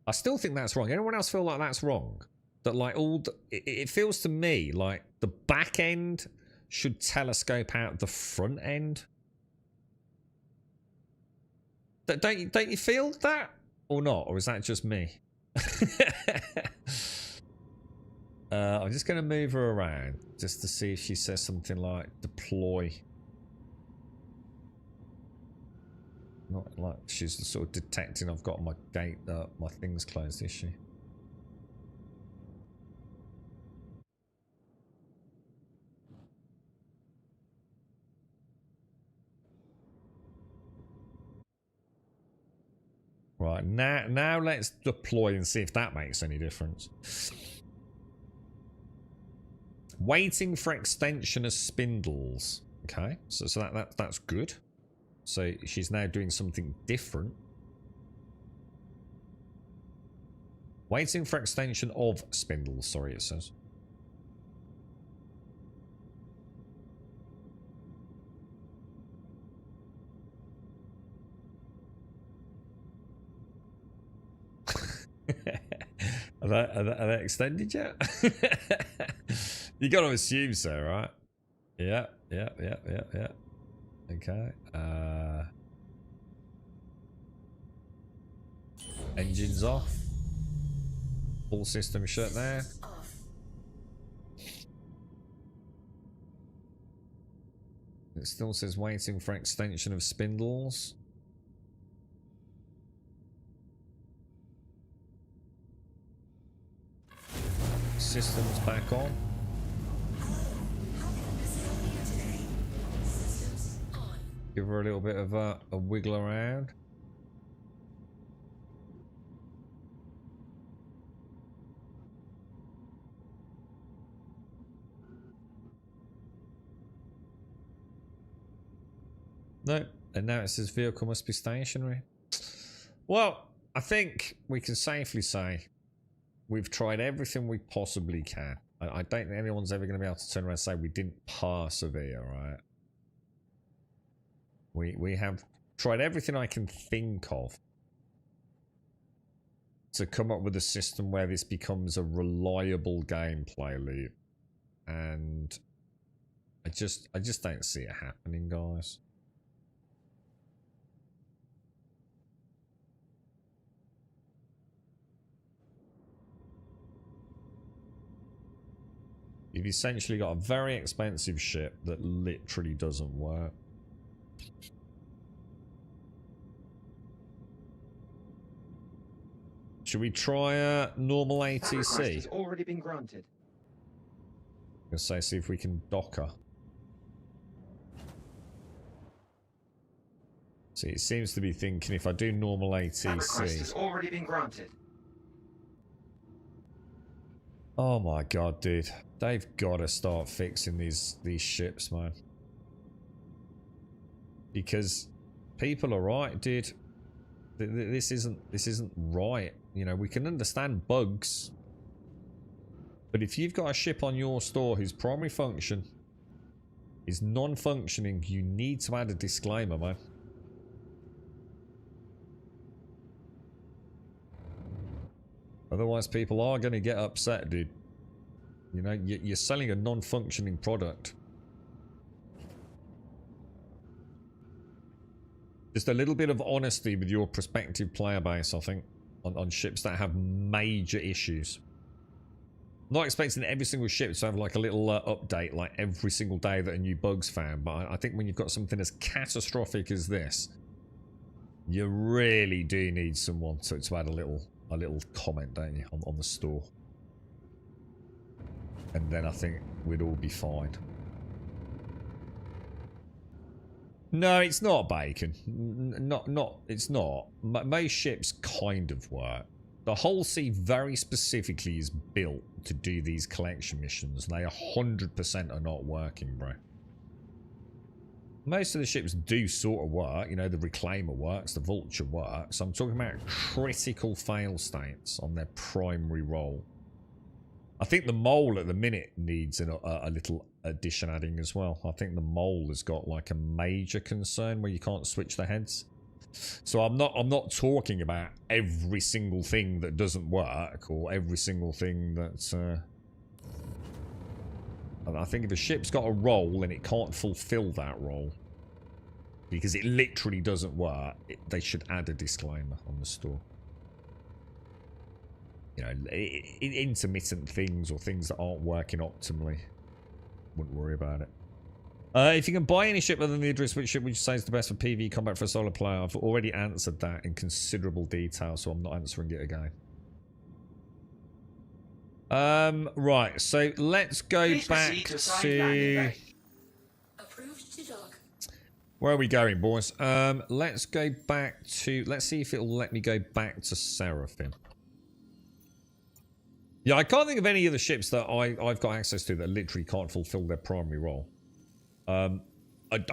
I still think that's wrong. Anyone else feel like that's wrong? That like it feels to me like the back end should telescope out the front end. Don't you feel that or not? Or is that just me? I'm just going to move her around just to see if she says something like deploy. Not like she's sort of detecting I've got my gate, my things closed, is she? Right, now let's deploy and see if that makes any difference. Waiting for extension of spindles. Okay, so that's good. So she's now doing something different. Waiting for extension of spindles, sorry, it says. Are they extended yet? You got to assume so, right? Yeah. Okay. Engines off. Full system shut there. It still says waiting for extension of spindles. Systems back on. Give her a little bit of a wiggle around. No, and now it says vehicle must be stationary. Well, I think we can safely say we've tried everything we possibly can. I don't think anyone's ever going to be able to turn around and say we didn't persevere, right? We have tried everything I can think of to come up with a system where this becomes a reliable gameplay loop, and I just don't see it happening, guys. You've essentially got a very expensive ship that literally doesn't work. Should we try a normal ATC? Request has already been granted. Let's say, see if we can dock her. See, it seems to be thinking if I do normal Request has ATC. already been granted. Oh my god, dude. They've got to start fixing these ships, man. Because people are right, dude. This isn't right. You know, we can understand bugs, but if you've got a ship on your store whose primary function is non-functioning, you need to add a disclaimer, man. Otherwise, people are going to get upset, dude. You know, you're selling a non-functioning product. Just a little bit of honesty with your prospective player base, I think, on ships that have major issues. I'm not expecting every single ship to have like a little update like every single day that a new bug's found, but I think when you've got something as catastrophic as this, you really do need someone to add a little comment, don't you, on the store. And then I think we'd all be fine. No, it's not bacon. It's not. Most ships kind of work. The Hull C very specifically is built to do these collection missions. They 100% are not working, bro. Most of the ships do sort of work. You know, the Reclaimer works, the Vulture works. I'm talking about critical fail states on their primary role. I think the Mole at the minute needs a little addition adding as well. I think the Mole has got like a major concern where you can't switch the heads. So I'm not talking about every single thing that doesn't work or every single thing that's I think if a ship's got a role and it can't fulfill that role because it literally doesn't work, they should add a disclaimer on the store. You know, intermittent things or things that aren't working optimally, wouldn't worry about it. If you can buy any ship other than the Idris, which ship would you say is the best for PvE combat for a solo player? I've already answered that in considerable detail, so I'm not answering it again. Right, so let's go Please back proceed to assigned landing bay. Approved to dock. Where are we going, boys? Let's go back to... Let's see if it'll let me go back to Seraphim. Yeah, I can't think of any of the ships that I've got access to that literally can't fulfill their primary role. I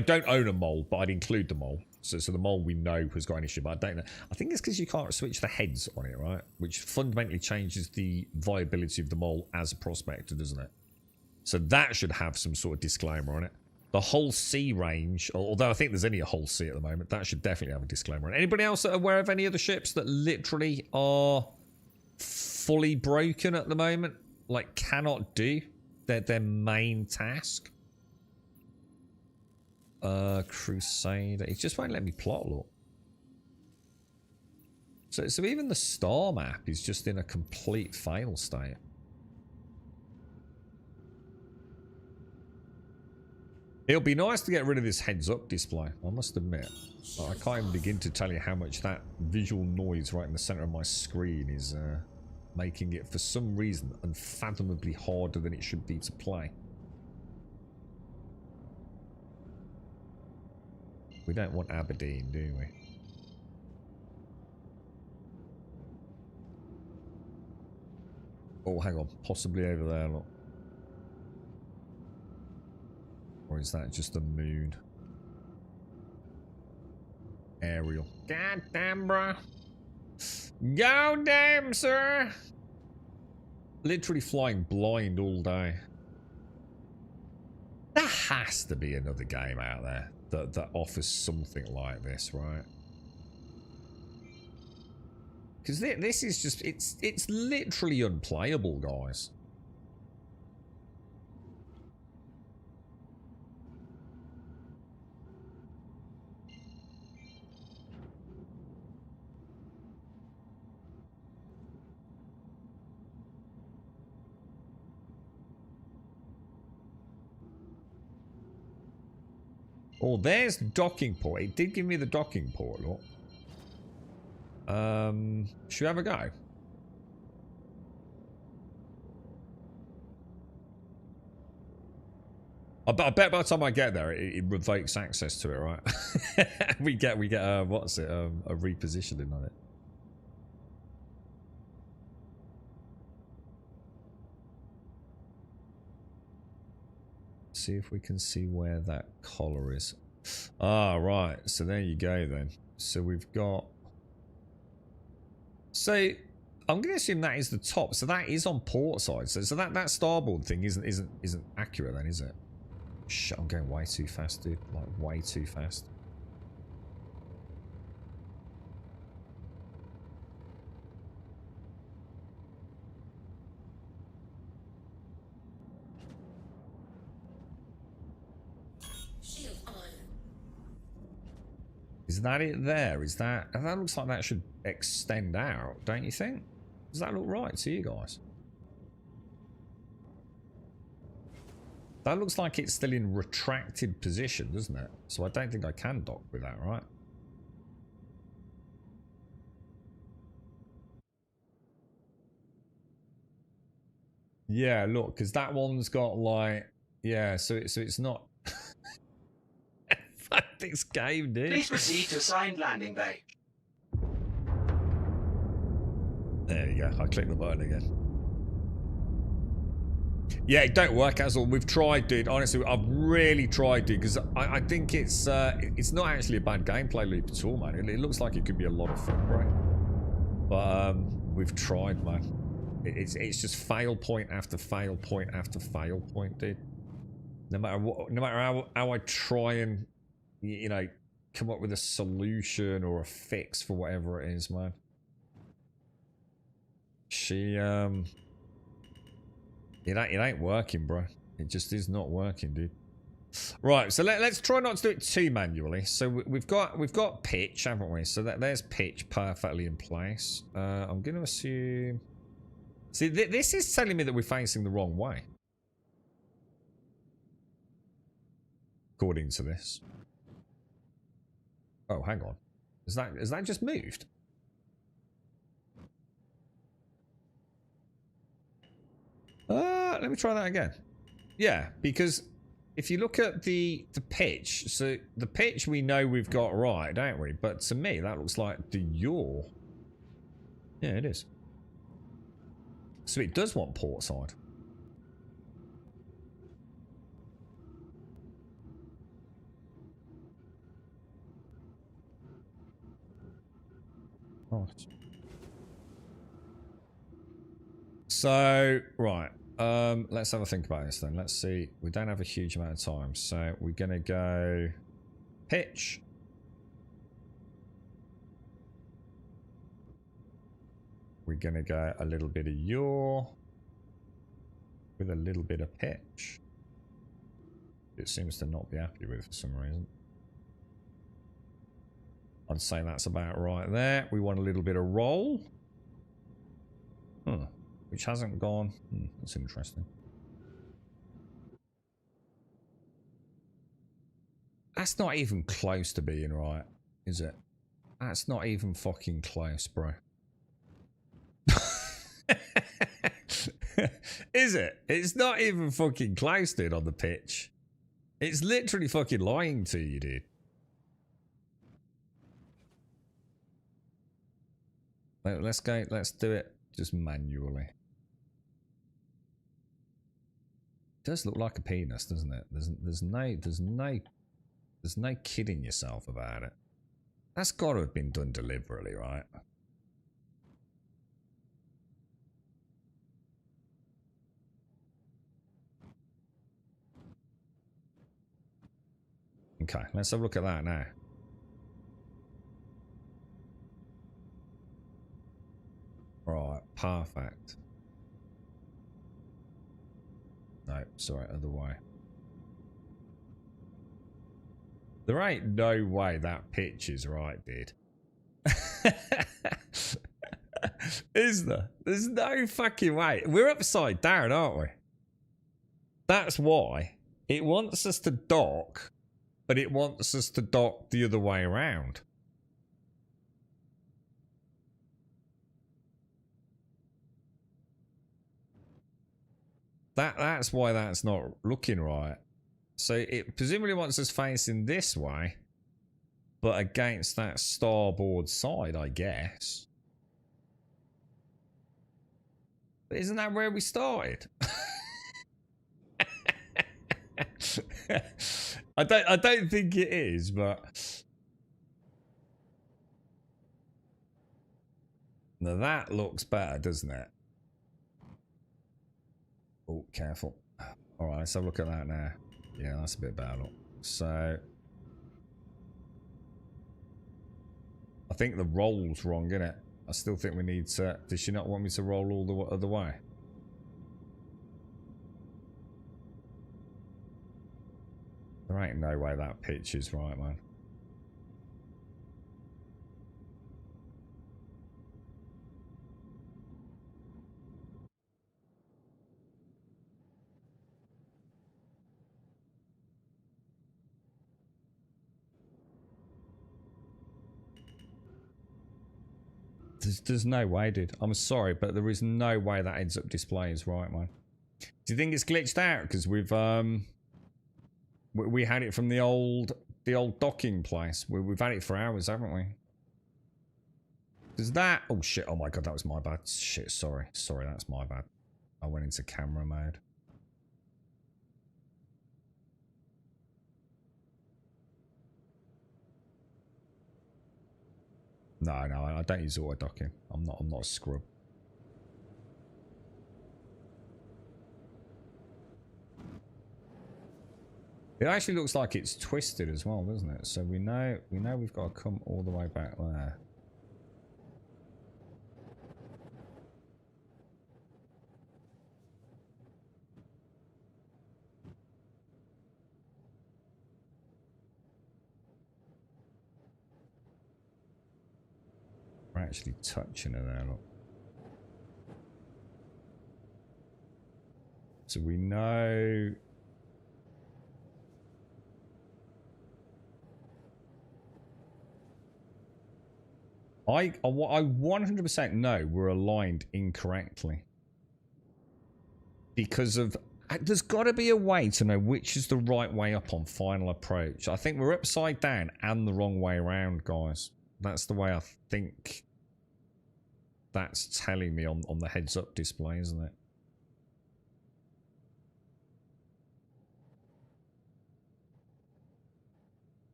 don't own a Mole, but I'd include the Mole. So the Mole we know has got an issue, but I don't know. I think it's because you can't switch the heads on it, right? Which fundamentally changes the viability of the Mole as a prospector, doesn't it? So that should have some sort of disclaimer on it. The Hull C range, although I think there's only a Hull C at the moment, that should definitely have a disclaimer on it. Anybody else aware of any other ships that literally are fully broken at the moment? Like, cannot do their main task? Crusader. It just won't let me plot, look. So even the star map is just in a complete fail state. It'll be nice to get rid of this heads-up display, I must admit. I can't even begin to tell you how much that visual noise right in the center of my screen is making it, for some reason, unfathomably harder than it should be to play. We don't want Aberdeen, do we? Oh, hang on. Possibly over there, look. Or is that just the moon? Aerial. God damn, bro. Go damn, sir. Literally flying blind all day. There has to be another game out there that offers something like this, right? Because this is just, it's literally unplayable, guys. Oh, there's docking port. It did give me the docking port, look. Should we have a go? I bet by the time I get there, it revokes access to it, right? we get what's it? A repositioning on it. See if we can see where that collar is. Ah, right. So there you go then. So we've got. So I'm going to assume that is the top. So that is on port side. So that starboard thing isn't accurate then, is it? Shit, I'm going way too fast, dude. Like way too fast. Is that it there? Is that... That looks like that should extend out, don't you think? Does that look right to you guys? That looks like it's still in retracted position, doesn't it? So I don't think I can dock with that, right? Yeah, look, because that one's got like... Yeah, so it's not... Fuck this game, dude. Please proceed to assigned landing bay. There you go. I click the button again. Yeah, it don't work as all. We've tried, dude. Honestly, I've really tried, dude, because I think it's not actually a bad gameplay loop at all, man. It looks like it could be a lot of fun, right? But we've tried, man. It's just fail point after fail point after fail point, dude. No matter what, no matter how I try and, you know, come up with a solution or a fix for whatever it is, man. It ain't working, bro. It just is not working, dude. Right, so let's try not to do it too manually. So we've got pitch, haven't we? So there's pitch perfectly in place. I'm going to assume. See, this is telling me that we're facing the wrong way, according to this. Oh, hang on. Has that just moved? Let me try that again. Yeah, because if you look at the pitch, so the pitch we know we've got right, don't we? But to me, that looks like the yaw. Yeah, it is. So it does want port side. Right. So, right. Let's have a think about this then. Let's see. We don't have a huge amount of time, so we're gonna go pitch. We're gonna go a little bit of yaw with a little bit of pitch. It seems to not be happy with for some reason. I'd say that's about right there. We want a little bit of roll. Which hasn't gone. That's interesting. That's not even close to being right, is it? That's not even fucking close, bro. Is it? It's not even fucking close, dude, on the pitch. It's literally fucking lying to you, dude. Let's go. Let's do it just manually. It does look like a penis, doesn't it? There's no kidding yourself about it. That's got to have been done deliberately, right? Okay, let's have a look at that now. Right, perfect. No, sorry, other way. There ain't no way that pitch is right, dude. Is there? There's no fucking way. We're upside down, aren't we? That's why. It wants us to dock, but it wants us to dock the other way around. That's why that's not looking right. So it presumably wants us facing this way, but against that starboard side, I guess. But isn't that where we started? I don't think it is, but now that looks better, doesn't it? Oh, careful. All right, let's have a look at that now. Yeah, that's a bit better. Look. So I think the roll's wrong, isn't it? I still think we need to. Does she not want me to roll all the other way? There ain't no way that pitch is right, man. There's no way, dude. I'm sorry, but there is no way that ends up display is right, man. Do you think it's glitched out because we've we had it from the old docking place? We've had it for hours, haven't we? Does that? Oh shit! Oh my god, that was my bad. Shit, sorry, that's my bad. I went into camera mode. No, I don't use auto docking. I'm not a scrub. It actually looks like it's twisted as well, doesn't it? So we know we've got to come all the way back there. We're actually touching her there, look. So we know. I 100% know we're aligned incorrectly. Because of... There's got to be a way to know which is the right way up on final approach. I think we're upside down and the wrong way around, guys. That's the way I think that's telling me on the heads-up display, isn't it?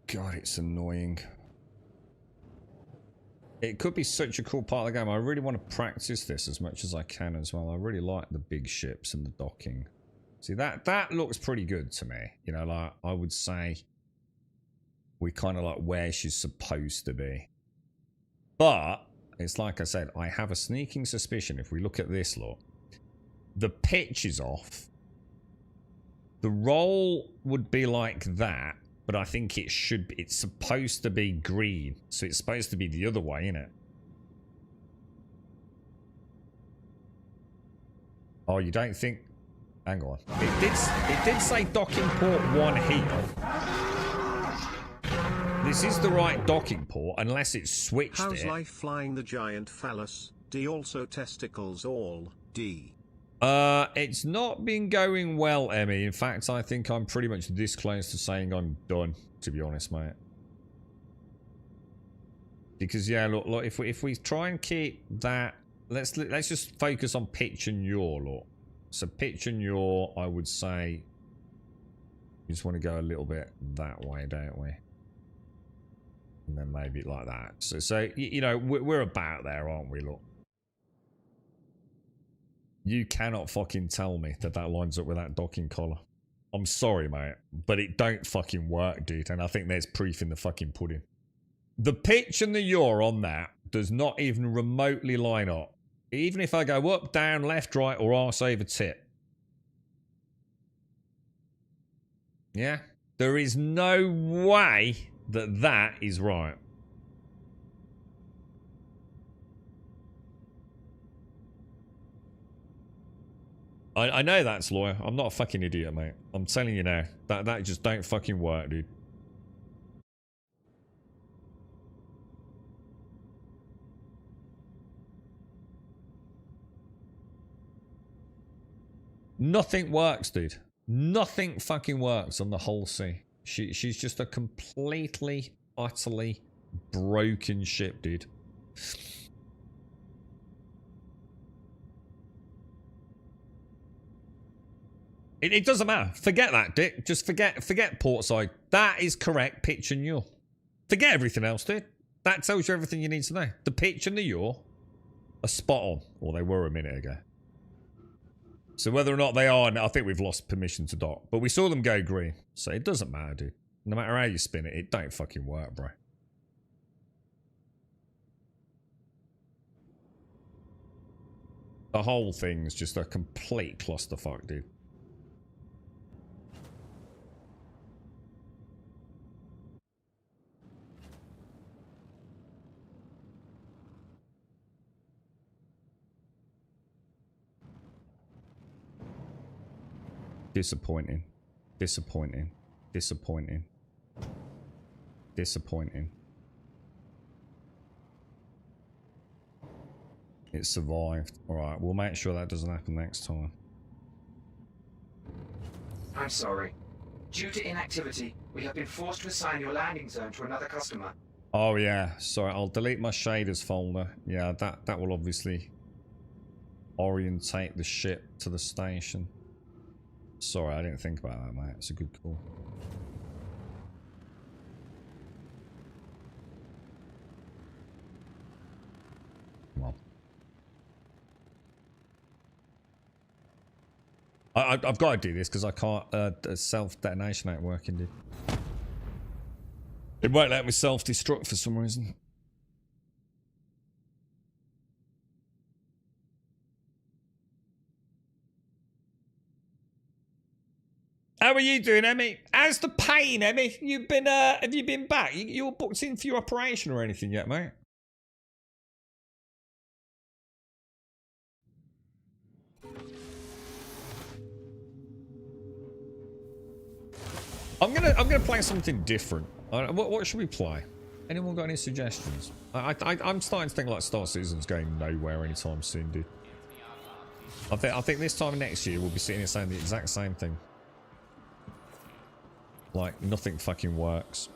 God, it's annoying. It could be such a cool part of the game. I really want to practice this as much as I can as well. I really like the big ships and the docking. See, that looks pretty good to me. You know, like, I would say we're kind of like where she's supposed to be. But, it's like I said, I have a sneaking suspicion if we look at this lot, The pitch is off. The roll would be like that, but I think it should be, it's supposed to be green. So it's supposed to be the other way, isn't it? Oh, you don't think... Hang on. It did say docking port 1 here. This is the right docking port, unless it's switched it. How's life flying the giant phallus? D also testicles all. D. It's not been going well, Emmy. In fact, I think I'm pretty much this close to saying I'm done, to be honest, mate. Because, yeah, look, if we try and keep that... Let's just focus on pitch and yaw, look. So pitch and yaw, I would say... We just want to go a little bit that way, don't we? And then maybe like that. So you know, we're about there, aren't we, look? You cannot fucking tell me that that lines up with that docking collar. I'm sorry, mate, but it don't fucking work, dude. And I think there's proof in the fucking pudding. The pitch and the yaw on that does not even remotely line up. Even if I go up, down, left, right, or arse over tit. Yeah? There is no way that that is right. I know that's lawyer. I'm not a fucking idiot, mate. I'm telling you now. That just don't fucking work, dude. Nothing works, dude. Nothing fucking works on the whole sea. She's just a completely, utterly broken ship, dude. It doesn't matter. Forget that, Dick. Just forget portside. That is correct. Pitch and yaw. Forget everything else, dude. That tells you everything you need to know. The pitch and the yaw are spot on. Or they were a minute ago. So whether or not they are, I think we've lost permission to dock. But we saw them go green. So it doesn't matter, dude. No matter how you spin it, it don't fucking work, bro. The whole thing's just a complete clusterfuck, dude. Disappointing. Disappointing. Disappointing. Disappointing. It survived. Alright, we'll make sure that doesn't happen next time. I'm sorry. Due to inactivity, we have been forced to assign your landing zone to another customer. Oh yeah, sorry, I'll delete my shaders folder. Yeah, that will obviously orientate the ship to the station. Sorry, I didn't think about that, mate. It's a good call. Come on. I've got to do this because I can't. Self-detonation ain't working, dude. It won't let me self-destruct for some reason. How are you doing, Emmy? How's the pain, Emmy? You've been, have you been back? You all booked in for your operation or anything yet, mate? I'm gonna play something different. What should we play? Anyone got any suggestions? I'm starting to think like Star Citizen's going nowhere anytime soon, dude. I think this time next year we'll be sitting here saying the exact same thing. Like, nothing fucking works.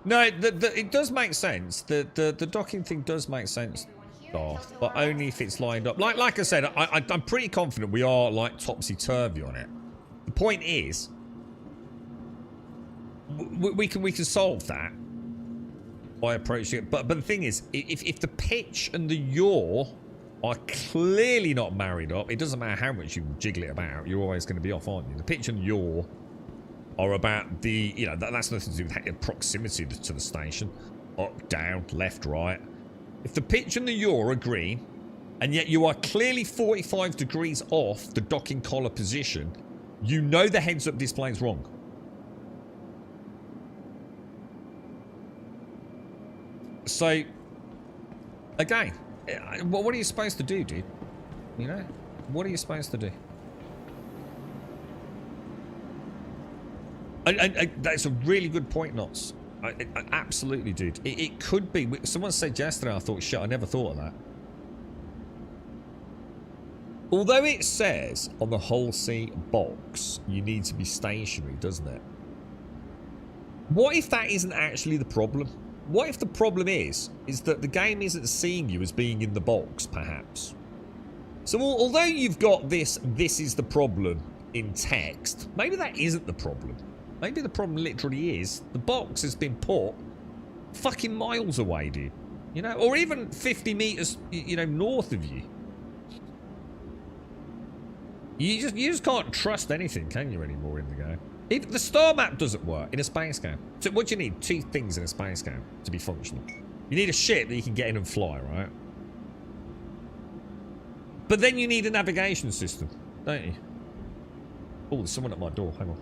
No, it does make sense. The docking thing does make sense, Darth, but only if it's lined up. Like I said, I'm pretty confident we are, like, topsy-turvy on it. The point is, we can solve that by approaching it. But the thing is, if the pitch and the yaw are clearly not married up, it doesn't matter how much you jiggle it about, you're always going to be off, aren't you? The pitch and yaw are about the, you know, that's nothing to do with proximity to the station. Up, down, left, right. If the pitch and the yaw are green, and yet you are clearly 45 degrees off the docking collar position, you know the heads-up display is wrong. So, again, what are you supposed to do, dude? You know? What are you supposed to do? And that's a really good point, Knots. I absolutely, dude. It could be. Someone said yesterday, I thought, shit, I never thought of that. Although it says on the hull seat box, you need to be stationary, doesn't it? What if that isn't actually the problem? What if the problem is that the game isn't seeing you as being in the box, perhaps? So although you've got this is the problem in text, maybe that isn't the problem. Maybe the problem literally is the box has been put fucking miles away, dude. You know, or even 50 meters, you know, north of you. You just can't trust anything, can you, anymore in the game? Even the star map doesn't work in a space game. So what do you need? 2 things in a space game to be functional. You need a ship that you can get in and fly, right? But then you need a navigation system, don't you? Oh, there's someone at my door. Hang on.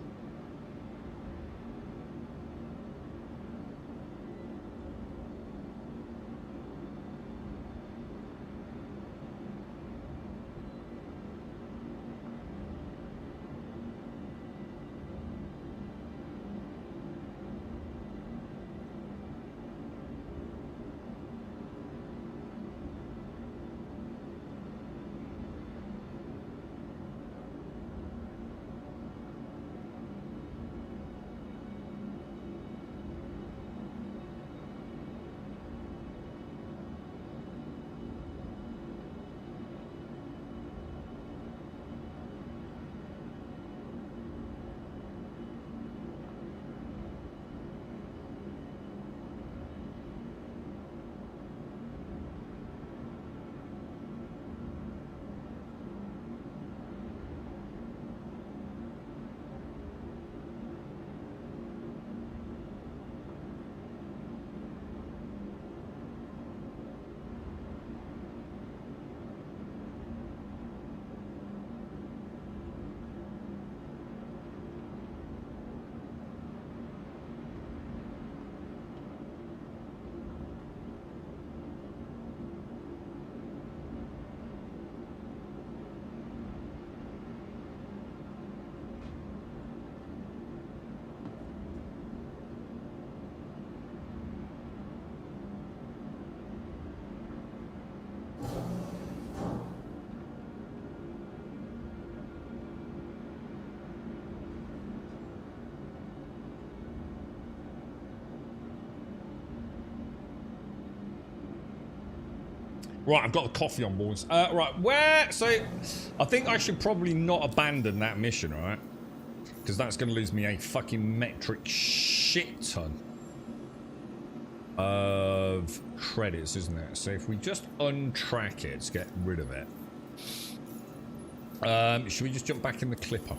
Right, I've got the coffee on, boys. Right, where... So, I think I should probably not abandon that mission, right? Because that's going to lose me a fucking metric shit ton of credits, isn't it? So, if we just untrack it to get rid of it. Should we just jump back in the clipper?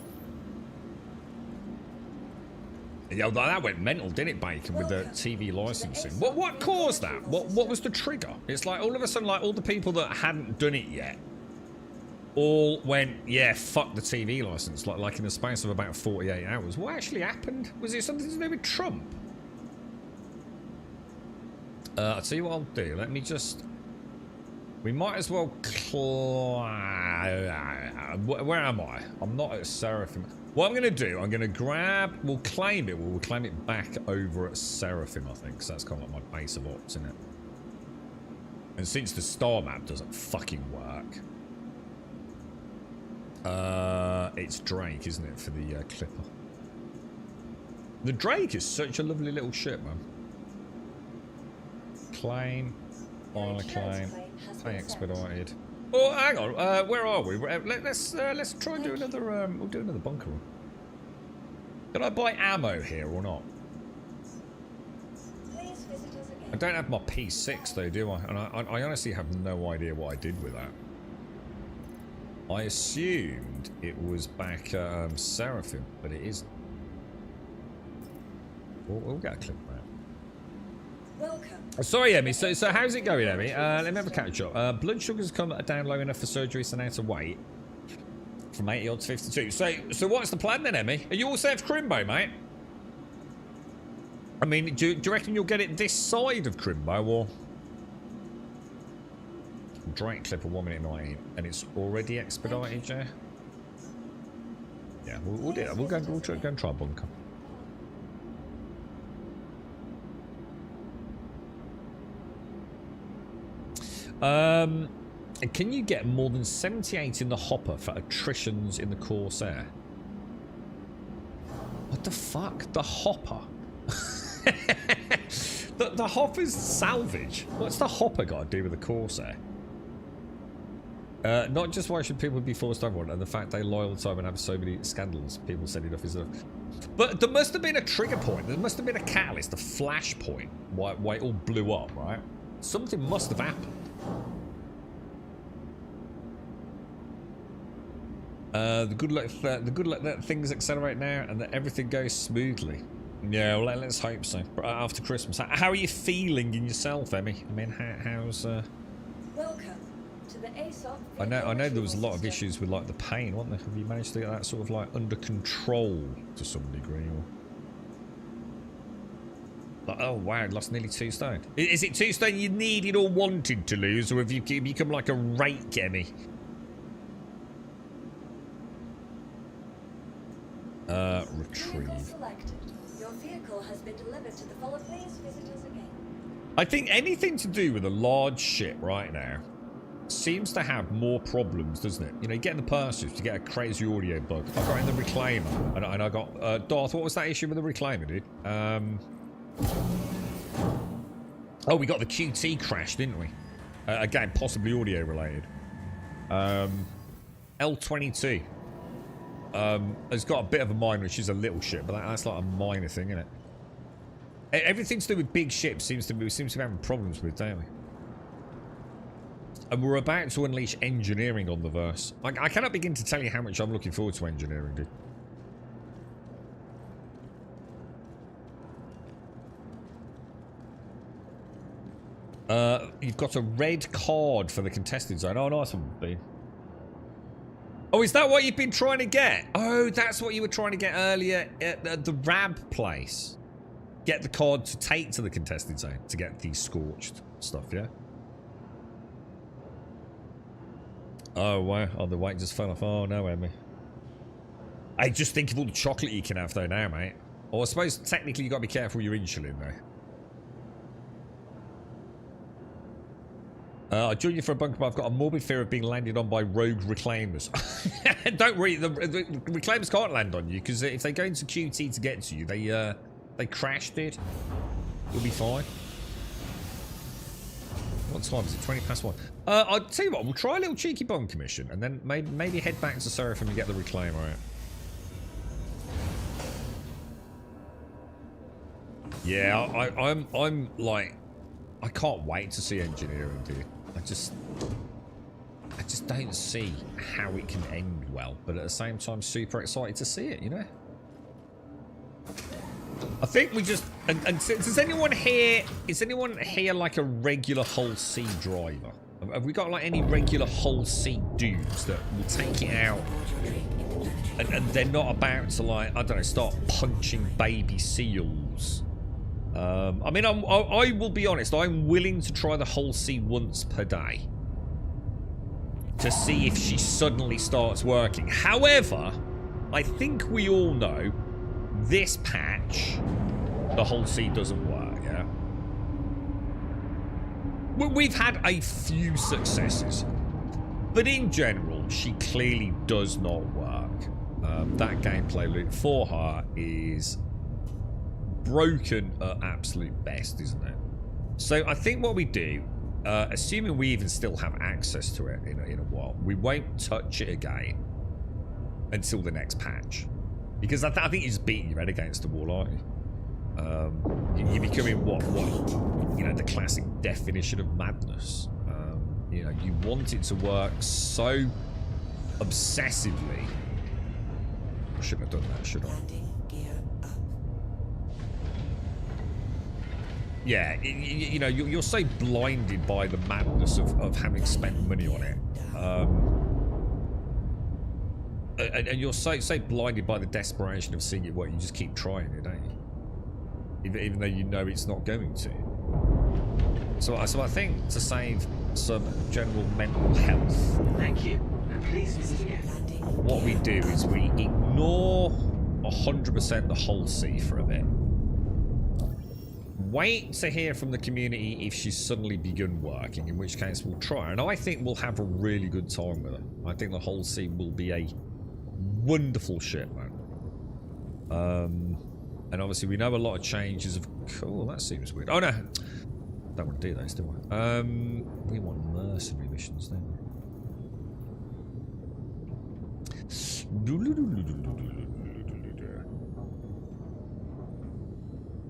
Yo, that went mental, didn't it, Bacon, with the TV licensing? What caused that? What was the trigger? It's like all of a sudden, like all the people that hadn't done it yet, all went, yeah, fuck the TV license, like in the space of about 48 hours. What actually happened? Was it something to do with Trump? I'll tell you what I'll do. Let me just... We might as well... Where am I? I'm not at Seraphim. What I'm going to do, I'm going to grab... We'll claim it back over at Seraphim, I think, because that's kind of like my base of ops, isn't it? And since the star map doesn't fucking work... it's Drake, isn't it, for the Clipper? The Drake is such a lovely little ship, man. Claim. On a claim. Pay expedited. Oh, hang on. Where are we? Let's try and do another. We'll do another bunker run. Can I buy ammo here or not? I don't have my P6 though, do I? And I honestly have no idea what I did with that. I assumed it was back Seraphim, but it isn't. We'll get a clip back. Welcome. Sorry, Emmy. So how's it going, Emmy? Let me have a catch up. Blood sugars come down low enough for surgery, so now to wait. From 80 odd to 52. So what's the plan then, Emmy? Are you all set for Crimbo, mate? I mean, do you reckon you'll get it this side of Crimbo, or... Drake clip of 1 minute 19, and it's already expedited, yeah? Yeah, we'll do that. We'll go and try bunker. Can you get more than 78 in the hopper for attritions in the Corsair? What the fuck? The hopper? the hopper's salvage. What's the hopper got to do with the Corsair? Not just why should people be forced over one, and the fact they lie all the time and have so many scandals. People said enough is enough. But there must have been a trigger point. There must have been a catalyst, a flash point, why it all blew up, right? Something must have happened. The good luck that things accelerate now and that everything goes smoothly. Yeah, well, let's hope so. After Christmas, how are you feeling in yourself, Emmy? I mean, how's Welcome to the ASOP. I know there was a lot of issues with like the pain, wasn't there? Have you managed to get that sort of like under control to some degree? Or... Oh wow, lost nearly 2 stone. Is it 2 stone you needed or wanted to lose, or have you become like a rake, Emmy? Retrieve. Your vehicle has been delivered to the follow. Please visit us again. I think anything to do with a large ship right now seems to have more problems, doesn't it? You know, you get in the pursuit to get a crazy audio bug. I got in the Reclaimer, and I got... Darth, what was that issue with the Reclaimer, dude? Oh, we got the QT crash, didn't we? Again, possibly audio related. L22. It's got a bit of a minor, which is a little ship, but that's like a minor thing, isn't it? Everything to do with big ships we seem to be having problems with, don't we? And we're about to unleash engineering on the verse. I cannot begin to tell you how much I'm looking forward to engineering, dude. You've got a red card for the contested zone. Oh, nice one, B. Oh, is that what you've been trying to get? Oh, that's what you were trying to get earlier at the RAB place. Get the card to take to the contested zone to get the scorched stuff, yeah? Oh, wow. Oh, the weight just fell off. Oh, no, Emmy. I just think of all the chocolate you can have, though, now, mate. Or I suppose, technically, you've got to be careful with your insulin, though. I joined you for a bunker, but I've got a morbid fear of being landed on by rogue reclaimers. Don't worry, the reclaimers can't land on you, because if they go into QT to get to you, they crashed it. You'll be fine. What time is it? 20 past 1. I'll tell you what, we'll try a little cheeky bunker mission, and then maybe head back to Seraphim and get the reclaimer out. Yeah, I'm like, I can't wait to see engineering, dude. I just don't see how it can end well, but at the same time, super excited to see it, you know? I think we just... And does anyone here... Is anyone here like a regular Hull C driver? Have we got like any regular Hull C dudes that will take it out and they're not about to like, I don't know, start punching baby seals? I mean, I will be honest, I'm willing to try the Hull C once per day to see if she suddenly starts working. However, I think we all know this patch, the Hull C doesn't work, yeah? We've had a few successes, but in general, she clearly does not work. That gameplay loop for her is broken at absolute best, isn't it? So I think what we do, assuming we even still have access to it in a while, we won't touch it again until the next patch, because I think you're just beating your head against the wall, aren't you? You're becoming what you know, the classic definition of madness. You know, you want it to work so obsessively. I shouldn't have done that, should I? Landing gear up. Yeah, you know, you're so blinded by the madness of having spent money on it. And you're so blinded by the desperation of seeing it work, you just keep trying it, don't you? Even though you know it's not going to. So I think to save some general mental health, Thank you, and please visit again. what we do is we ignore 100% the whole sea for a bit. Wait to hear from the community if she's suddenly begun working, in which case we'll try. And I think we'll have a really good time with her. I think the whole sea will be a wonderful ship, man. And obviously we know a lot of changes of... Cool, that seems weird. Oh, no. Don't want to do those, do I? We want mercenary missions, don't we?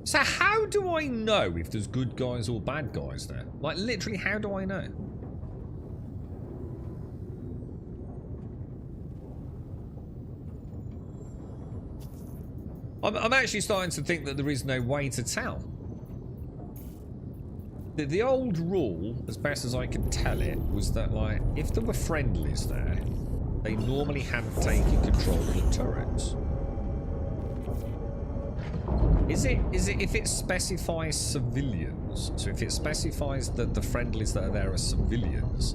So how do I know if there's good guys or bad guys there? Like, literally, how do I know? I'm actually starting to think that there is no way to tell. The old rule, as best as I can tell it, was that, like, if there were friendlies there, they normally hadn't taken control of the turrets. Is it if it specifies civilians? So if it specifies that the friendlies that are there are civilians,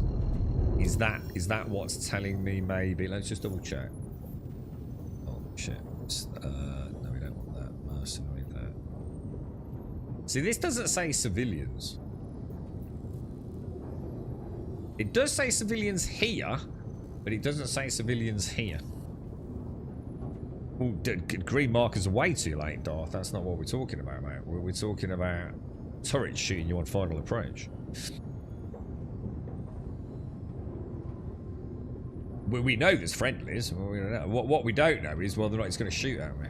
is that what's telling me maybe? Let's just double check. Oh shit. No, we don't want that. Mercenary there. See, this doesn't say civilians. It does say civilians here, but it doesn't say civilians here. Ooh, green markers are way too late, Darth. That's not what we're talking about, mate. We're talking about turrets shooting you on final approach. We know there's friendlies. What we don't know is whether or not it's going to shoot at me.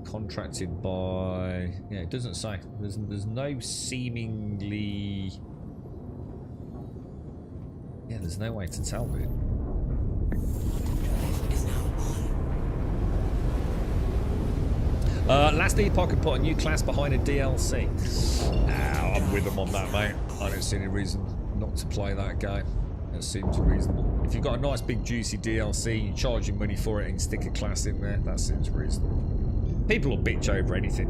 Contracted by... Yeah, it doesn't say. There's no seemingly... Yeah, there's no way to tell, dude. Last Epoch had put a new class behind a DLC. I'm with them on that, mate. I don't see any reason not to play that game. It seems reasonable. If you've got a nice big juicy DLC, you're charging money for it and you stick a class in there, that seems reasonable. People will bitch over anything.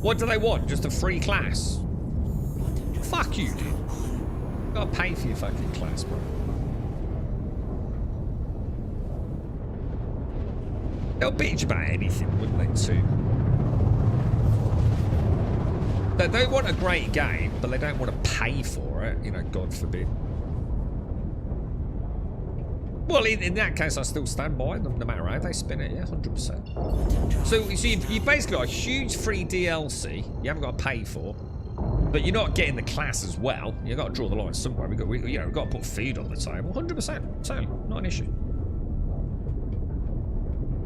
What do they want? Just a free class? Fuck you, dude. You gotta pay for your fucking class, bro. They'll bitch about anything, wouldn't they, too? They want a great game, but they don't want to pay for it. You know, God forbid. Well, in that case, I still stand by them, no matter how they spin it. Yeah, 100%. So you've basically got a huge free DLC you haven't got to pay for, but you're not getting the class as well. You've got to draw the line somewhere. We've got to put food on the table. 100%. Totally. Not an issue.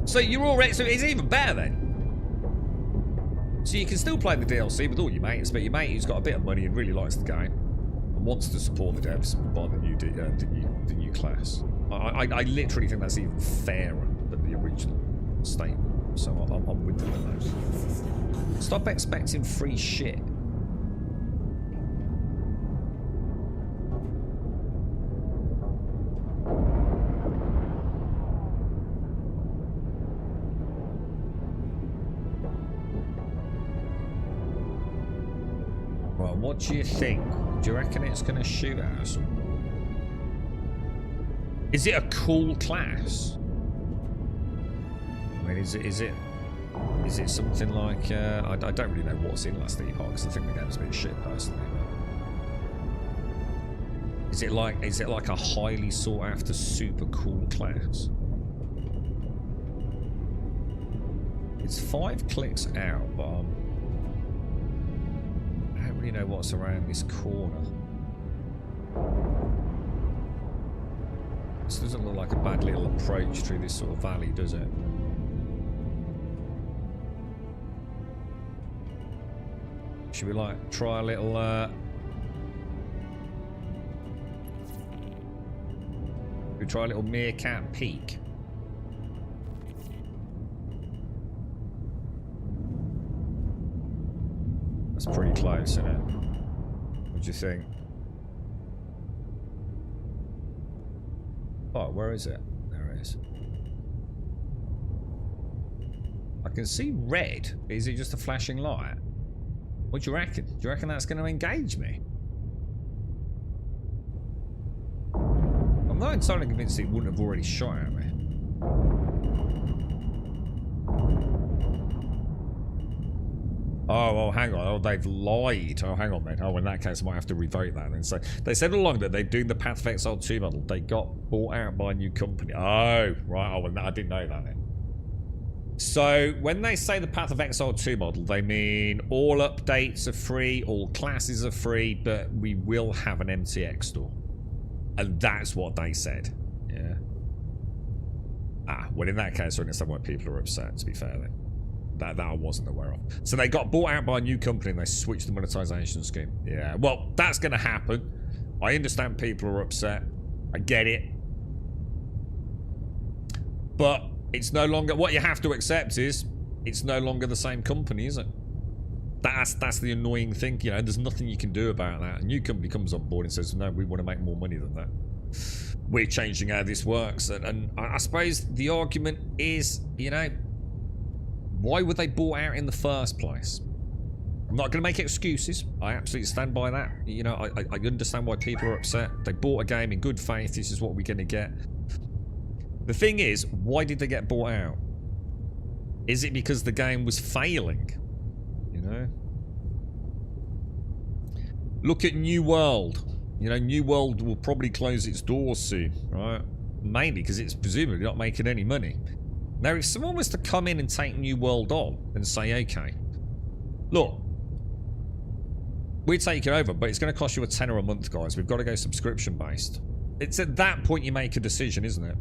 So you're already... So it's even better then. So you can still play the DLC with all your mates, but your mate who's got a bit of money and really likes the game and wants to support the devs and buy the new class. I literally think that's even fairer than the original statement. So I'm with them on those. Stop expecting free shit. Right, what do you think? Do you reckon it's going to shoot at us? Is it a cool class? I mean, is it something like I don't really know what's in Last Epoch because I think the game's a bit shit personally. But is it like a highly sought after super cool class? It's 5 clicks out, but I don't really know what's around this corner. This doesn't look like a bad little approach through this sort of valley, does it? Should we like try a little meerkat peek? That's pretty close, isn't it? What do you think? Oh, where is it? There it is. I can see red. Is it just a flashing light? What do you reckon? Do you reckon that's going to engage me? I'm not entirely convinced it wouldn't have already shot at me. Oh, hang on. Oh, they've lied. Oh, hang on, then. Oh, in that case, I might have to revote that then. So, they said all along that they're doing the Path of Exile 2 model. They got bought out by a new company. Oh, right. Oh, well, I didn't know that then. So, when they say the Path of Exile 2 model, they mean all updates are free, all classes are free, but we will have an MTX store. And that's what they said. Yeah. Ah, well, in that case, I understand why people are upset, to be fair then. That I wasn't aware of. So they got bought out by a new company and they switched the monetization scheme. Yeah, well, that's going to happen. I understand people are upset. I get it. But it's no longer... What you have to accept is it's no longer the same company, is it? That's the annoying thing. You know, there's nothing you can do about that. A new company comes on board and says, no, we want to make more money than that. We're changing how this works. And I suppose the argument is, you know... Why were they bought out in the first place? I'm not going to make excuses. I absolutely stand by that. You know, I understand why people are upset. They bought a game in good faith. This is what we're going to get. The thing is, why did they get bought out? Is it because the game was failing? You know? Look at New World. You know, New World will probably close its doors soon, right? Mainly because it's presumably not making any money. Now, if someone was to come in and take New World on and say, okay, look, we're taking over, but it's going to cost you a tenner a month, guys. We've got to go subscription-based. It's at that point you make a decision, isn't it?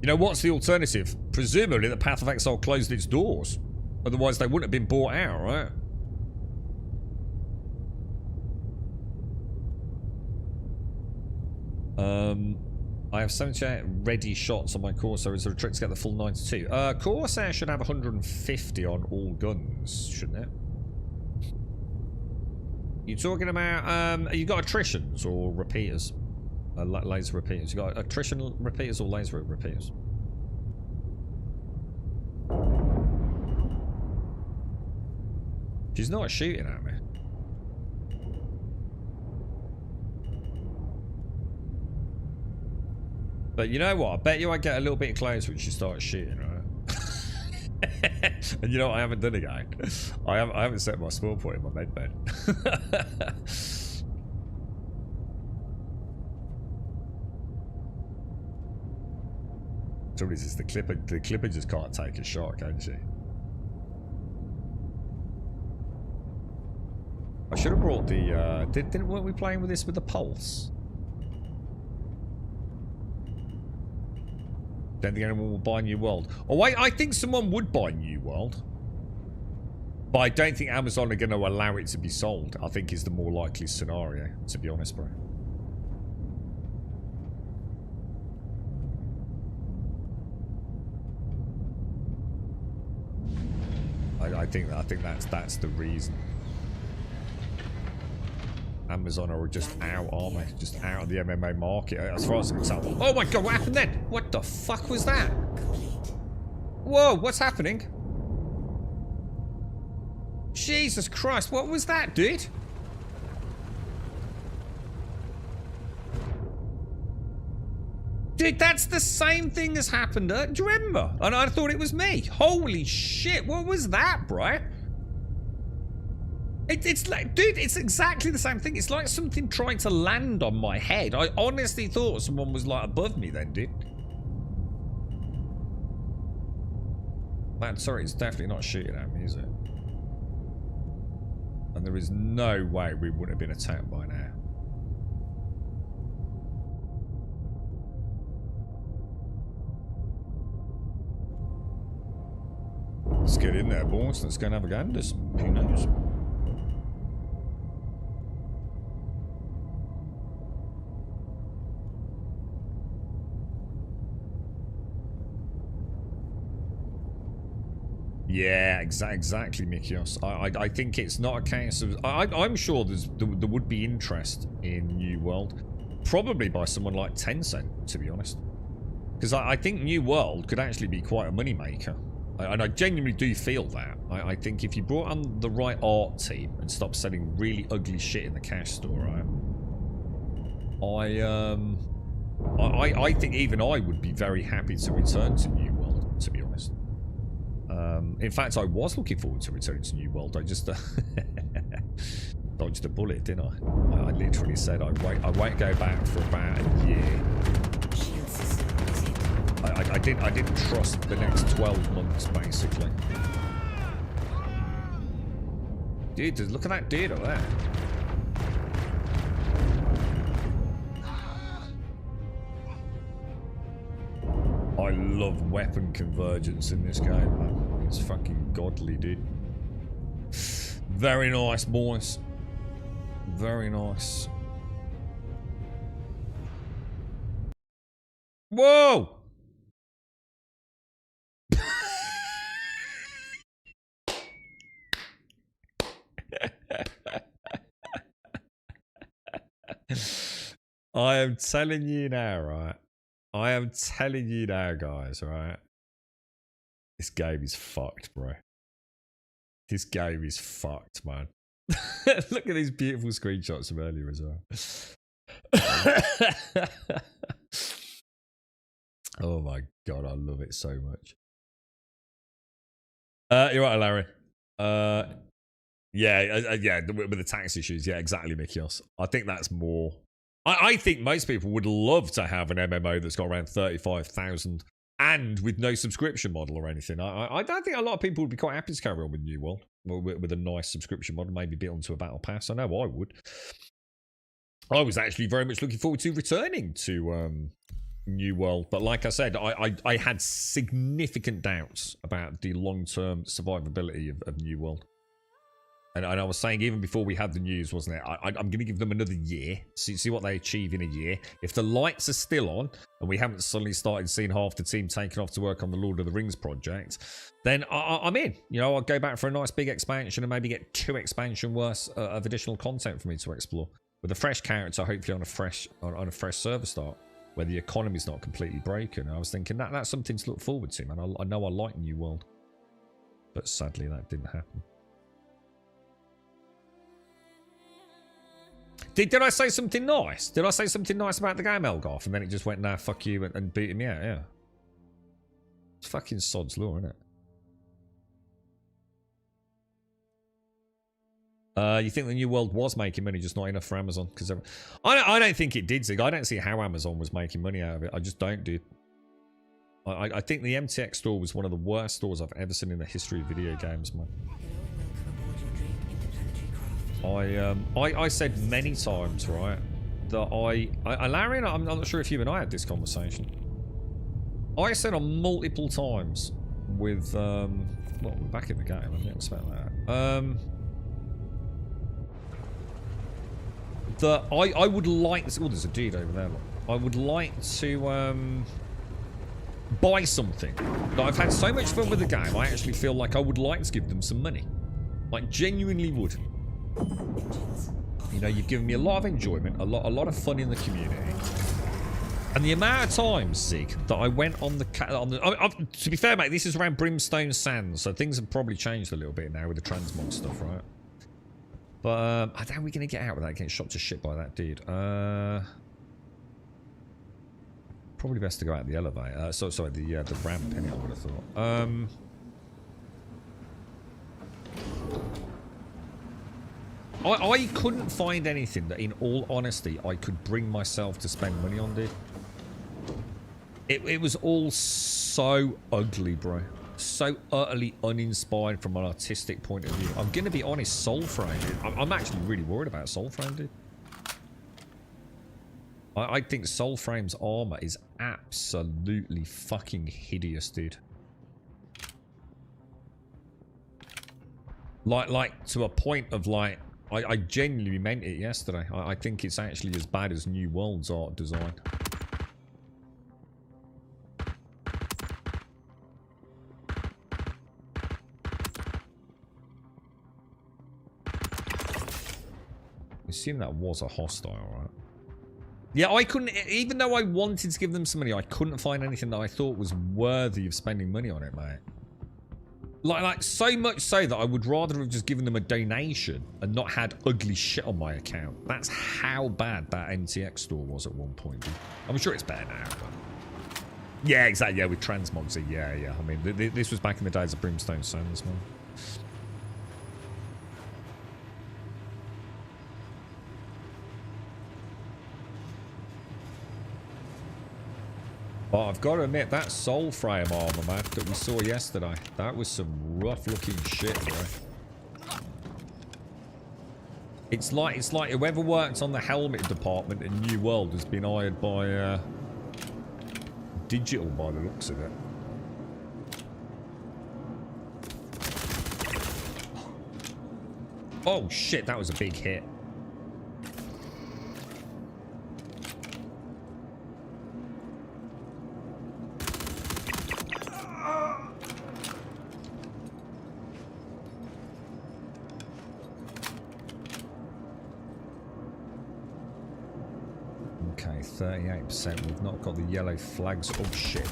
You know, what's the alternative? Presumably the Path of Exile closed its doors. Otherwise, they wouldn't have been bought out, right? I have 78 ready shots on my Corsair. Is there a trick to get the full 92? Corsair should have 150 on all guns, shouldn't it? You talking about, you got attritions or repeaters? Laser repeaters. You got attrition repeaters or laser repeaters? She's not shooting at me. But you know what? I bet you I get a little bit closer when she starts shooting, right? And you know what I haven't done again? I haven't set my spawn point in my med bed. Trouble is the clipper just can't take a shot, can she? I should have brought the weren't we playing with this with the pulse? Don't think anyone will buy New World. Oh wait, I think someone would buy New World. But I don't think Amazon are going to allow it to be sold. I think is the more likely scenario, to be honest, bro. I think that's the reason. Amazon are just out, aren't they? Just out of the MMA market, as far as I'm concerned. Oh my god, what happened then? What the fuck was that? Whoa, what's happening? Jesus Christ, what was that, dude? Dude, that's the same thing as happened. Do you remember? And I thought it was me. Holy shit, what was that, bro? It's like, dude, it's exactly the same thing. It's like something trying to land on my head. I honestly thought someone was like above me then, dude. Man, sorry, it's definitely not shooting at me, is it? And there is no way we wouldn't have been attacked by now. Let's get in there, boys. Let's go and have a go at this. Who knows? Yeah, exactly, Mikios. I think it's not a case of... I'm sure there would be interest in New World. Probably by someone like Tencent, to be honest. Because I think New World could actually be quite a moneymaker. And I genuinely do feel that. I think if you brought on the right art team and stopped selling really ugly shit in the cash store, right? I think even I would be very happy to return to New World, to be honest. In fact, I was looking forward to returning to New World. I just dodged a bullet, didn't I? I literally said I won't go back for about a year. I didn't trust the next 12 months, basically. Dude, look at that dude over there. I love weapon convergence in this game, man. It's fucking godly, dude. Very nice, boys. Very nice. Whoa! I am telling you now, right? I am telling you now, guys, right? This game is fucked, bro. This game is fucked, man. Look at these beautiful screenshots from earlier as well. Oh my god, I love it so much. You're right, Larry. Yeah, with the tax issues. Yeah, exactly, Mikios. I think that's more... I think most people would love to have an MMO that's got around 35,000 and with no subscription model or anything. I don't think a lot of people would be quite happy to carry on with New World with a nice subscription model, maybe built onto a battle pass. I know I would. I was actually very much looking forward to returning to New World, but like I said, I had significant doubts about the long-term survivability of New World. And I was saying even before we had the news, wasn't it? I'm going to give them another year. See what they achieve in a year. If the lights are still on and we haven't suddenly started seeing half the team taken off to work on the Lord of the Rings project, then I'm in. You know, I'll go back for a nice big expansion and maybe get 2 expansion worth of additional content for me to explore with a fresh character, hopefully on a fresh server start where the economy's not completely broken. I was thinking that's something to look forward to, man. I know I like New World, but sadly that didn't happen. Did I say something nice? Did I say something nice about the game, Elgarth? And then it just went, nah, fuck you, and beating me out, yeah. It's fucking sod's law, isn't it? You think the New World was making money, just not enough for Amazon? Because I don't think it did, Zig. I don't see how Amazon was making money out of it. I just don't, dude. I think the MTX store was one of the worst stores I've ever seen in the history of video games, man. I said many times, right, that Larry, and I'm not sure if you and I had this conversation. I said on multiple times with, well, we're back in the game, I didn't expect that. That I would like, oh, there's a dude over there, look. I would like to, buy something. That I've had so much fun with the game, I actually feel like I would like to give them some money. Like, genuinely would. You know, you've given me a lot of enjoyment, a lot of fun in the community, and the amount of times, Zig, that I went on the to be fair, mate, this is around Brimstone Sands, so things have probably changed a little bit now with the transmog stuff, right? But how are we going to get out without getting shot to shit by that dude? Probably best to go out the elevator. Sorry, the ramp. Anyway, I would have thought. I couldn't find anything that, in all honesty, I could bring myself to spend money on, dude. It was all so ugly, bro. So utterly uninspired from an artistic point of view. I'm going to be honest, Soulframe, dude. I'm actually really worried about Soulframe, dude. I think Soulframe's armor is absolutely fucking hideous, dude. Like to a point of like, I genuinely meant it yesterday. I think it's actually as bad as New World's art design. Assume that was a hostile, right? Yeah, I couldn't, even though I wanted to give them some money, I couldn't find anything that I thought was worthy of spending money on it, mate. Like so much so that I would rather have just given them a donation and not had ugly shit on my account. That's how bad that NTX store was at one point. I'm sure it's better now, but... Yeah, exactly, yeah, with transmogs, yeah. I mean, this was back in the days of Brimstone Sands, man. But I've got to admit, that soul frame armor, man, that we saw yesterday, that was some rough looking shit, bro. It's like whoever works on the helmet department in New World has been hired by Digital by the looks of it. Oh shit, that was a big hit. Okay, 38%. We've not got the yellow flags. Oh shit.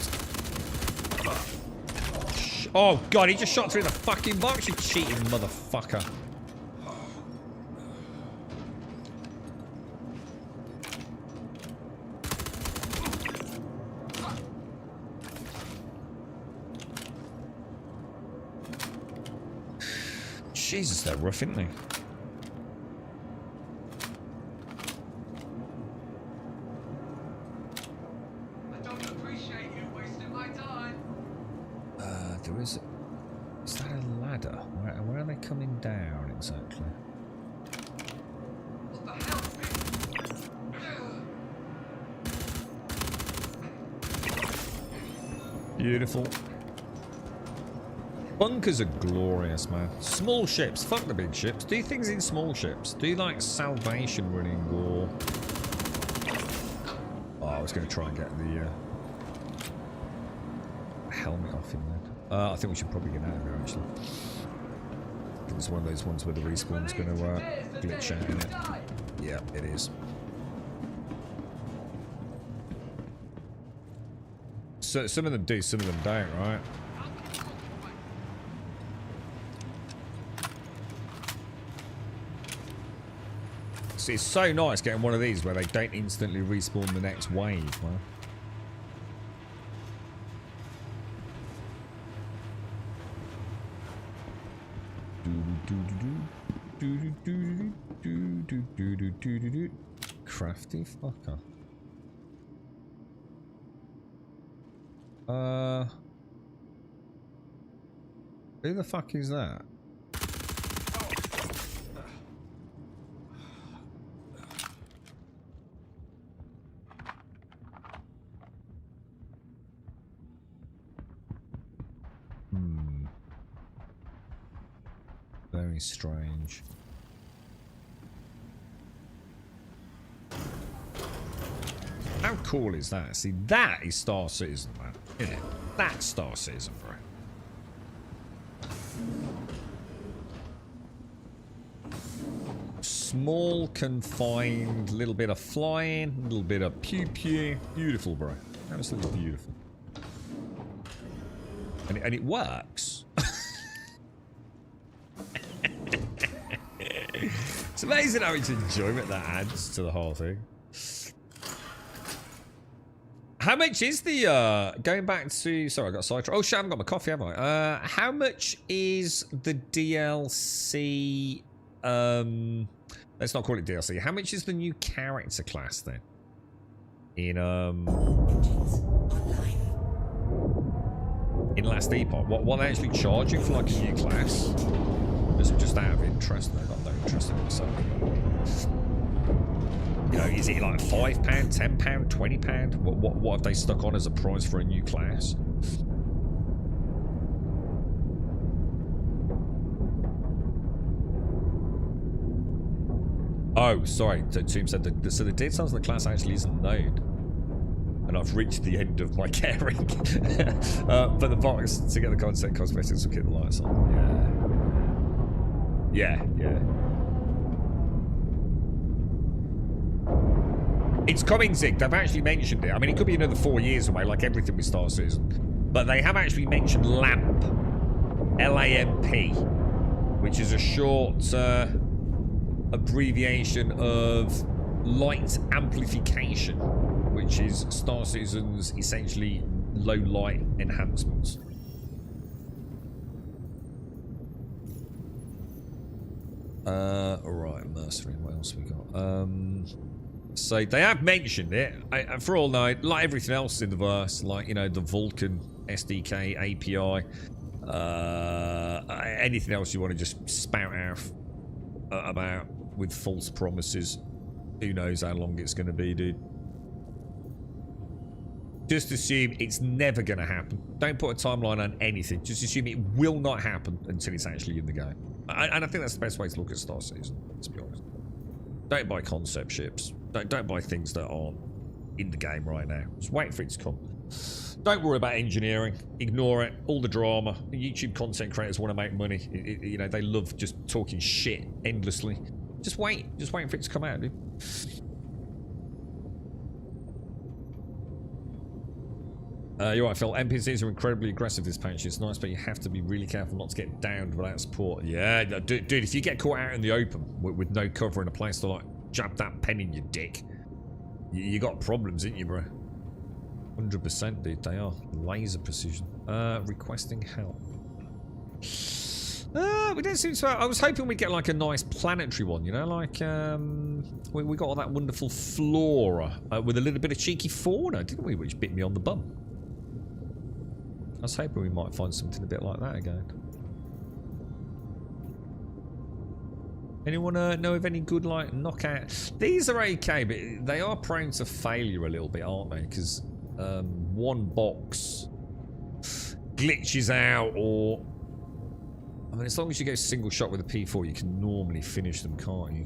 Oh god, he just shot through the fucking box, you cheating motherfucker. Jesus, they're rough, aren't they? I don't appreciate you wasting my time. There is that a ladder? Where are they coming down exactly? What the hell? Beautiful. Bunkers are glorious, man. Small ships, fuck the big ships. Do things in small ships. Do like salvation running or... Oh, I was going to try and get the helmet off him then. I think we should probably get out of here, actually. I think it's one of those ones where the respawn's going to glitch out in it. Yeah, it is. So some of them do, some of them don't, right? See, it's so nice getting one of these where they don't instantly respawn the next wave, man. Crafty fucker. Who the fuck is that? Very strange. How cool is that? See, that is Star Citizen, man. Isn't it? That's Star Citizen, bro. Small, confined, little bit of flying, little bit of pew-pew. Beautiful, bro. Absolutely beautiful. And it works. It's amazing how much enjoyment that adds to the whole thing. How much is the, going back to, sorry, I got sidetracked. Oh shit, I haven't got my coffee, have I? How much is the DLC, let's not call it DLC. How much is the new character class then? In Last Epoch? What are they actually charging for like a new class? Just out of interest, they've got no interest in myself. You know, is it like £5, £10, £20? What have they stuck on as a price for a new class? Oh, sorry. Tomb said that. So the details of the class actually isn't known. And I've reached the end of my caring. But the box to get the content cosmetics will keep the lights on. Yeah. Yeah. It's coming, Zig. They've actually mentioned it. I mean, it could be another 4 years away, like everything with Star Citizen. But they have actually mentioned LAMP. L-A-M-P. Which is a short abbreviation of light amplification. Which is Star Citizen's essentially low light enhancements. Alright, Mercenary, what else we got? So they have mentioned it. For all know, like everything else in the verse, like, you know, the Vulcan SDK, API, anything else you want to just spout out about with false promises. Who knows how long it's going to be, dude. Just assume it's never going to happen. Don't put a timeline on anything. Just assume it will not happen until it's actually in the game. And I think that's the best way to look at Star Citizen, to be honest. Don't buy concept ships. Don't buy things that aren't in the game right now. Just wait for it to come. Don't worry about engineering. Ignore it. All the drama. YouTube content creators want to make money. You know, they love just talking shit endlessly. Just wait. Just wait for it to come out, dude. You're right, Phil. NPCs are incredibly aggressive this patch. It's nice, but you have to be really careful not to get downed without support. Yeah, dude, if you get caught out in the open with no cover in a place to, like, jab that pen in your dick, you got problems, ain't you, bro? 100%, dude. They are. Laser precision. Requesting help. We don't seem to... I was hoping we'd get, like, a nice planetary one, you know? Like, we got all that wonderful flora with a little bit of cheeky fauna, didn't we? Which bit me on the bum. I was hoping we might find something a bit like that again. Anyone know of any good, like, knockout? These are okay, but they are prone to failure a little bit, aren't they? Because one box glitches out, or... I mean, as long as you go single shot with a P4, you can normally finish them, can't you?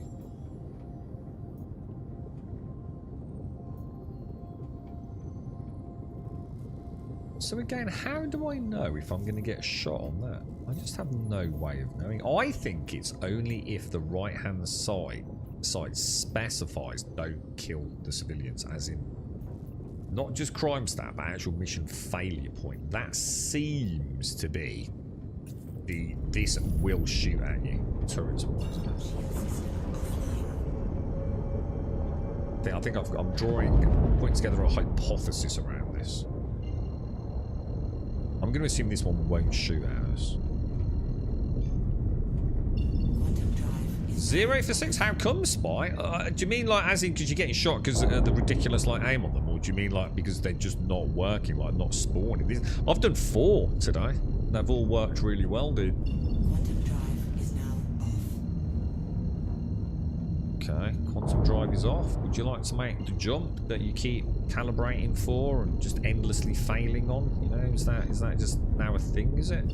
So again, how do I know if I'm going to get a shot on that? I just have no way of knowing. I think it's only if the right-hand side specifies don't kill the civilians, as in not just crime stat, but actual mission failure point. That seems to be the this will shoot at you turrets wise. I think I'm putting together a hypothesis around this. I'm going to assume this one won't shoot at us. 0 for 6? How come, Spy? Do you mean, like, as in because you're getting shot because the ridiculous, like, aim on them? Or do you mean, like, because they're just not working, like, not spawning? I've done 4 today. They've all worked really well, dude. Okay, quantum drive is off. Would you like to make the jump that you keep calibrating for and just endlessly failing on? You know, is that just now a thing, is it?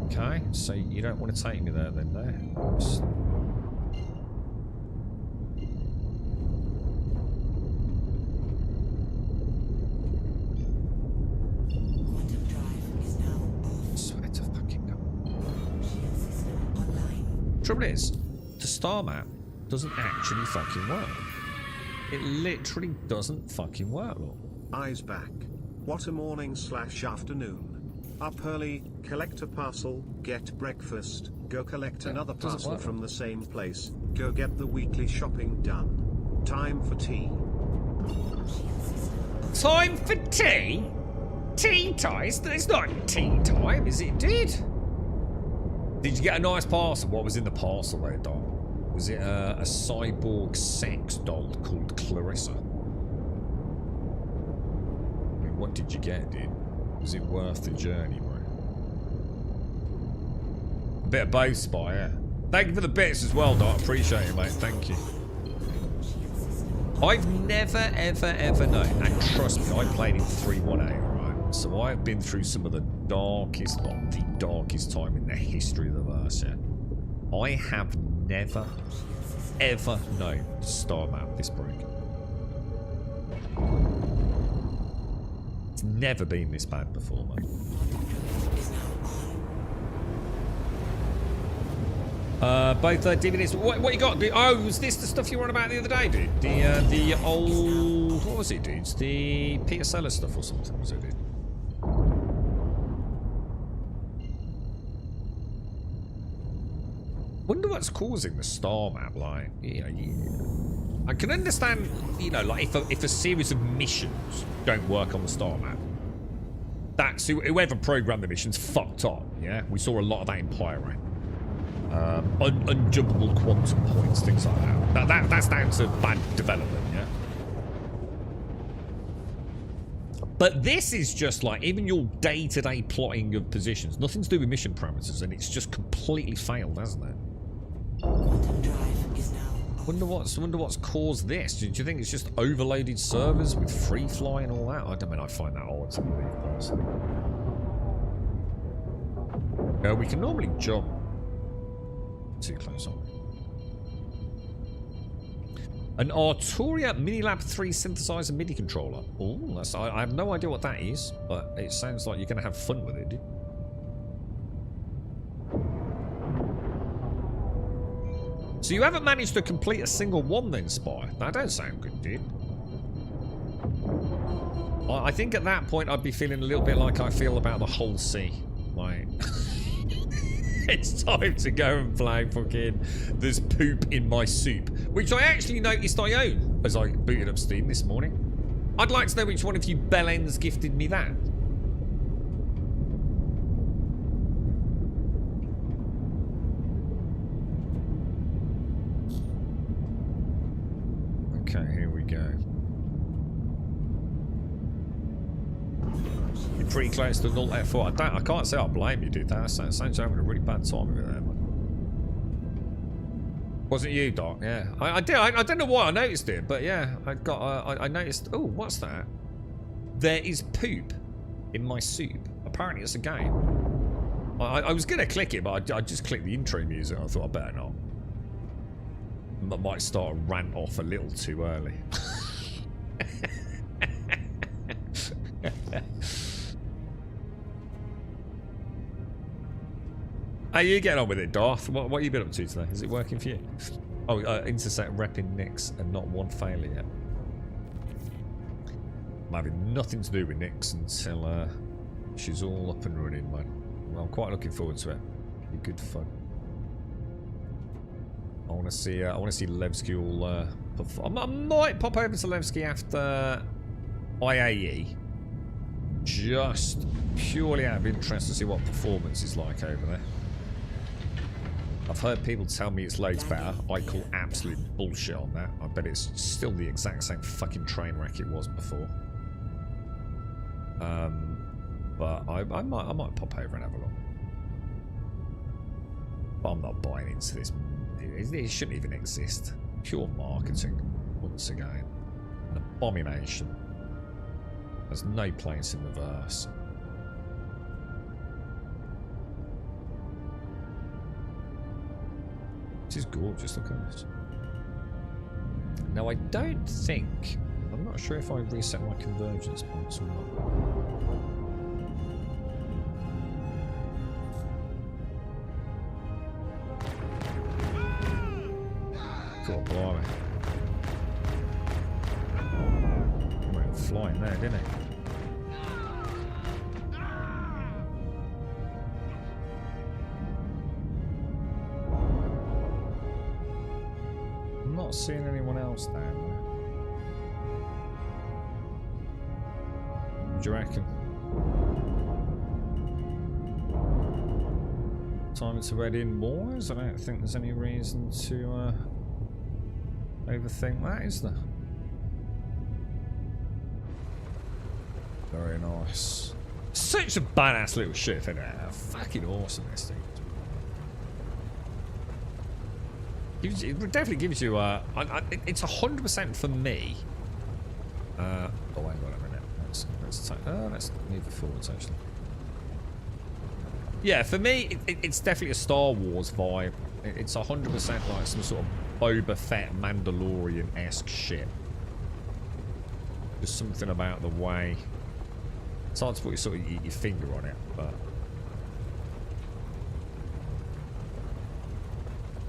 Okay, so you don't want to take me there then, no? Oops. Swear to fucking God. Trouble is, the star map doesn't actually fucking work. It literally doesn't fucking work, look. Eyes back. What a morning/afternoon. Up early, collect a parcel, get breakfast, go collect another parcel from the same place, go get the weekly shopping done. Time for tea. Time for tea? Tea time? It's not tea time, is it, dude? Did you get a nice parcel? What was in the parcel there, Dom? Was it a cyborg sex doll called Clarissa? I mean, what did you get, dude? Was it worth the journey, bro? A bit of both, Spy, yeah. Thank you for the bits as well, Doc. Appreciate it, mate. Thank you. I've never, ever known, and trust me, I played in 3.18, right? So I've been through some of the darkest, not the darkest time in the history of the verse, yeah. I have never, ever known the star map this broken. It's never been this bad before, mate. Both DVDs. What you got? Oh, was this the stuff you were on about the other day, dude? The old... What was it, dudes? The Peter Sellers stuff or something, was it, dude? Wonder what's causing the star map, like, you know, I can understand, you know, like, if a series of missions don't work on the star map, that's whoever programmed the missions fucked up, yeah? We saw a lot of that in Pyro. Unjumpable quantum points, things like that. That's down to bad development, yeah? But this is just like, even your day-to-day plotting of positions, nothing to do with mission parameters, and it's just completely failed, hasn't it? Quantum drive is now off. Wonder what's caused this. Do you think it's just overloaded servers with free fly and all that? I don't mean, I find that odd to believe personally. We can normally jump too close on. An Arturia Minilab 3 synthesizer MIDI controller. Oh, I have no idea what that is, but it sounds like you're going to have fun with it, dude. So you haven't managed to complete a single one then, Spy? That don't sound good, dude. I think at that point I'd be feeling a little bit like I feel about the whole sea. Like, it's time to go and play fucking There's Poop in My Soup, which I actually noticed I own as I booted up Steam this morning. I'd like to know which one of you bellends gifted me that. Okay, here we go. You're pretty close to null F4. I can't say I blame you, dude. That sounds like you're having a really bad time with it there, man. Wasn't you, Doc? Yeah, I did. I don't know why I noticed it, but yeah, I noticed. Oh, what's that? There is poop in my soup. Apparently, it's a game. I was gonna click it, but I just clicked the intro music. I thought I better not. I might start a rant off a little too early. How you getting on with it, Darth? What have you been up to today? Is it working for you? Oh, Intersect repping Nix and not one failure yet. I'm having nothing to do with Nix until she's all up and running, man. Well, I'm quite looking forward to it. Be good fun. I want to see Levski all perform. I might pop over to Levski after IAE, just purely out of interest to see what performance is like over there. I've heard people tell me it's loads better. I call absolute bullshit on that. I bet it's still the exact same fucking train wreck it was before. But I might pop over and have a look. But I'm not buying into this. It shouldn't even exist. Pure marketing, once again. An abomination. There's no place in the verse. This is gorgeous, look at this. Now I don't think... I'm not sure if I reset my convergence points or not. God, blimey. He went flying there, didn't he? I'm not seeing anyone else down there. What do you reckon? Time to add in more? I don't think there's any reason to overthink that, is there? Very nice. Such a badass little ship, isn't it? Fucking awesome, this thing. It definitely gives you it's 100% for me. Oh, hang on a minute. Let's move it forwards, actually. Yeah, for me, it's definitely a Star Wars vibe. It's 100% like some sort of Boba Fett Mandalorian-esque shit. There's something about the way. It's hard to put your finger on it, but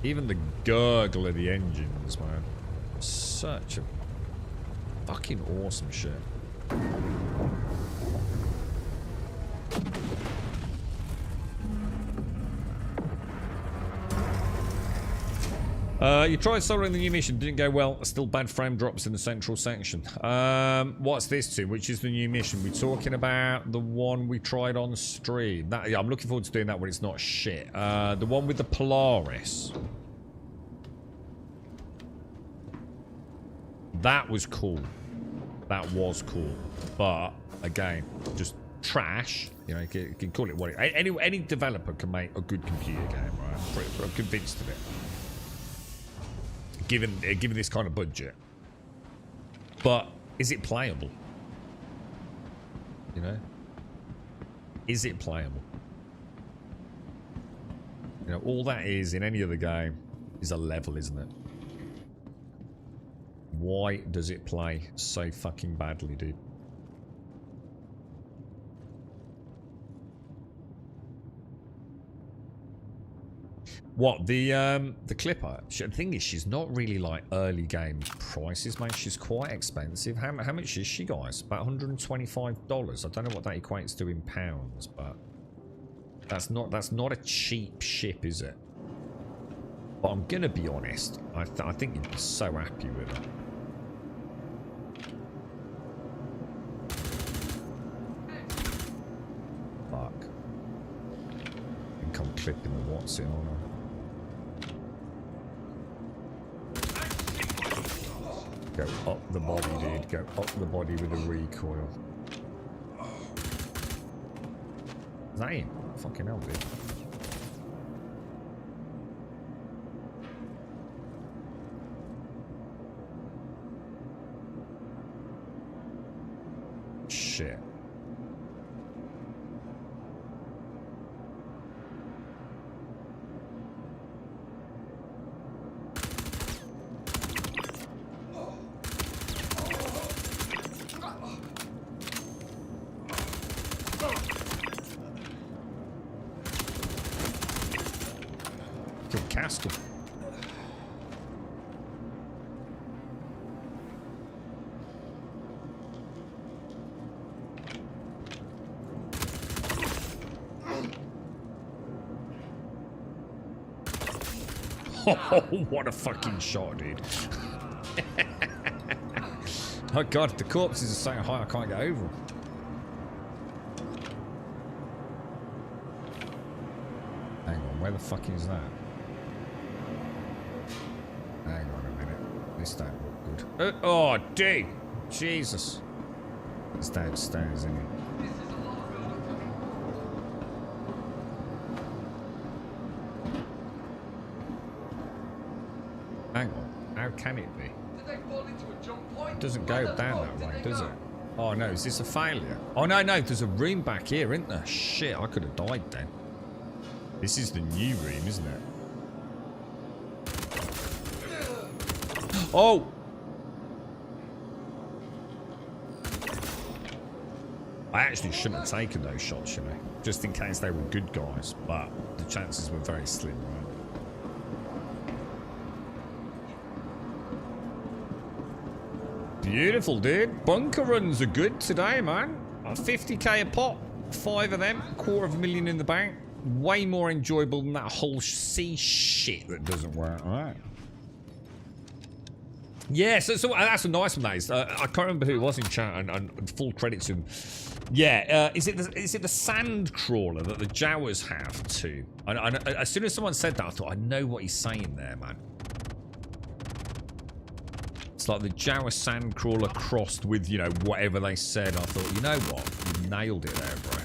Even the gurgle of the engines, man. Such a fucking awesome shit. You tried soldering the new mission, didn't go well. Still bad frame drops in the central section. What's this to? Which is the new mission? We're talking about the one we tried on stream. Yeah, I'm looking forward to doing that when it's not shit. The one with the Polaris. That was cool. That was cool. But, again, just trash. You know, you can call it what it is. Any developer can make a good computer game, right? I'm convinced of it. Given this kind of budget. But is it playable? You know? Is it playable? You know, all that is in any other game is a level, isn't it? Why does it play so fucking badly, dude? What, the Clipper? The thing is, she's not really like early game prices, mate. She's quite expensive. How much is she, guys? About $125. I don't know what that equates to in pounds, but that's not a cheap ship, is it? But I'm gonna be honest. I think you'd be so happy with her. Fuck. I think I'm clipping the what's it on her. Go up the body, dude. Go up the body with a recoil. Is that him? Fucking hell, dude. Shit. Castle. Oh, what a fucking shot, dude. Oh god, the corpses are so high I can't get over them. Hang on, where the fuck is that? Hang on a minute. This don't look good. Oh, dude! Jesus. It's downstairs, isn't it? Hang on. How can it be? It doesn't go down that way, does it? Oh no, is this a failure? Oh no, there's a room back here, isn't there? Shit, I could have died then. This is the new room, isn't it? Oh! I actually shouldn't have taken those shots, you know. Just in case they were good guys, but the chances were very slim, right? Beautiful, dude. Bunker runs are good today, man. 50k a pop. 5 of them. $250,000 in the bank. Way more enjoyable than that whole sea shit that doesn't work, alright? Yeah, so that's a nice one, that is. I can't remember who it was in chat, and full credit to him. Yeah, is it the sand crawler that the Jawas have too? And as soon as someone said that, I thought, I know what he's saying there, man. It's like the Jawa sand crawler crossed with, you know, whatever they said. I thought, you know what? You nailed it there, bro.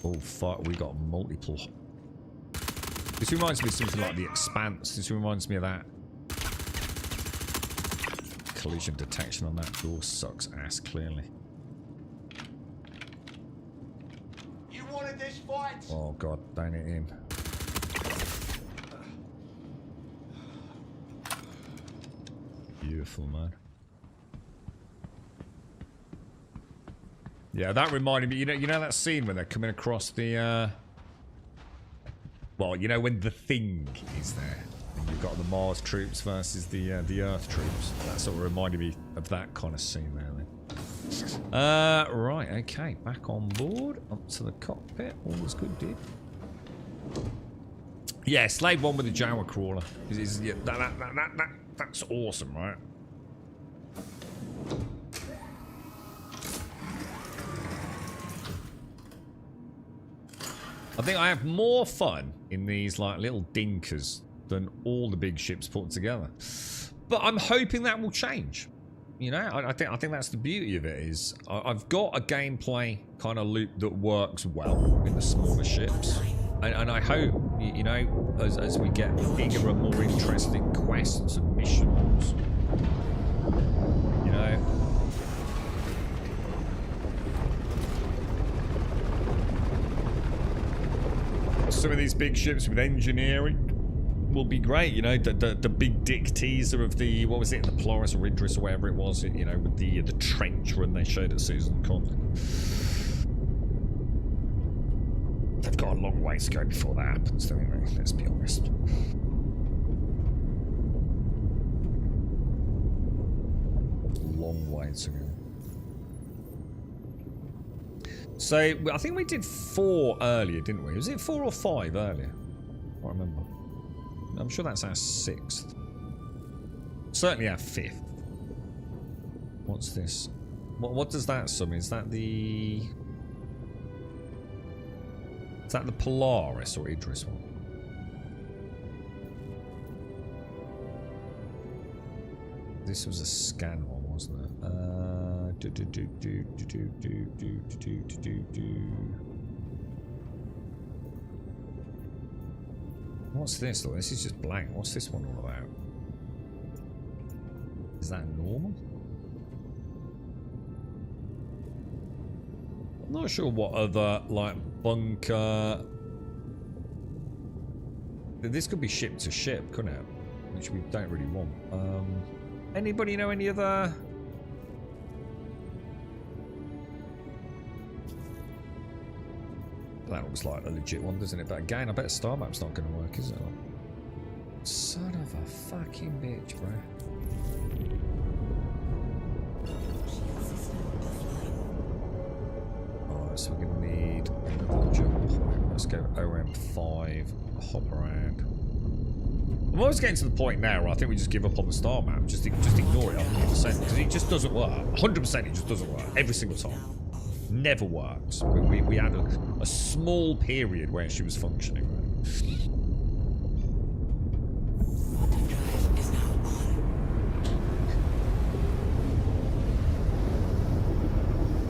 Oh, fuck, we got multiple. This reminds me of something like The Expanse. This reminds me of that. Collision detection on that door sucks ass, clearly. You wanted this fight? Oh god, don't hit him. Beautiful, man. Yeah, that reminded me. You know that scene when they're coming across the Well, you know, when the thing is there, and you've got the Mars troops versus the Earth troops. That sort of reminded me of that kind of scene there. Then. Right, okay, back on board, up to the cockpit. All was good, dude. Yeah, Slave 1 with the Jawa crawler. Yeah, that's awesome, right? I think I have more fun in these like little dinkers than all the big ships put together. But I'm hoping that will change. You know, I think that's the beauty of it is I've got a gameplay kind of loop that works well in the smaller ships. And I hope, you know, as we get bigger and more interesting quests and missions, you know. Some of these big ships with engineering will be great, you know, the big dick teaser of the, what was it, the Polaris or Idris or whatever it was, you know, with the trench run they showed at SusanCon. They've got a long way to go before that happens, don't they? Let's be honest. Long way to go. So, I think we did 4 earlier, didn't we? Was it 4 or 5 earlier? I can't remember. I'm sure that's our 6th. Certainly our 5th. What's this? What does that sum? Is that the... Is that the Polaris or Idris one? This was a scan one, wasn't it? What's this though? This is just blank. What's this one all about? Is that normal? I'm not sure what other, like, bunker... This could be ship to ship, couldn't it? Which we don't really want. Anybody know any other... That looks like a legit one, doesn't it? But again, I bet Star Map's not going to work, is it? Son of a fucking bitch, bro. Alright, so we're going to need another jump. Let's go OM5, hop around. I'm always getting to the point now where I think we just give up on the Star Map. Just ignore it 100%, because it just doesn't work. 100% it just doesn't work. Every single time. Never works. We had a small period where she was functioning.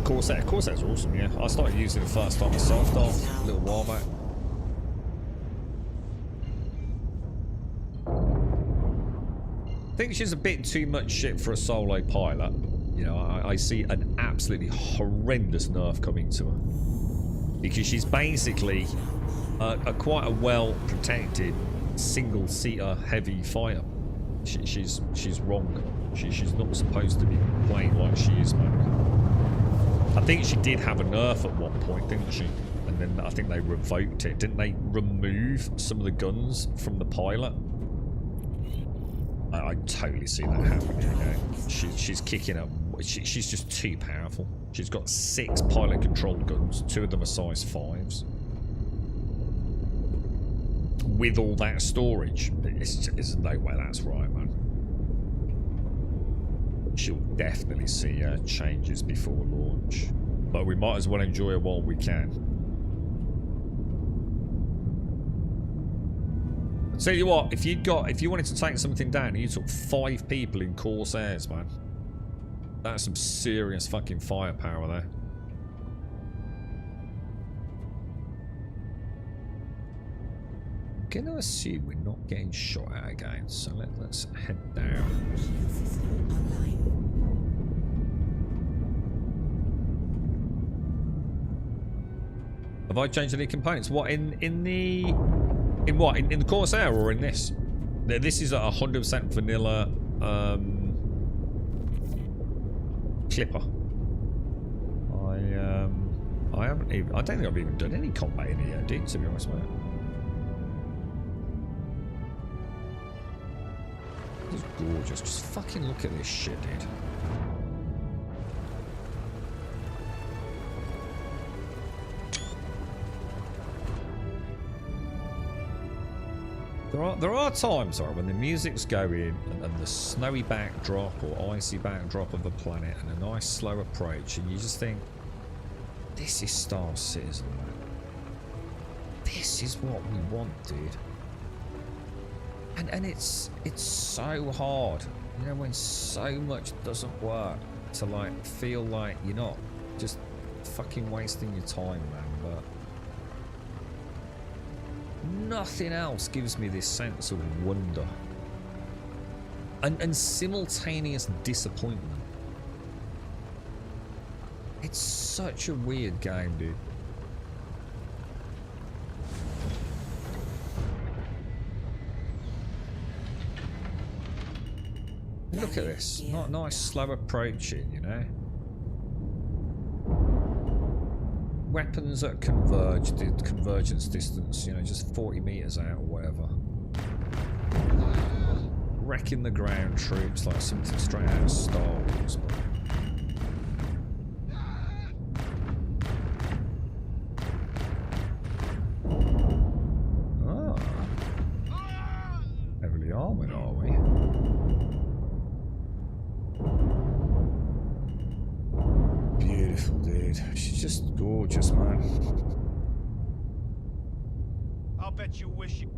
Corsair's awesome, yeah. I started using it the first time myself, though, a little while back. I think she's a bit too much shit for a solo pilot. You know, I see an absolutely horrendous nerf coming to her. Because she's basically quite a well-protected, single-seater heavy fighter. She's wrong. She's not supposed to be playing like she is, man. I think she did have a nerf at one point, didn't she? And then I think they revoked it. Didn't they remove some of the guns from the pilot? I totally see that happening. Okay? She's kicking up. She's just too powerful. She's got 6 pilot-controlled guns. 2 of them are size 5s. With all that storage, there's no way that's right, man. She'll definitely see changes before launch, but we might as well enjoy her while we can. Tell you what, if you wanted to take something down, and you took 5 people in Corsairs, man. That's some serious fucking firepower there. I'm gonna assume we're not getting shot at again, so let's head down. Have I changed any components? What in the Corsair or in this? This is a 100% vanilla Clipper. I don't think I've even done any combat in here, dude, to be honest with you. It's gorgeous. Just fucking look at this shit, dude. There are times, right, when the music's going and the snowy backdrop or icy backdrop of the planet and a nice slow approach, and you just think, this is Star Citizen, man. This is what we want, dude. And it's so hard, you know, when so much doesn't work, to like feel like you're not just fucking wasting your time, man. But nothing else gives me this sense of wonder and simultaneous disappointment. It's such a weird game, dude. Look at this. Not nice slow approaching, you know. Weapons at convergence distance, you know, just 40 meters out or whatever. Wrecking the ground troops like something straight out of Star Wars. Ah. Heavily armored, are we? Beautiful, dude. She's just gorgeous, man. I'll bet you wish you...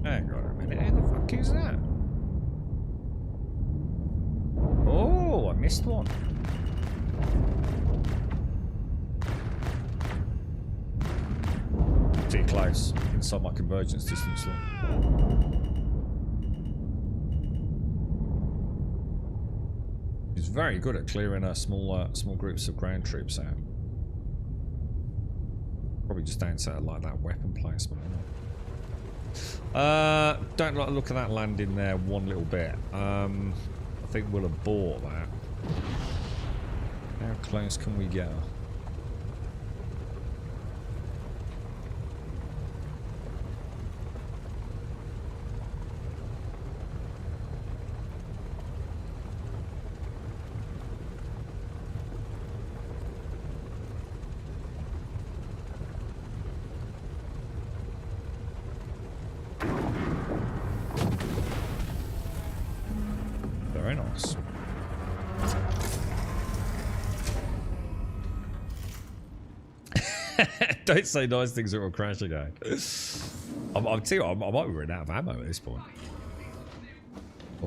Hang on a minute, who the fuck is that? Oh, I missed one. Too close. Inside my convergence distance. Look. He's very good at clearing small groups of ground troops out. Probably just down to like that weapon placement. Don't like the look of that landing there one little bit. I think we'll abort that. How close can we get? Very nice. Don't say nice things or it'll crash again. I'm too. I might be running out of ammo at this point.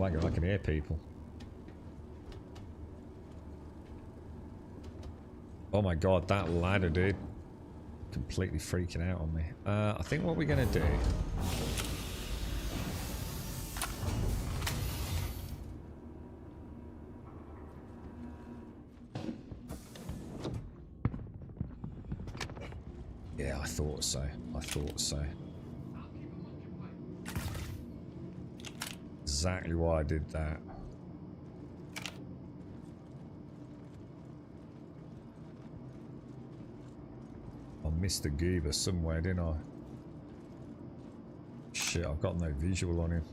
I can hear people. Oh my god, that ladder, dude. Completely freaking out on me. I think what we're gonna do. Yeah, I thought so. I thought so. Exactly why I did that. I missed a goober somewhere, didn't I? Shit, I've got no visual on him.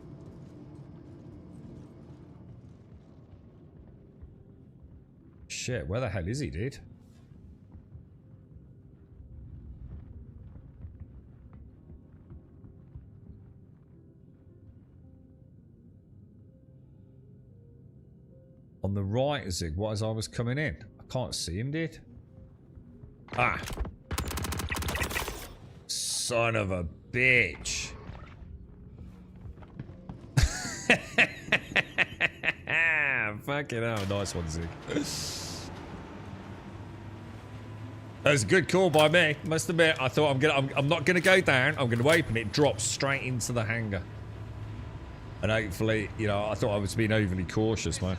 Shit, where the hell is he, dude? On the right, Zig, what as I was coming in? I can't see him, dude. Ah. Son of a bitch. Fucking hell, nice one, Zig. That was a good call by me, must admit. I thought I'm not gonna go down, I'm gonna open it, drop straight into the hangar. And hopefully, you know, I thought I was being overly cautious, man.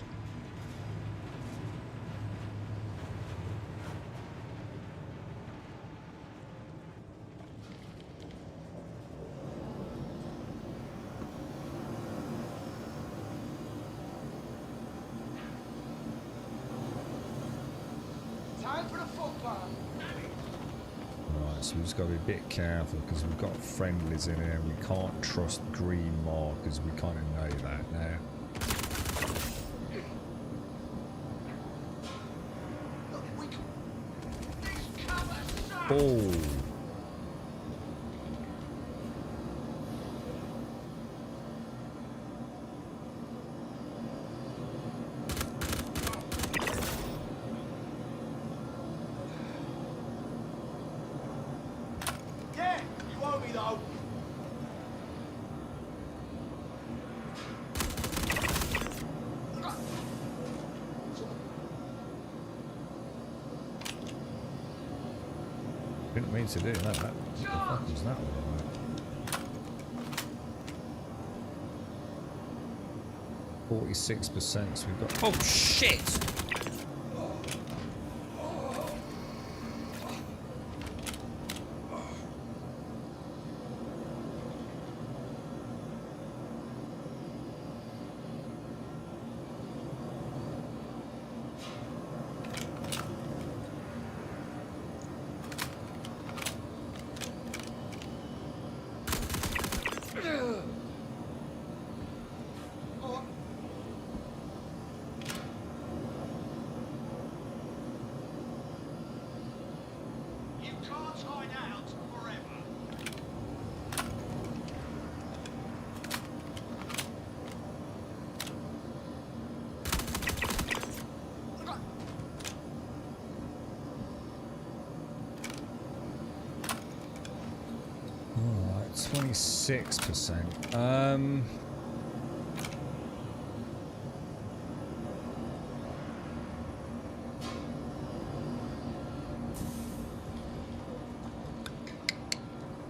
So we've just got to be a bit careful because we've got friendlies in here and we can't trust green markers. We kind of know that now. ball. Yeah, you owe me though. Didn't mean to do that. What the fuck was that all about? 46%. So we've got. Oh shit! You can't hide out forever. Alright, 26%.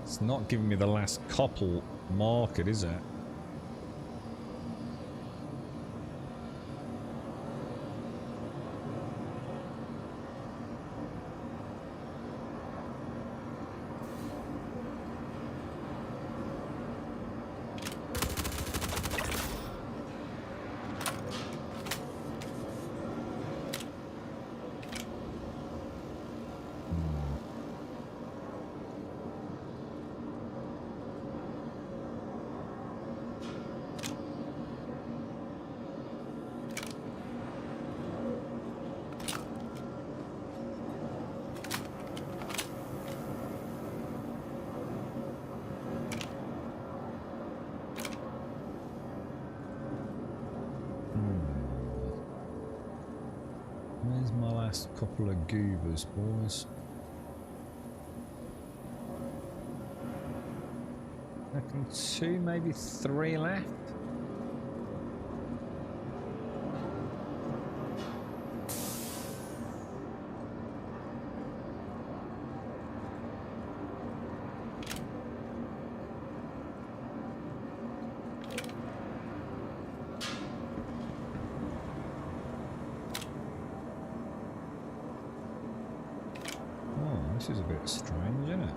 It's not giving me the last couple market, is it? Where's my last couple of goobers, boys? I reckon 2, maybe 3 left. This is a bit strange, isn't it?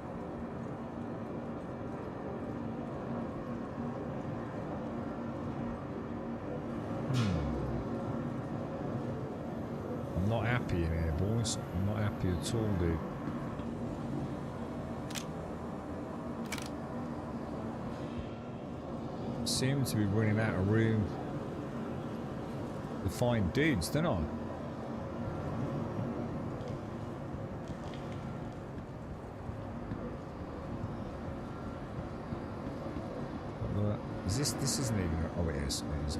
I'm not happy in here, boys. I'm not happy at all, dude. Seem to be running out of room to find dudes, don't I? Is this isn't even. Oh, it is. It is.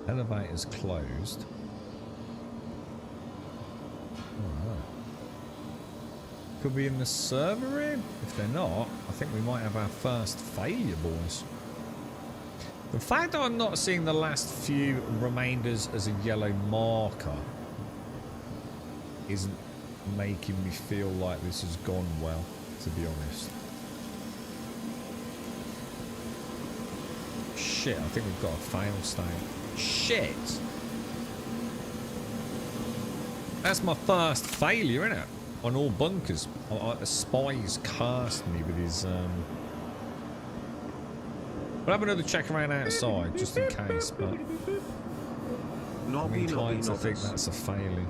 Elevator's closed. Alright. Could be in the server room? If they're not, I think we might have our first failure, boys. The fact that I'm not seeing the last few remainders as a yellow marker isn't making me feel like this has gone well, to be honest. Shit, I think we've got a fail state. Shit! That's my first failure, innit? On all bunkers. The spy's cast me with his, We'll have another check around outside, just in case, but I'm inclined to think that's a failure.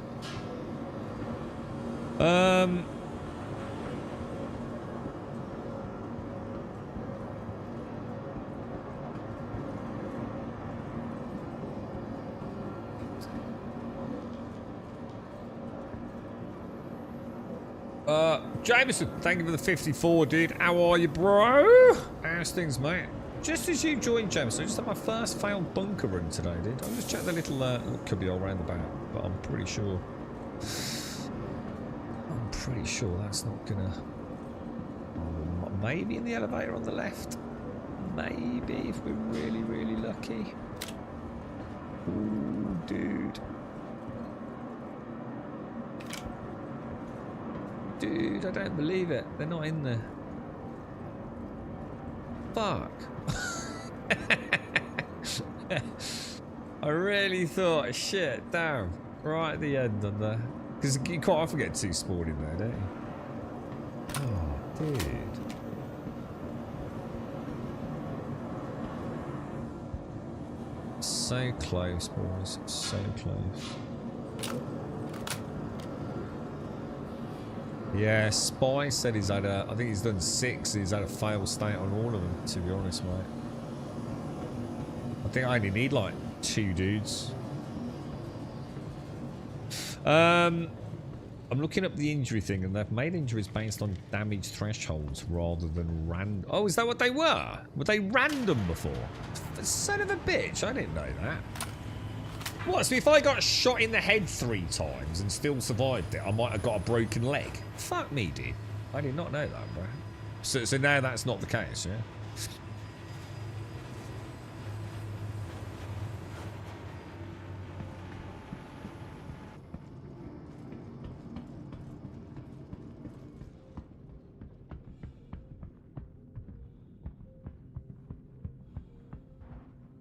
Jameson, thank you for the 54, dude. How are you, bro? How's things, mate? Just as you joined, Jameson, I just had my first failed bunker run today, dude. I'll just check the little cubby all roundabout, but I'm pretty sure that's not gonna... Maybe in the elevator on the left. Maybe if we're really, really lucky. Ooh, dude. Dude, I don't believe it. They're not in there. Fuck. I really thought, shit, damn. Right at the end on there. Because you quite often get too spawned in there, don't you? Oh, dude. So close, boys. So close. Yeah, Spy said he's had a... I think he's done 6. He's had a fail state on all of them, to be honest, mate. I think I only need, like, 2 dudes. I'm looking up the injury thing, and they've made injuries based on damage thresholds rather than random. Oh, is that what they were? Were they random before? Son of a bitch, I didn't know that. What, so if I got shot in the head 3 times and still survived it, I might have got a broken leg? Fuck me, dude. I did not know that, bro. So now that's not the case, yeah?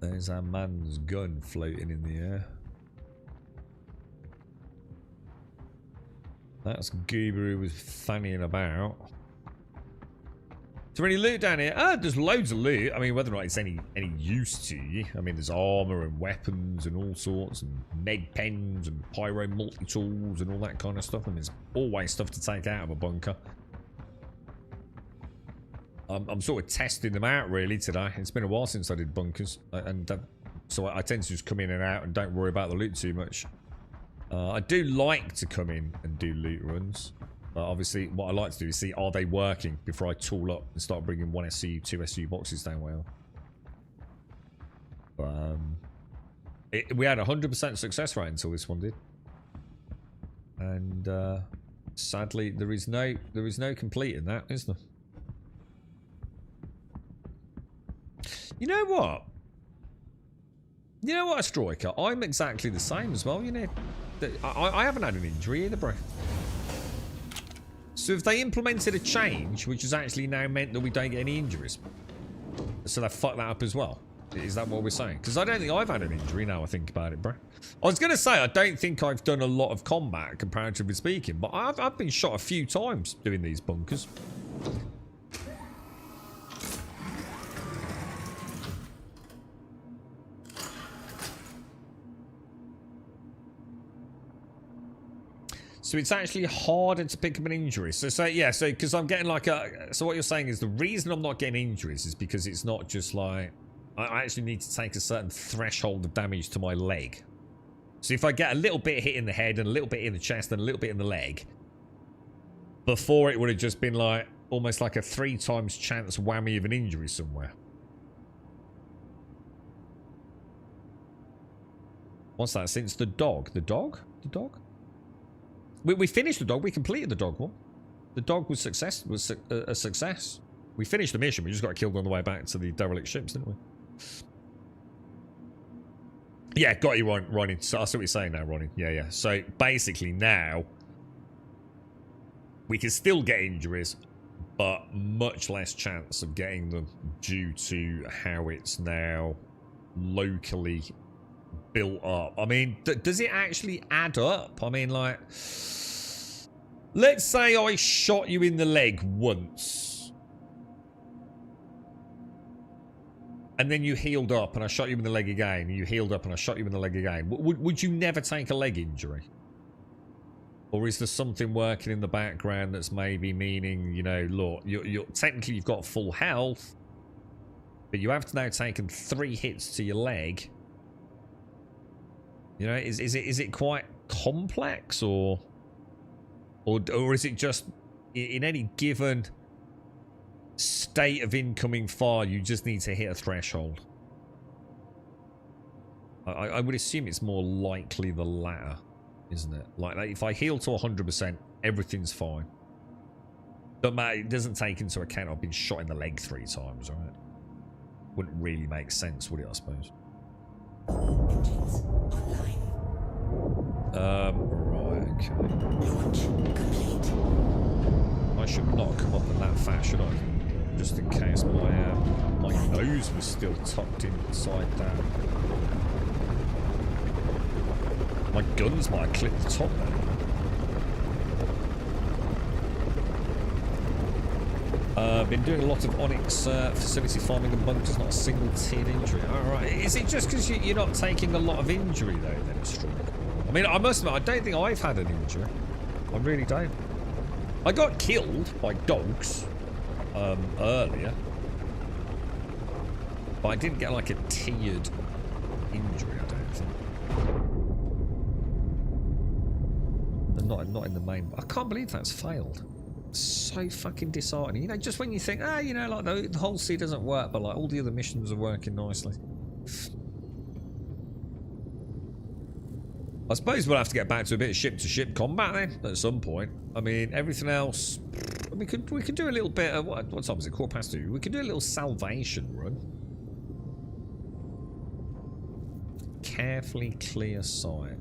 There's our man's gun floating in the air. That's Goober who was fannying about. Is there any loot down here? Ah, there's loads of loot. I mean, whether or not it's any use to you. I mean, there's armor and weapons and all sorts, and med pens and pyro multi-tools and all that kind of stuff. And there's always stuff to take out of a bunker. I'm sort of testing them out really today. It's been a while since I did bunkers, and so I tend to just come in and out and don't worry about the loot too much. I do like to come in and do loot runs. Obviously, what I like to do is see, are they working before I tool up and start bringing 1 SU, 2 SU boxes down well. We had 100% success rate until this one did, and sadly, there is no completing that, is there? You know what? You know what, Striker? I'm exactly the same as well, you know. I haven't had an injury either, bro. So if they implemented a change, which has actually now meant that we don't get any injuries, so they fucked that up as well. Is that what we're saying? Because I don't think I've had an injury now I think about it, bro. I was going to say, I don't think I've done a lot of combat, comparatively speaking, but I've been shot a few times doing these bunkers. So it's actually harder to pick up an injury. So yeah, so because I'm getting like a... So what you're saying is the reason I'm not getting injuries is because it's not just like... I actually need to take a certain threshold of damage to my leg. So if I get a little bit hit in the head and a little bit in the chest and a little bit in the leg, before it would have just been like almost like a 3 times chance whammy of an injury somewhere. What's that? Since the dog? The dog? The dog? We finished the dog. We completed the dog one. The dog was a success. We finished the mission. We just got killed on the way back to the derelict ships, didn't we? Yeah, got you, Ronnie. So I see what you're saying now, Ronnie. Yeah. So basically now, we can still get injuries, but much less chance of getting them due to how it's now locally built up. I mean, does it actually add up? I mean, like, let's say I shot you in the leg once, and then you healed up, and I shot you in the leg again, and you healed up, and I shot you in the leg again. Would you never take a leg injury? Or is there something working in the background that's maybe meaning, you know, look, you're technically you've got full health, but you have now taken 3 hits to your leg. You know, is it quite complex, or is it just in any given state of incoming fire, you just need to hit a threshold. I would assume it's more likely the latter, isn't it? Like if I heal to 100%, everything's fine. Don't matter, it doesn't take into account I've been shot in the leg 3 times, right? Wouldn't really make sense, would it, I suppose? Engines online. Right, okay. Launch complete. I should not come up in that fast, should I? Just in case my nose was still tucked inside that. My guns might have clipped the top there. Been doing a lot of Onyx facility farming and bunkers, not a single tiered injury. Alright, is it just because you're not taking a lot of injury though, then it's true? I mean, I must admit, I don't think I've had an injury. I really don't. I got killed by dogs earlier, but I didn't get like a tiered injury, I don't think. Not in the main. I can't believe that's failed. So fucking disheartening. You know, just when you think, you know, like the whole sea doesn't work, but like all the other missions are working nicely. I suppose we'll have to get back to a bit of ship-to-ship combat then at some point. I mean, everything else, we could do a little bit of what time is it? 2:15. We could do a little salvation run. Carefully clear sight.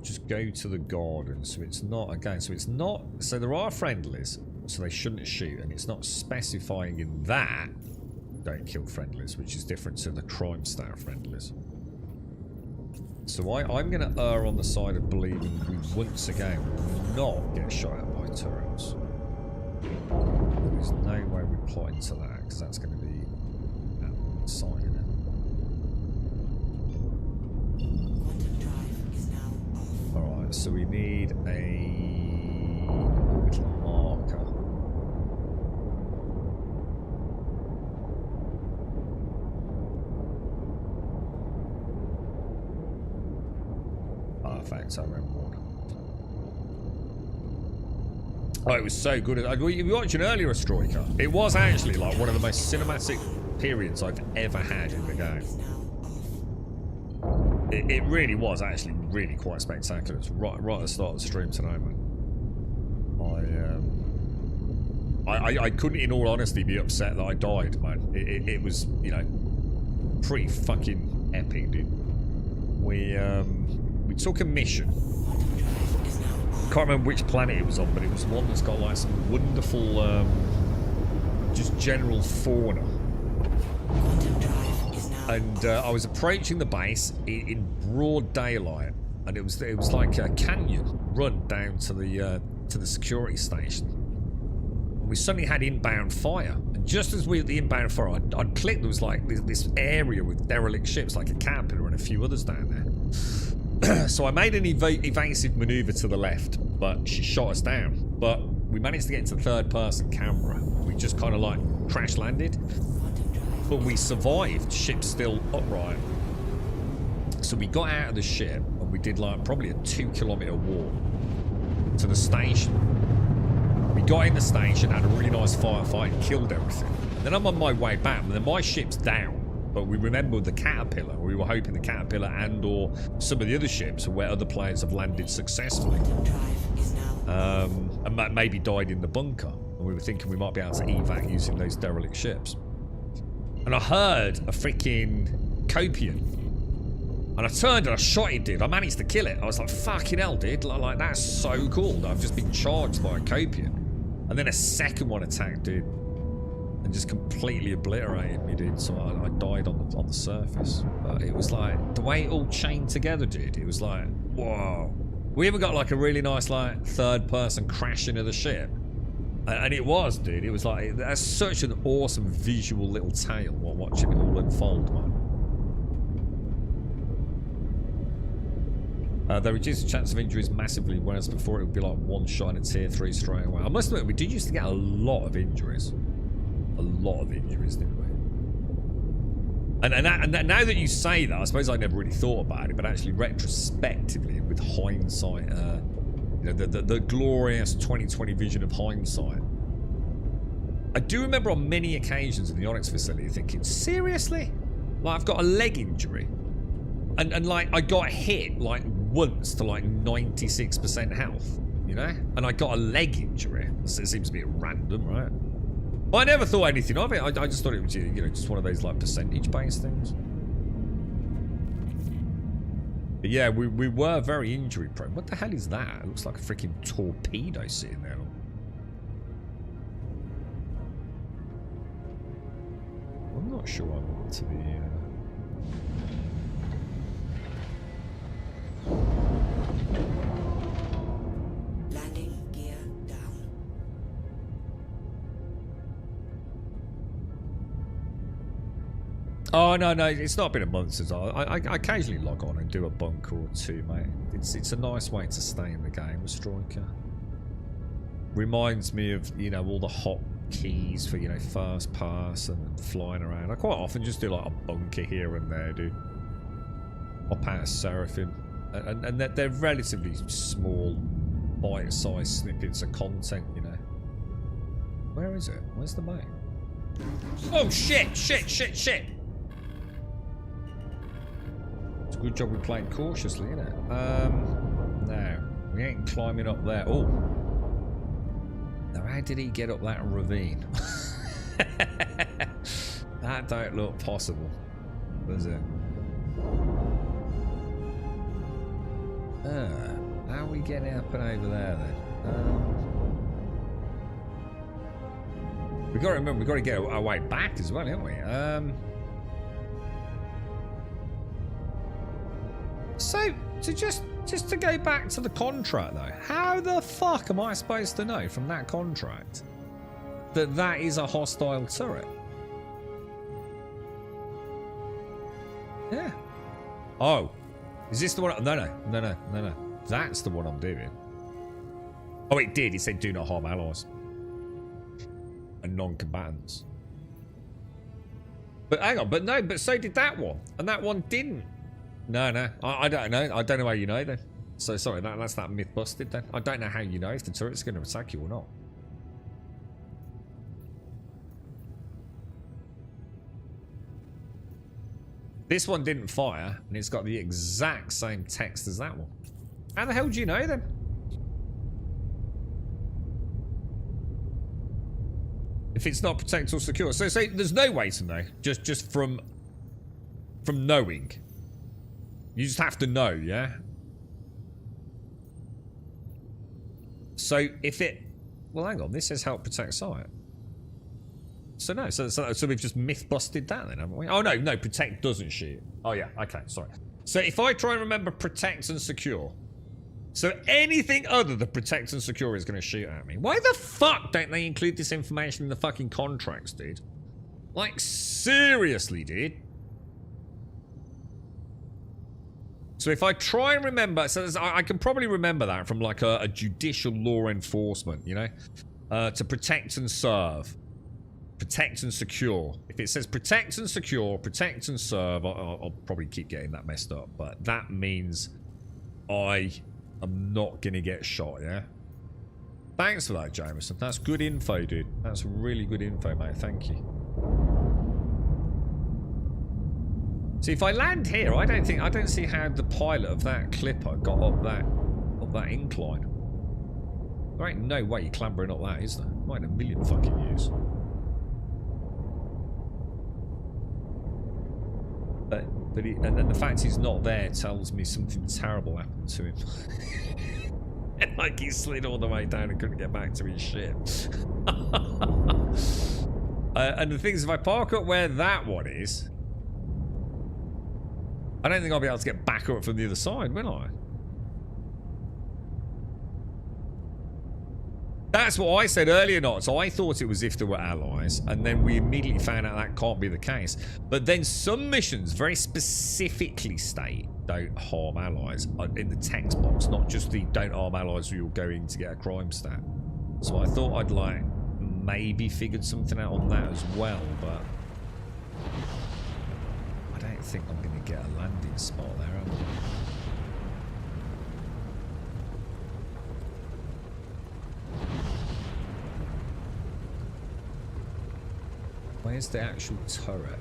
Just go to the garden. So it's not, again, so it's not, so there are friendlies, so they shouldn't shoot, and it's not specifying in that don't kill friendlies, which is different to the crime star friendlies. So I'm going to err on the side of believing we once again will not get shot at by turrets. There's no way we plot into that, because that's going to be outside of it. Alright, so we need a orbital marker. Perfect, I remember one. Oh, it was so good. You were watching earlier, Striker. It was actually like one of the most cinematic periods I've ever had in the game. It really was actually really quite spectacular. It's right at the start of the stream tonight, man. I couldn't, in all honesty, be upset that I died, man. It was, you know, pretty fucking epic, dude. We took a mission. Can't remember which planet it was on, but it was one that's got like some wonderful, just general fauna. And I was approaching the base in broad daylight, and it was like a canyon run down to the security station. We suddenly had inbound fire, and just as we had the inbound fire, I'd clicked. There was like this area with derelict ships, like a Caterpillar and a few others down there. So I made an evasive maneuver to the left, but she shot us down. But we managed to get into third-person camera. We just kind of like crash landed. But we survived, ship still upright. So we got out of the ship and we did like probably a 2-kilometer walk to the station. We got in the station, had a really nice firefight, and killed everything. And then I'm on my way back, and then my ship's down. But we remembered the Caterpillar. We were hoping the Caterpillar and or some of the other ships are where other players have landed successfully. And maybe died in the bunker. And we were thinking we might be able to evac using those derelict ships. And I heard a freaking Copian. And I turned and I shot it, dude. I managed to kill it. I was like, fucking hell, dude. Like, that's so cool that I've just been charged by a Copian. And then a second one attacked, dude. And just completely obliterated me, dude. So I died on the surface. But it was like, the way it all chained together, dude. It was like, whoa. We even got like a really nice like third person crashing of the ship. And it was, dude. It was like, that's such an awesome visual little tale while watching it all unfold, man. They reduced the chance of injuries massively, whereas before it would be like one shot in a tier 3 straight away. I must admit, we did used to get a lot of injuries. A lot of injuries, didn't we? And now that you say that, I suppose I never really thought about it, but actually retrospectively, with hindsight, you know, the glorious 2020 vision of hindsight, I do remember on many occasions in the Onyx facility thinking, seriously? Like, I've got a leg injury. And like, I got hit, like, once to, like, 96% health, you know? And I got a leg injury. It seems a bit random, right? But I never thought anything of it. I just thought it was, you know, just one of those, like, percentage-based things. But yeah, we were very injury-prone. What the hell is that? It looks like a freaking torpedo sitting there. I'm not sure I want to be... Landing gear down. Oh, no, it's not been a month since I occasionally log on and do a bunker or two, mate. It's a nice way to stay in the game, Striker. Reminds me of, you know, all the hot keys for, you know, first pass and flying around. I quite often just do like a bunker here and there, dude. Hop out of Seraphim. And they're relatively small, bite-sized snippets of content, you know. Where is it? Where's the mate? Oh, shit! It's a good job we played cautiously, isn't it? No. We ain't climbing up there. Oh. Now, how did he get up that ravine? That don't look possible, does it? How are we getting up and over there then? We got to remember, we got to get our way back as well, haven't we? So just to go back to the contract though, how the fuck am I supposed to know from that contract that that is a hostile turret? Yeah. Oh. Is this the one? No. That's the one I'm doing. Oh, it did. It said do not harm allies and non-combatants. But hang on. But so did that one. And that one didn't. No. I don't know. I don't know how you know then. So sorry, that's that myth busted then. I don't know how you know if the turret's going to attack you or not. This one didn't fire, and it's got the exact same text as that one. How the hell do you know then? If it's not protect or secure. So there's no way to know. Just from knowing. You just have to know, yeah? So if it... Well, hang on. This says help protect site. So no, so we've just myth-busted that then, haven't we? Oh, no, protect doesn't shoot. Oh, yeah, okay, sorry. So if I try and remember protect and secure, so anything other than protect and secure is going to shoot at me. Why the fuck don't they include this information in the fucking contracts, dude? Like, seriously, dude? So if I try and remember, so I can probably remember that from like a judicial law enforcement, you know? To protect and serve. Protect and secure. If it says protect and secure, protect and serve, I'll probably keep getting that messed up. But that means I am not going to get shot, yeah? Thanks for that, Jameson. That's good info, dude. That's really good info, mate. Thank you. See, if I land here, I don't see how the pilot of that clipper got up that incline. There ain't no way you're clambering up that, is there? Not in a million fucking years. And the fact he's not there tells me something terrible happened to him. Like he slid all the way down and couldn't get back to his ship. And the thing is, if I park up where that one is, I don't think I'll be able to get back up from the other side, will I? That's what I said earlier, not. So I thought it was if there were allies, and then we immediately found out that can't be the case. But then some missions very specifically state don't harm allies in the text box, not just the don't harm allies or you'll go in to get a crime stat. So I thought I'd like maybe figured something out on that as well, but don't think I'm going to get a landing spot there, am I? Where's the actual turret?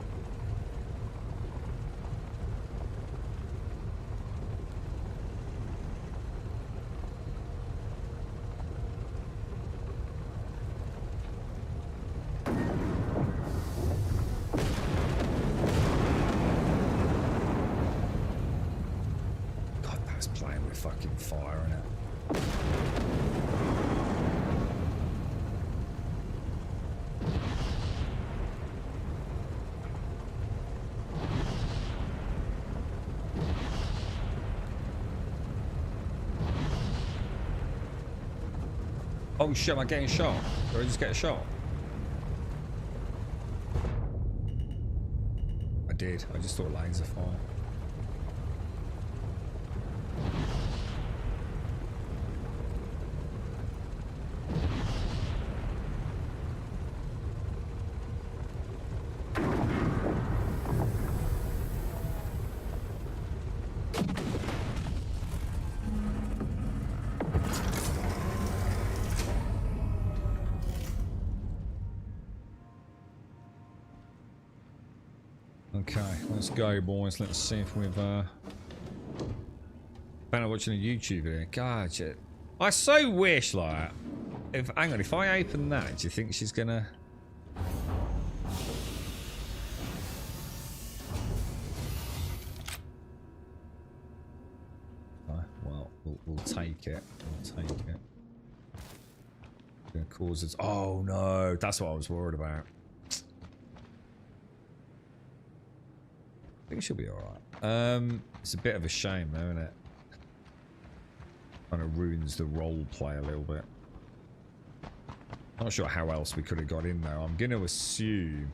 God, that's playing with fucking fire, innit? Oh shit, am I getting shot? Or I just get shot? I did. I just thought laser fire. Okay, let's go, boys. Let's see if we've found out watching a YouTube video. God, shit. I so wish, like, hang on, if I open that, do you think she's gonna? Well, we'll take it. We'll take it. It's gonna cause us. Oh no, that's what I was worried about. I think she'll be alright. It's a bit of a shame though, isn't it? Kind of ruins the role play a little bit. Not sure how else we could have got in though. I'm going to assume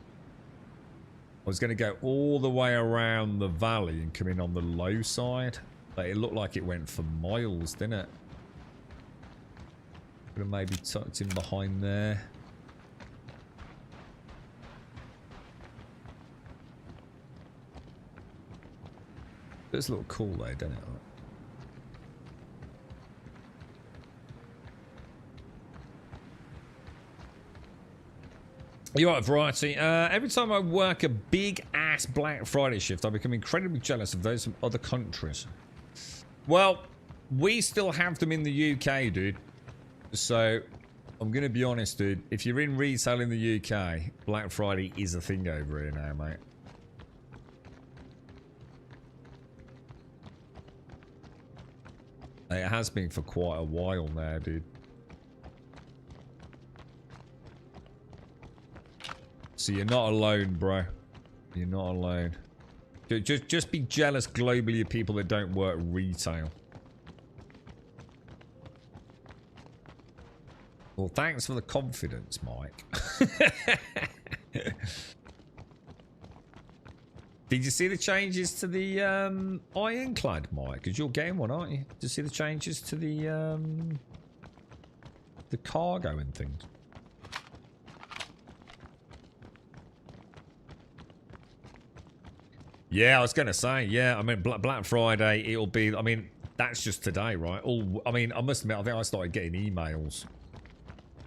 I was going to go all the way around the valley and come in on the low side. But it looked like it went for miles, didn't it? Could have maybe tucked in behind there. Does look cool though, doesn't it? You're right, Variety. Every time I work a big ass Black Friday shift, I become incredibly jealous of those from other countries. Well, we still have them in the UK, dude. So, I'm going to be honest, dude. If you're in retail in the UK, Black Friday is a thing over here now, mate. It has been for quite a while now, dude. So you're not alone, bro. You're not alone. Just be jealous globally of people that don't work retail. Well, thanks for the confidence, Mike. Did you see the changes to the ironclad, Mike? Because you're getting one, aren't you? Did you see the changes to the cargo and things? Yeah, I was going to say, yeah. I mean, Black Friday, it'll be, I mean, that's just today, right? I mean, I must admit, I think I started getting emails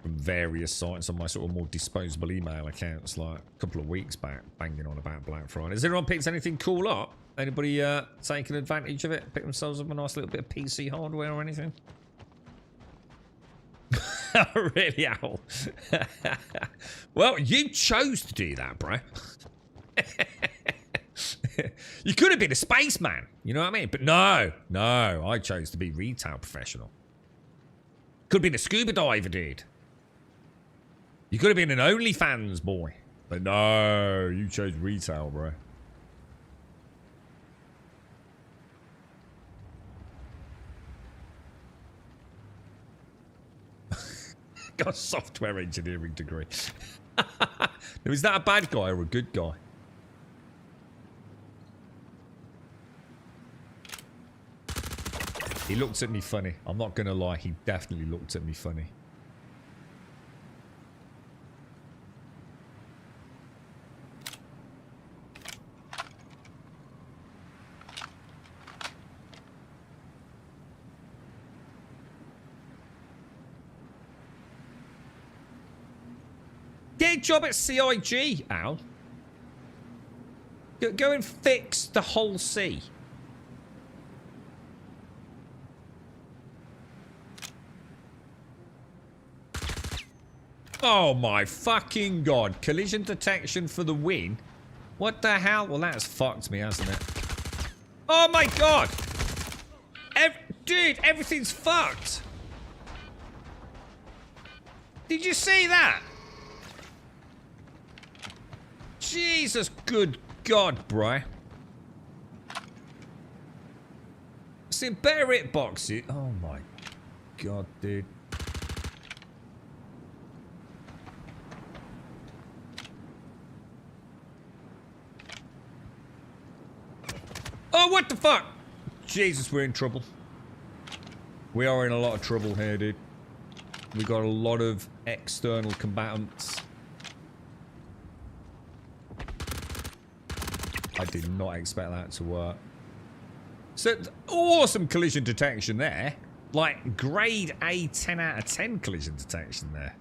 from various sites on my sort of more disposable email accounts like a couple of weeks back, banging on about Black Friday. Has anyone picked anything cool up? Anybody taking advantage of it? Pick themselves up a nice little bit of PC hardware or anything? Really, Owl? Well, you chose to do that, bro. You could have been a spaceman, you know what I mean? But no, I chose to be retail professional. Could have been a scuba diver, dude. You could have been an OnlyFans boy. But no, you chose retail, bro. Got a software engineering degree. Is that a bad guy or a good guy? He looked at me funny. I'm not going to lie. He definitely looked at me funny. Get a job at CIG, Al. Go and fix the whole sea. Oh my fucking god. Collision detection for the win? What the hell? Well, that's fucked me, hasn't it? Oh my god! Dude, everything's fucked! Did you see that? Jesus, good god, bro. See, better hitbox it. Oh my god, dude. Oh, what the fuck? Jesus, we're in trouble. We are in a lot of trouble here, dude. We got a lot of external combatants. I did not expect that to work. So, awesome collision detection there. Like, grade A 10 out of 10 collision detection there.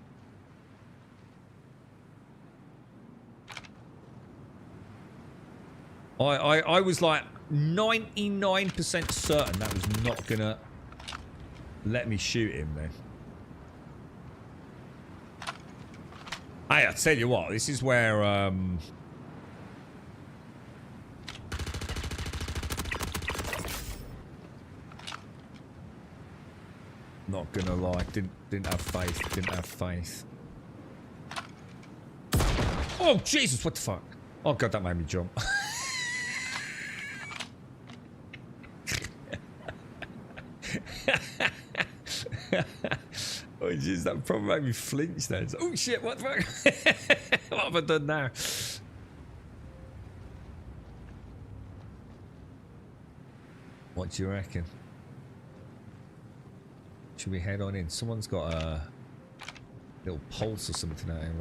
I was like 99% certain that was not gonna let me shoot him then. Hey, I tell you what, this is where not gonna lie, didn't have faith. Oh Jesus, what the fuck? Oh god, that made me jump. Oh jeez, that probably made me flinch then. Oh shit, what the fuck? What have I done now? What do you reckon? Should we head on in? Someone's got a little pulse or something out here.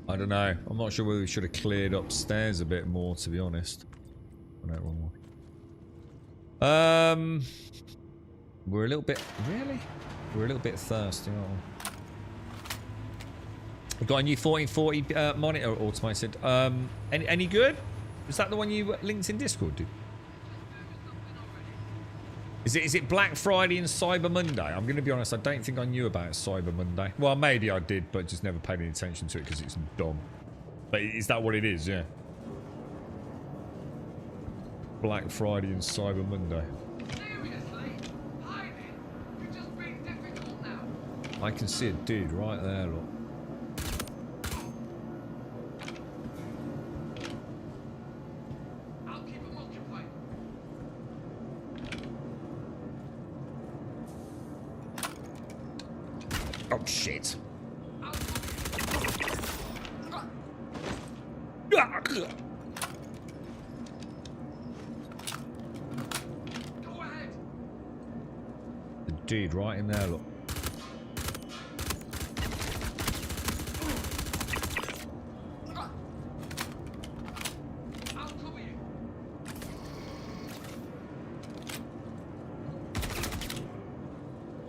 I don't know. I'm not sure whether we should have cleared upstairs a bit more, to be honest. Oh, no, wrong one. We're a little bit... Really? We're a little bit thirsty, aren't we? We've got a new 1440 monitor automated. Any good? Is that the one you linked in Discord, dude? Is it Black Friday and Cyber Monday? I'm going to be honest, I don't think I knew about Cyber Monday. Well, maybe I did, but just never paid any attention to it because it's dumb. But is that what it is? Yeah. Black Friday and Cyber Monday. Seriously? Hiding? You're just being difficult now. I can see a dude right there, look. I'll keep him occupied. Oh, shit. Go ahead. The dude right in there, look. I'll cover you.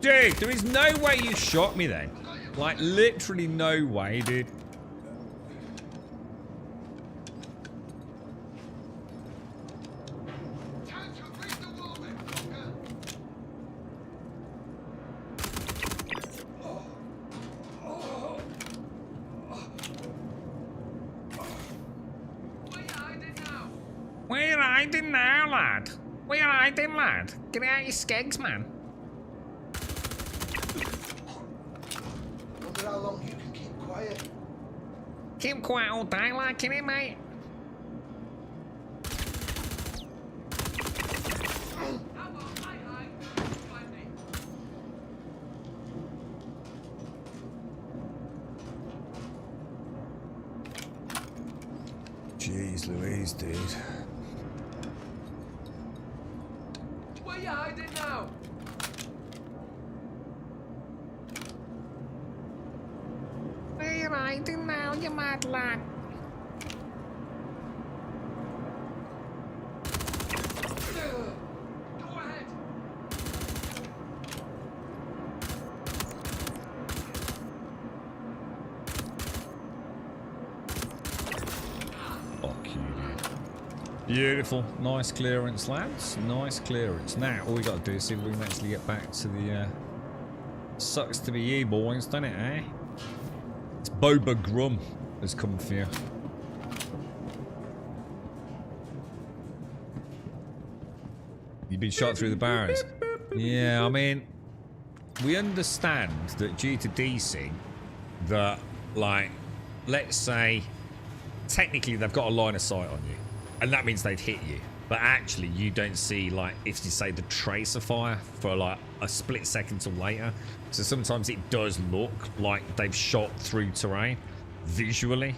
Dude, there is no way you shot me then. Like, literally no way, dude. Time to read the wall then, Walker. Where you hiding now? Where you hiding now, lad? Where you hiding, lad? Get out your skegs, man. Wonder how long you can keep quiet. Keep quiet all day, like, innit, mate? How about I hide? Find me. Jeez Louise, dude. Where you hiding now? Where you hiding now, you mad lad? Go ahead. Beautiful. Nice clearance, lads. Nice clearance. Now, all we got to do is see if we can actually get back to the... Sucks to be you, boys, doesn't it, eh? It's Boba Grum has come for you. You've been shot through the barrels. Yeah, I mean, we understand that due to DC, that, like, let's say, technically they've got a line of sight on you, and that means they'd hit you. But actually, you don't see, like, if you say the tracer fire for, like, a split second till later. So sometimes it does look like they've shot through terrain visually.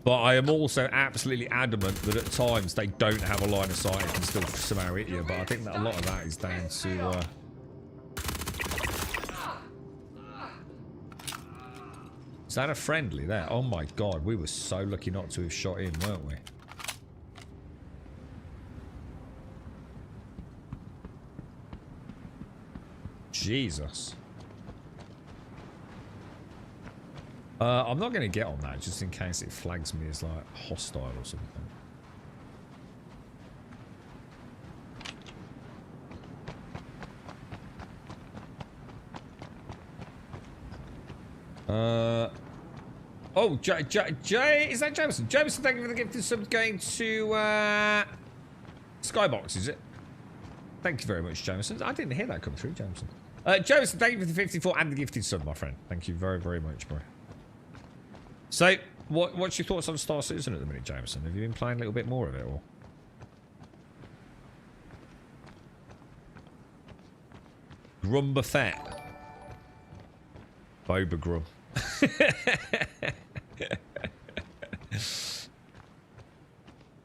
But I am also absolutely adamant that at times they don't have a line of sight and can still somehow hit you. But I think that a lot of that is down to... Is that a friendly there? Oh my god, we were so lucky not to have shot in, weren't we? Jesus. I'm not going to get on that just in case it flags me as like hostile or something. Oh, Jay, is that Jameson? Jameson, thank you for the gift of sub going to Skybox, is it? Thank you very much, Jameson. I didn't hear that come through, Jameson. Jameson, thank you for the 54 and the gifted sub, my friend. Thank you very, very much, bro. So, what's your thoughts on Star Citizen at the minute, Jameson? Have you been playing a little bit more of it, or? Grumba Fett. Boba Grum.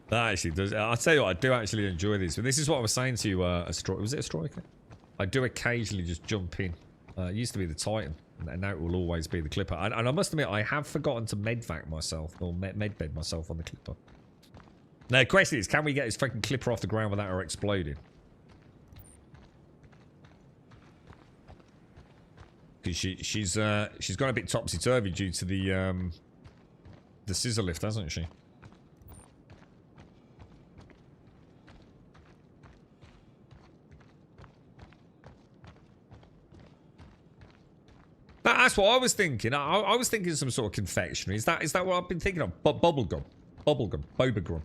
That actually does. I'll tell you what, I do actually enjoy these. But this is what I was saying to you, was it a Striker? I do occasionally just jump in. It used to be the Titan, and now it will always be the Clipper. And I must admit, I have forgotten to medvac myself, or medbed myself on the Clipper. Now, the question is, can we get this fucking Clipper off the ground without her exploding? Because she's gone a bit topsy-turvy due to the scissor lift, hasn't she? That's what I was thinking. I was thinking some sort of confectionery. Is that what I've been thinking of? Bubblegum. Bubblegum. Boba Grum.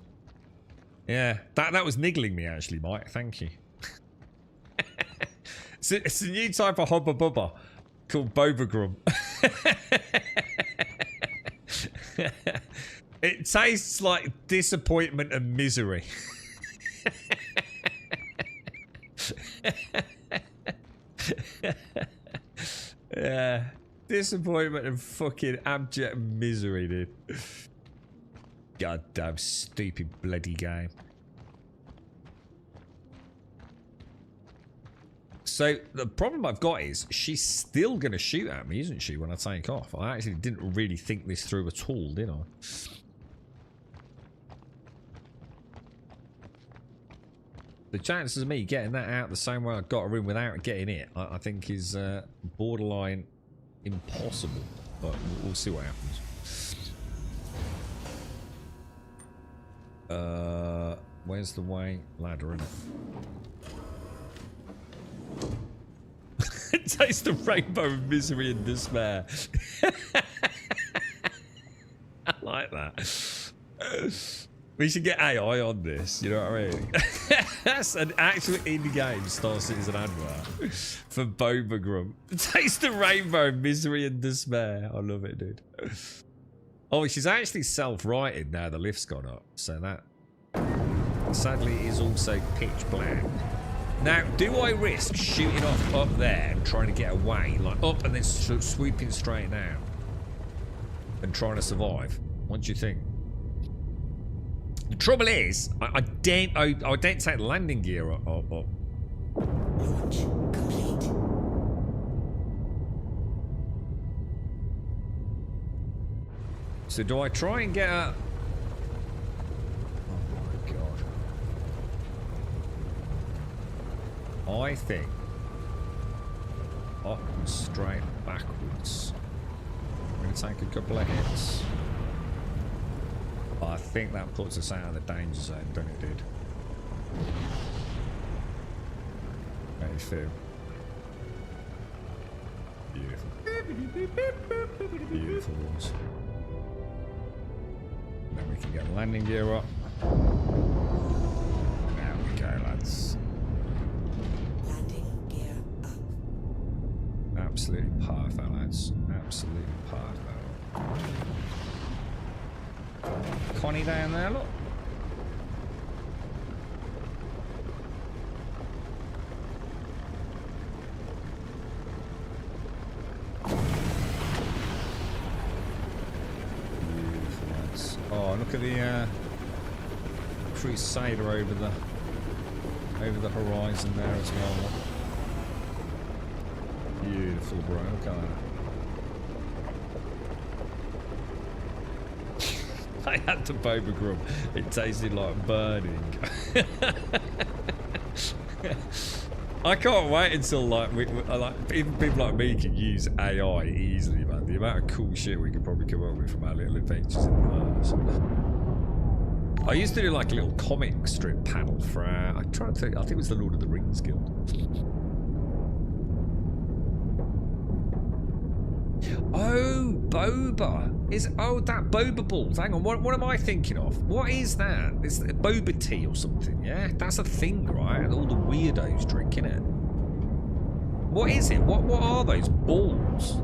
Yeah, that was niggling me actually, Mike. Thank you. It's a new type of Hubba Bubba called Boba Grum. It tastes like disappointment and misery. Yeah, disappointment and fucking abject misery, dude. Goddamn stupid bloody game. So the problem I've got is she's still going to shoot at me, isn't she, when I take off? I actually didn't really think this through at all, did I? The chances of me getting that out the same way I got her in without getting it, I think is borderline impossible. But we'll see what happens. Where's the way? Ladder, innit? Taste the rainbow of misery and despair. I like that. We should get AI on this, you know what I mean? That's an actual in-game Star Citizen advert for Boba Grum. Taste the rainbow of misery and despair. I love it, dude. Oh, she's actually self-righted now the lift's gone up. So that, sadly, is also pitch black. Now, do I risk shooting off up there and trying to get away, like up and then swooping straight down and trying to survive? What do you think? The trouble is, I don't take the landing gear up. Launch complete. So do I try and get a... Oh my god. I think up and straight backwards. I'm going to take a couple of hits. I think that puts us out of the danger zone, don't it, dude? How do you feel? Beautiful. Beautiful ones. Then we can get landing gear up. There we go, lads. Landing gear up. Absolutely perfect, lads. Absolutely perfect. Connie down there, look. Beautiful, lads. Oh, look at the Crusader over the horizon there as well. Look. Beautiful, bro. Look at that. I had the boba grub. It tasted like burning. I can't wait until like even people like me can use AI easily, man. The amount of cool shit we could probably come up with from our little adventures in the Mars. I used to do like a little comic strip panel for I think it was the Lord of the Rings Guild. Oh, boba. That boba balls. Hang on, what am I thinking of? What is that? It's boba tea or something, yeah? That's a thing, right? And all the weirdos drinking it. What is it? What are those balls?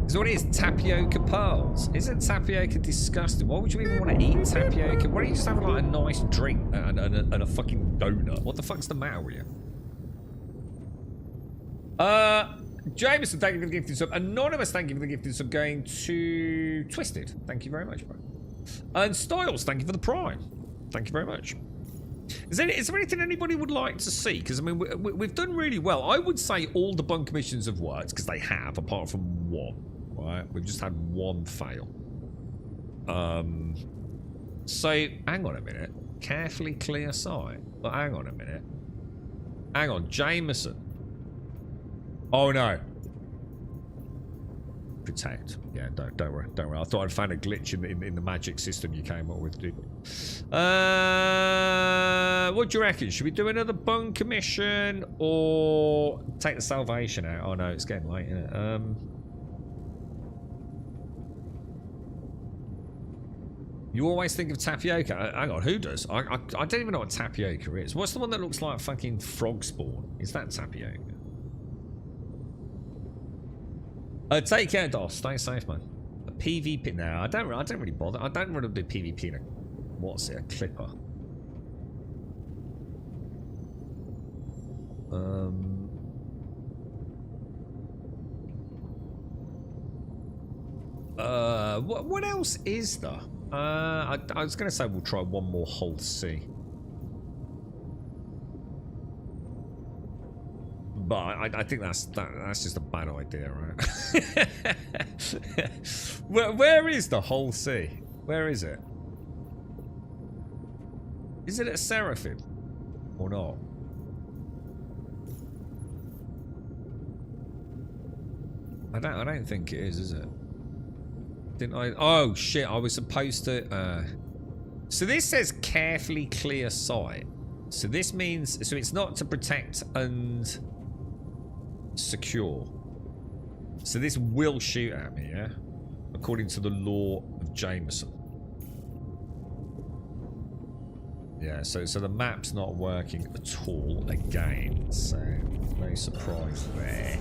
Is what it is? Tapioca pearls. Isn't tapioca disgusting? Why would you even want to eat tapioca? Why don't you just have like a nice drink and a fucking donut? What the fuck's the matter with you? Jameson, thank you for the gifted sub. Anonymous, thank you for the gifted sub. Going to Twisted. Thank you very much, bro. And Styles, thank you for the prime. Thank you very much. Is there anything anybody would like to see? Because, I mean, we've done really well. I would say all the bunker missions have worked, because they have, apart from one. Right? We've just had one fail. So, hang on a minute. Carefully clear sight. But hang on a minute. Hang on, Jameson. Oh, no. Protect. Yeah, don't worry. Don't worry. I thought I'd found a glitch in the magic system you came up with, dude. What do you reckon? Should we do another bunker mission or take the salvation out? Oh no, it's getting late, isn't it? You always think of tapioca. Hang on, who does? I don't even know what tapioca is. What's the one that looks like fucking frog spawn? Is that tapioca? Take care, Doss. Stay safe, man. A PvP. No, I don't really bother. I don't want to do PvP in a what's it? A clipper. What else is there? I was going to say we'll try one more Hull C. But I think that's just a bad idea, right? where is the Hull C? Where is it? Is it at Seraphim or not? I don't think it is it? Didn't I? Oh shit! I was supposed to. So this says carefully clear sight. So this means it's not to protect and secure. So this will shoot at me, yeah? According to the law of Jameson. Yeah, so the map's not working at all again, so no surprise there.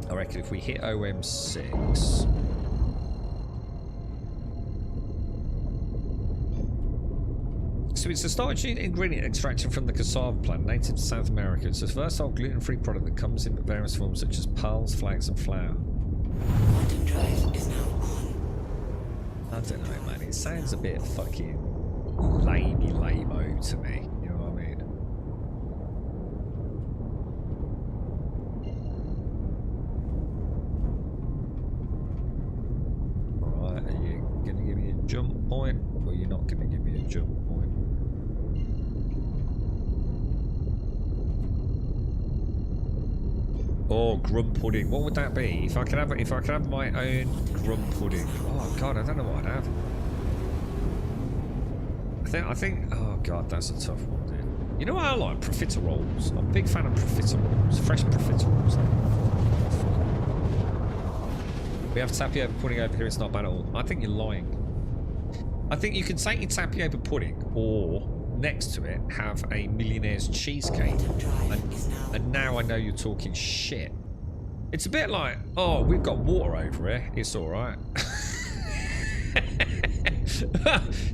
I reckon if we hit OM6... So it's a starch ingredient extraction from the cassava plant, native to South America. It's a versatile gluten-free product that comes in various forms such as pearls, flax, and flour. Quantum drive is now on. I don't know, man. It sounds a bit fucking lame-o to me. You know what I mean? Alright, are you going to give me a jump point? Or are you not going to give me a jump point? Oh, grum pudding. What would that be? If I could have my own grum pudding. Oh god, I don't know what I'd have. I think. Oh god, that's a tough one, dude. You know what I like? Profiteroles. I'm a big fan of profiteroles. Fresh profiteroles. We have tapioca pudding over here. It's not bad at all. I think you're lying. I think you can take your tapioca pudding, or next to it have a millionaire's cheesecake. And now I know you're talking shit. It's a bit like, oh, we've got water over here. It's all right.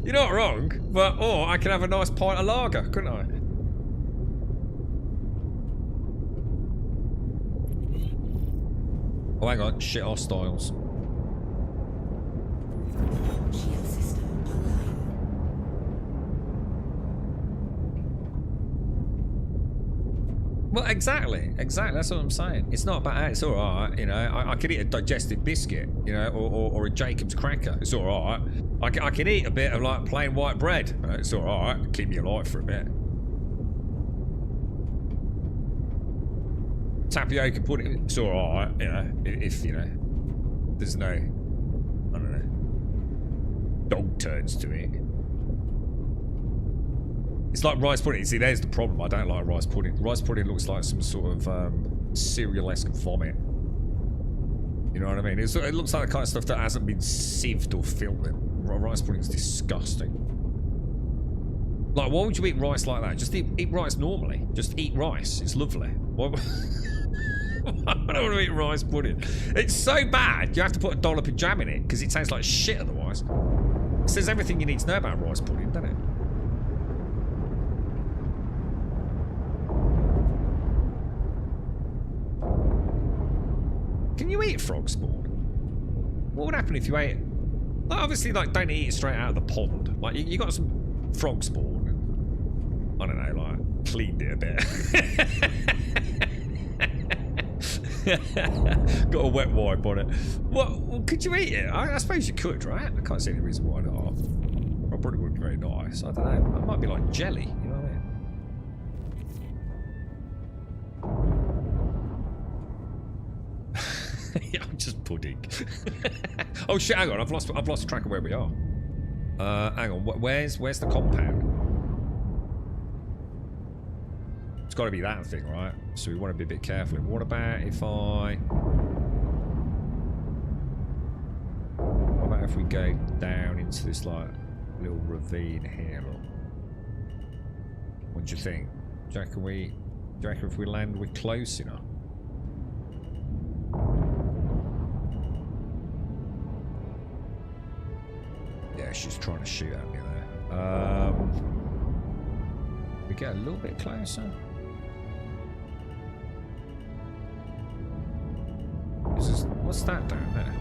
You're not wrong, but oh, I could have a nice pint of lager, couldn't I? Oh, hang on, shit hostiles. Shield system online. Well, exactly. That's what I'm saying. It's not about. It's all right, you know. I could eat a digestive biscuit, you know, or a Jacob's cracker. It's all right. I could eat a bit of like plain white bread. It's all right. Keep me alive for a bit. Tapioca pudding. It's all right, you know. If you know, there's no, I don't know, dog turds to it. It's like rice pudding. See, there's the problem. I don't like rice pudding. Rice pudding looks like some sort of cereal-esque vomit. You know what I mean? It looks like the kind of stuff that hasn't been sieved or filtered. Rice pudding's disgusting. Like, why would you eat rice like that? Just eat rice normally. Just eat rice. It's lovely. Why I don't want to eat rice pudding. It's so bad, you have to put a dollop of jam in it, because it tastes like shit otherwise. It says everything you need to know about rice pudding, doesn't it? Can you eat frog spawn? What would happen if you ate it? Like, obviously, like, don't eat it straight out of the pond. Like, you got some frog spawn and, I don't know, like, cleaned it a bit. Got a wet wipe on it. Well, could you eat it? I suppose you could, right? I can't see any reason why not. I probably would be very nice. I don't know. It might be like jelly, you know what I mean? Yeah, I'm just pudding. Oh shit! Hang on, I've lost track of where we are. Hang on, where's the compound? It's got to be that thing, right? So we want to be a bit careful. What about if we go down into this like little ravine here? What do you think? Do you reckon if we land, we're close enough? Yeah, she's trying to shoot at me there. We get a little bit closer. What's that down there?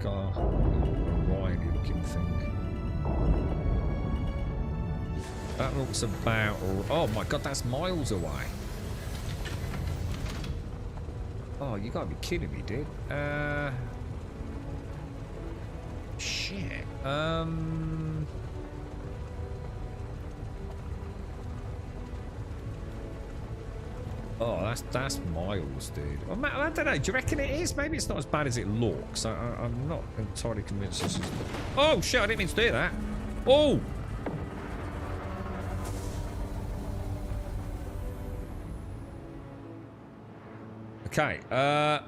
Got a ridey looking thing. That looks about. Oh my god, that's miles away. Oh, you gotta be kidding me, dude. Shit. Oh, that's miles, dude. I don't know. Do you reckon it is? Maybe it's not as bad as it looks. I'm not entirely convinced this is... Oh, shit. I didn't mean to do that. Oh! Okay. I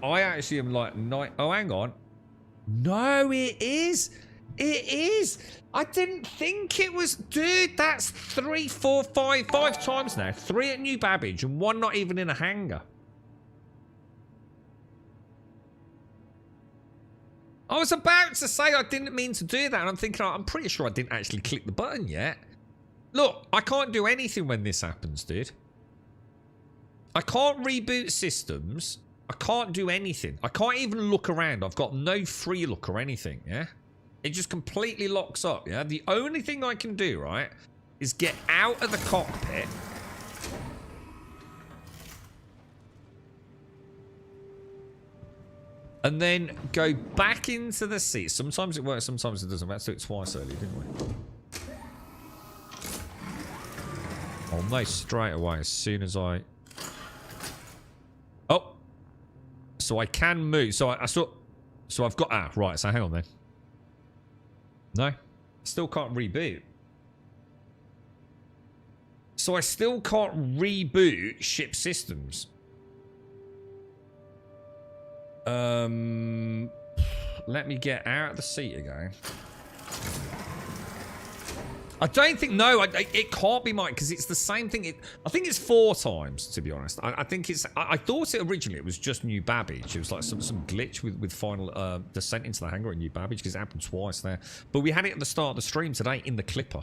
actually am like... Oh, hang on. No, it is. It is. I didn't think it was. Dude, that's 3, 4, 5 times now. 3 at New Babbage and 1 not even in a hangar. I was about to say I didn't mean to do that, and I'm thinking, I'm pretty sure I didn't actually click the button yet. Look, I can't do anything when this happens, dude. I can't reboot systems. I can't do anything. I can't even look around. I've got no free look or anything, yeah? It just completely locks up, yeah? The only thing I can do, right, is get out of the cockpit. And then go back into the seat. Sometimes it works, sometimes it doesn't. We had to do it twice earlier, didn't we? I'll know straight away as soon as I So I can move. So I saw... So I've got... Ah, right. So hang on then. No. Still can't reboot. So I still can't reboot ship systems. Let me get out of the seat again. I don't think... No, it can't be mine because it's the same thing. I think it's 4 times, to be honest. I think it's... I thought it originally it was just New Babbage. It was like some glitch with final descent into the hangar at New Babbage because it happened twice there. But we had it at the start of the stream today in the Clipper.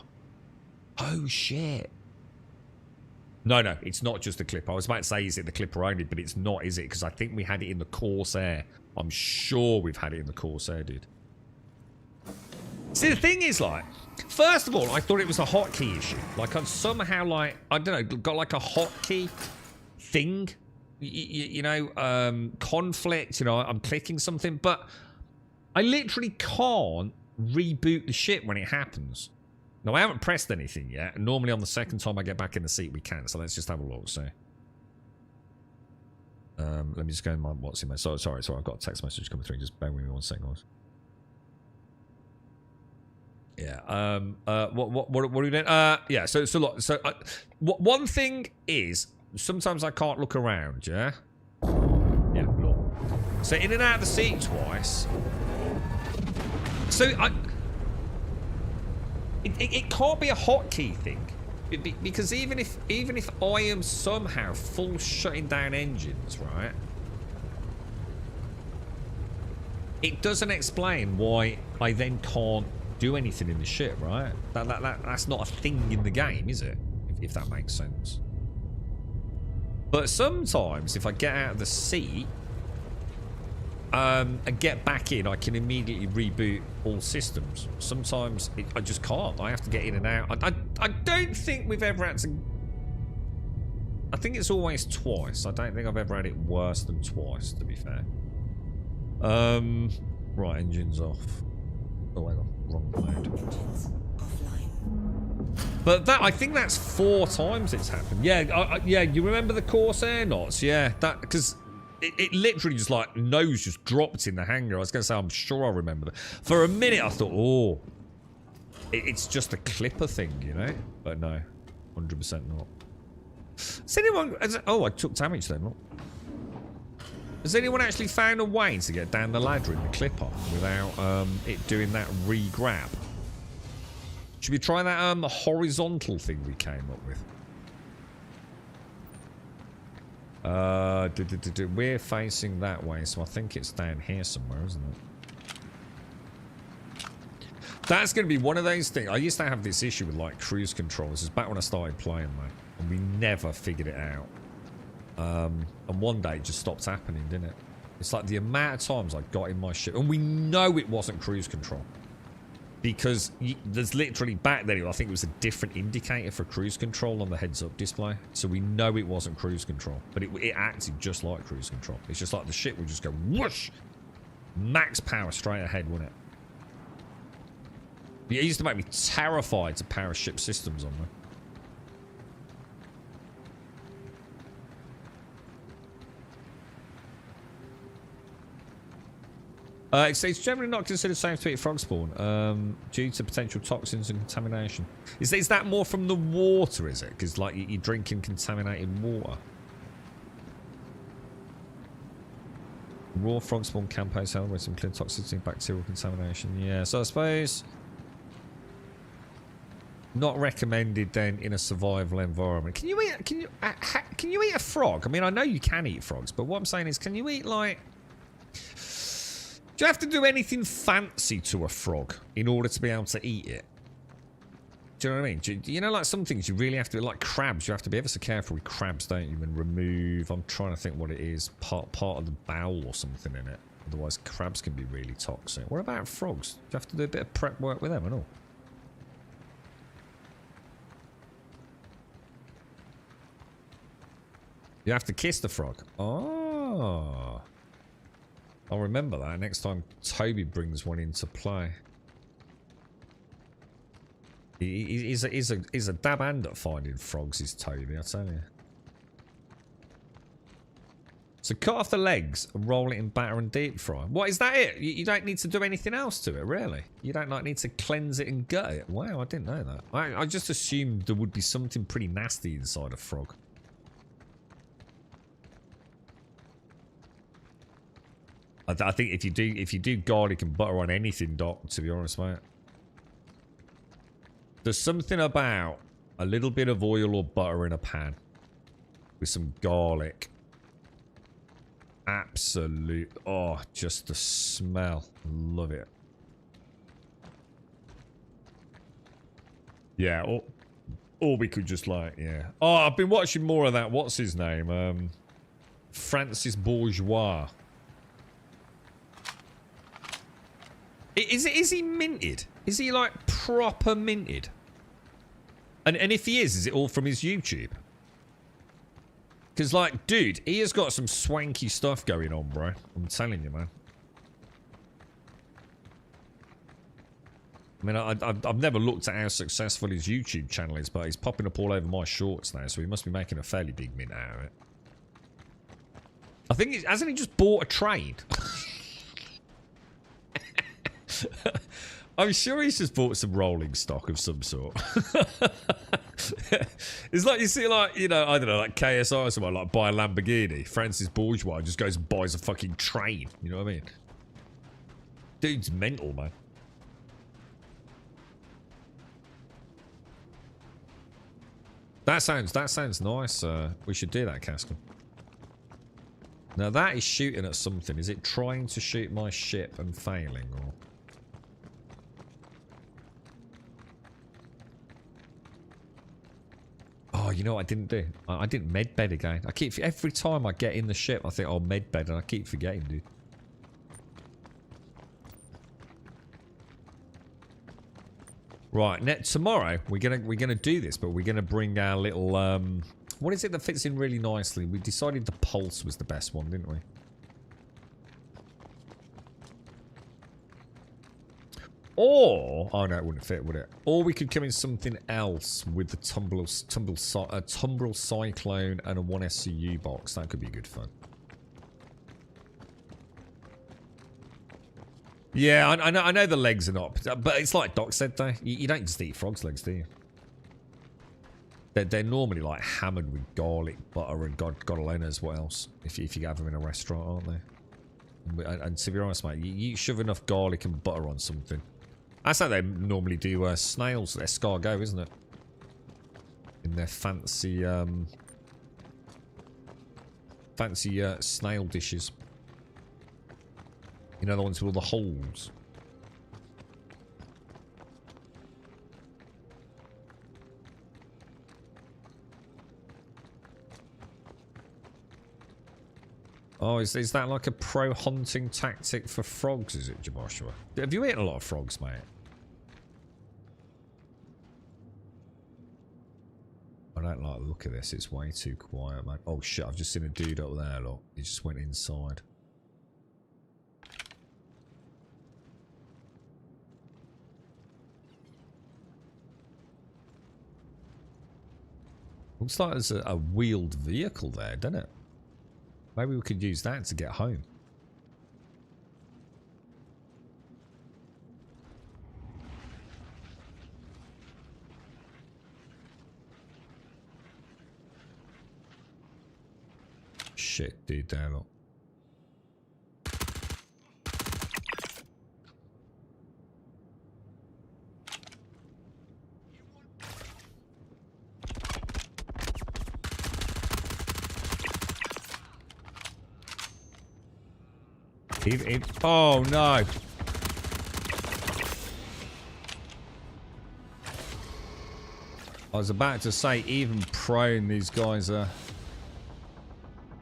Oh, shit. No, it's not just the Clipper. I was about to say, is it the Clipper only? But it's not, is it? Because I think we had it in the Corsair. I'm sure we've had it in the Corsair, dude. See, the thing is, like... First of all, I thought it was a hotkey issue. Like, I'd somehow, like, I don't know, got like a hotkey thing. You know, conflict, you know, I'm clicking something. But I literally can't reboot the ship when it happens. Now, I haven't pressed anything yet. Normally, on the second time I get back in the seat, we can. So let's just have a look, so. Let me just go in my what's in my... Sorry, I've got a text message coming through. Just bear with me 1 second, guys. Yeah. What are we doing? Yeah. So look. So one thing is sometimes I can't look around. Yeah. Yeah. Look. So in and out of the seat twice. So it can't be a hotkey thing because even if I am somehow full shutting down engines, right? It doesn't explain why I then can't do anything in the ship, right? That's not a thing in the game, is it? If that makes sense. But sometimes if I get out of the seat and get back in, I can immediately reboot all systems. Sometimes I just can't. I have to get in and out. I don't think we've ever had to... I think it's always twice. I don't think I've ever had it worse than twice, to be fair. Right, engines off. Oh, hang on. Wrong mode. But that, I think that's 4 times it's happened. Yeah, yeah, you remember the Corsair knots? Yeah, that, because it literally just like, nose just dropped in the hangar. I was going to say, I'm sure I remember that. For a minute, I thought, oh, it's just a Clipper thing, you know? But no, 100% not. Has anyone, oh, I took damage then, look. Has anyone actually found a way to get down the ladder in the Clipper without it doing that re-grab? Should we try that horizontal thing we came up with? We're facing that way, so I think it's down here somewhere, isn't it? That's going to be one of those things. I used to have this issue with like cruise control. This is back when I started playing, though, and we never figured it out. And one day it just stopped happening, didn't it? It's like the amount of times I got in my ship, and we know it wasn't cruise control because there's literally back then, I think it was a different indicator for cruise control on the heads-up display, so we know it wasn't cruise control, but it acted just like cruise control. It's just like the ship would just go whoosh, max power straight ahead, wouldn't it? It used to make me terrified to power ship systems on there. It's generally not considered safe to eat frog spawn due to potential toxins and contamination. Is that more from the water, is it? Because like you're drinking contaminated water. Raw frog spawn can pose hell with some clear toxicity and bacterial contamination. Yeah, so I suppose not recommended then in a survival environment. Can you eat a frog? I mean, I know you can eat frogs, but what I'm saying is, can you eat like... Do you have to do anything fancy to a frog in order to be able to eat it? Do you know what I mean? You know, like some things you really have to, like crabs, you have to be ever so careful with crabs, don't you? And remove, I'm trying to think what it is, part of the bowel or something in it. Otherwise, crabs can be really toxic. What about frogs? Do you have to do a bit of prep work with them and all? You have to kiss the frog. Oh. I'll remember that next time Toby brings one into play. He's a dab hand at finding frogs, is Toby, I tell you. So cut off the legs and roll it in batter and deep fry. What, is that it? You don't need to do anything else to it, really? You don't like need to cleanse it and gut it? Wow, I didn't know that. I just assumed there would be something pretty nasty inside a frog. I think if you do garlic and butter on anything, Doc, to be honest, mate, there's something about a little bit of oil or butter in a pan with some garlic. Absolute. Oh, just the smell. Love it. Yeah, or we could just like, yeah. Oh, I've been watching more of that. What's his name? Francis Bourgeois. Is he minted? Is he like proper minted? And if he is it all from his YouTube? Because, like, dude, he has got some swanky stuff going on, bro. I'm telling you, man. I mean, I've never looked at how successful his YouTube channel is, but he's popping up all over my shorts now, so he must be making a fairly big mint out of it. I think, hasn't he just bought a train? I'm sure he's just bought some rolling stock of some sort. It's like, you see, like, you know, I don't know, like KSI or someone, like, buy a Lamborghini. Francis Bourgeois just goes and buys a fucking train. You know what I mean? Dude's mental, man. That sounds nice. We should do that, Cascan. Now, that is shooting at something. Is it trying to shoot my ship and failing, or... Oh, you know what I didn't do? I didn't medbed again. I keep, every time I get in the ship, I think I'll medbed, and I keep forgetting, dude. Right, tomorrow we're gonna do this, but we're gonna bring our little what is it that fits in really nicely? We decided the pulse was the best one, didn't we? Or, oh no, it wouldn't fit, would it? Or we could come in something else with the Tumbrel Cyclone and a 1SCU box. That could be good fun. Yeah, I know the legs are not, but it's like Doc said though. You don't just eat frog's legs, do you? They're normally like hammered with garlic, butter, and God alone knows what else. If you have them in a restaurant, aren't they? And to be honest, mate, you shove enough garlic and butter on something. That's how they normally do snails, escargot, isn't it? In their fancy, snail dishes. You know, the ones with all the holes. Oh, is that like a pro-hunting tactic for frogs, is it, Joshua? Have you eaten a lot of frogs, mate? I don't like the look of this. It's way too quiet, mate. Oh, shit. I've just seen a dude up there, look. He just went inside. Looks like there's a wheeled vehicle there, doesn't it? Maybe we could use that to get home. Shit, dude, there, look. Oh no! I was about to say, even prone, these guys are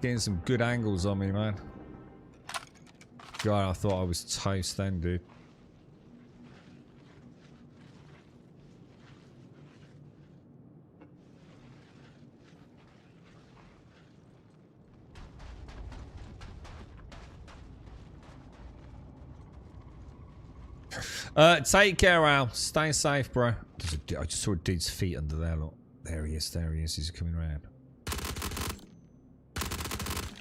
getting some good angles on me, man. God, I thought I was toast then, dude. Take care, Al. Stay safe, bro. I just saw a dude's feet under there, look. There he is, he's coming around.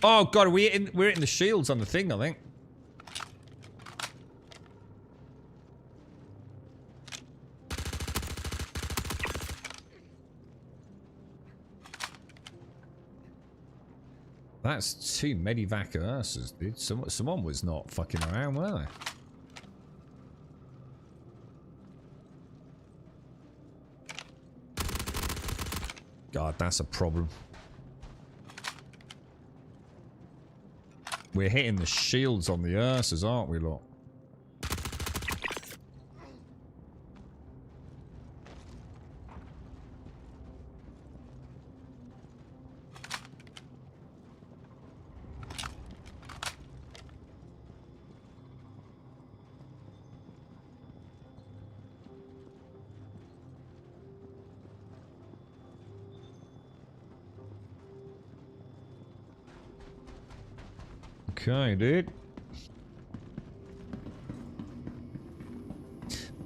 Oh god, we're hitting the shields on the thing, I think. That's 2 medivac Ursas, dude. Someone was not fucking around, were they? God, that's a problem. We're hitting the shields on the Ursas, aren't we, lot? Okay, dude.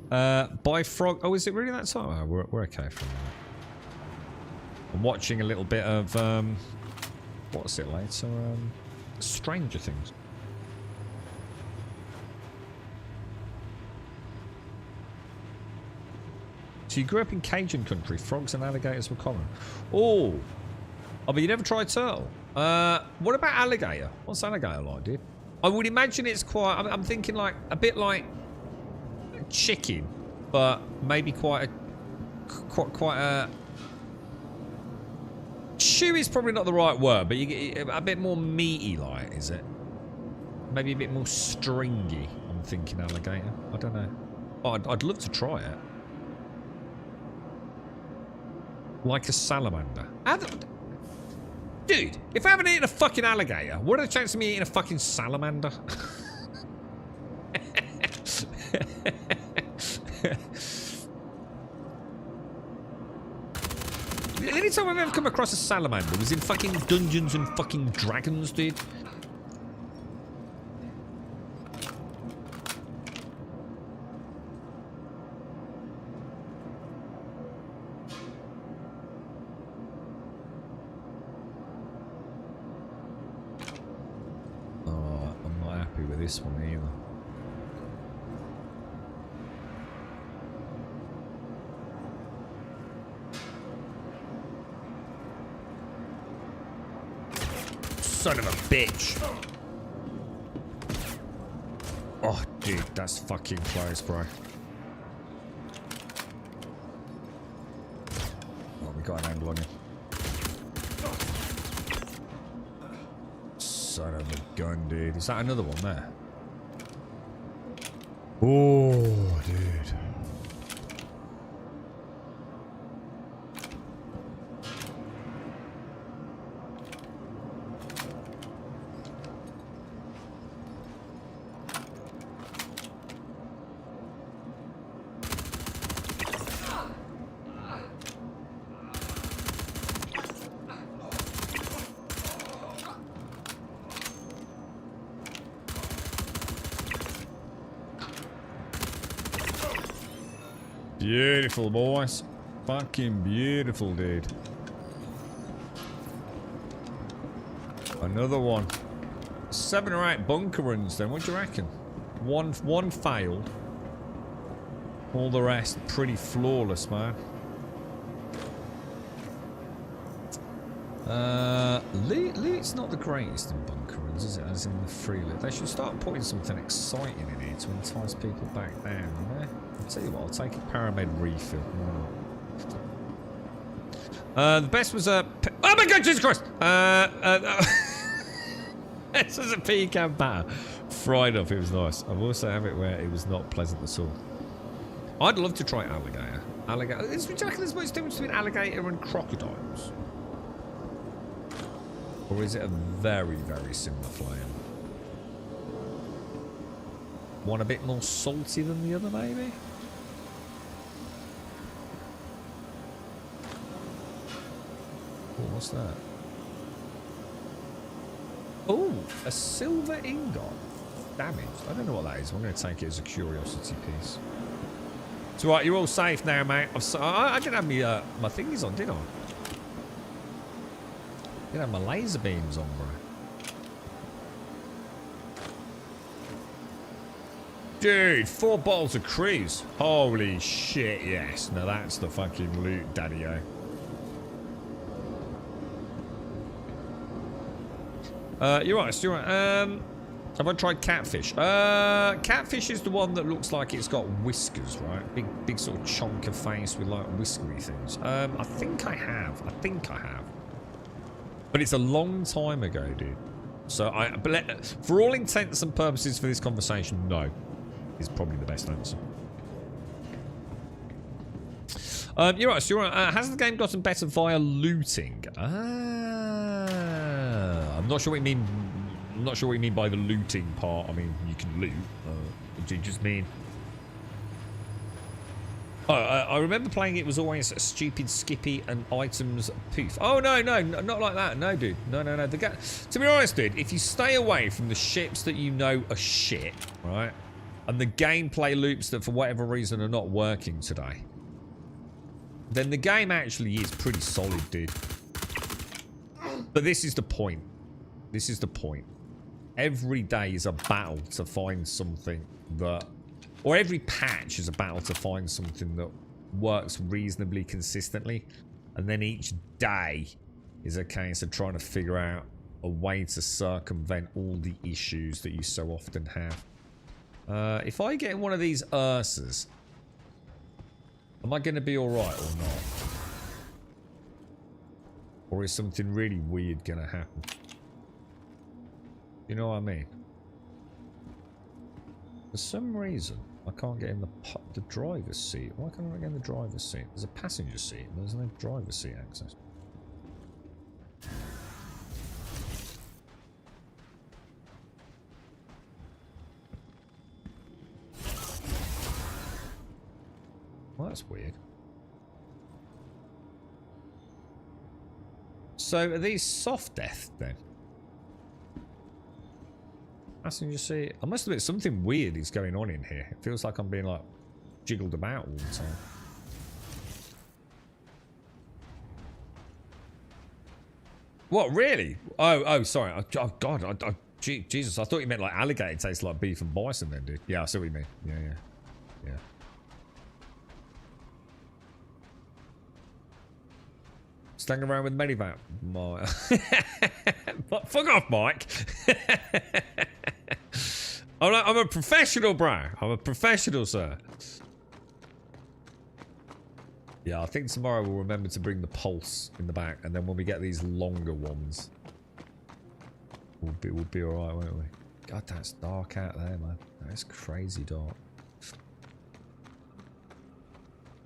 By frog. Oh, is it really that time? Oh, we're okay from that. I'm watching a little bit of what's it later? Stranger Things. So you grew up in Cajun country. Frogs and alligators were common. Oh, but you never tried turtle. What about alligator? What's alligator like, dude? I would imagine it's quite. I'm thinking like a bit like chicken, but maybe quite a. Chew is probably not the right word, but you get a bit more meaty, like, is it? Maybe a bit more stringy. I'm thinking alligator. I don't know. Oh, I'd love to try it. Like a salamander. Dude, if I haven't eaten a fucking alligator, what are the chances of me eating a fucking salamander? The only time I've ever come across a salamander was in fucking Dungeons and fucking Dragons, dude. This one either. Son of a bitch. Oh, dude, that's fucking close, bro. Oh, we got an angle on you. Son of a gun, dude. Is that another one there? Oh, dude. Beautiful, boys. Fucking beautiful, dude. Another one. 7 or 8 bunker runs then, what do you reckon? One failed. All the rest pretty flawless, man. Loot's not the greatest in bunker runs, is it? As in the free loot. They should start putting something exciting in here to entice people back down, you know? I'll tell you what, I'll take a Paramed refill. The best was a... Oh my god, Jesus Christ! This was a pecan batter. Fried up, it was nice. I've also had it where it was not pleasant at all. I'd love to try alligator. Alligator. It's ridiculous. There's much difference between alligator and crocodiles. Or is it a very, very similar flavour? One a bit more salty than the other, maybe? Oh, what's that? Oh, a silver ingot. Damaged. I don't know what that is. I'm going to take it as a curiosity piece. It's right, you're all safe now, mate. I didn't have my thingies on, did I? Didn't have my laser beams on, bro. Dude, 4 bottles of Cruise. Holy shit, yes. Now that's the fucking loot, daddy-o. You're right, you're right. Have I tried catfish? Catfish is the one that looks like it's got whiskers, right? Big sort of chunk of face with like whiskery things. I think I have. But it's a long time ago, dude. So for all intents and purposes for this conversation, no, is probably the best answer. You're right. So you're right. Has the game gotten better via looting? I'm not sure what you mean. I'm not sure what you mean by the looting part. I mean, you can loot. Do you just mean? Oh, I remember playing it was always a stupid Skippy and items poof. Oh, no, not like that. No, dude. No. To be honest, dude, if you stay away from the ships that you know are shit, right, and the gameplay loops that for whatever reason are not working today, then the game actually is pretty solid, dude. But this is the point. This is the point. Every day is a battle to find something that... Or every patch is a battle to find something that works reasonably consistently. And then each day is a case of trying to figure out a way to circumvent all the issues that you so often have. If I get in one of these Ursas, am I going to be alright or not? Or is something really weird going to happen? You know what I mean? For some reason, I can't get in the driver's seat. Why can't I get in the driver's seat? There's a passenger seat, and there's no driver's seat access. Well, that's weird. So, are these soft death, then? Passenger seat. I must admit, something weird is going on in here. It feels like I'm being, like, jiggled about all the time. What, really? Oh, sorry. Oh, God. Jesus, I thought you meant, like, alligator tastes like beef and bison then, dude. Yeah, I see what you mean. Yeah. Staying around with Medivac. Fuck off, Mike. I'm a professional, bro. I'm a professional, sir. Yeah, I think tomorrow we'll remember to bring the pulse in the back, and then when we get these longer ones, we'll be alright, won't we? God, that's dark out there, man. That's crazy dark.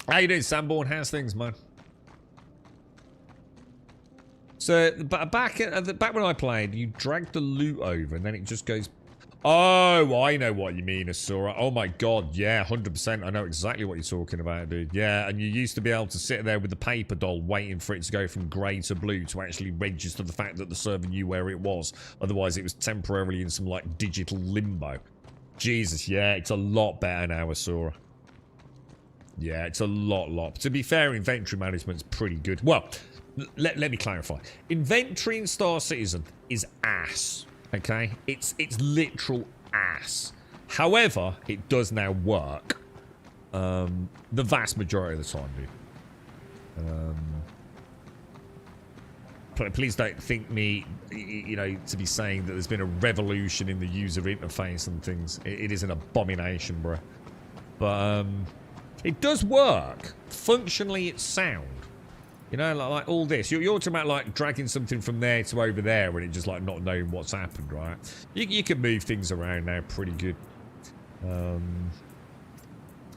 How you doing, Sanborn? How's things, man? So back when I played, you dragged the loot over, and then it just goes. Oh, I know what you mean, Asura. Oh my God, yeah, 100%. I know exactly what you're talking about, dude. Yeah, and you used to be able to sit there with the paper doll waiting for it to go from grey to blue to actually register the fact that the server knew where it was. Otherwise, it was temporarily in some, like, digital limbo. Jesus, yeah, it's a lot better now, Asura. Yeah, it's a lot. To be fair, inventory management's pretty good. Well, let me clarify. Inventory in Star Citizen is ass. Okay, it's literal ass. However, it does now work. The vast majority of the time, dude. Please don't think me, you know, to be saying that there's been a revolution in the user interface and things. It is an abomination, bro. But it does work. Functionally, it's sound. You know, like all this. You're talking about, like, dragging something from there to over there and it just, like, not knowing what's happened, right? You can move things around now pretty good.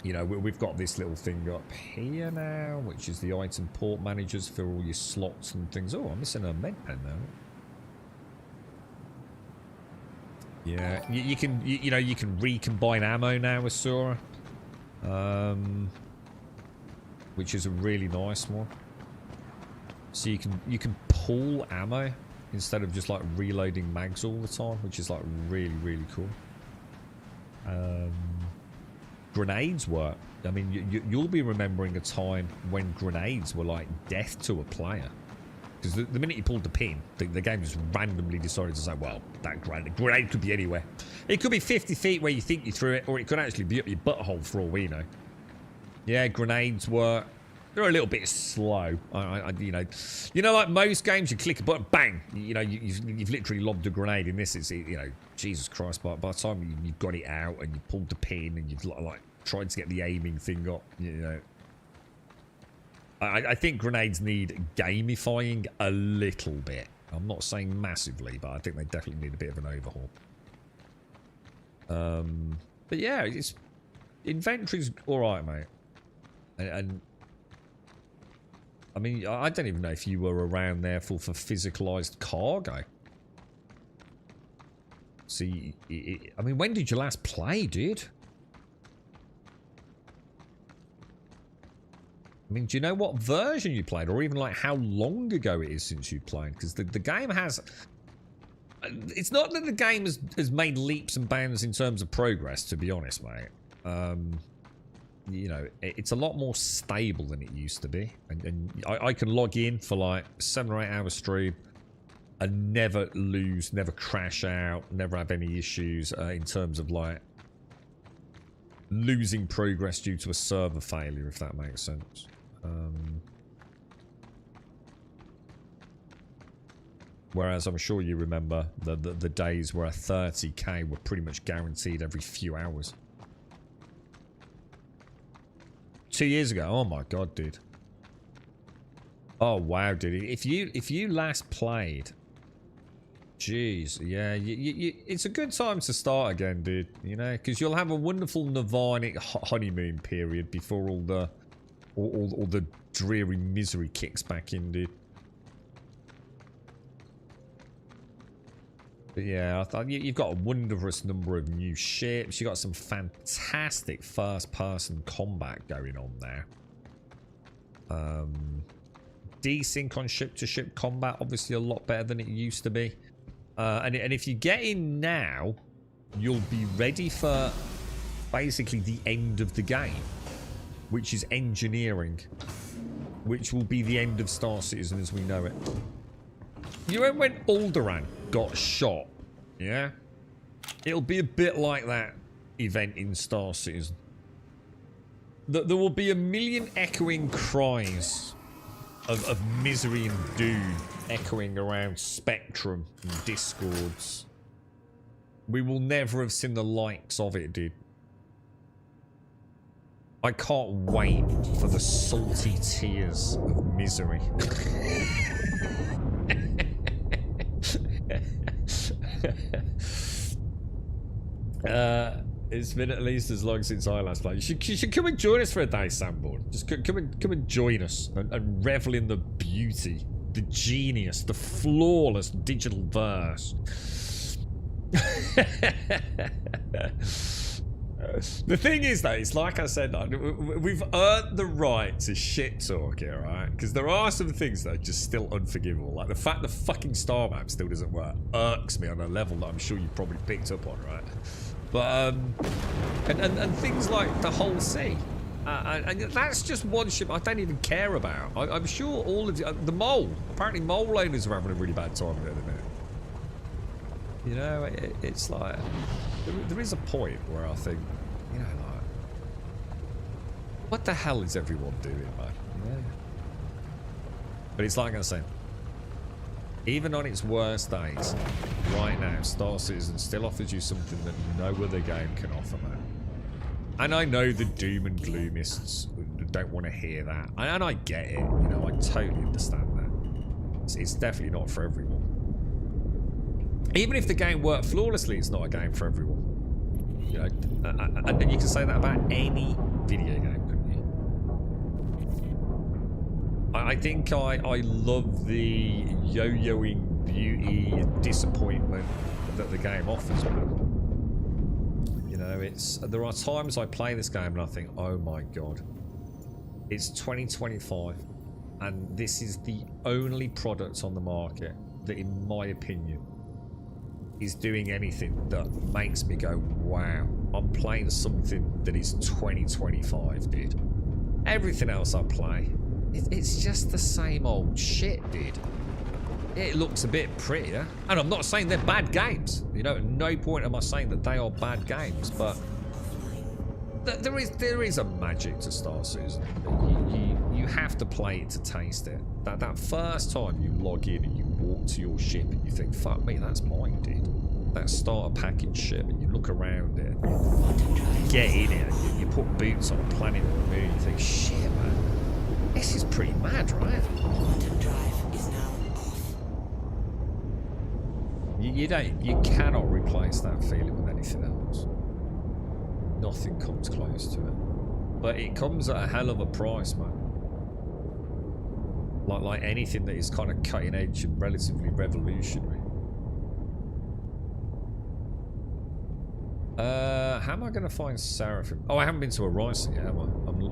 You know, we've got this little thing up here now, which is the item port managers for all your slots and things. Oh, I'm missing a med pen now. Yeah, you can recombine ammo now with Sora. Which is a really nice one. So you can pull ammo instead of just like reloading mags all the time, which is like really cool. Grenades work. I mean, you'll be remembering a time when grenades were like death to a player. Because the minute you pulled the pin, the game just randomly decided to say, well, that grenade could be anywhere. It could be 50 feet where you think you threw it, or it could actually be up your butthole for all we know. Yeah, grenades work. They're a little bit slow. You know, like most games, you click a button, bang. You know, you've literally lobbed a grenade. In this, it's, you know, Jesus Christ. By the time you've got it out and you pulled the pin and you've like tried to get the aiming thing up, you know. I think grenades need gamifying a little bit. I'm not saying massively, but I think they definitely need a bit of an overhaul. But yeah, it's inventory's all right, mate. And I mean, I don't even know if you were around there for physicalized cargo. See, I mean, when did you last play, dude? I mean, do you know what version you played, or even like how long ago it is since you played? Because the game has... It's not that the game has made leaps and bounds in terms of progress, to be honest, mate. You know, it's a lot more stable than it used to be. And I can log in for like 7 or 8 hours stream and never lose, never crash out, never have any issues in terms of like losing progress due to a server failure, if that makes sense. Whereas I'm sure you remember the days where a 30k were pretty much guaranteed every few hours. 2 years ago, oh my god, dude. Oh wow, dude. If you last played, jeez, yeah, it's a good time to start again, dude. You know, because you'll have a wonderful nirvanic honeymoon period before all the dreary misery kicks back in, dude. But yeah, I thought you've got a wondrous number of new ships. You've got some fantastic first-person combat going on there. Desync on ship-to-ship combat, obviously a lot better than it used to be. And if you get in now, you'll be ready for basically the end of the game, which is engineering, which will be the end of Star Citizen as we know it. You know when Alderaan got shot, yeah? It'll be a bit like that event in Star Citizen. There will be a million echoing cries of misery and doom echoing around Spectrum and Discords. We will never have seen the likes of it, dude. I can't wait for the salty tears of misery. It's been at least as long since I last played. You should come and join us for a day, Sanborn. Just come and join us and revel in the beauty, the genius, the flawless digital verse. The thing is, though, it's like I said, we've earned the right to shit talk here, right? Because there are some things that are just still unforgivable. Like the fact the fucking star map still doesn't work irks me on a level that I'm sure you've probably picked up on, right? But, and things like the whole sea. And that's just one ship I don't even care about. I'm sure all of the mole. Apparently mole owners are having a really bad time of it at the minute. You know, it's like... There is a point where I think, you know, like... What the hell is everyone doing, man? Yeah. But it's like I said, even on its worst days, right now, Star Citizen still offers you something that no other game can offer, man. And I know the doom and gloomists don't want to hear that. And I get it, you know, I totally understand that. It's definitely not for everyone. Even if the game worked flawlessly, it's not a game for everyone. You know, and you can say that about any video game, couldn't you? I think I love the yo-yoing beauty and disappointment that the game offers. You know, there are times I play this game and I think, oh my god, it's 2025, and this is the only product on the market that, in my opinion, is doing anything that makes me go, wow, I'm playing something that is 2025, dude. Everything else I play, it's just the same old shit, dude. it looks a bit prettier. And I'm not saying they're bad games. You know, at no point am I saying that they are bad games, but there is a magic to Star Citizen. You have to play it to taste it. That first time you log in and you walk to your ship and you think, fuck me, that's mine, dude. That starter package ship, and you look around it, you get in it, and you put boots on a planet on the moon, you think, shit, man, this is pretty mad, right? Quantum drive is now off. You cannot replace that feeling with anything else. Nothing comes close to it. But it comes at a hell of a price, man. Like anything that is kind of cutting edge and relatively revolutionary. How am I going to find Seraphim? Oh, I haven't been to Horizon yet, am I?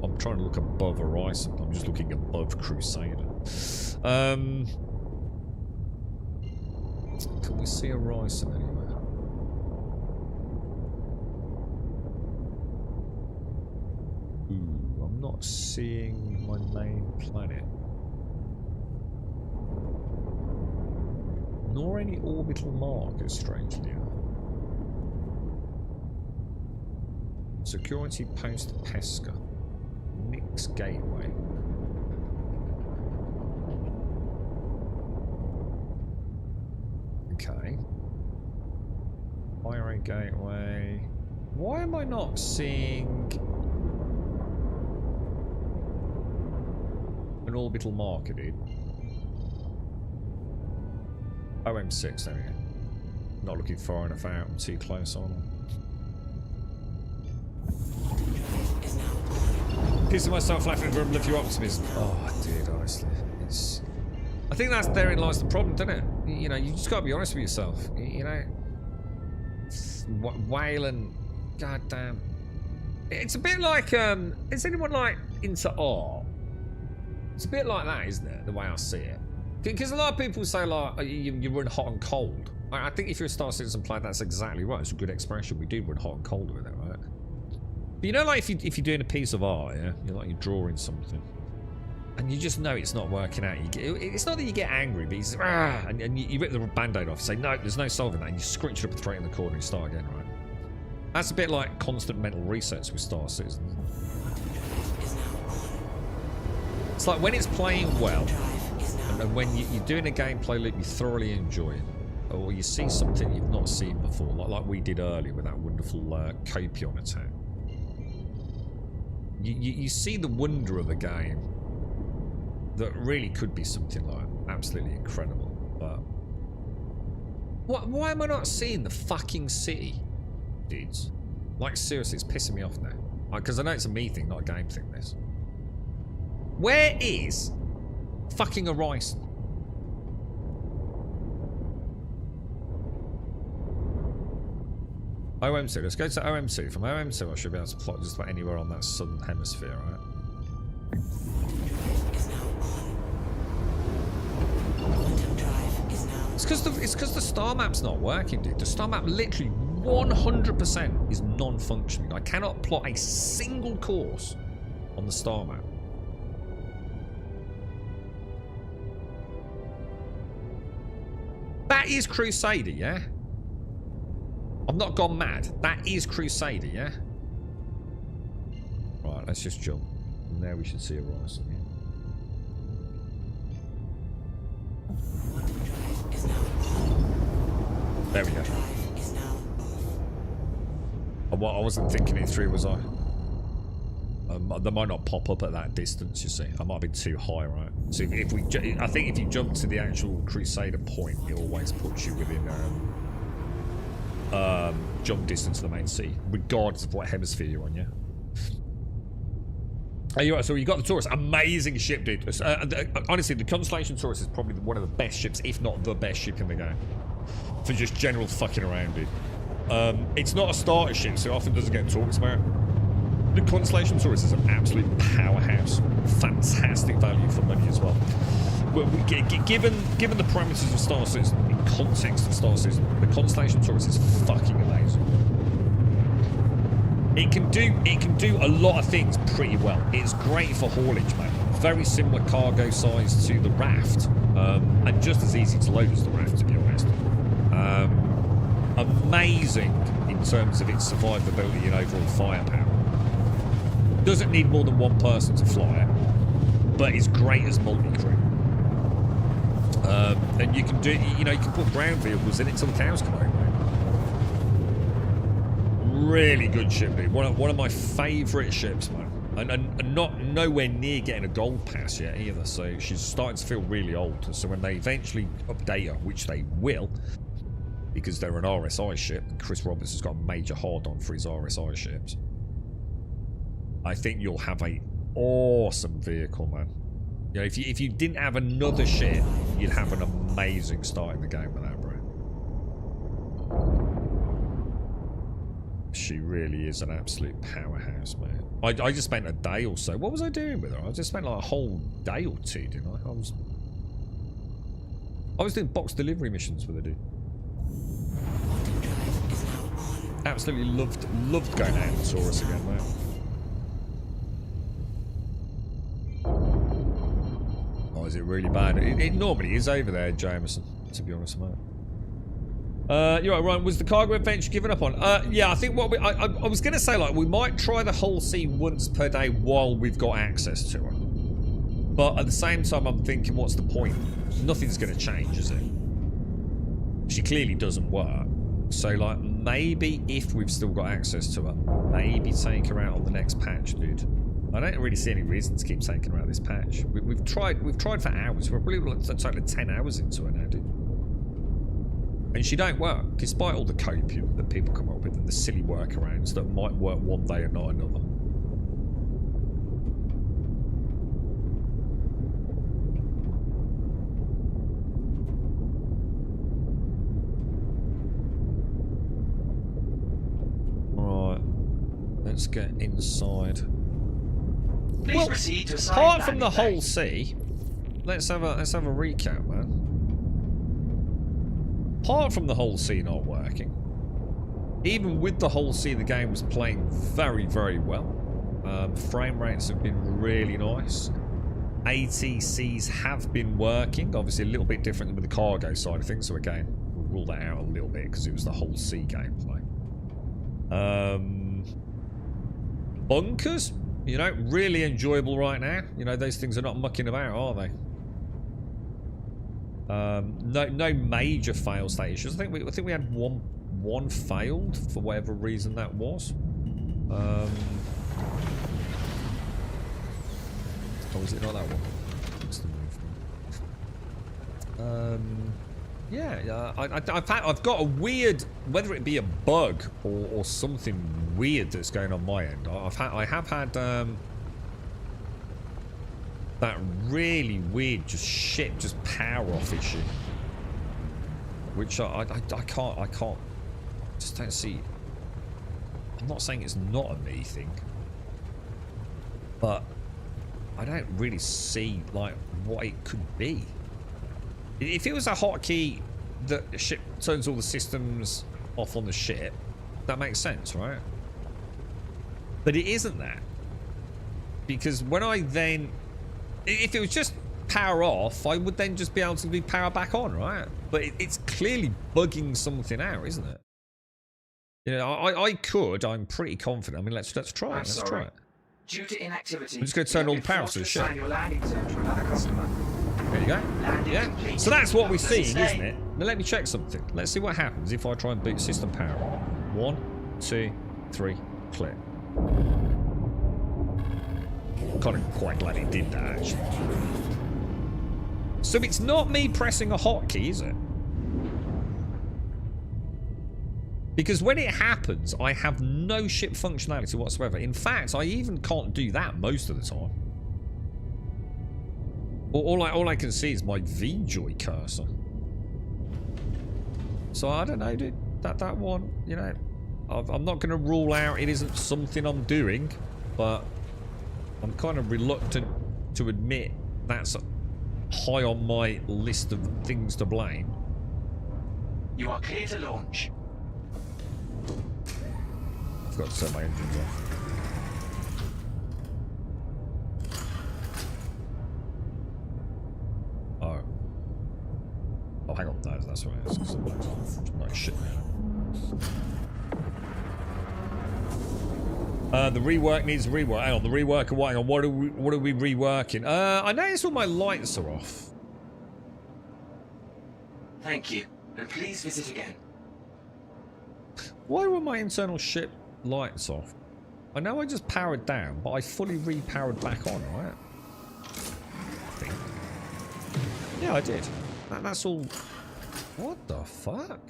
I'm trying to look above Horizon. I'm just looking above Crusader. Can we see Horizon anywhere? Ooh, I'm not seeing my main planet. Nor any orbital markers, strangely enough. Security post Pesca. Nix Gateway. Okay. Fire Gateway. Why am I not seeing an orbital marker, dude? OM6, there we go. Not looking far enough out. I'm too close on. Kissing myself, laughing for a bluff your optimism. Oh, dude, honestly. I think that's therein lies the problem, doesn't it? You know, you just gotta be honest with yourself. You know? Wayland, goddamn. It's a bit like, is anyone like into art? It's a bit like that, isn't it? The way I see it. Because a lot of people say, like, you run hot and cold. I think if you're a Star Citizen player, that's exactly right. It's a good expression. We do run hot and cold with it, right? But you know, like, if you're doing a piece of art, yeah? You're drawing something. And you just know it's not working out. It's not that you get angry, but it's, and you rip the band-aid off and say, no, there's no solving that. And you scrunch it up and throw it in the corner and start again, right? That's a bit like constant mental resets with Star Citizen. It's like when it's playing well, and when you're doing a gameplay loop you thoroughly enjoy it, or you see something you've not seen before, like we did earlier with that wonderful Copion attack. You see the wonder of a game that really could be something like absolutely incredible. But why am I not seeing the fucking city, dudes? Like, seriously, it's pissing me off now. Because I know it's a me thing, not a game thing, this. Where is fucking Horizon? OM2, let's go to OM2. From OM2 I should be able to plot just about anywhere on that southern hemisphere, right? It's because the star map's not working, dude. The star map literally 100% is non-functioning. I cannot plot a single course on the star map. That is Crusader, yeah? I've not gone mad. That is Crusader, yeah? Right, let's just jump. Now we should see a Horizon, yeah? There we go. I wasn't thinking it through, was I? They might not pop up at that distance, you see. I might have been too high, right? So if we, I think if you jump to the actual Crusader point, it always puts you within jump distance to the main sea, regardless of what hemisphere you're on, yeah? Oh, you're right, so you got the Taurus. Amazing ship, dude. Honestly, the Constellation Taurus is probably one of the best ships, if not the best ship in the game. For just general fucking around, dude. It's not a starter ship, so it often doesn't get talked about. The Constellation Taurus is an absolute powerhouse. Fantastic value for money as well. But given the parameters of Star Citizen, in context of Star Citizen, the Constellation Taurus is fucking amazing. It can do a lot of things pretty well. It's great for haulage, man. very similar cargo size to the raft, and just as easy to load as the raft, to be honest. Amazing in terms of its survivability and overall firepower. Doesn't need more than one person to fly it, but it's great as multi-crew. And you can do, you know, you can put ground vehicles in it till the cows come home. Really good ship, dude. One of my favourite ships, man. And not nowhere near getting a gold pass yet either. So she's starting to feel really old. So when they eventually update her, which they will, because they're an RSI ship, and Chris Roberts has got a major hard-on for his RSI ships, I think you'll have a awesome vehicle, man. You know, if you didn't have another ship, you'd have an amazing start in the game with that, bro. She really is an absolute powerhouse, man. I just spent a day or so. What was I doing with her? I just spent like a whole day or two, didn't I? I was doing box delivery missions with her, dude. Absolutely loved going out and Taurus again, man. Oh, is it really bad? It normally is over there, Jameson, to be honest, mate. You're right, Ryan. Was the cargo adventure given up on? Yeah, I think what I was going to say, like, we might try the Hull C once per day while we've got access to her. But at the same time, I'm thinking, what's the point? Nothing's going to change, is it? She clearly doesn't work. So, like, maybe if we've still got access to her, maybe take her out on the next patch, dude. I don't really see any reason to keep taking her out this patch. We've tried for hours. We're probably like a total of 10 hours into her now, dude. And she don't work, despite all the copium that people come up with and the silly workarounds that might work one day and not another. Alright, let's get inside. Please proceed to assigned apart from the landing Hull C, let's have a recap, man. Apart from the Hull C not working, even with the Hull C, the game was playing very, very well. Frame rates have been really nice. ATCs have been working, obviously a little bit different with the cargo side of things. So again, we'll rule that out a little bit because it was the Hull C gameplay. Bunkers, you know, really enjoyable right now. You know, those things are not mucking about, are they? No major fail state issues. I think we had one failed for whatever reason that was. Oh, is it not that one? What's the movement? Yeah. I've got a weird, whether it be a bug or something weird that's going on my end. I have had that really weird just power off issue, which I can't just don't see. I'm not saying it's not a me thing, but I don't really see like what it could be. If it was a hotkey that the ship turns all the systems off on the ship, that makes sense, right? But it isn't that, because when I then, if it was just power off, I would then just be able to be power back on, right? But it's clearly bugging something out, isn't it? You know, I'm pretty confident. I mean, let's try it. Let's try it. Due to inactivity, I'm just going to turn all the power to the ship. Your landing zone to another customer. There you go. Landing Yeah. complete. So that's what we're seeing, Stay. isn't it? Now let me check something. Let's see what happens if I try and boot system power on. 1, 2, 3, click. Kind of quite glad it did that, actually. So it's not me pressing a hotkey, is it? Because when it happens, I have no ship functionality whatsoever. In fact, I even can't do that most of the time. All I can see is my VJoy cursor. So I don't know, dude. That one, you know, I'm not going to rule out it isn't something I'm doing, but I'm kind of reluctant to admit that's high on my list of things to blame. You are clear to launch. I've got to set my engines off. The rework needs rework. Hang on, the rework of what? Hang on, what are we reworking? I noticed all my lights are off. Thank you, and please visit again. Why were my internal ship lights off? I know I just powered down, but I fully repowered back on, right? I think. Yeah, I did. That's all. What the fuck?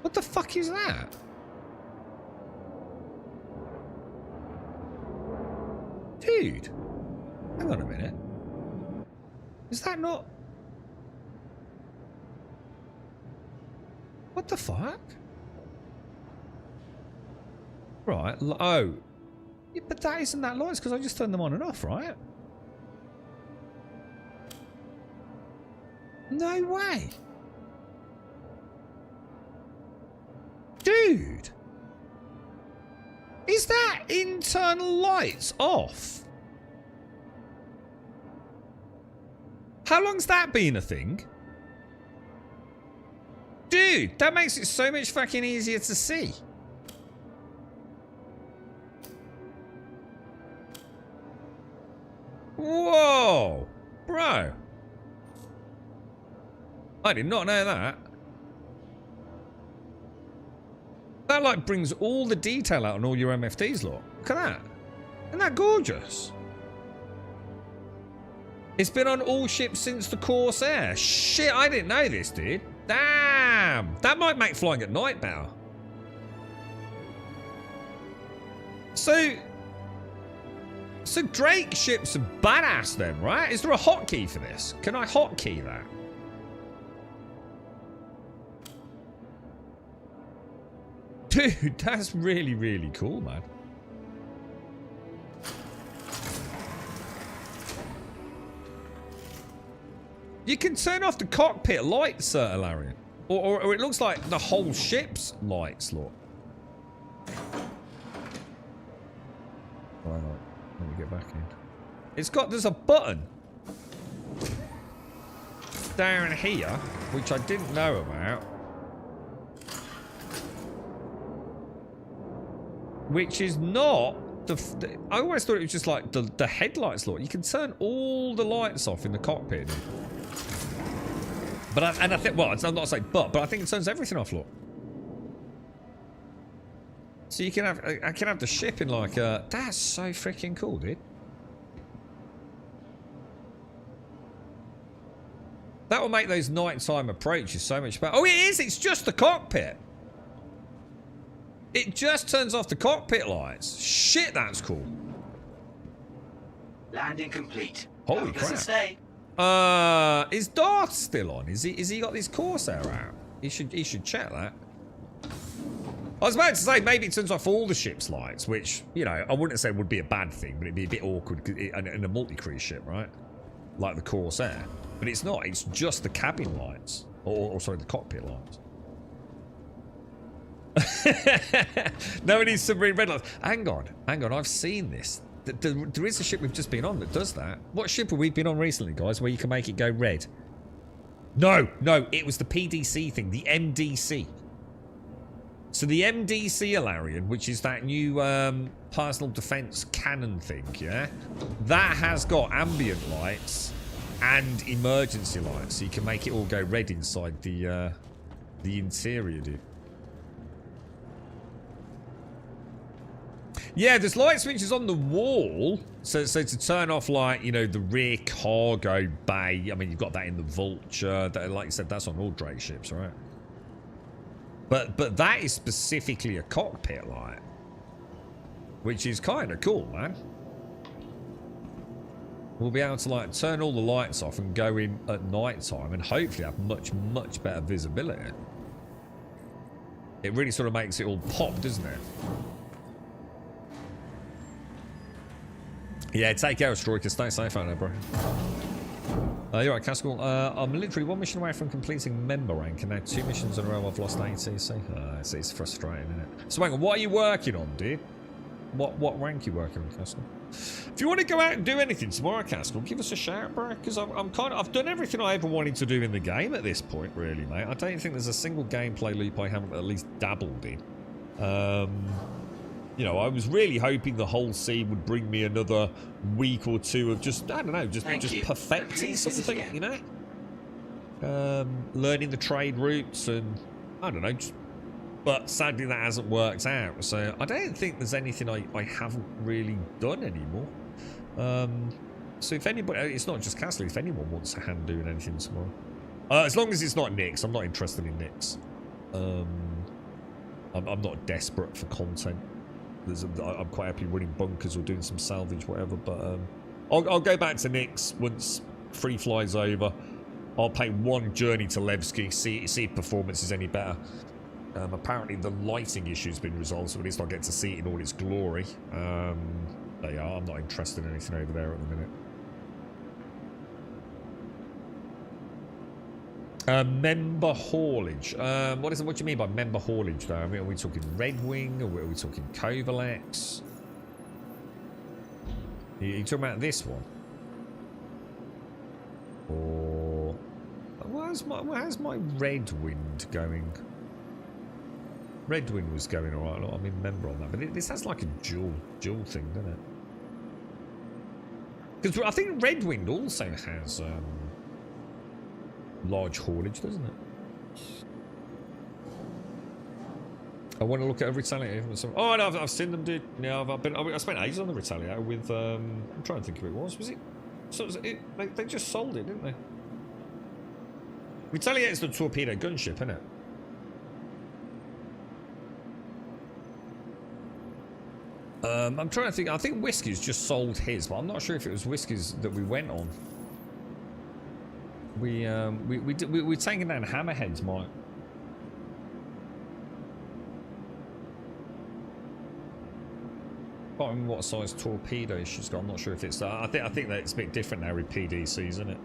What the fuck is that? Dude, hang on a minute. Is that not... What the fuck? Right, oh. Yeah, but that isn't that lights because I just turned them on and off, right? No way. Dude. Is that internal lights off? How long's that been a thing? Dude, that makes it so much fucking easier to see. Whoa, bro. I did not know that. That like brings all the detail out on all your MFDs, look. Look at that. Isn't that gorgeous? It's been on all ships since the Corsair. Shit, I didn't know this, dude. Damn. That might make flying at night better. So Drake ships are badass then, right? Is there a hotkey for this? Can I hotkey that? Dude, that's really, really cool, man. You can turn off the cockpit lights, Sir Ilarion. Or it looks like the whole ship's lights, look. Right, let me get back in. There's a button down here, which I didn't know about. Which is not I always thought it was just like the headlights, look. You can turn all the lights off in the cockpit. But I think, well, I'm not saying but I think it turns everything off, look. So you can have, I can have the ship in like that's so freaking cool, dude. That will make those nighttime approaches so much better. Oh, it is. It's just the cockpit. It just turns off the cockpit lights. Shit, that's cool. Landing complete. Holy crap. Stay. Is Darth still on? Is he got this Corsair out? He should check that. I was about to say maybe it turns off all the ship's lights, which, you know, I wouldn't say would be a bad thing, but it'd be a bit awkward in a multi-cruise ship, right? Like the Corsair. But it's not. It's just the cabin lights. Or sorry, the cockpit lights. Nobody's submarine red lights. Hang on, I've seen this. There is a ship we've just been on that does that. What ship have we been on recently, guys, where you can make it go red? No, it was the PDC thing, the MDC. So the MDC, Ilarion, which is that new personal defense cannon thing, yeah? That has got ambient lights and emergency lights, so you can make it all go red inside the interior, dude. Yeah, there's light switches on the wall, so to turn off, like, you know, the rear cargo bay. I mean, you've got that in the Vulture. That, like you said, that's on all Drake ships, right? But that is specifically a cockpit light, which is kind of cool, man. We'll be able to like turn all the lights off and go in at night time, and hopefully have much better visibility. It really sort of makes it all pop, doesn't it? Yeah, take care, Stroika. Stay safe out there, bro. You're right, Cascal. I'm literally one mission away from completing member rank, and now 2 missions in a row I've lost ATC. It's frustrating, isn't it? So hang on, what are you working on, dude? what rank you working on, Castle? If you want to go out and do anything tomorrow, Castle, give us a shout, bro. Because I've done everything I ever wanted to do in the game at this point, really, mate. I don't think there's a single gameplay loop I haven't at least dabbled in. You know, I was really hoping the whole scene would bring me another week or two of just, I don't know, just perfecting something, you know? Learning the trade routes and, I don't know, but sadly that hasn't worked out. So I don't think there's anything I haven't really done anymore. So if anybody, it's not just Castle, if anyone wants a hand doing anything tomorrow. As long as it's not Nick's, I'm not interested in Nick's. I'm not desperate for content. I'm quite happy running bunkers or doing some salvage, whatever. But I'll go back to Nick's once free fly's over. I'll pay one journey to Levski, see if performance is any better. Apparently the lighting issue's been resolved, so at least I'll get to see it in all its glory. But yeah, I'm not interested in anything over there at the minute. Member haulage. What do you mean by member haulage, though? I mean, are we talking Red Wing, or are we talking Kovalex? Are you talking about this one? Or how's my Red Wind going? Red Wind was going alright. I'm in member on that, but this has like a dual thing, doesn't it? Because I think Red Wind also has large haulage, doesn't it? I want to look at a Retaliator. Oh no, I've seen them, dude. Yeah, I spent ages on the Retaliator with. I'm trying to think who it was. Was it? So they just sold it, didn't they? Retaliator's the torpedo gunship, isn't it? I'm trying to think. I think Whiskey's just sold his, but I'm not sure if it was Whiskey's that we went on. We're taking down hammerheads, Mike. I can't remember what size torpedo she's got. I'm not sure if it's that. I think that it's a bit different now with PDCs, isn't it?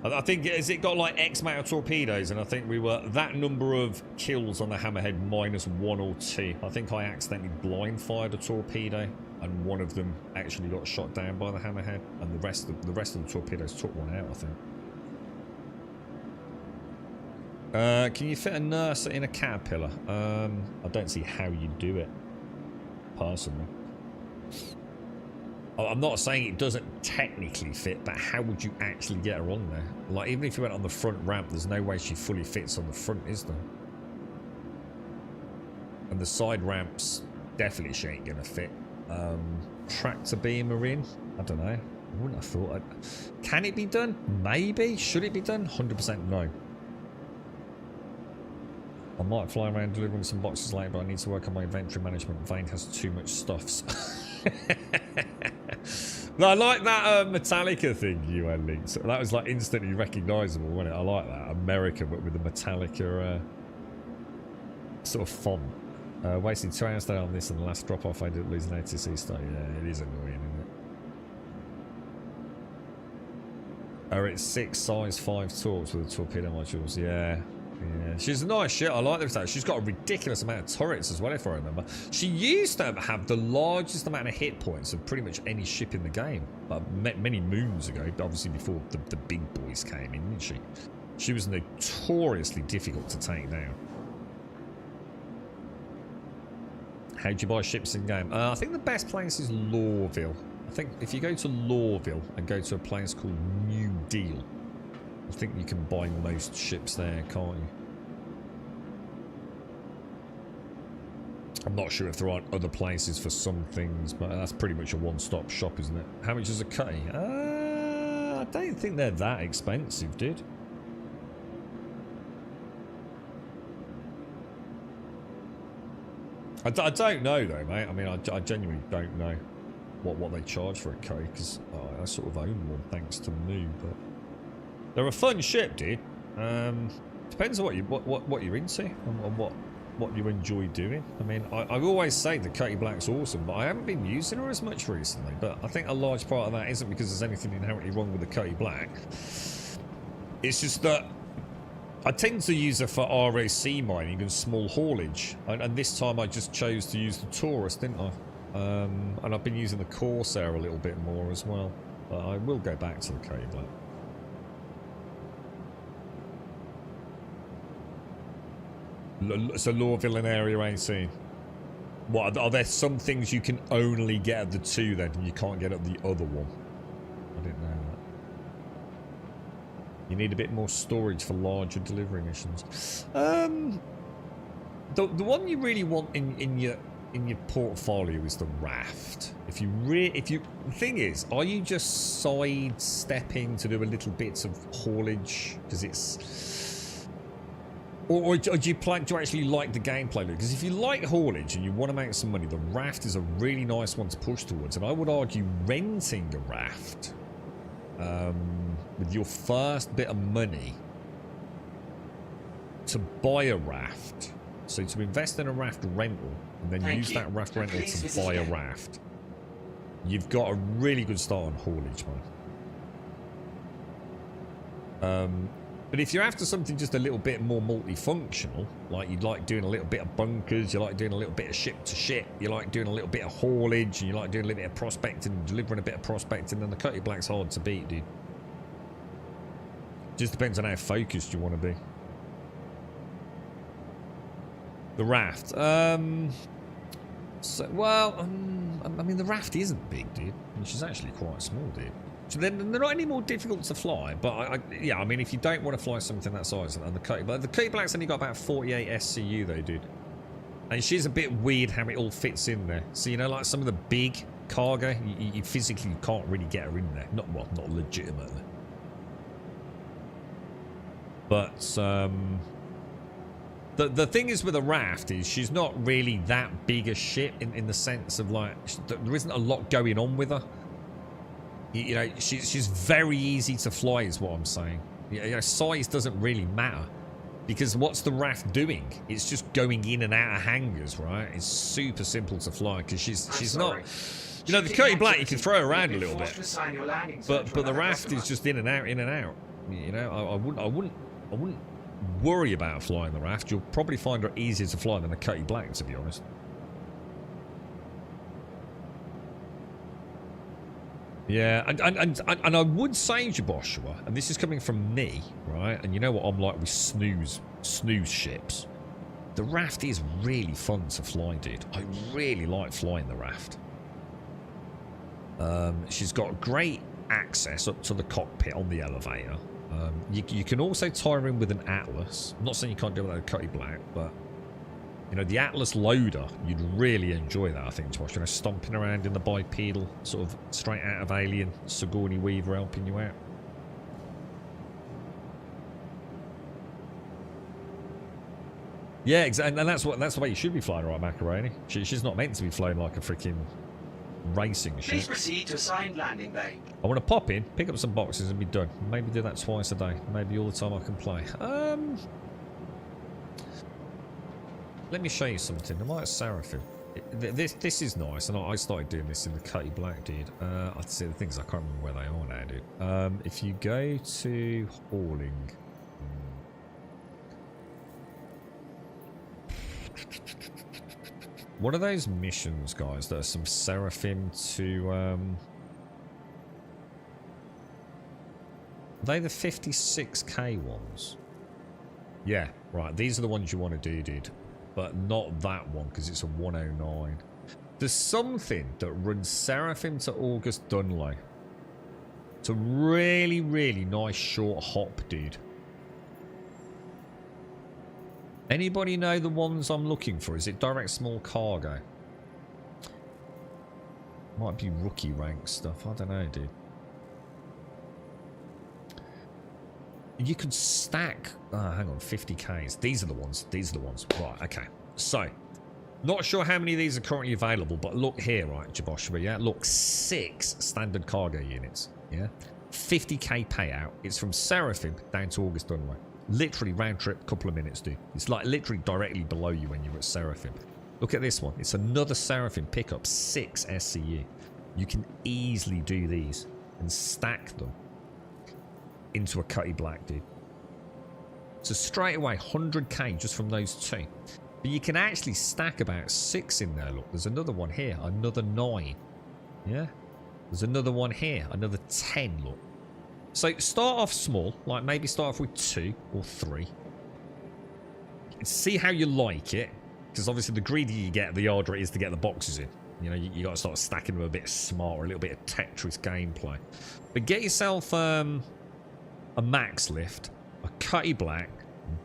I think has it got like X amount of torpedoes, and I think we were that number of kills on the hammerhead -1 or 2. I think I accidentally blind fired a torpedo, and one of them actually got shot down by the hammerhead, and the rest of the torpedoes took one out, I think. Can you fit a nurse in a caterpillar? I don't see how you do it, personally. I'm not saying it doesn't technically fit, but how would you actually get her on there? Like, even if you went on the front ramp, there's no way she fully fits on the front, is there? And the side ramps, definitely she ain't gonna fit. Tractor beamer in? I don't know. I wouldn't have thought. Can it be done? Maybe. Should it be done? 100% no. I might fly around delivering some boxes later, but I need to work on my inventory management. Vane has too much stuffs. No, I like that Metallica thing you had linked. That was like instantly recognisable, wasn't it? I like that. American, but with the Metallica sort of font. Wasting 2 hours there on this, and the last drop off I did lose an ATC star. Yeah, it is annoying, isn't it? It's 6 size 5 torps with the torpedo modules. Yeah. Yeah, she's a nice ship. I like the attack. She's got a ridiculous amount of turrets as well, if I remember. She used to have the largest amount of hit points of pretty much any ship in the game, but many moons ago, obviously before the big boys came in, didn't she? She was notoriously difficult to take down. How do you buy ships in game? I think the best place is Lawville. I think if you go to Lawville and go to a place called New Deal, I think you can buy most ships there, can't you? I'm not sure if there aren't other places for some things, but that's pretty much a one-stop shop, isn't it? How much is a cutty? I don't think they're that expensive, dude. I don't know, though, mate. I mean, I genuinely don't know what they charge for a cutty, because I sort of own one thanks to Moo, but... They're a fun ship, dude. Depends on what you're into and what you enjoy doing. I mean, I always say the Cutty Black's awesome, but I haven't been using her as much recently. But I think a large part of that isn't because there's anything inherently wrong with the Cutty Black. It's just that I tend to use her for ROC mining and small haulage, and this time I just chose to use the Taurus, didn't I? And I've been using the Corsair a little bit more as well. But I will go back to the Cody Black. So Lorville and Area 18. What, are there some things you can only get at the 2 then, and you can't get at the other one? I didn't know that. You need a bit more storage for larger delivery missions. The one you really want in your portfolio is the raft. The thing is, are you just sidestepping to do a little bits of haulage because it's, or do you plan to actually like the gameplay? Because if you like haulage and you want to make some money, the raft is a really nice one to push towards. And I would argue renting a raft with your first bit of money to buy a raft. So to invest in a raft rental and then use that raft rental to buy a raft, you've got a really good start on haulage, man. But if you're after something just a little bit more multifunctional, like you'd like doing a little bit of bunkers, you like doing a little bit of ship to ship, you like doing a little bit of haulage, and you like doing a little bit of prospecting, delivering a bit of prospecting, then the Cutty Black's hard to beat, dude. Just depends on how focused you want to be. The raft. I mean, the raft isn't big, dude. I mean, she's actually quite small, dude. So they're not any more difficult to fly, but yeah, I mean, if you don't want to fly something that size, and the Cutty Black's only got about 48 SCU, though, dude. And she's a bit weird how it all fits in there. So, you know, like some of the big cargo, you physically can't really get her in there. Not legitimately. But, the thing is with a raft is she's not really that big a ship in the sense of, like, there isn't a lot going on with her. You know, she's very easy to fly is what I'm saying. You know, size doesn't really matter. Because what's the raft doing? It's just going in and out of hangars, right? It's super simple to fly because she's not... You know, the Cutty Black, you can throw her around a little bit. But the raft is just in and out, in and out. You know, I wouldn't worry about flying the raft. You'll probably find her easier to fly than the Cutty Black, to be honest. Yeah, and I would say, Joshua, and this is coming from me, right? And you know what I'm like with snooze ships. The raft is really fun to fly, dude. I really like flying the raft. She's got great access up to the cockpit on the elevator. You can also tie her in with an Atlas. I'm not saying you can't do it with a Cutty Black, but you know, the Atlas loader, you'd really enjoy that, I think, Josh. You know, stomping around in the bipedal, sort of straight out of Alien, Sigourney Weaver helping you out. Yeah, exactly, and that's the way you should be flying, right, Macaroni? She's not meant to be flying like a freaking racing ship. Please proceed to assigned landing bay. I want to pop in, pick up some boxes, and be done. Maybe do that twice a day. Maybe all the time I can play. Let me show you something. I might Seraphim. This is nice, and I started doing this in the Cutty Black, dude. I'd say the things I can't remember where they are now, dude. If you go to hauling, what are those missions, guys? That are some Seraphim to Are they the 56k ones? Yeah, right. These are the ones you want to do, dude. But not that one, because it's a 109. There's something that runs Seraphim to August Dunlow. It's a really, really nice short hop, dude. Anybody know the ones I'm looking for? Is it direct small cargo? Might be rookie rank stuff. I don't know, dude. You could stack... hang on, 50Ks. These are the ones. These are the ones. Right, okay. So, not sure how many of these are currently available, but look here, right, Jaboshua, yeah? Look, 6 standard cargo units, yeah? 50k payout. It's from Seraphim down to August Dunway. Literally round trip, couple of minutes, dude. It's like literally directly below you when you're at Seraphim. Look at this one. It's another Seraphim pickup, 6 SCU. You can easily do these and stack them into a Cutty Black, dude. So straight away, 100k just from those 2. But you can actually stack about 6 in there. Look, there's another one here. Another 9. Yeah? There's another one here. Another 10, look. So start off small. Like maybe start off with 2 or 3. See how you like it. Because obviously the greedier you get, the harder it is to get the boxes in. You know, you got to start stacking them a bit smarter. A little bit of Tetris gameplay. But get yourself a max lift. A Cutty Black.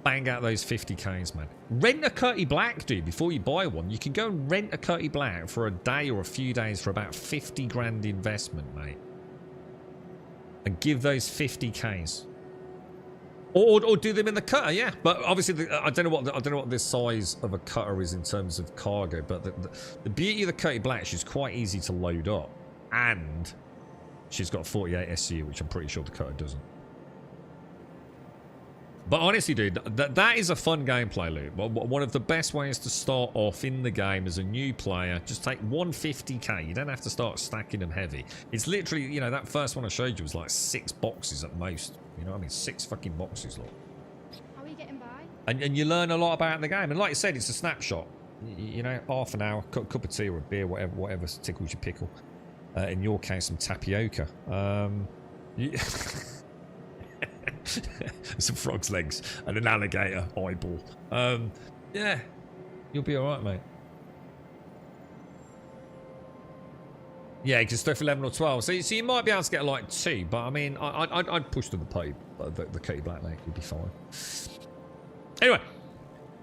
Bang out those 50Ks, man. Rent a Cutty Black, dude, before you buy one. You can go and rent a Cutty Black for a day or a few days for about 50 grand investment, mate. And give those 50Ks. Or do them in the cutter, yeah. But obviously, I don't know what the size of a cutter is in terms of cargo. But the beauty of the Cutty Black, she's quite easy to load up. And she's got 48 SCU, which I'm pretty sure the cutter doesn't. But honestly, dude, that is a fun gameplay loop. One of the best ways to start off in the game as a new player, just take 150k. You don't have to start stacking them heavy. It's literally, you know, that first one I showed you was like 6 boxes at most. You know what I mean? 6 fucking boxes, look. How are you getting by? And you learn a lot about the game. And like I said, it's a snapshot. You know, half an hour, cup of tea or a beer, whatever tickles your pickle. In your case, some tapioca. Some frog's legs and an alligator eyeball. Yeah, you'll be all right, mate. Yeah, you can stuff 11 or 12. So you might be able to get like 2, but I mean, I'd push to the Cutty Black, mate. You'd be fine. Anyway,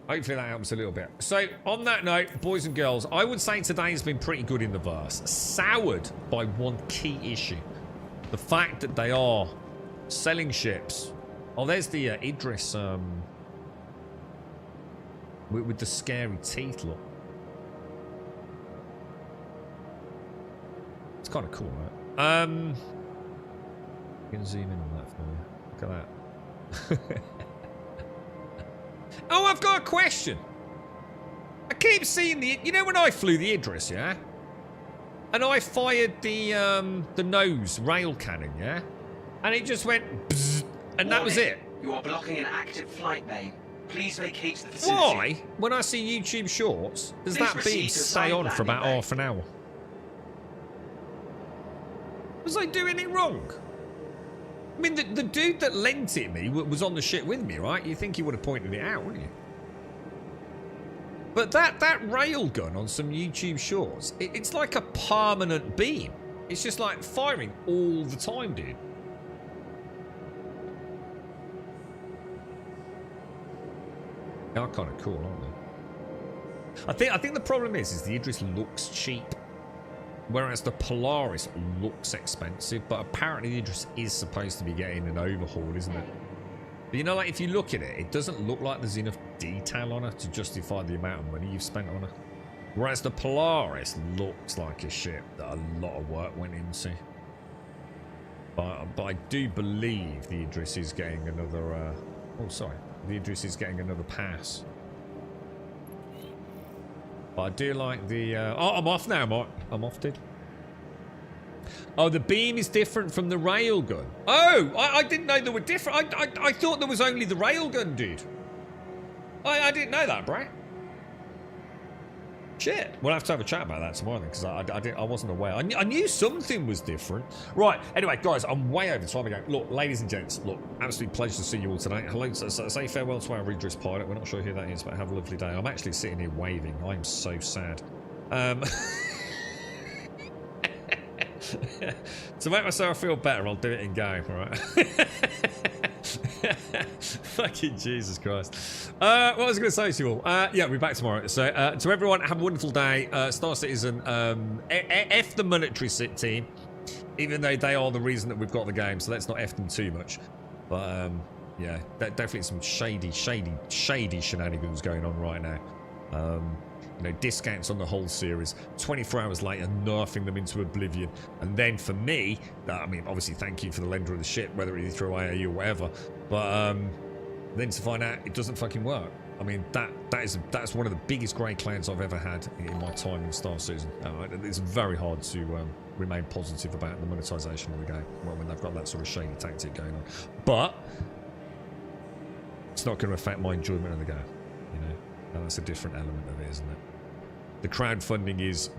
hopefully that helps a little bit. So on that note, boys and girls, I would say today's been pretty good in the verse. Soured by one key issue: the fact that they are selling ships. Oh, there's the Idris with the scary teeth, look. It's kind of cool, right? You can zoom in on that for you. Look at that. Oh, I've got a question. I keep seeing you know when I flew the Idris, yeah? And I fired the nose rail cannon, yeah? And it just went bzzz, and that was it. You are blocking an active flight lane. Please vacate the facility. Why? When I see YouTube shorts, does that beam stay on for about half an hour? Was I doing it wrong? I mean, the dude that lent it me was on the ship with me, right? You think he would have pointed it out, wouldn't you? But that railgun on some YouTube shorts, it's like a permanent beam. It's just like firing all the time, dude. They are kind of cool, aren't they? I think the problem is the Idris looks cheap, whereas the Polaris looks expensive. But apparently the Idris is supposed to be getting an overhaul, isn't it? But you know, like if you look at it, it doesn't look like there's enough detail on it to justify the amount of money you've spent on it. Whereas the Polaris looks like a ship that a lot of work went into. But I do believe the Idris is getting another. Oh, sorry. The Idris is getting another pass. But I do like the... Oh, I'm off now, Mark. I'm off, dude. Oh, the beam is different from the railgun. Oh, I didn't know they were different. I thought there was only the railgun, dude. I didn't know that, bro. Shit. We'll have to have a chat about that tomorrow then, because I wasn't aware. I knew something was different. Right. Anyway, guys, I'm way over time again. Look, ladies and gents, look, absolute pleasure to see you all today. Hello, say farewell to our Idris pilot. We're not sure who that is, but have a lovely day. I'm actually sitting here waving. I'm so sad. To make myself feel better, I'll do it in game, all right? Fucking Jesus Christ. What was I going to say to you all? Yeah, we'll be back tomorrow. So, to everyone, have a wonderful day. Star Citizen, F the military team, even though they are the reason that we've got the game, so let's not F them too much. But, yeah, definitely some shady shenanigans going on right now. You know, discounts on the whole series, 24 hours later, nerfing them into oblivion. And then for me, I mean, obviously thank you for the lender of the ship, whether it is through IAU or whatever, but then to find out it doesn't fucking work. I mean, that's one of the biggest grey clouds I've ever had in my time in Star Citizen. It's very hard to remain positive about the monetization of the game when they've got that sort of shady tactic going on. But it's not going to affect my enjoyment of the game, you know. That's a different element of it, isn't it? The crowdfunding is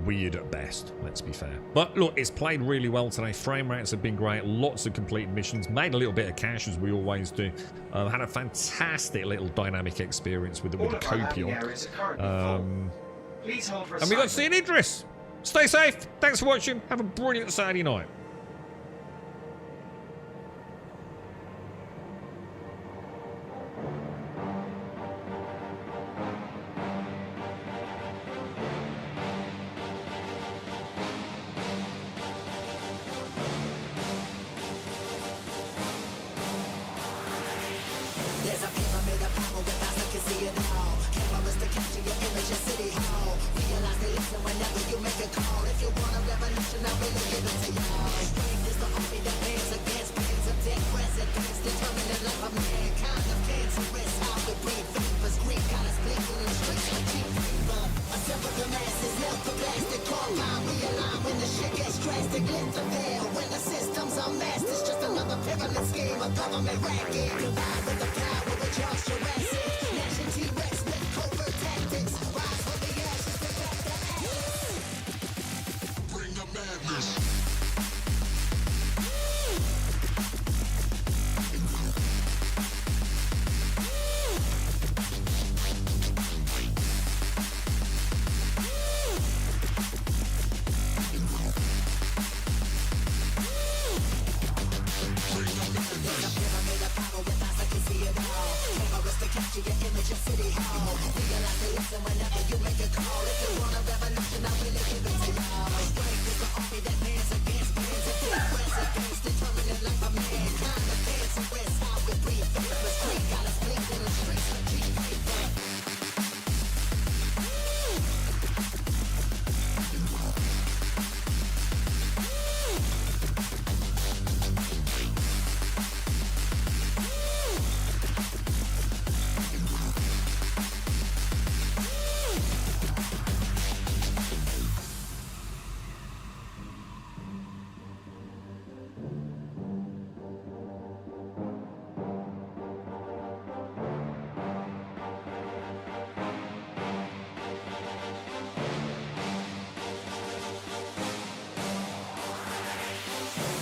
weird at best, let's be fair. But look, it's played really well today. Frame rates have been great. Lots of completed missions. Made a little bit of cash, as we always do. Had a fantastic little dynamic experience with the Copion. Please hold for and we got to see an Idris. Stay safe. Thanks for watching. Have a brilliant Saturday night. There's a pyramid of power with eyes that can see it all. Cameras to capture your image in City Hall. Realize they listen whenever you make a call. If you want a revolution, I really give it to y'all. Spring is the army that bands against bands of dead presidents. Determined the life of mankind of cancerous. How we breathe vapors. Greek got us blinking in the streets like cheap fever. Assemble the masses, melt the plastic core line. Realign when the shit gets drastic. Lift the veil when the system's unmasked. It's just another pyramid scheme, a government racket. Combined with the power with Charles Jurassic. Nation T-Rex with covert tactics. Rise from the ashes, pick up the axe. Bring the madness. Capture your image in City Hall. Realize they listen whenever you make a call. If you want a revolution, I really give it to y'all. Strength is the army that bands against bands of dead presidents. Determined the life of mankind. The cancerous, how we breathe vapors. Greek got us blinking in the streets like cheap paper.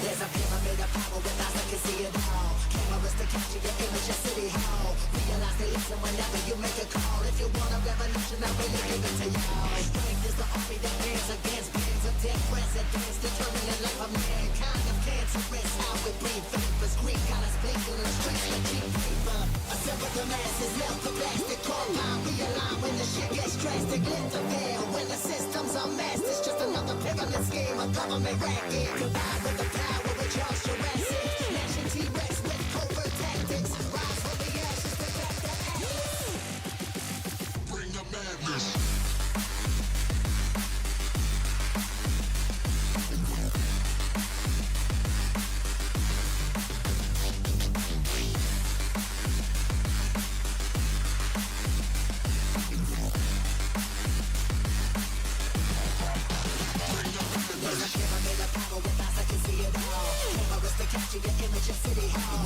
There's a pyramid of power with eyes that can see it all. Cameras to capture your image in City Hall. Realize they listen whenever you make a call. If you want a revolution, I really give it to y'all. Strength is the army that bands against bands of dead presidents. Determined the life of mankind of cancerous. How we breathe vapors. Greek got us blinking in the streets like cheap paper. Assemble the masses, melt the plastic core line. Realign when the shit gets drastic. Lift the veil when the system's unmasked. It's just another pyramid scheme, a government racket. Combined with the power with Charles Jurassic. Nation T-Rex with covert tactics. Rise from the ashes, pick up the axe. Bring the madness. There's a pyramid of power with eyes that can see it all. Cameras to capture your image in City Hall.